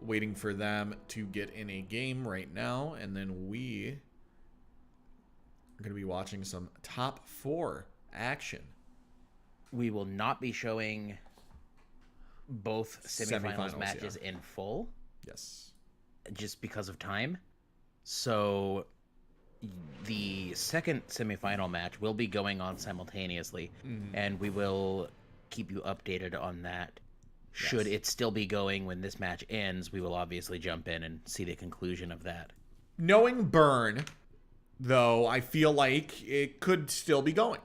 Waiting for them to get in a game right now. And then we are going to be watching some top 4 action. We will not be showing both semifinals matches in full. Yes. Just because of time. So the second semifinal match will be going on simultaneously, and we will keep you updated on that. Should it still be going when this match ends, we will obviously jump in and see the conclusion of that. Knowing Burn, though, I feel like it could still be going.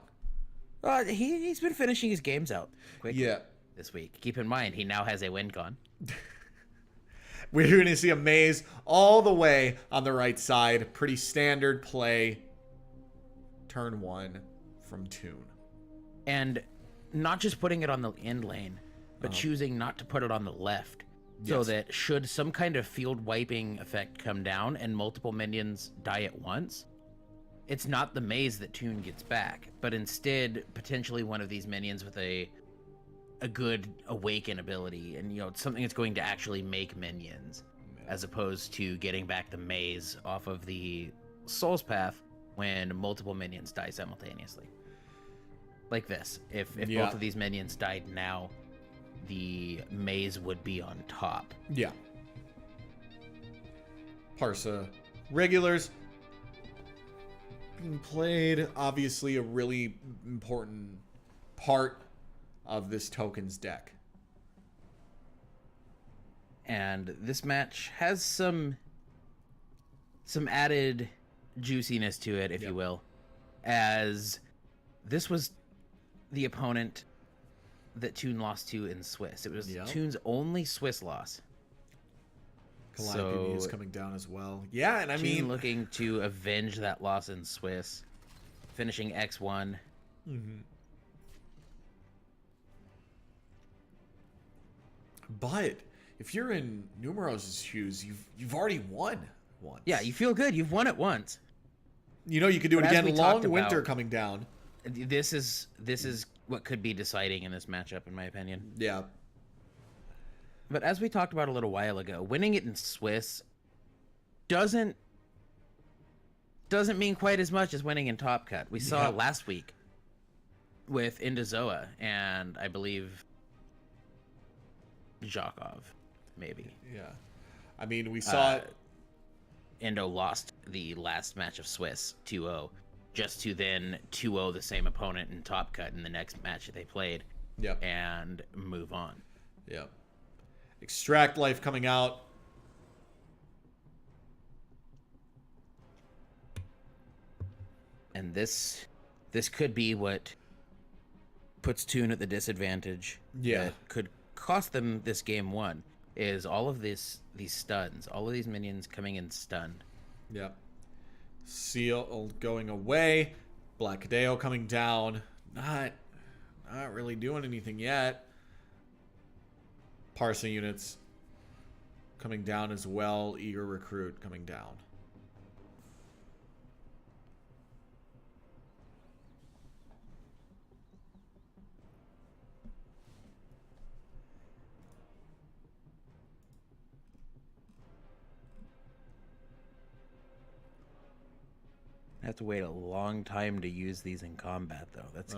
He's been finishing his games out quickly this week. Keep in mind, he now has a win con. We're going to see a maze all the way on the right side. Pretty standard play. Turn 1 from Toon. And not just putting it on the end lane, but choosing not to put it on the left. So that should some kind of field wiping effect come down and multiple minions die at once, it's not the maze that Toon gets back, but instead potentially one of these minions with a good awaken ability, and something that's going to actually make minions, as opposed to getting back the maze off of the Soul's Path when multiple minions die simultaneously. Like this. If both of these minions died now, the maze would be on top. Yeah. Parsa regulars being played, obviously a really important part of this tokens deck. And this match has some added juiciness to it, if you will, as this was the opponent that Toon lost to in Swiss. It was Toon's only Swiss loss. Calliope is coming down as well. Yeah, and I mean, Toon looking to avenge that loss in Swiss, finishing X1. But if you're in NUMAROS' shoes, you've already won once. Yeah, you feel good. You've won it once. You could do it again. Long winter coming down. This is what could be deciding in this matchup, in my opinion. Yeah. But as we talked about a little while ago, winning it in Swiss doesn't mean quite as much as winning in Top Cut. We saw it last week with EndoZoa and I believe Zhakov, maybe. Yeah. I mean, we saw it. Endo lost the last match of Swiss 2-0, just to then 2-0 the same opponent in Top Cut in the next match that they played. Yep. And move on. Yep. Extract Life coming out. And this could be what puts Toon at the disadvantage. Yeah. That could cost them this game 1, is all of these stuns, all of these minions coming in stunned. Yep. Seal going away. Black Cadeo coming down. Not not really doing anything yet. Parsing units coming down as well. Eager recruit coming down. I have to wait a long time to use these in combat, though. That's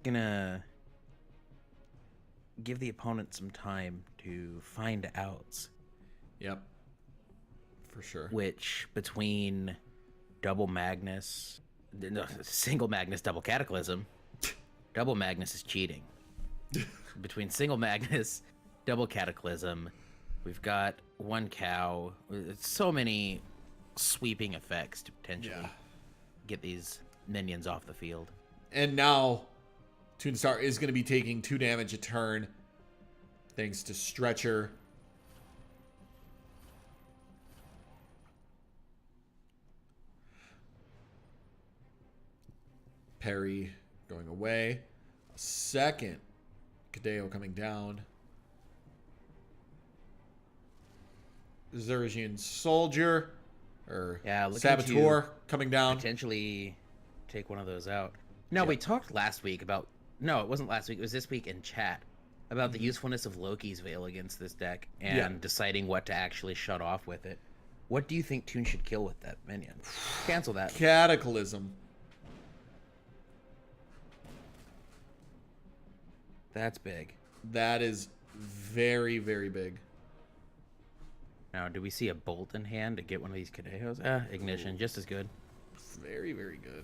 gonna give the opponent some time to find outs. Yep, for sure. Which, between double Magnus, no, single Magnus, double Cataclysm, double Magnus is cheating. Between single Magnus, double Cataclysm, we've got one cow. So many sweeping effects to potentially get these minions off the field. And now Tunestar is going to be taking 2 damage a turn thanks to Stretcher. Perry going away. A second Kadeo coming down. Zergian Soldier or Saboteur coming down. Potentially take one of those out. No, we talked last week about... No, it wasn't last week. It was this week in chat about the usefulness of Loki's Veil against this deck and deciding what to actually shut off with it. What do you think Toon should kill with that minion? Cancel that. Cataclysm. That's big. That is very, very big. Now, do we see a bolt in hand to get one of these Kadeos? Ignition, just as good. Very, very good.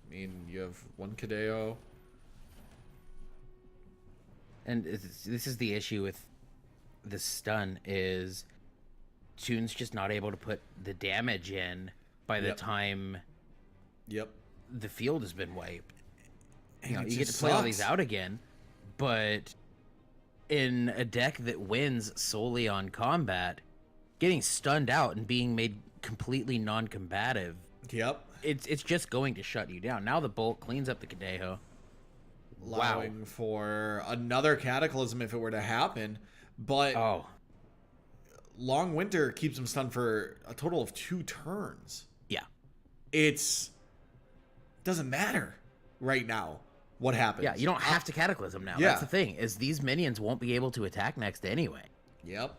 I mean, you have one Kadeo. And this is the issue with the stun is Toon's just not able to put the damage in by the time the field has been wiped. You know, you get to play all these out again, but in a deck that wins solely on combat, getting stunned out and being made completely non-combative, it's just going to shut you down. Now the bolt cleans up the Kadeho. Allowing for another Cataclysm if it were to happen, but Long Winter keeps him stunned for a total of 2 turns. Yeah, doesn't matter right now what happens. Yeah, you don't have to Cataclysm now. That's the thing, is these minions won't be able to attack next anyway. Yep.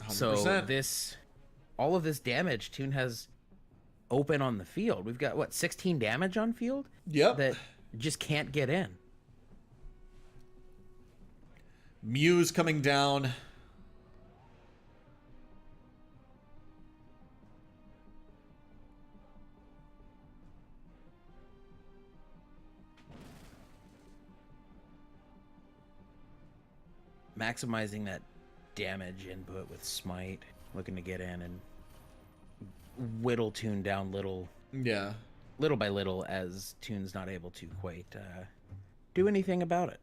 100%. So all of this damage Toon has open on the field. We've got, what, 16 damage on field? Yep. That just can't get in. Muse coming down. Maximizing that damage input with Smite. Looking to get in and whittle Toon down little by little as Toon's not able to quite do anything about it.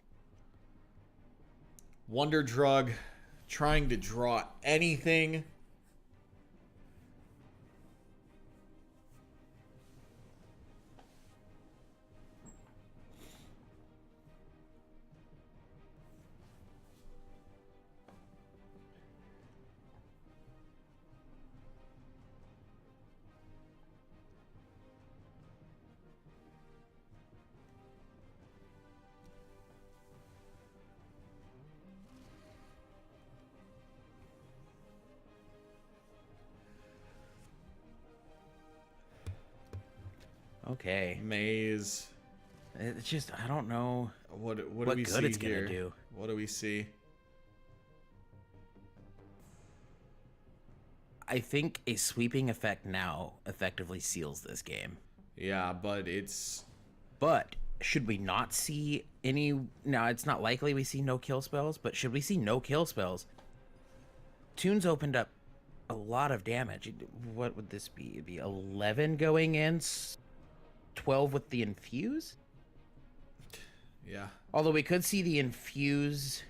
Wonder Drug trying to draw anything. Okay. Maze. It's just, I don't know what do we good see it's here? gonna do. What do we see? I think a sweeping effect now effectively seals this game. Yeah, but should we not see any... Now, it's not likely we see no kill spells, but should we see no kill spells? Toon's opened up a lot of damage. What would this be? It'd be 11 going in, 12 with the infuse? Yeah. Although we could see the infuse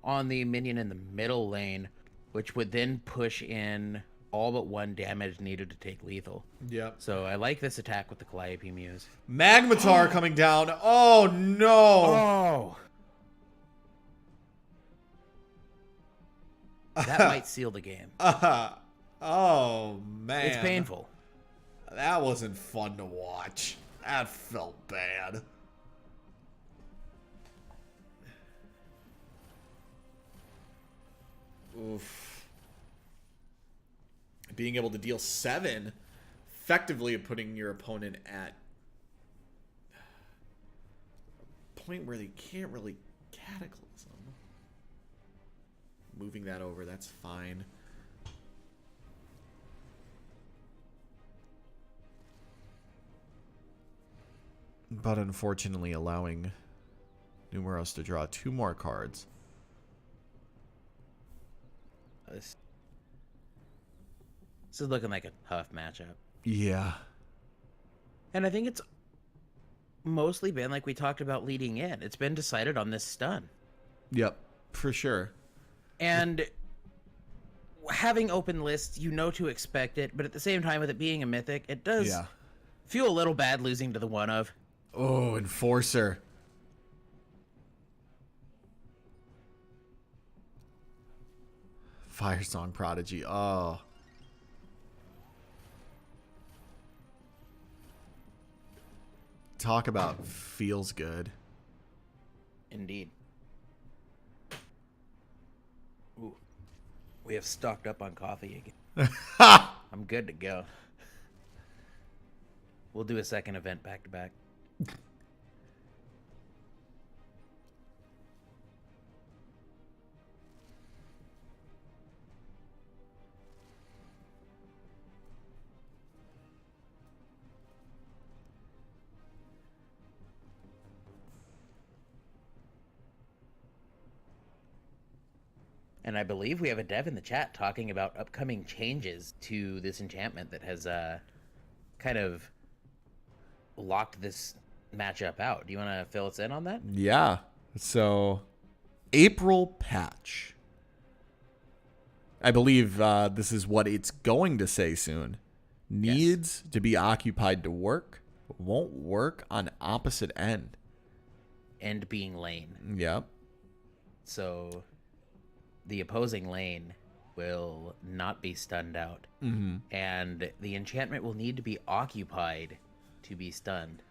on the minion in the middle lane, which would then push in all but 1 damage needed to take lethal. Yep. So I like this attack with the Calliope Muse. Magmatar coming down. Oh, no. Oh! That might seal the game. Oh, man. It's painful. That wasn't fun to watch. That felt bad. Oof. Being able to deal 7, effectively putting your opponent at a point where they can't really cataclysm. Moving that over, that's fine. But unfortunately allowing Numaros to draw 2 more cards. This is looking like a tough matchup. Yeah. And I think it's mostly been like we talked about leading in. It's been decided on this stun. Yep, for sure. And having open lists, you know to expect it, but at the same time, with it being a mythic, it does feel a little bad losing to the one of. Oh, Enforcer. Firesong Prodigy. Oh. Talk about feels good. Indeed. Ooh. We have stocked up on coffee again. I'm good to go. We'll do a second event back to back. And I believe we have a dev in the chat talking about upcoming changes to this enchantment that has kind of locked this matchup out. Do you want to fill us in on that? Yeah. So, April patch. I believe this is what it's going to say soon. Needs to be occupied to work. Won't work on opposite end. End being lane. Yep. So the opposing lane will not be stunned out. Mm-hmm. And the enchantment will need to be occupied to be stunned.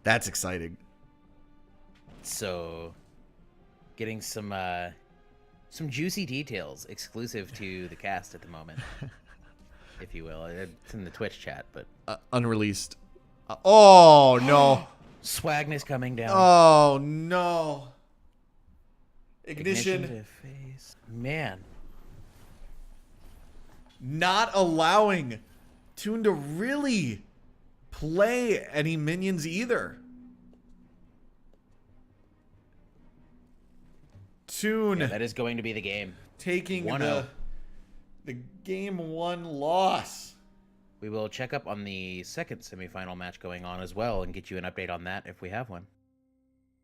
That's exciting. So getting some juicy details exclusive to the cast at the moment, if you will. It's in the Twitch chat, but unreleased. Oh no. Swagness coming down. Oh no. Ignition to face. Man. Not allowing Tune to really play any minions either. Tune. Yeah, that is going to be the game. Taking 1-0. the game 1 loss. We will check up on the second semifinal match going on as well and get you an update on that if we have one.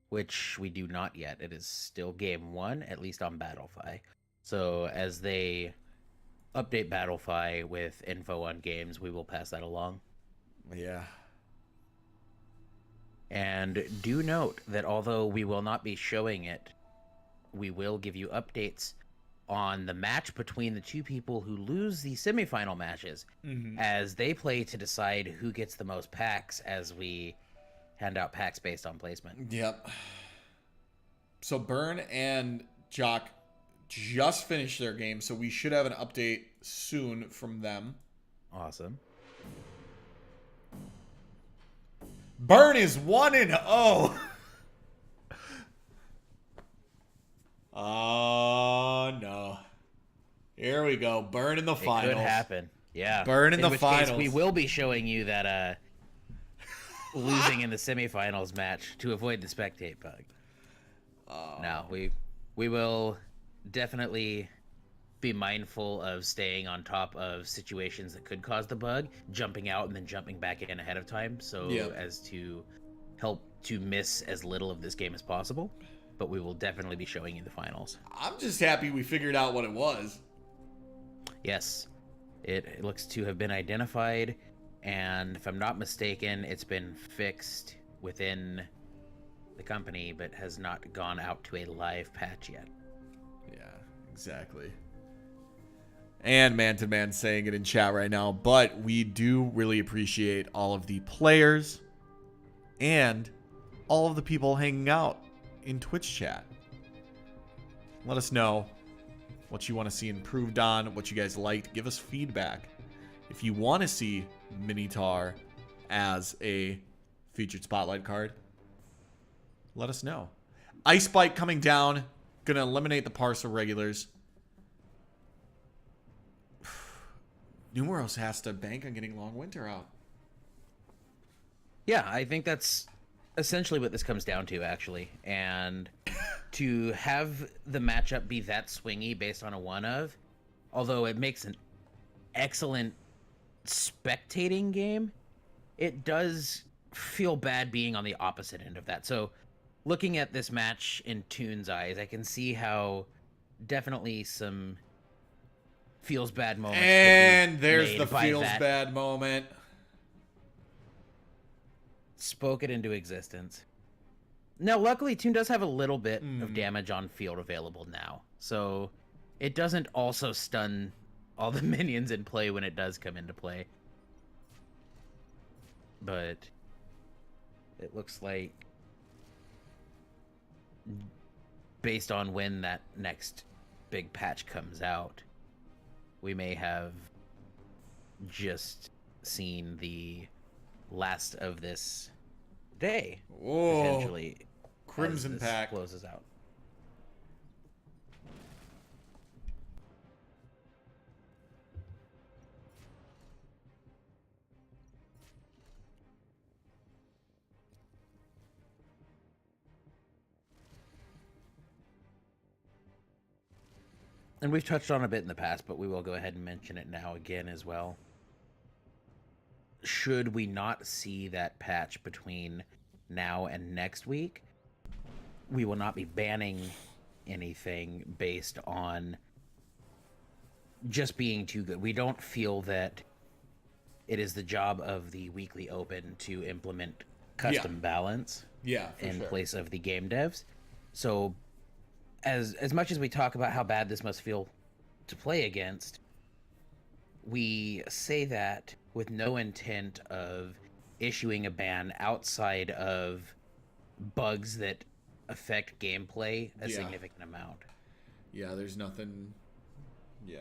Which we do not yet. It is still game 1, at least on Battlefy. So as they update Battlefy with info on games, we will pass that along. Yeah. And do note that although we will not be showing it, we will give you updates on the match between the two people who lose the semifinal matches as they play to decide who gets the most packs as we hand out packs based on placement. Yep. So Burn and Jock just finished their game, so we should have an update soon from them. Awesome. Burn is 1-0. Oh no. Here we go. Burn in the finals. It could happen. Yeah. Burn in the which finals. Case we will be showing you that losing in the semifinals match to avoid the spectate bug. No, we will definitely be mindful of staying on top of situations that could cause the bug, jumping out and then jumping back in ahead of time, so as to help to miss as little of this game as possible. But we will definitely be showing you the finals. I'm just happy we figured out what it was. Yes, it looks to have been identified, and if I'm not mistaken, it's been fixed within the company, but has not gone out to a live patch yet. Yeah, exactly. And Man saying it in chat right now, but we do really appreciate all of the players and all of the people hanging out in Twitch chat. Let us know what you want to see improved on, what you guys liked. Give us feedback. If you want to see Minotaur as a featured spotlight card, let us know. Ice Bite coming down. Gonna eliminate the parcel regulars. NUMAROS has to bank on getting Long Winter out. Yeah, I think that's essentially what this comes down to, actually. And to have the matchup be that swingy based on a one of, although it makes an excellent spectating game, it does feel bad being on the opposite end of that. So looking at this match in Toon's eyes, I can see how definitely some feels bad moments. And there's the feels bad moment. Spoke it into existence. Now, luckily, Toon does have a little bit of damage on field available now, so it doesn't also stun all the minions in play when it does come into play. But it looks like, based on when that next big patch comes out, we may have just seen the last of this day. Whoa. Potentially. Crimson Pack closes out. And we've touched on a bit in the past, but we will go ahead and mention it now again as well. Should we not see that patch between now and next week, we will not be banning anything based on just being too good. We don't feel that it is the job of the Weekly Open to implement custom balance in place of the game devs. So as much as we talk about how bad this must feel to play against, we say that with no intent of issuing a ban outside of bugs that affect gameplay a significant amount. Yeah, there's nothing. Yeah.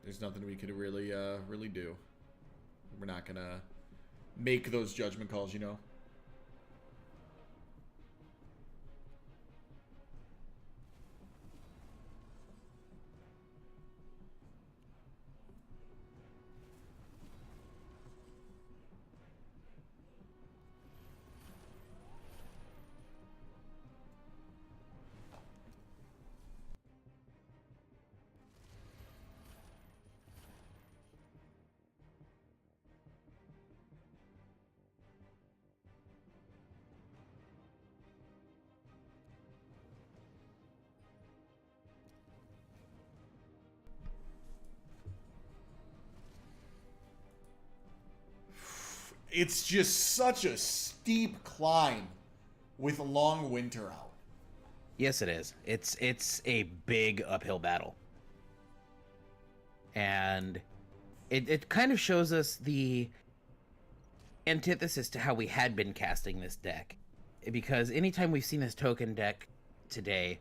There's nothing we could really do. We're not gonna make those judgment calls, you know. It's just such a steep climb with Long Winter out. Yes, it is. It's a big uphill battle. And it kind of shows us the antithesis to how we had been casting this deck. Because anytime we've seen this token deck today,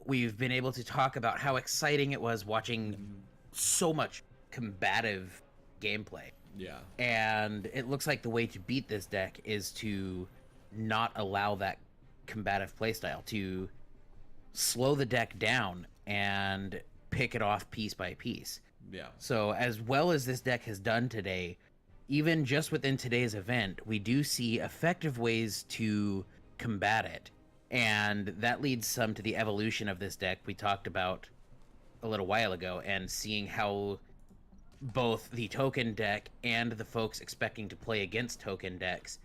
we've been able to talk about how exciting it was watching so much combative gameplay. Yeah. And it looks like the way to beat this deck is to not allow that combative playstyle, to slow the deck down and pick it off piece by piece. Yeah. So as well as this deck has done today, even just within today's event, we do see effective ways to combat it. And that leads some to the evolution of this deck we talked about a little while ago, and seeing how both the token deck and the folks expecting to play against token decks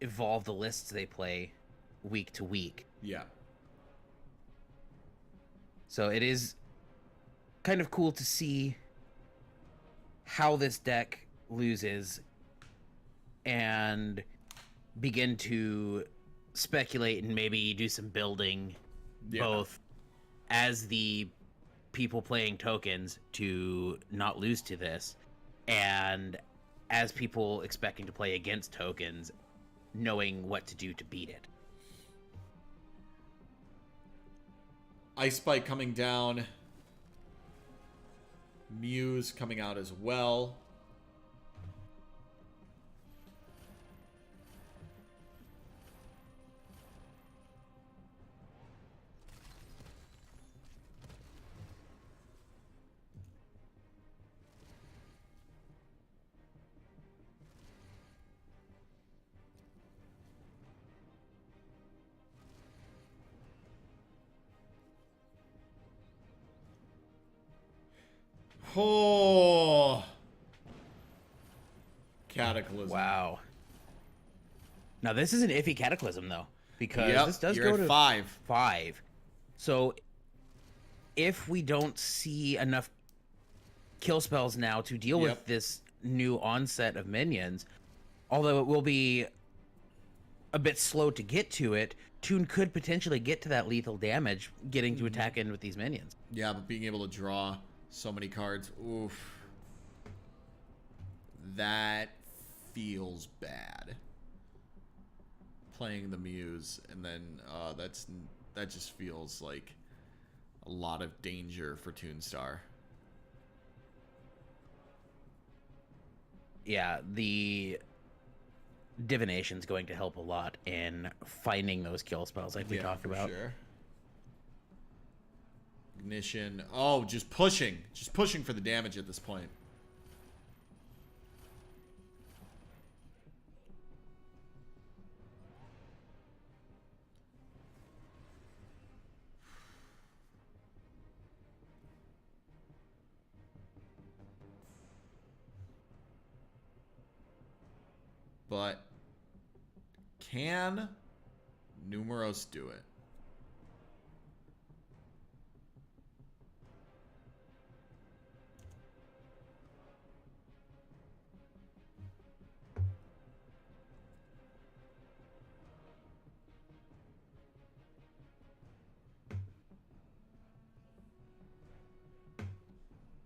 evolve the lists they play week to week. Yeah. So it is kind of cool to see how this deck loses and begin to speculate and maybe do some building, both as the people playing tokens to not lose to this, and as people expecting to play against tokens, knowing what to do to beat it. Ice Spike coming down. Muse coming out as well. Oh, Cataclysm. Wow. Now this is an iffy Cataclysm though, because this does go to 5. So if we don't see enough kill spells now to deal with this new onset of minions, although it will be a bit slow to get to it, Toon could potentially get to that lethal damage getting to attack in with these minions. Yeah, but being able to draw so many cards, oof. That feels bad. Playing the Muse, and then that just feels like a lot of danger for Tunestar. Yeah, the divination's going to help a lot in finding those kill spells like we talked about. Sure. Ignition. Oh, just pushing for the damage at this point. But can Numaros do it?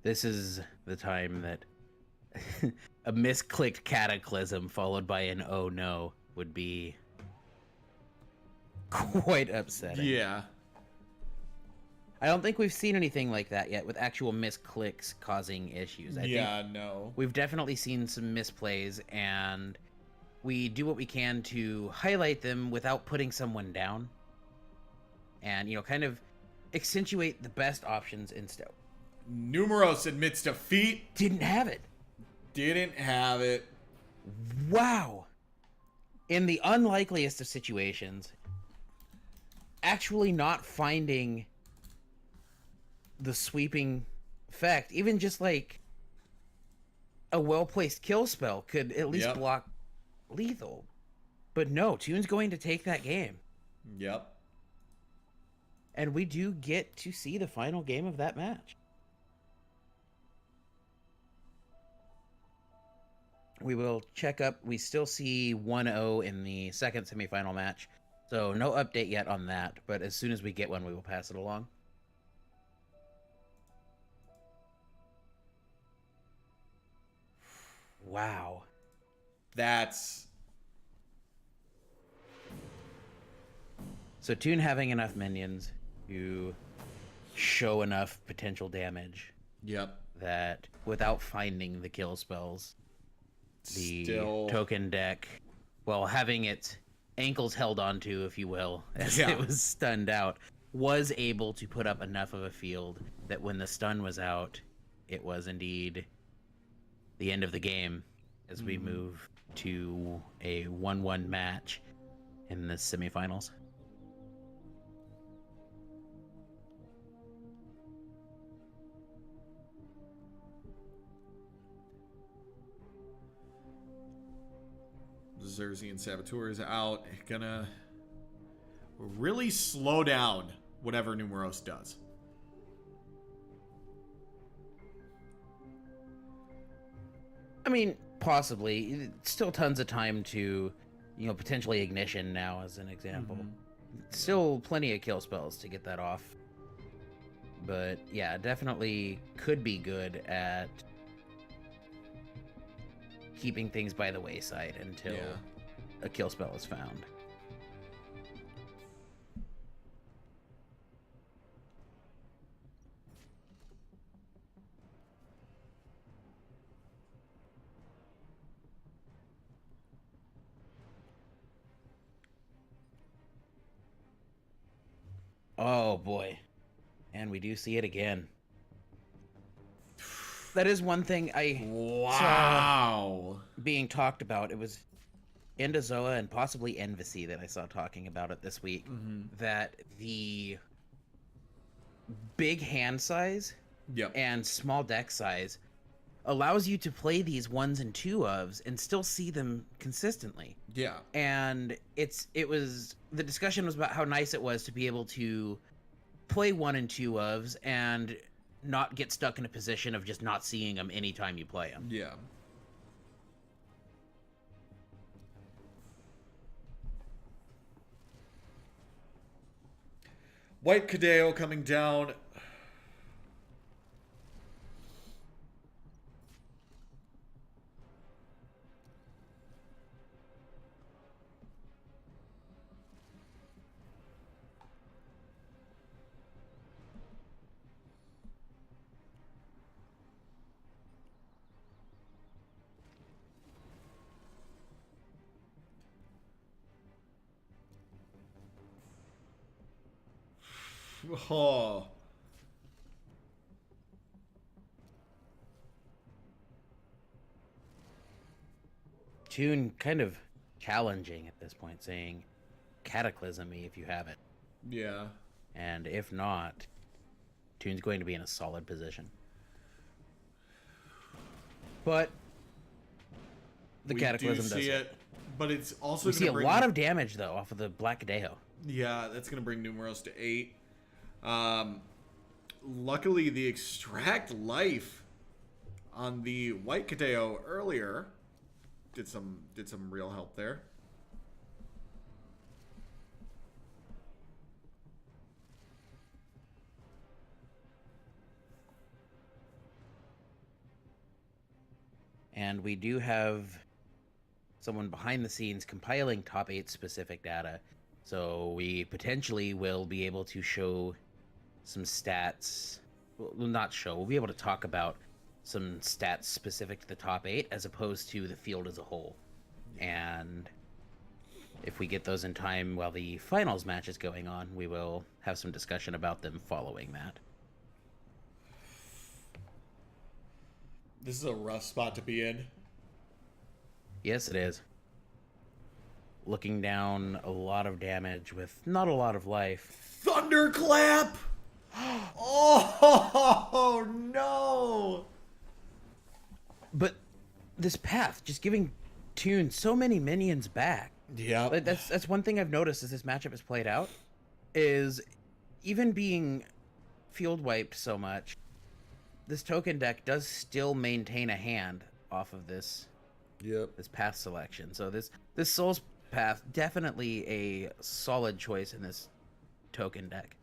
This is the time that a misclicked Cataclysm followed by an oh no would be quite upsetting. Yeah. I don't think we've seen anything like that yet with actual misclicks causing issues. I think no. We've definitely seen some misplays, and we do what we can to highlight them without putting someone down. And, kind of accentuate the best options instead. Numaros admits defeat. Didn't have it. Wow. In the unlikeliest of situations, actually not finding the sweeping effect, even just like a well-placed kill spell could at least block lethal. But no, Toon's going to take that game. Yep. And we do get to see the final game of that match. We will check up. We still see 1-0 in the second semifinal match. So no update yet on that. But as soon as we get one, we will pass it along. Wow. So Toon having enough minions to show enough potential damage. Yep. That without finding the kill spells, the token deck, well, having its ankles held onto, if you will, as it was stunned out, was able to put up enough of a field that when the stun was out, it was indeed the end of the game as we move to a 1-1 match in the semifinals. Xerxes Saboteur is out. Gonna really slow down whatever Numaros does. I mean, possibly. Still tons of time to, potentially Ignition now as an example. Still plenty of kill spells to get that off. But yeah, definitely could be good at keeping things by the wayside until a kill spell is found. Oh boy. And we do see it again. That is one thing I saw being talked about. It was EndoZoa and possibly Envisi that I saw talking about it this week. That the big hand size and small deck size allows you to play these 1s and 2-ofs and still see them consistently. Yeah. And the discussion was about how nice it was to be able to play 1 and 2-ofs and not get stuck in a position of just not seeing them anytime you play them. Yeah. White Cadeo coming down. Oh. Tune kind of challenging at this point, saying Cataclysm me if you have it. Yeah. And if not, Tune's going to be in a solid position. But the Cataclysm does see it. But it's also we see a lot of damage though off of the Black Cadejo. Yeah, that's gonna bring NUMAROS to 8. Luckily, the Extract Life on the White Cadeo earlier did some real help there. And we do have someone behind the scenes compiling top 8 specific data. So we potentially will be able to show some stats. Well, not show. We'll be able to talk about some stats specific to the top 8 as opposed to the field as a whole. And if we get those in time while the finals match is going on, we will have some discussion about them following that. This is a rough spot to be in. Yes, it is. Looking down a lot of damage with not a lot of life. Thunderclap! Oh, no! But this path, just giving Tune so many minions back. Yeah. That's one thing I've noticed as this matchup has played out, is even being field wiped so much, this token deck does still maintain a hand off of this this path selection. So this Soul's Path, definitely a solid choice in this token deck.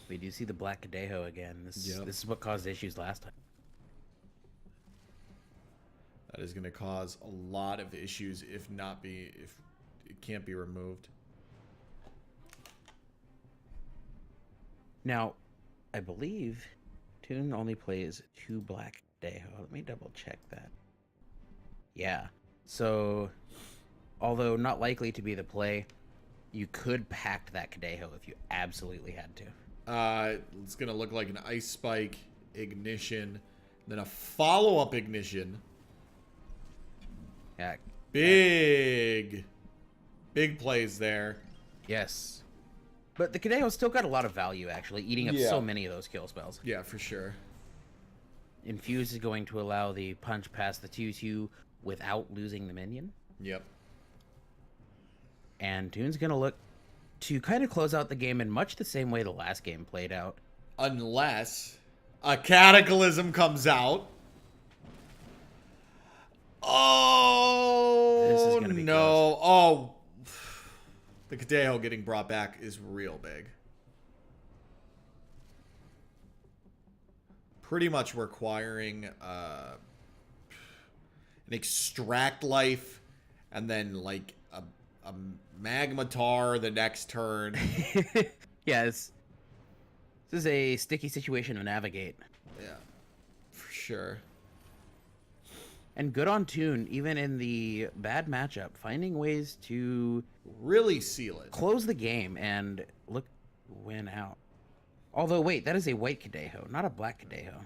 We do see the Black Cadejo again. This is what caused issues last time. That is going to cause a lot of issues if it can't be removed. Now, I believe Tune only plays 2 Black Cadejo. Let me double check that. Yeah. So, although not likely to be the play, you could pact that Cadejo if you absolutely had to. It's going to look like an Ice Spike, Ignition, Then a follow-up ignition. Yeah. Big plays there. Yes. But the Kadeho's still got a lot of value, actually, eating up so many of those kill spells. Yeah, for sure. Infuse is going to allow the punch past the 2/2 without losing the minion. Yep. And Tune's going to look to kind of close out the game in much the same way the last game played out. Unless a Cataclysm comes out. Oh, This is gonna be no. Oh, the Kadeho getting brought back is real big. Pretty much requiring an extract life and then like a magmatar the next turn. Yes. This is a sticky situation to navigate. Yeah, for sure. And good on Tune, even in the bad matchup, finding ways to really seal it. Close the game and win out. Although, wait, that is a white Kadeho, not a black Kadeho.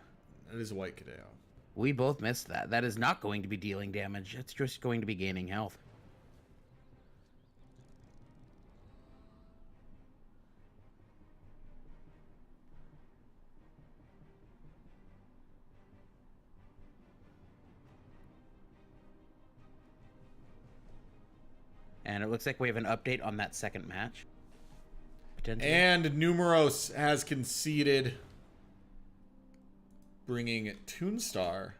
That is a white Kadeho. We both missed that. That is not going to be dealing damage. It's just going to be gaining health. And it looks like we have an update on that second match. And NUMAROS has conceded, bringing Tunestar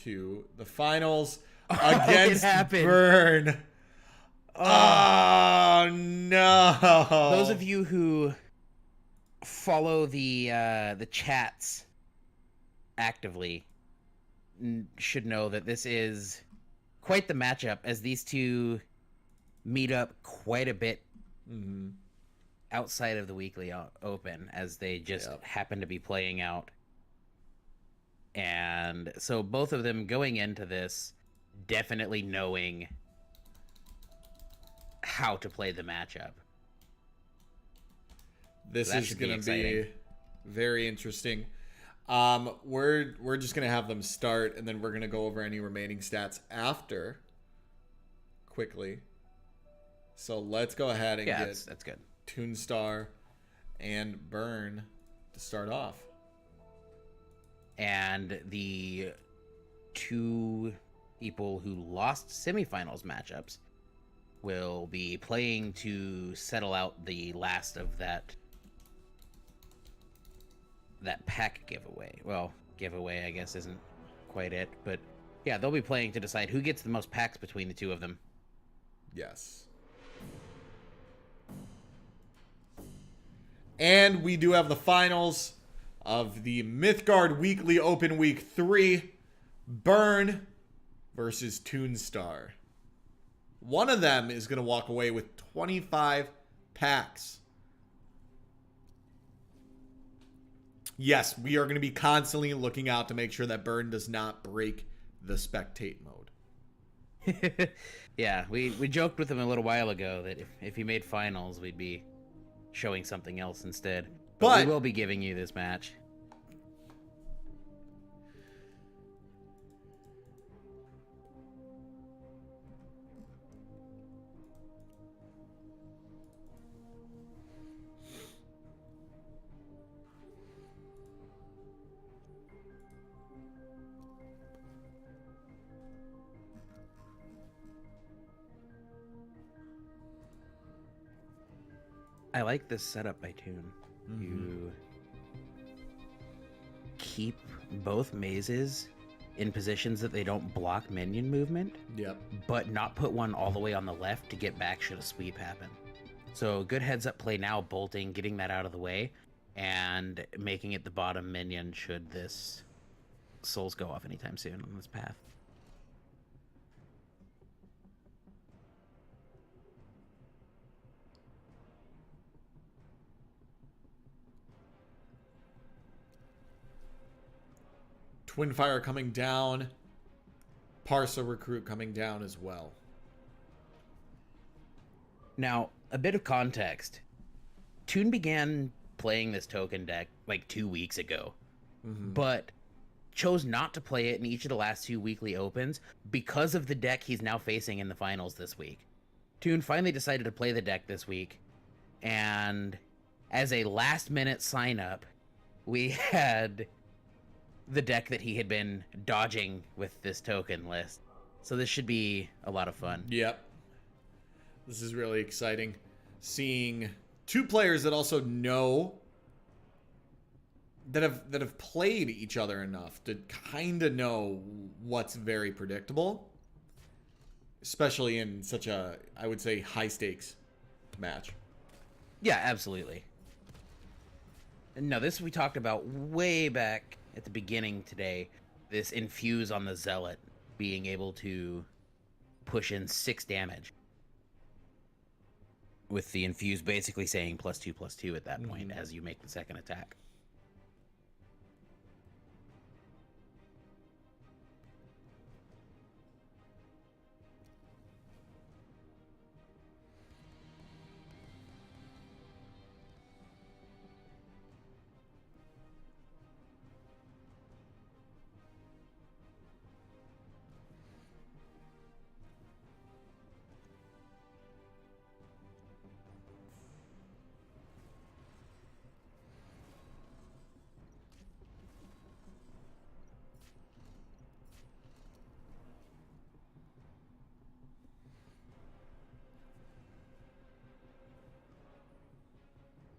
to the finals against Burn. Oh, no. Those of you who follow the chats actively should know that this is quite the matchup, as these two meet up quite a bit outside of the weekly open, as they just happen to be playing out. And so both of them going into this definitely knowing how to play the matchup. This is going to be very interesting. We're just going to have them start, and then we're going to go over any remaining stats after quickly. So let's go ahead and get that's good. Tunestar and Burn to start off. And the two people who lost semifinals matchups will be playing to settle out the last of that pack giveaway. Well, giveaway I guess isn't quite it, but yeah, they'll be playing to decide who gets the most packs between the two of them. Yes. And we do have the finals of the Mythgard Weekly Open Week 3. Burn versus Tunestar. One of them is going to walk away with 25 packs. Yes, we are going to be constantly looking out to make sure that Burn does not break the spectate mode. Yeah, we joked with him a little while ago that if he made finals, we'd be showing something else instead. But we will be giving you this match. I like this setup by Tune. You keep both mazes in positions that they don't block minion movement. Yep. But not put one all the way on the left to get back should a sweep happen. So good heads up play now, bolting, getting that out of the way, and making it the bottom minion should this souls go off anytime soon on this path. Twinfire coming down. Parsa Recruit coming down as well. Now, a bit of context. Tune began playing this token deck like 2 weeks ago. But chose not to play it in each of the last 2 weekly opens because of the deck he's now facing in the finals this week. Toon finally decided to play the deck this week, and as a last-minute sign-up, we had the deck that he had been dodging with this token list. So this should be a lot of fun. Yep. This is really exciting. Seeing 2 players that also know, that have played each other enough to kind of know what's very predictable, especially in such a, I would say, high stakes match. Yeah, absolutely. No, this we talked about way back at the beginning today. This infuse on the Zealot being able to push in 6 damage. With the infuse basically saying +2/+2 at that point as you make the second attack.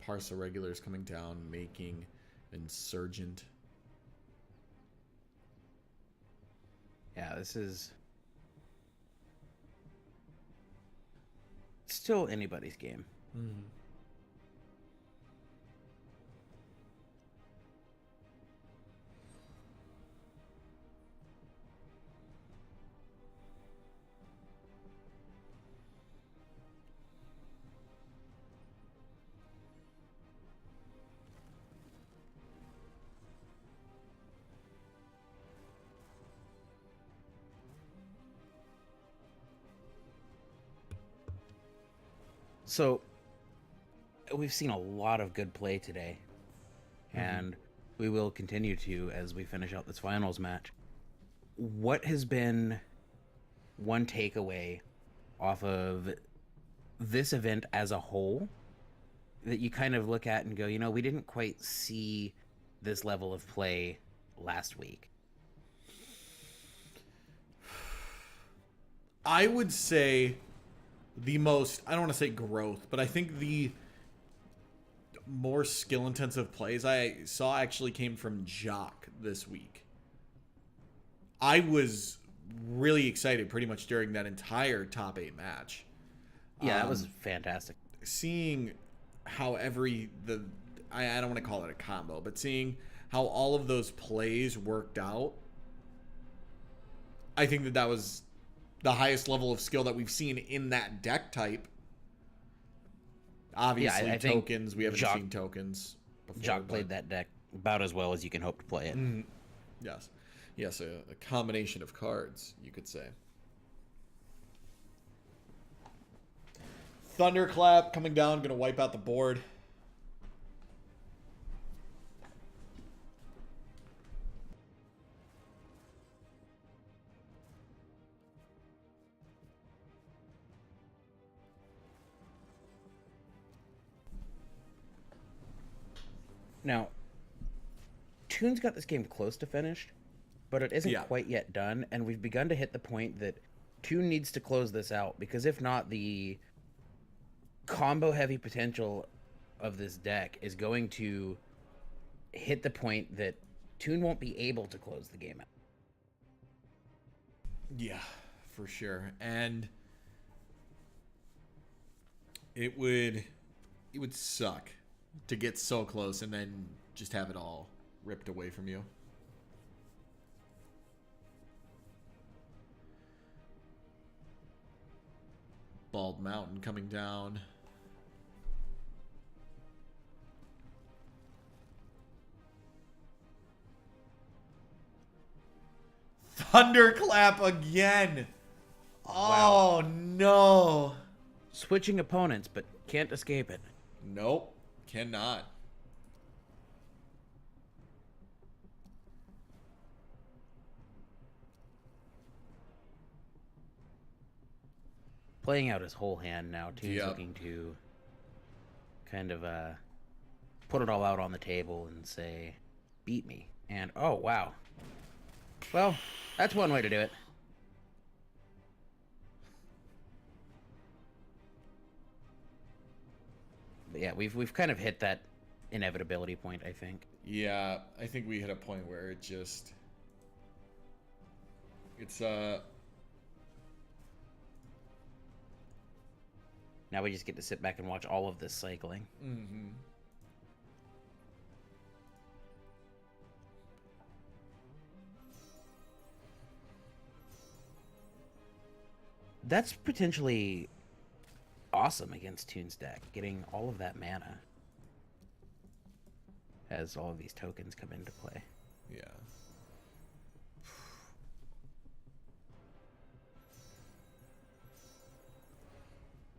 Parsa regulars coming down, making Insurgent. Yeah, this is still anybody's game. So, we've seen a lot of good play today, and we will continue to as we finish out this finals match. What has been one takeaway off of this event as a whole that you kind of look at and go, we didn't quite see this level of play last week? I would say the most, I don't want to say growth, but I think the more skill-intensive plays I saw actually came from Jock this week. I was really excited pretty much during that entire top 8 match. Yeah, that was fantastic. Seeing how I don't want to call it a combo, but seeing how all of those plays worked out, I think that was the highest level of skill that we've seen in that deck type. Obviously, I think tokens. We haven't seen tokens before. Jock played that deck about as well as you can hope to play it. Yes. Yes, a combination of cards, you could say. Thunderclap coming down, going to wipe out the board. Now, Toon's got this game close to finished, but it isn't quite yet done, and we've begun to hit the point that Toon needs to close this out, because if not, the combo-heavy potential of this deck is going to hit the point that Toon won't be able to close the game out. Yeah, for sure. And it would suck to get so close and then just have it all ripped away from you. Bald Mountain coming down. Thunderclap again. Oh, no. Switching opponents, but can't escape it. Nope, cannot. playing out his whole hand now. Tune's looking to kind of put it all out on the table and say, beat me. And, oh, wow. Well, that's one way to do it. But yeah, we've kind of hit that inevitability point, I think. Yeah, I think we hit a point where it just... It's, Now we just get to sit back and watch all of this cycling. Mm-hmm. That's potentially awesome against Tune's deck, getting all of that mana as all of these tokens come into play. Yeah.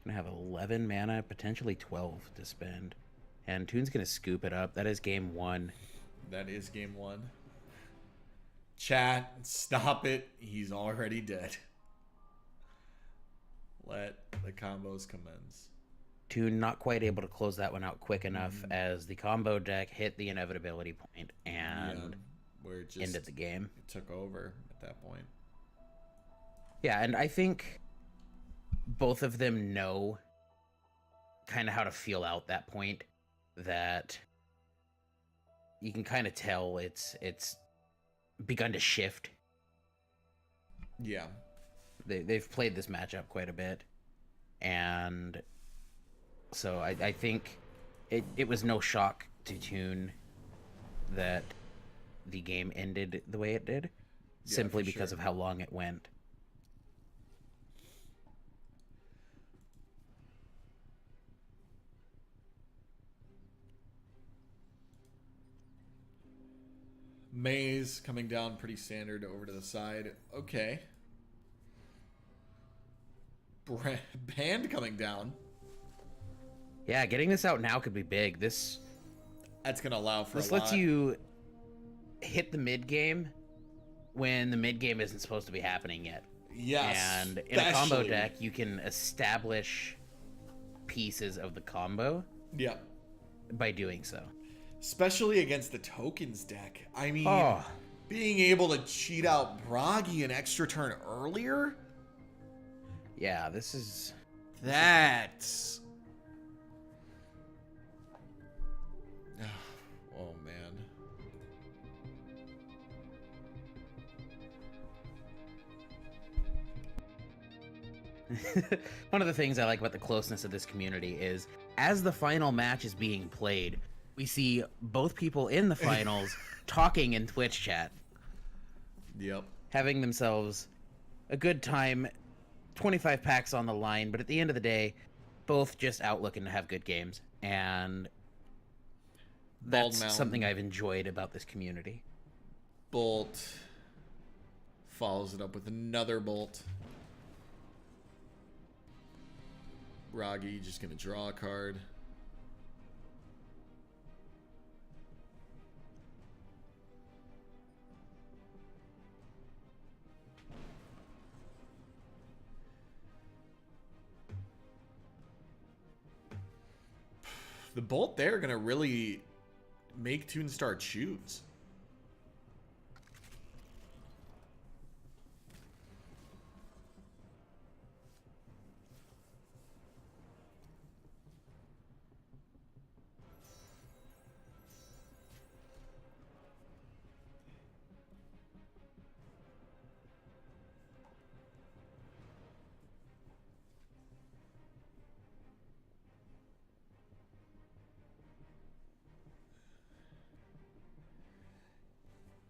Gonna have 11 mana, potentially 12 to spend. And Tune's gonna scoop it up. That is game one. That is game one. Chat, stop it. He's already dead. Let the combos commence. Tune not quite able to close that one out quick enough as the combo deck hit the inevitability point and where it just ended the game. It took over at that point. Yeah, and I think both of them know kind of how to feel out that point, that you can kind of tell it's begun to shift. Yeah. They've played this matchup quite a bit, and so I think it was no shock to Tune that the game ended the way it did, simply because of how long it went. Maze coming down pretty standard over to the side. Okay. Band coming down. Yeah, getting this out now could be big. That's gonna allow for this a lot. lets you hit the mid game when the mid game isn't supposed to be happening yet. Yes. And in a combo deck, you can establish pieces of the combo. Yeah. By doing so. Especially against the tokens deck. I mean, being able to cheat out Bragi an extra turn earlier. Yeah, this is... That's... Oh, man. One of the things I like about the closeness of this community is, as the final match is being played, we see both people in the finals talking in Twitch chat. Yep. Having themselves a good time, 25 packs on the line, but at the end of the day, both just out looking to have good games. And that's something I've enjoyed about this community. Bolt follows it up with another bolt. Bragi just gonna draw a card. The bolt there gonna really make Tunestar choose.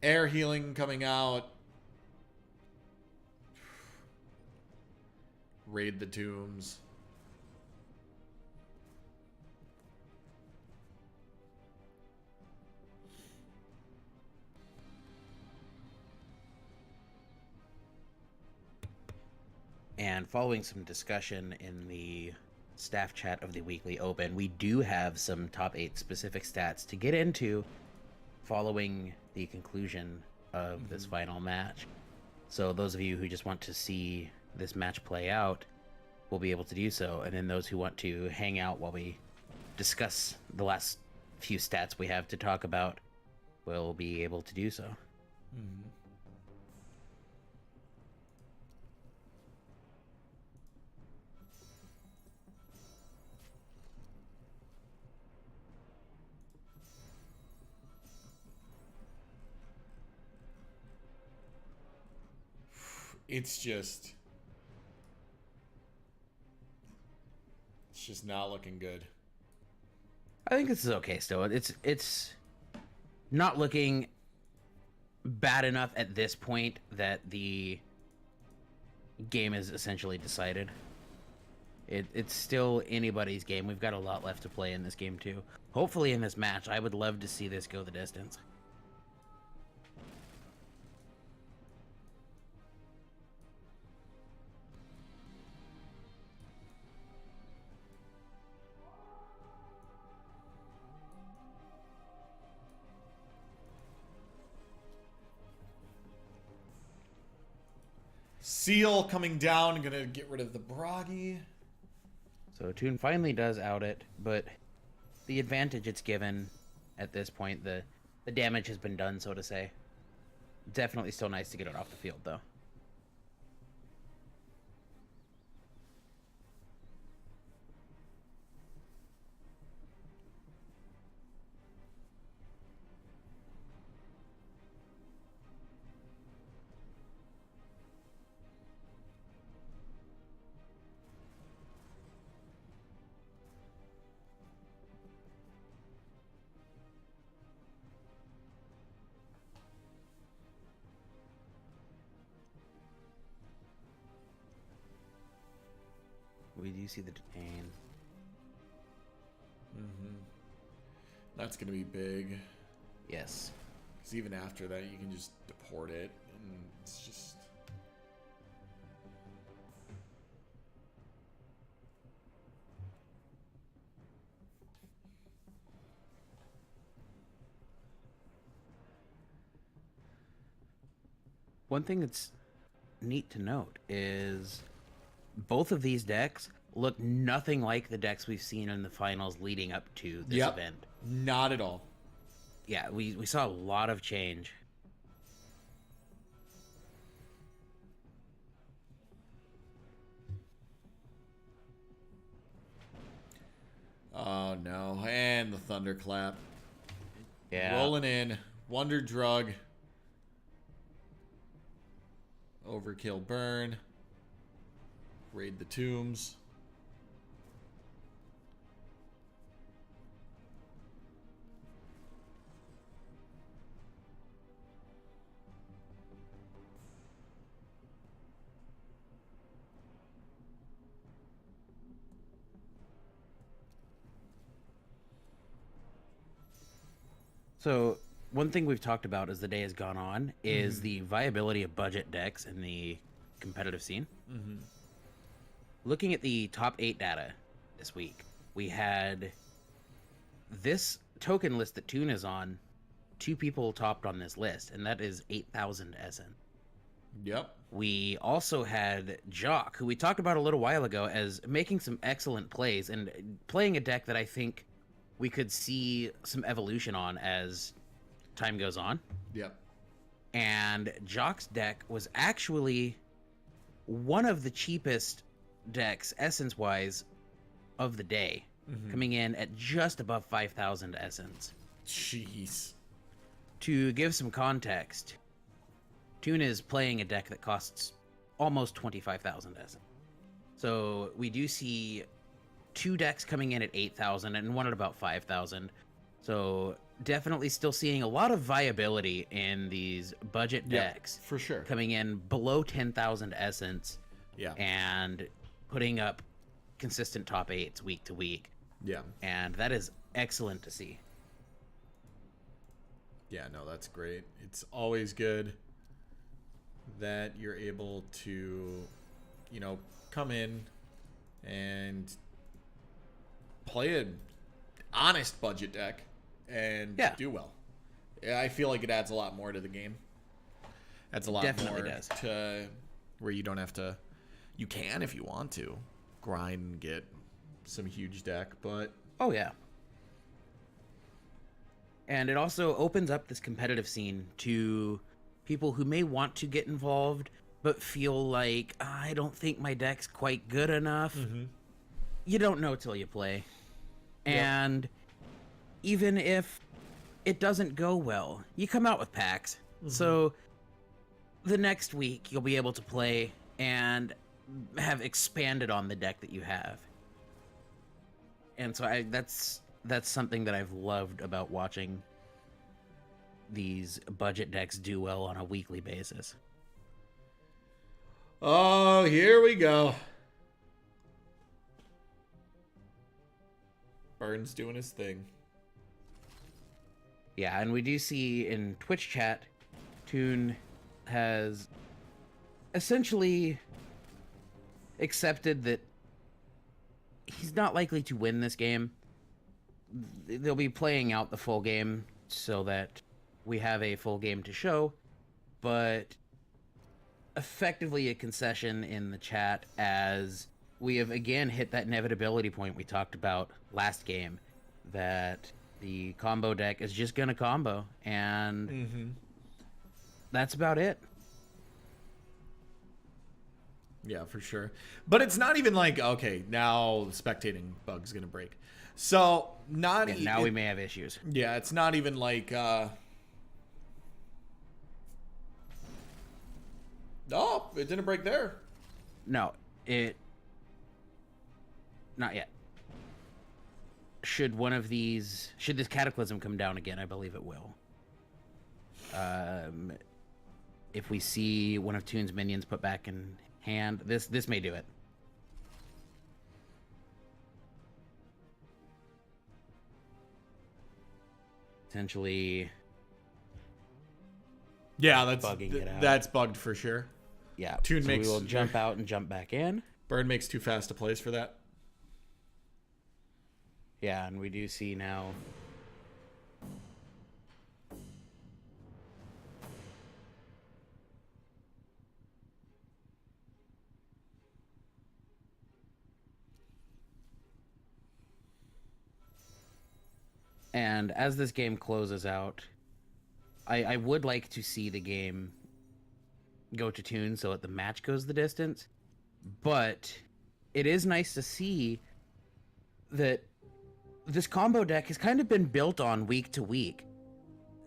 Air healing coming out. Raid the tombs. And following some discussion in the staff chat of the Weekly Open, we do have some top 8 specific stats to get into following the conclusion of this final match. So those of you who just want to see this match play out, will be able to do so, and then those who want to hang out while we discuss the last few stats we have to talk about will be able to do so. Mm-hmm. It's just not looking good. I think this is okay still. It's not looking bad enough at this point that the game is essentially decided. It's still anybody's game. We've got a lot left to play in this game too. Hopefully in this match, I would love to see this go the distance. Seal coming down, gonna get rid of the Bragi. So Toon finally does out it, but the advantage it's given at this point, the damage has been done, so to say. Definitely still nice to get it off the field, though. We do see the detain. Mm-hmm. That's gonna be big. Yes. Because even after that, you can just deport it, and it's just. One thing that's neat to note is both of these decks look nothing like the decks we've seen in the finals leading up to this event. Not at all. Yeah, we saw a lot of change. Oh no, and the thunderclap. Yeah. Rolling in. Wonder Drug. Overkill burn. Raid the tombs. So one thing we've talked about as the day has gone on is the viability of budget decks in the competitive scene. Mm-hmm. Looking at the top 8 data this week, we had this token list that Toon is on, 2 people topped on this list, and that is 8,000 SN. Yep. We also had Jock, who we talked about a little while ago as making some excellent plays and playing a deck that I think we could see some evolution on as time goes on. Yep. And Jock's deck was actually one of the cheapest decks, essence-wise, of the day, coming in at just above 5,000 essence. Jeez. To give some context, Toon is playing a deck that costs almost 25,000 essence. So we do see 2 decks coming in at 8,000 and one at about 5,000. So definitely still seeing a lot of viability in these budget decks. For sure. Coming in below 10,000 essence. Yeah. And putting up consistent top 8s week to week. Yeah. And that is excellent to see. Yeah, no, that's great. It's always good that you're able to, you know, come in and play an honest budget deck and do well. I feel like it adds a lot more to the game. Adds a lot Definitely more does. to where you don't have to. You can if you want to, grind and get some huge deck, but Oh, yeah. And it also opens up this competitive scene to people who may want to get involved, but feel like, I don't think my deck's quite good enough. You don't know till you play. And even if it doesn't go well, you come out with packs. So the next week you'll be able to play and have expanded on the deck that you have. And so that's something that I've loved about watching these budget decks do well on a weekly basis. oh, here we go. Burns doing his thing. Yeah, and we do see in Twitch chat, Toon has essentially accepted that he's not likely to win this game. They'll be playing out the full game so that we have a full game to show, but effectively a concession in the chat as we have again hit that inevitability point we talked about last game, that the combo deck is just gonna combo, and that's about it. Yeah, for sure. But it's not even like, okay, now spectating bug's gonna break. So not Now we may have issues. Yeah, it's not even like oh, it didn't break there. No, not yet. Should this cataclysm come down again, I believe it will. If we see one of Toon's minions put back in hand, this may do it. Potentially. Yeah, bugging it out. That's bugged for sure. Yeah. Toon so makes we will jump out and jump back in. Bird makes too fast a plays for that. Yeah, and we do see now. And as this game closes out, I would like to see the game go to Toon so that the match goes the distance. But it is nice to see that this combo deck has kind of been built on week to week.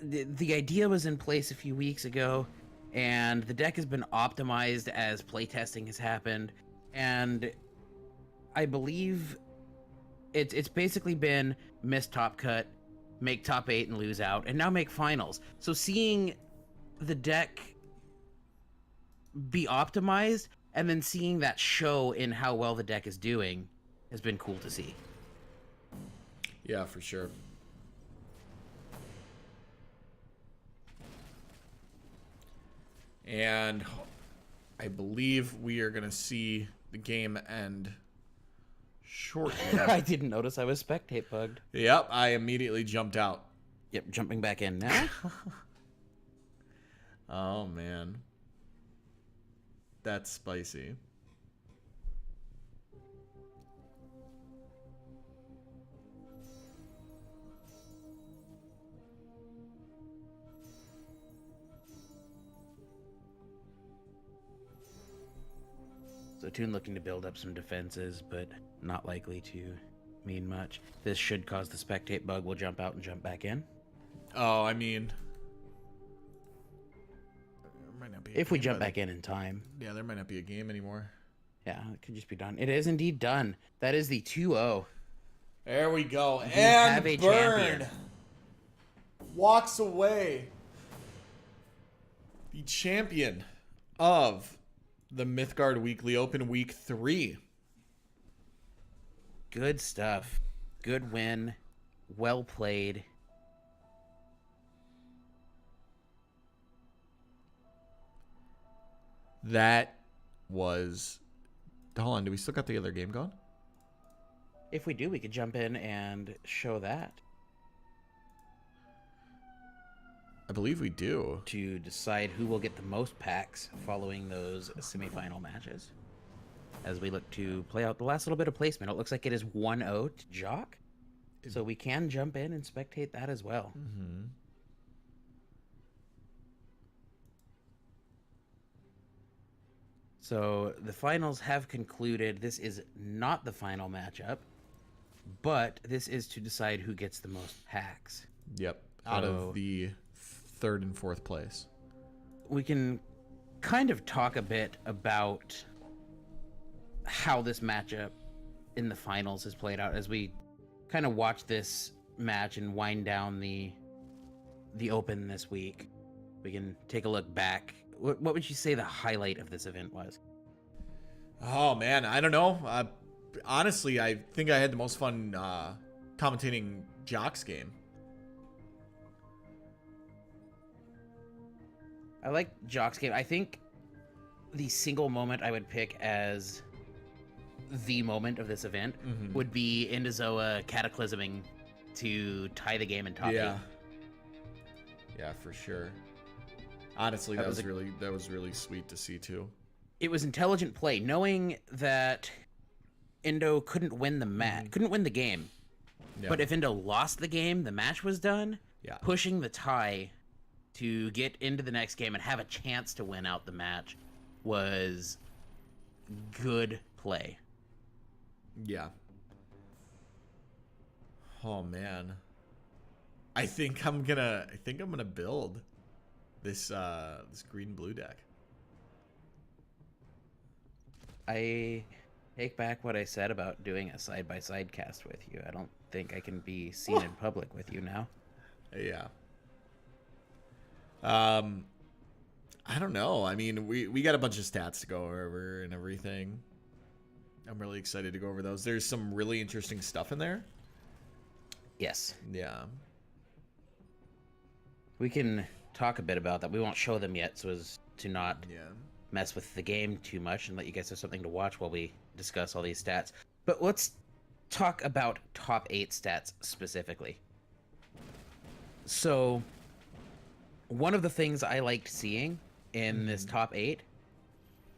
The idea was in place a few weeks ago, and the deck has been optimized as playtesting has happened. And I believe it's basically been miss top cut, make top 8 and lose out, and now make finals. So seeing the deck be optimized and then seeing that show in how well the deck is doing has been cool to see. Yeah, for sure. And I believe we are going to see the game end shortly. I didn't notice I was spectate bugged. Yep, I immediately jumped out. Yep, jumping back in now. Oh, man. That's spicy. So Toon looking to build up some defenses, but not likely to mean much. This should cause the spectate bug. We'll jump out and jump back in. Oh, I mean... there might not be If we jump back in time. Yeah, there might not be a game anymore. Yeah, it could just be done. It is indeed done. That is the 2-0. There we go. We And have a Bird champion. walks away. The champion of the Mythgard Weekly Open Week 3. Good stuff. Good win. Well played. That was... Hold on, do we still got the other game going? If we do, we could jump in and show that. I believe we do. To decide who will get the most packs following those semifinal matches. as we look to play out the last little bit of placement. It looks like it is 1-0 to Jock, so we can jump in and spectate that as well. Mm-hmm. So the finals have concluded. This is not the final matchup, but this is to decide who gets the most packs. Yep, out of the 3rd and 4th place. We can kind of talk a bit about how this matchup in the finals has played out as we kind of watch this match and wind down the Open this week. We can take a look back. What would you say the highlight of this event was? Oh, man, I don't know. Honestly, I think I had the most fun commentating Jock's game. I like Jock's game. I think the single moment I would pick as the moment of this event would be EndoZoa cataclysming to tie the game in top 8. Yeah, for sure. Honestly, that was really sweet to see too. It was intelligent play, knowing that Endo couldn't win the match, couldn't win the game. Yeah. But if Endo lost the game, the match was done. Yeah. Pushing the tie to get into the next game and have a chance to win out the match was good play. Yeah. Oh man. I think I'm gonna build this green blue deck. I take back what I said about doing a side-by-side cast with you. I don't think I can be seen in public with you now. Yeah. I don't know. I mean, we got a bunch of stats to go over and everything. I'm really excited to go over those. There's some really interesting stuff in there. Yes. Yeah. We can talk a bit about that. We won't show them yet so as to not mess with the game too much and let you guys have something to watch while we discuss all these stats. But let's talk about top 8 stats specifically. So, one of the things I liked seeing in this top 8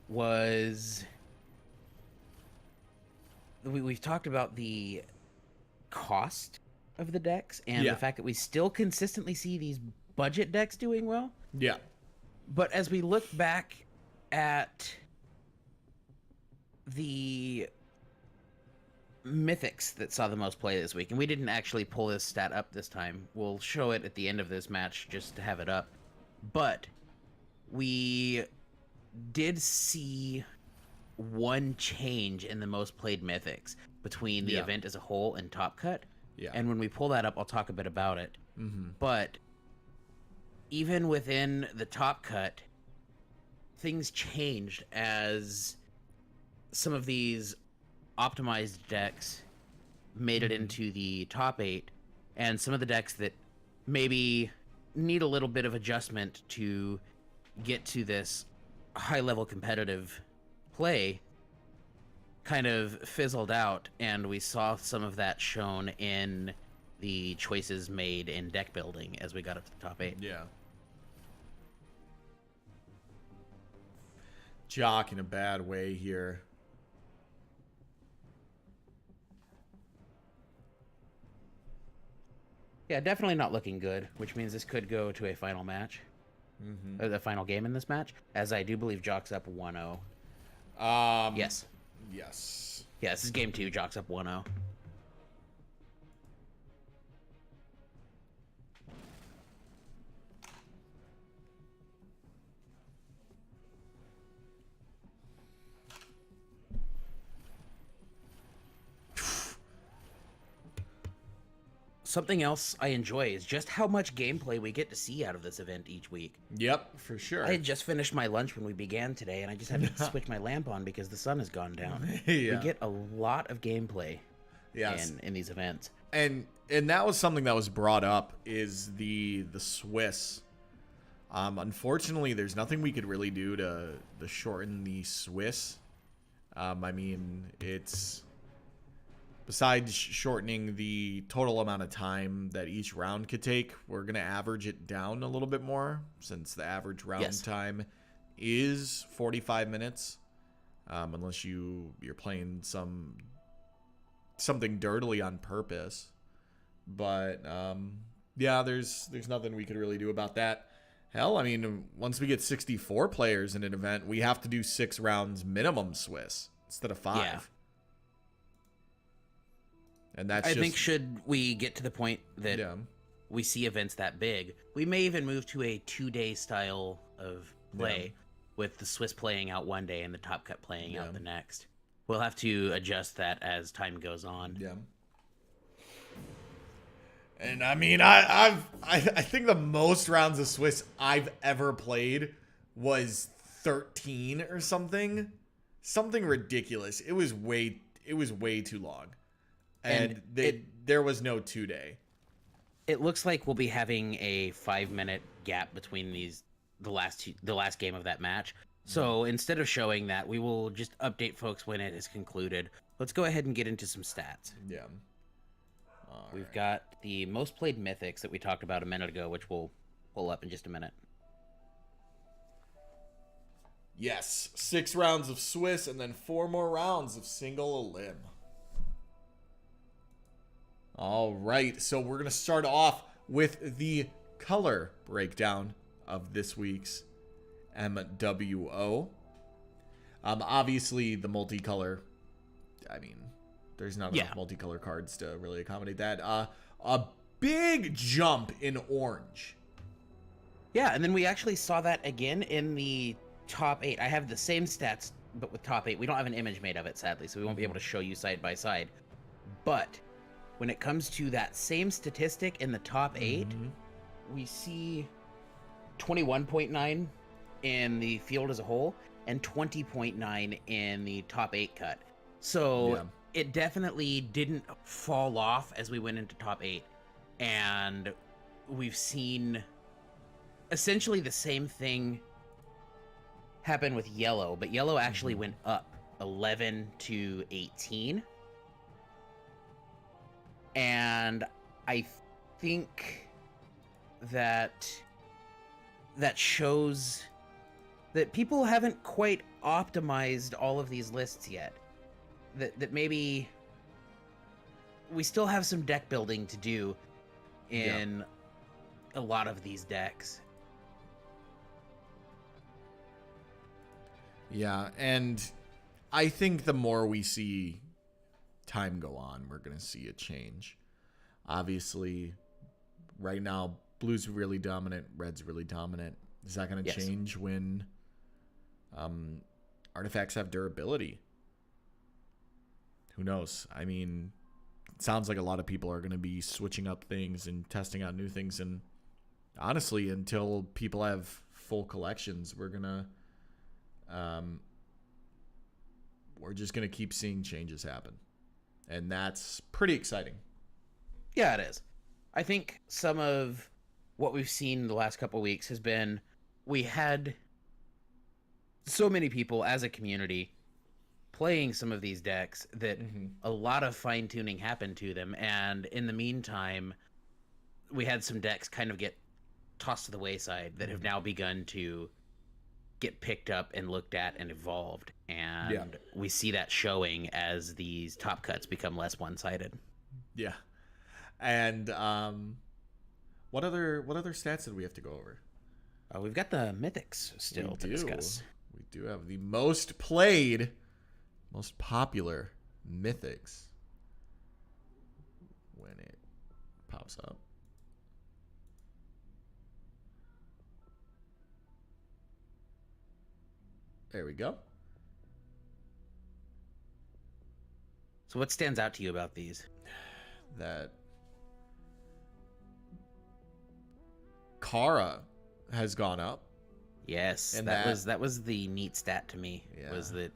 was we've talked about the cost of the decks and the fact that we still consistently see these budget decks doing well. Yeah. But as we look back at the mythics that saw the most play this week, and we didn't actually pull this stat up this time. We'll show it at the end of this match just to have it up. But we did see one change in the most played mythics between the event as a whole and Top Cut. Yeah. And when we pull that up, I'll talk a bit about it. But even within the Top Cut, things changed as some of these optimized decks made it into the top 8, and some of the decks that maybe need a little bit of adjustment to get to this high-level competitive play kind of fizzled out, and we saw some of that shown in the choices made in deck building as we got up to the top 8. Yeah. Jock in a bad way here. Yeah, definitely not looking good, which means this could go to a final match. Or the final game in this match, as I do believe Jock's up 1-0. Yes. Yes. Yeah, this is game 2. Jock's up 1-0. Something else I enjoy is just how much gameplay we get to see out of this event each week. Yep, for sure. I had just finished my lunch when we began today, and I just had to switch my lamp on because the sun has gone down. We get a lot of gameplay in these events. And that was something that was brought up, is the Swiss. Unfortunately, there's nothing we could really do to shorten the Swiss. I mean, it's... Besides shortening the total amount of time that each round could take, we're going to average it down a little bit more, since the average round time is 45 minutes. unless you're playing something dirtily on purpose. But yeah, there's nothing we could really do about that. Hell, I mean, once we get 64 players in an event, we have to do 6 rounds minimum Swiss instead of 5. Yeah. And that's I think should we get to the point that we see events that big, we may even move to a 2-day style of play with the Swiss playing out one day and the Top Cut playing out the next. We'll have to adjust that as time goes on. Yeah. And I mean, I think the most rounds of Swiss I've ever played was 13 or something ridiculous. It was way too long, and there was no 2-day. It looks like we'll be having a 5-minute gap between the last game of that match. So instead of showing that, we will just update folks when it is concluded. Let's go ahead and get into some stats. Yeah. We've got the most played mythics that we talked about a minute ago, which we'll pull up in just a minute. Yes, 6 rounds of Swiss and then 4 more rounds of single elim. All right, so we're going to start off with the color breakdown of this week's MWO. Obviously, the multicolor, I mean, there's not enough multicolor cards to really accommodate that. A big jump in orange. Yeah, and then we actually saw that again in the top 8. I have the same stats, but with top 8. We don't have an image made of it, sadly, so we won't be able to show you side by side. But when it comes to that same statistic in the top 8, we see 21.9 in the field as a whole and 20.9 in the top 8 cut. So it definitely didn't fall off as we went into top 8. And we've seen essentially the same thing happen with yellow, but yellow actually went up 11 to 18. And I think that shows that people haven't quite optimized all of these lists yet. That maybe we still have some deck building to do in a lot of these decks. Yeah, and I think the more we see time go on, we're going to see a change. Obviously, right now, blue's really dominant, red's really dominant. Is that going to change when artifacts have durability? Who knows? I mean, it sounds like a lot of people are going to be switching up things and testing out new things. And honestly, until people have full collections, we're just going to keep seeing changes happen. And that's pretty exciting. Yeah, it is. I think some of what we've seen the last couple of weeks has been, we had so many people as a community playing some of these decks that a lot of fine-tuning happened to them, and in the meantime we had some decks kind of get tossed to the wayside that have now begun to get picked up and looked at and evolved, and we see that showing as these top cuts become less one-sided. Yeah. And what other stats did we have to go over? We've got the mythics still to discuss. We do have the most played, most popular mythics when it pops up. There we go. So what stands out to you about these? That Kara has gone up. Yes, and that was the neat stat to me. Was that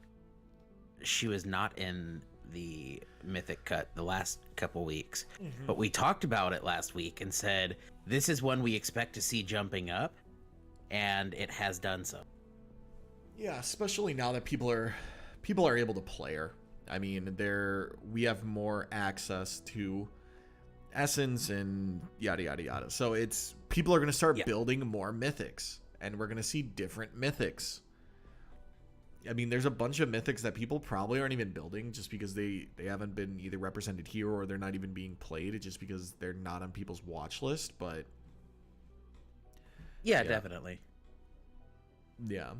she was not in the mythic cut the last couple weeks, but we talked about it last week and said this is one we expect to see jumping up, and it has done so. Yeah, especially now that people are able to play her. I mean, we have more access to essence and yada yada yada. So people are going to start building more mythics, and we're going to see different mythics. I mean, there's a bunch of mythics that people probably aren't even building just because they haven't been either represented here or they're not even being played just because they're not on people's watch list. But yeah, definitely. Yeah.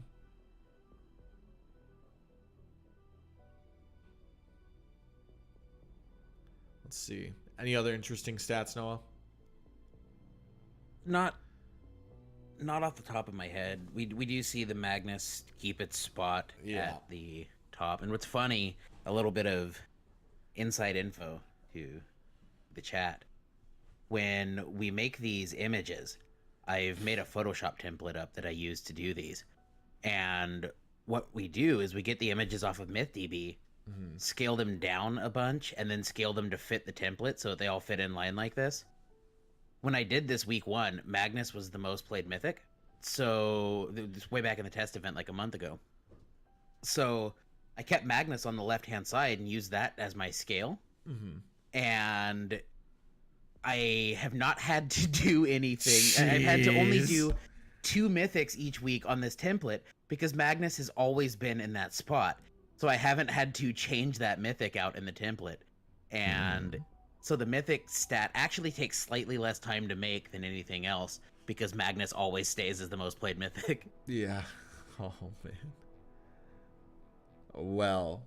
Let's see. Any other interesting stats, Noah? Not off the top of my head. We do see the Magnus keep its spot at the top. And what's funny, a little bit of inside info to the chat. When we make these images, I've made a Photoshop template up that I use to do these. And what we do is we get the images off of MythDB, scale them down a bunch, and then scale them to fit the template so that they all fit in line like this. When I did this week 1, Magnus was the most played mythic. So, this way back in the test event like a month ago. So, I kept Magnus on the left-hand side and used that as my scale. And I have not had to do anything. Jeez. I've had to only do 2 mythics each week on this template because Magnus has always been in that spot. So I haven't had to change that mythic out in the template. And so the mythic stat actually takes slightly less time to make than anything else because Magnus always stays as the most played mythic. Yeah. Oh, man. Well,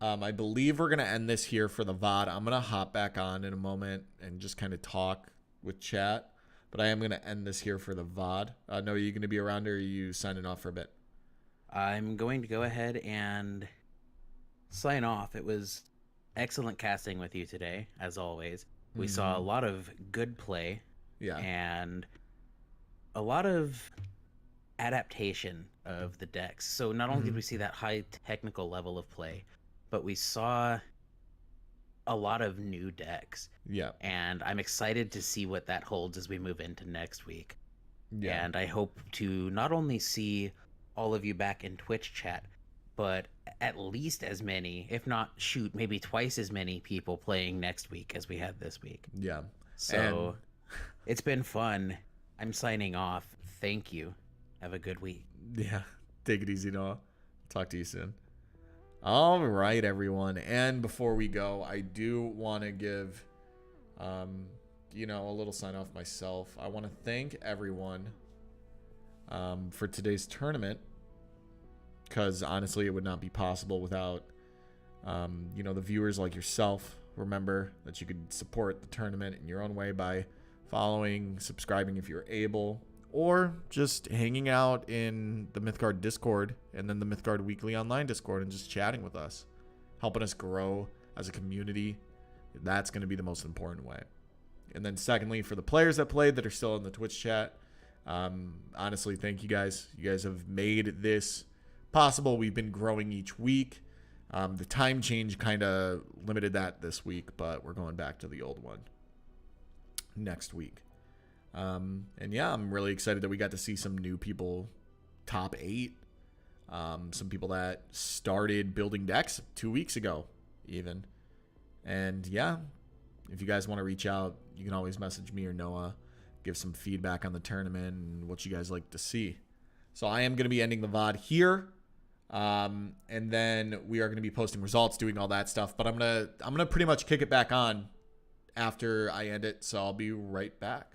I believe we're going to end this here for the VOD. I'm going to hop back on in a moment and just kind of talk with chat. But I am going to end this here for the VOD. No, are you going to be around or are you signing off for a bit? I'm going to go ahead and sign off. It was excellent casting with you today, as always. We saw a lot of good play. Yeah. And a lot of adaptation of the decks. So not only did we see that high technical level of play, but we saw a lot of new decks. Yeah. And I'm excited to see what that holds as we move into next week. Yeah. And I hope to not only see all of you back in Twitch chat, but at least as many, if not maybe twice as many people playing next week as we had this week. Yeah. So it's been fun. I'm signing off. Thank you. Have a good week. Yeah. Take it easy, Noah. Talk to you soon. All right, everyone. And before we go, I do want to give, a little sign off myself. I want to thank everyone for today's tournament, because honestly, it would not be possible without, the viewers like yourself. Remember that you could support the tournament in your own way by following, subscribing if you're able, or just hanging out in the Mythgard Discord and then the Mythgard Weekly Online Discord and just chatting with us, helping us grow as a community. That's going to be the most important way. And then secondly, for the players that played that are still in the Twitch chat, honestly, thank you guys. You guys have made this possible. We've been growing each week. The time change kind of limited that this week, but we're going back to the old one next week. And yeah, I'm really excited that we got to see some new people top 8. Some people that started building decks 2 weeks ago even. And yeah, if you guys want to reach out, you can always message me or Noah, give some feedback on the tournament and what you guys like to see. So I am going to be ending the VOD here. And then we are going to be posting results, doing all that stuff, but I'm going to pretty much kick it back on after I end it. So I'll be right back.